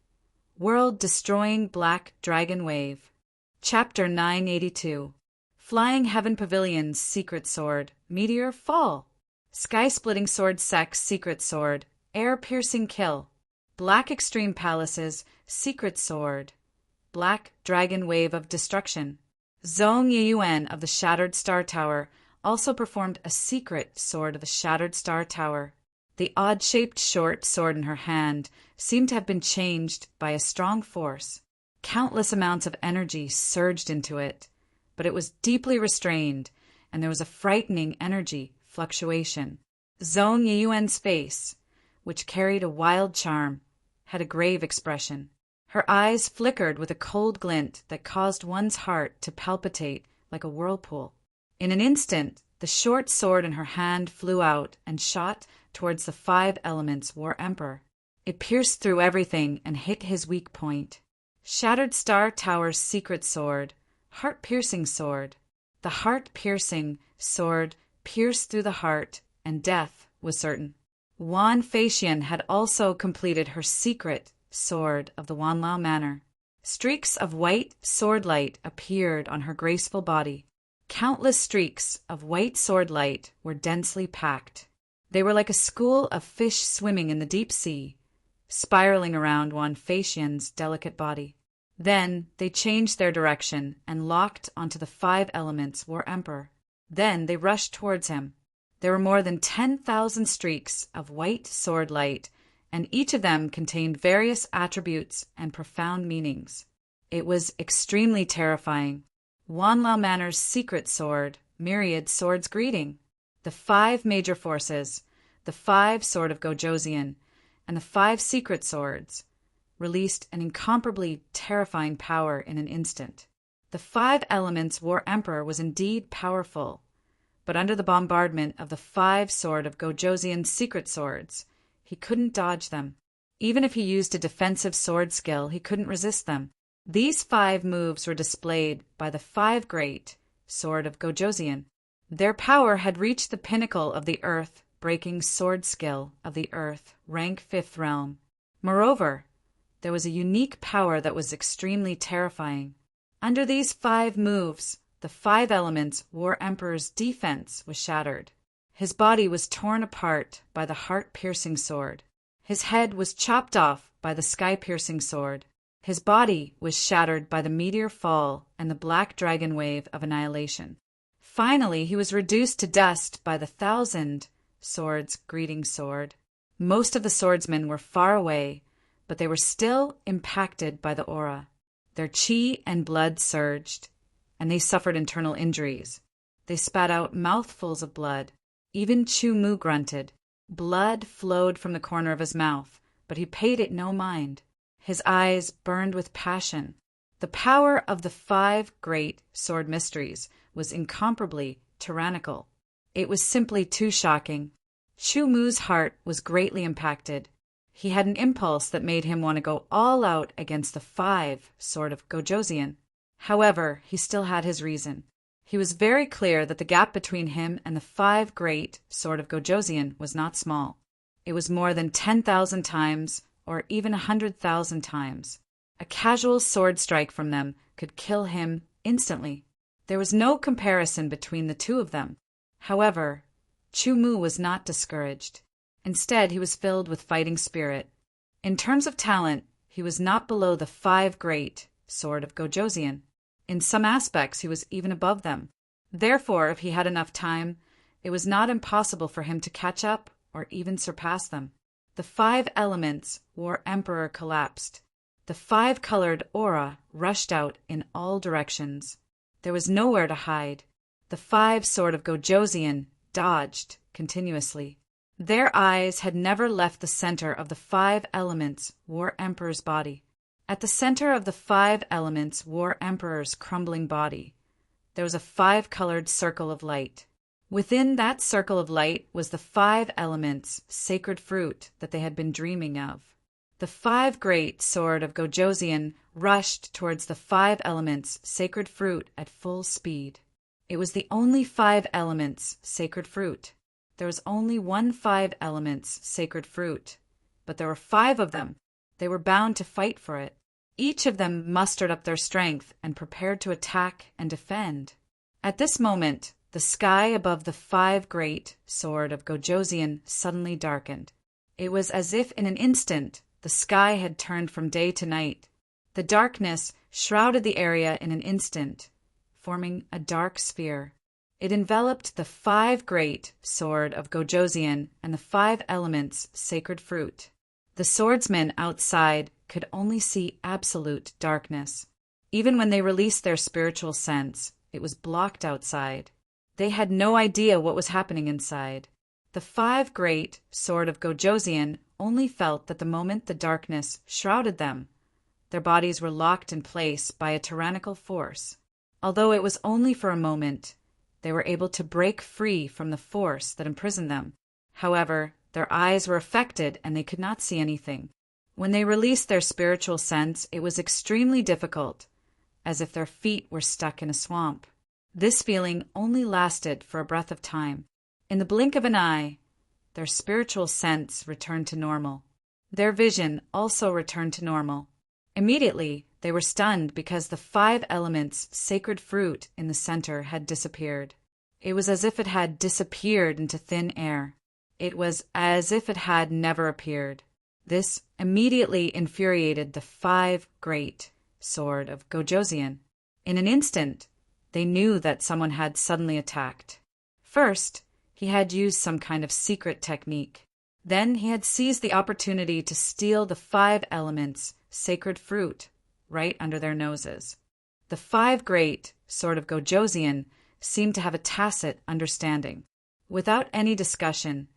World-destroying black dragon wave. Chapter 982. Flying Heaven Pavilion's secret sword. Meteor fall. Sky-splitting sword sex secret sword. Air-piercing kill. Black Extreme Palace's secret sword. Black dragon wave of destruction. Zhong Yiyuan of the Shattered Star Tower also performed a secret sword of the Shattered Star Tower. The odd-shaped short sword in her hand seemed to have been changed by a strong force. Countless amounts of energy surged into it, but it was deeply restrained, and there was a frightening energy fluctuation. Zhong Yiyuan's face, which carried a wild charm, had a grave expression. Her eyes flickered with a cold glint that caused one's heart to palpitate like a whirlpool. In an instant, the short sword in her hand flew out and shot towards the 5 Elements War Emperor. It pierced through everything and hit his weak point. Shattered Star Tower's secret sword, heart-piercing sword. The heart-piercing sword pierced through the heart, and death was certain. Wan Feixian had also completed her secret sword of the Wanlao Manor. Streaks of white sword light appeared on her graceful body. Countless streaks of white sword light were densely packed. They were like a school of fish swimming in the deep sea, spiraling around Wan Feixian's delicate body. Then they changed their direction and locked onto the 5 Elements War Emperor. Then they rushed towards him. There were more than 10,000 streaks of white sword light, and each of them contained various attributes and profound meanings. It was extremely terrifying. Wanlao Manor's secret sword, Myriad Swords Greeting. The 5 major forces, the 5 Sword of Gojoseon, and the 5 secret swords, released an incomparably terrifying power in an instant. The 5 Elements War Emperor was indeed powerful, but under the bombardment of the 5 Sword of Gojoseon's secret swords, he couldn't dodge them. Even if he used a defensive sword skill, he couldn't resist them. These 5 moves were displayed by the 5 Great Sword of Gojoseon. Their power had reached the pinnacle of the earth-breaking sword skill of the earth, rank 5th realm. Moreover, there was a unique power that was extremely terrifying. Under these 5 moves, the 5 Elements War Emperor's defense was shattered. His body was torn apart by the heart-piercing sword. His head was chopped off by the sky-piercing sword. His body was shattered by the meteor fall and the black dragon wave of annihilation. Finally, he was reduced to dust by the 1,000 Swords Greeting Sword. Most of the swordsmen were far away, but they were still impacted by the aura. Their chi and blood surged, and they suffered internal injuries. They spat out mouthfuls of blood. Even Chu Mu grunted. Blood flowed from the corner of his mouth, but he paid it no mind. His eyes burned with passion. The power of the 5 great sword mysteries was incomparably tyrannical. It was simply too shocking. Chu Mu's heart was greatly impacted. He had an impulse that made him want to go all out against the 5 Sword of Gojoseon. However, he still had his reason. He was very clear that the gap between him and the 5 Great Sword of Gojoseon was not small. It was more than 10,000 times, or even 100,000 times. A casual sword strike from them could kill him instantly. There was no comparison between the two of them. However, Chu Mu was not discouraged. Instead, he was filled with fighting spirit. In terms of talent, he was not below the 5 Great Sword of Gojoseon. In some aspects, he was even above them. Therefore, if he had enough time, it was not impossible for him to catch up or even surpass them. The 5 Elements War Emperor collapsed. The 5-colored aura rushed out in all directions. There was nowhere to hide. The 5 Sword of Gojoseon dodged continuously. Their eyes had never left the center of the 5 Elements War Emperor's body. At the center of the 5 Elements War Emperor's crumbling body, there was a 5-colored circle of light. Within that circle of light was the 5 Elements' sacred fruit that they had been dreaming of. The 5 Great Sword of Gojoseon rushed towards the 5 Elements' sacred fruit at full speed. It was the only 5 elements sacred fruit. There was only one 5 elements sacred fruit, but there were 5 of them. They were bound to fight for it. Each of them mustered up their strength and prepared to attack and defend. At this moment, the sky above the 5 great sword of Gojosian suddenly darkened. It was as if in an instant the sky had turned from day to night. The darkness shrouded the area in an instant, forming a dark sphere. It enveloped the 5 great sword of Gojosian and the 5 elements sacred fruit. The swordsmen outside could only see absolute darkness. Even when they released their spiritual sense, it was blocked outside. They had no idea what was happening inside. The 5 great sword of Gojosian only felt that the moment the darkness shrouded them, their bodies were locked in place by a tyrannical force. Although it was only for a moment, they were able to break free from the force that imprisoned them. However, their eyes were affected and they could not see anything. When they released their spiritual sense, it was extremely difficult, as if their feet were stuck in a swamp. This feeling only lasted for a breath of time. In the blink of an eye, their spiritual sense returned to normal. Their vision also returned to normal. Immediately, they were stunned because the 5 elements sacred fruit in the center had disappeared. It was as if it had disappeared into thin air. It was as if it had never appeared. This immediately infuriated the 5 great sword of Gojosian. In an instant, they knew that someone had suddenly attacked. First, he had used some kind of secret technique. Then he had seized the opportunity to steal the 5 elements sacred fruit right under their noses. The 5 great sword of Gojosian seemed to have a tacit understanding. Without any discussion,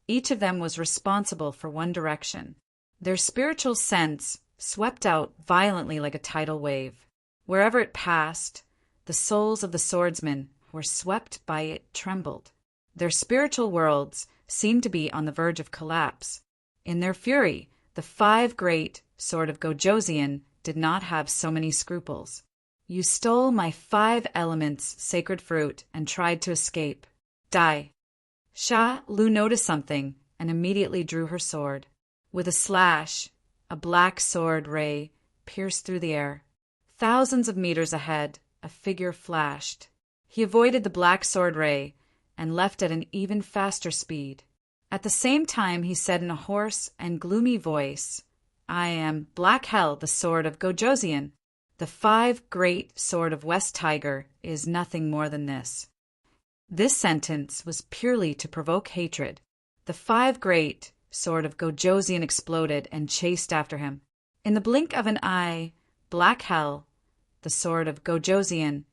each of them was responsible for one direction. Their spiritual sense swept out violently like a tidal wave. Wherever it passed, the souls of the swordsmen who were swept by it trembled. Their spiritual worlds seemed to be on the verge of collapse. In their fury, the 5 great sword of Gojosian did not have so many scruples. You stole my 5 elements sacred fruit and tried to escape. Die. Sha Lu noticed something and immediately drew her sword. With a slash, a black sword ray pierced through the air. Thousands of meters ahead, a figure flashed. He avoided the black sword ray and left at an even faster speed. At the same time, he said in a hoarse and gloomy voice, I am Black Hell, the sword of Gojosian. The 5 great sword of West Tiger is nothing more than this. This sentence was purely to provoke hatred. The 5 great sword of Gojosian exploded and chased after him. In the blink of an eye, Black Hell, the sword of Gojosian,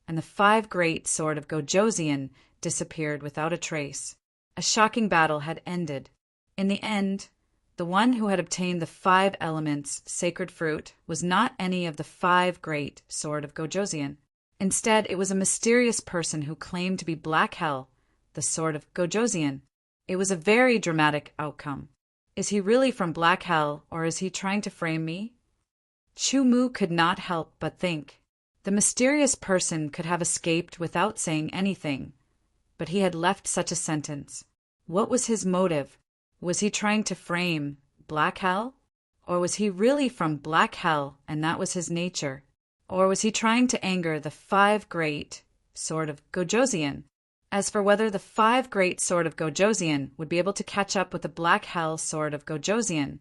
and the 5 great sword of Gojosian disappeared without a trace. A shocking battle had ended. In the end, the one who had obtained the 5 elements sacred fruit was not any of the 5 great sword of Gojosian. Instead, it was a mysterious person who claimed to be Black Hell, the sword of Gojosian. It was a very dramatic outcome. Is he really from Black Hell, or is he trying to frame me? Chu Mu could not help but think. The mysterious person could have escaped without saying anything, but he had left such a sentence. What was his motive? Was he trying to frame Black Hell? Or was he really from Black Hell and that was his nature? Or was he trying to anger the 5 great sword of Gojosian? As for whether the 5 great sword of Gojosian would be able to catch up with the Black Hell sword of Gojosian,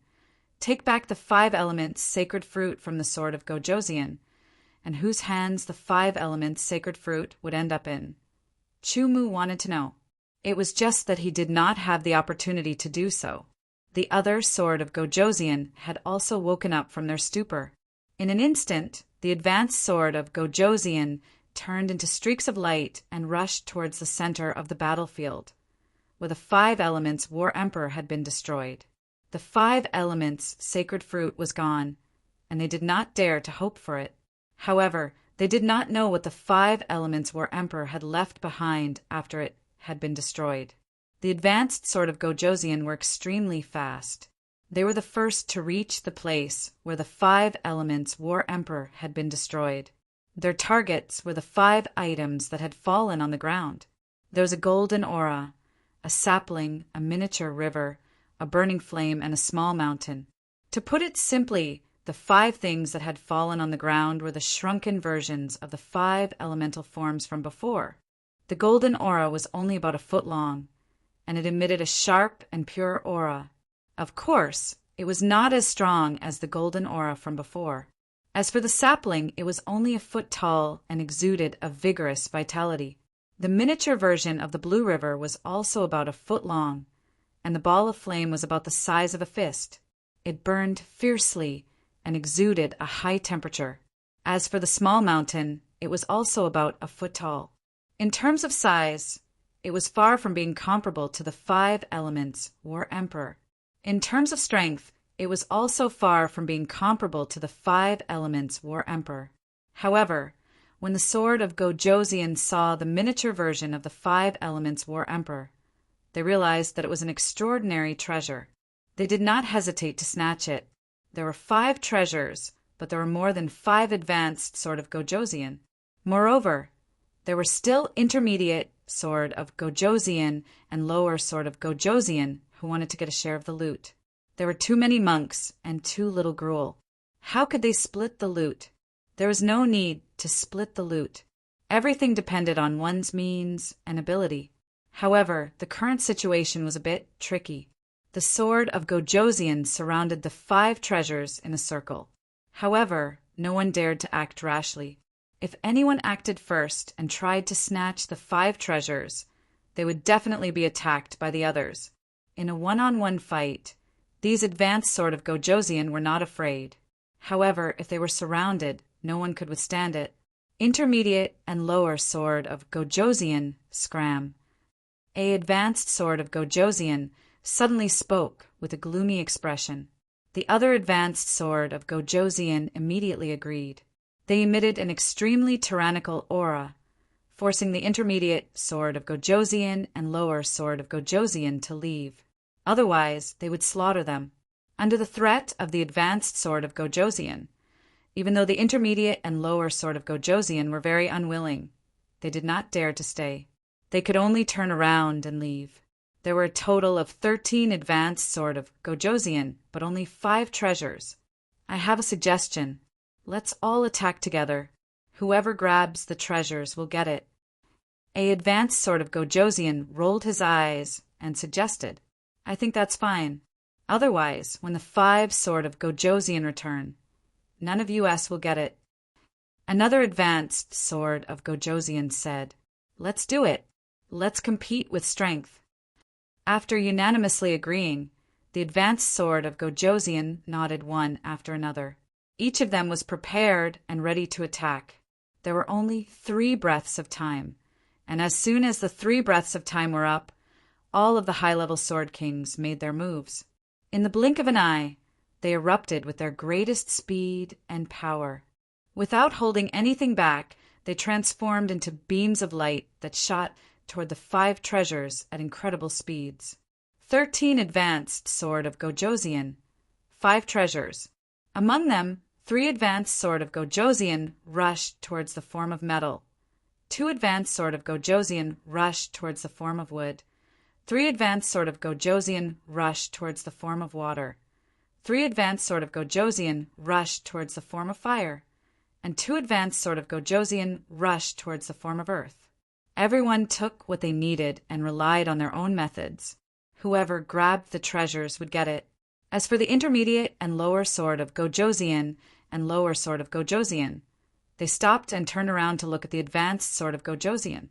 take back the 5 elements sacred fruit from the sword of Gojosian, and whose hands the 5 elements sacred fruit would end up in. Chu Mu wanted to know. It was just that he did not have the opportunity to do so. The other sword of Gojosian had also woken up from their stupor. In an instant, the advanced sword of Gojosian turned into streaks of light and rushed towards the center of the battlefield, where the 5 elements War Emperor had been destroyed. The 5 elements sacred fruit was gone, and they did not dare to hope for it. However, they did not know what the 5 elements War Emperor had left behind after it had been destroyed. The advanced sword of Gojosian were extremely fast. They were the first to reach the place where the 5 elements War Emperor had been destroyed. Their targets were the 5 items that had fallen on the ground. There was a golden aura, a sapling, a miniature river, a burning flame, and a small mountain. To put it simply, the 5 things that had fallen on the ground were the shrunken versions of the 5 elemental forms from before. The golden aura was only about a foot long, and it emitted a sharp and pure aura. Of course, it was not as strong as the golden aura from before. As for the sapling, it was only a foot tall and exuded a vigorous vitality. The miniature version of the blue river was also about a foot long, and the ball of flame was about the size of a fist. It burned fiercely and exuded a high temperature. As for the small mountain, it was also about a foot tall. In terms of size, it was far from being comparable to the 5 elements, War Emperor. In terms of strength, it was also far from being comparable to the 5 elements, War Emperor. However, when the sword of Gojoseon saw the miniature version of the 5 elements, War Emperor, they realized that it was an extraordinary treasure. They did not hesitate to snatch it. There were 5 treasures, but there were more than 5 advanced sword of Gojoseon. Moreover, there were still intermediate sword of Gojoseon and lower sword of Gojoseon who wanted to get a share of the loot. There were too many monks and too little gruel. How could they split the loot? There was no need to split the loot. Everything depended on one's means and ability. However, the current situation was a bit tricky. The sword of Gojoseon surrounded the 5 treasures in a circle. However, no one dared to act rashly. If anyone acted first and tried to snatch the 5 treasures, they would definitely be attacked by the others. In a one-on-one fight, these advanced sword of Gojoseon were not afraid. However, if they were surrounded, no one could withstand it. Intermediate and lower sword of Gojoseon scram. A advanced sword of Gojoseon suddenly spoke with a gloomy expression. The other advanced sword of Gojoseon immediately agreed. They emitted an extremely tyrannical aura, forcing the intermediate sword of Gojoseon and lower sword of Gojoseon to leave. Otherwise, they would slaughter them. Under the threat of the advanced sword of Gojoseon, even though the intermediate and lower sword of Gojoseon were very unwilling, they did not dare to stay. They could only turn around and leave. There were a total of 13 advanced sword of Gojoseon, but only 5 treasures. I have a suggestion. Let's all attack together. Whoever grabs the treasures will get it. A advanced sword of Gojoseon rolled his eyes and suggested, I think that's fine. Otherwise, when the 5 sword of Gojoseon return, none of us will get it. Another advanced sword of Gojoseon said, Let's do it. Let's compete with strength. After unanimously agreeing, the advanced sword of Gojoseon nodded one after another. Each of them was prepared and ready to attack. There were only 3 breaths of time, and as soon as the 3 breaths of time were up, all of the high-level sword kings made their moves. In the blink of an eye, they erupted with their greatest speed and power. Without holding anything back, they transformed into beams of light that shot toward the 5 treasures at incredible speeds. 13 advanced sword of Gojoseon, 5 treasures. Among them, 3 advanced sword of Gojoseon rushed towards the form of metal. 2 advanced sword of Gojoseon rushed towards the form of wood. 3 advanced sword of Gojoseon rushed towards the form of water. 3 advanced sword of Gojoseon rushed towards the form of fire. And 2 advanced sword of Gojoseon rushed towards the form of earth. Everyone took what they needed and relied on their own methods. Whoever grabbed the treasures would get it. As for the intermediate and lower sword of Gojoseon and lower sword of Gojoseon, they stopped and turned around to look at the advanced sword of Gojoseon.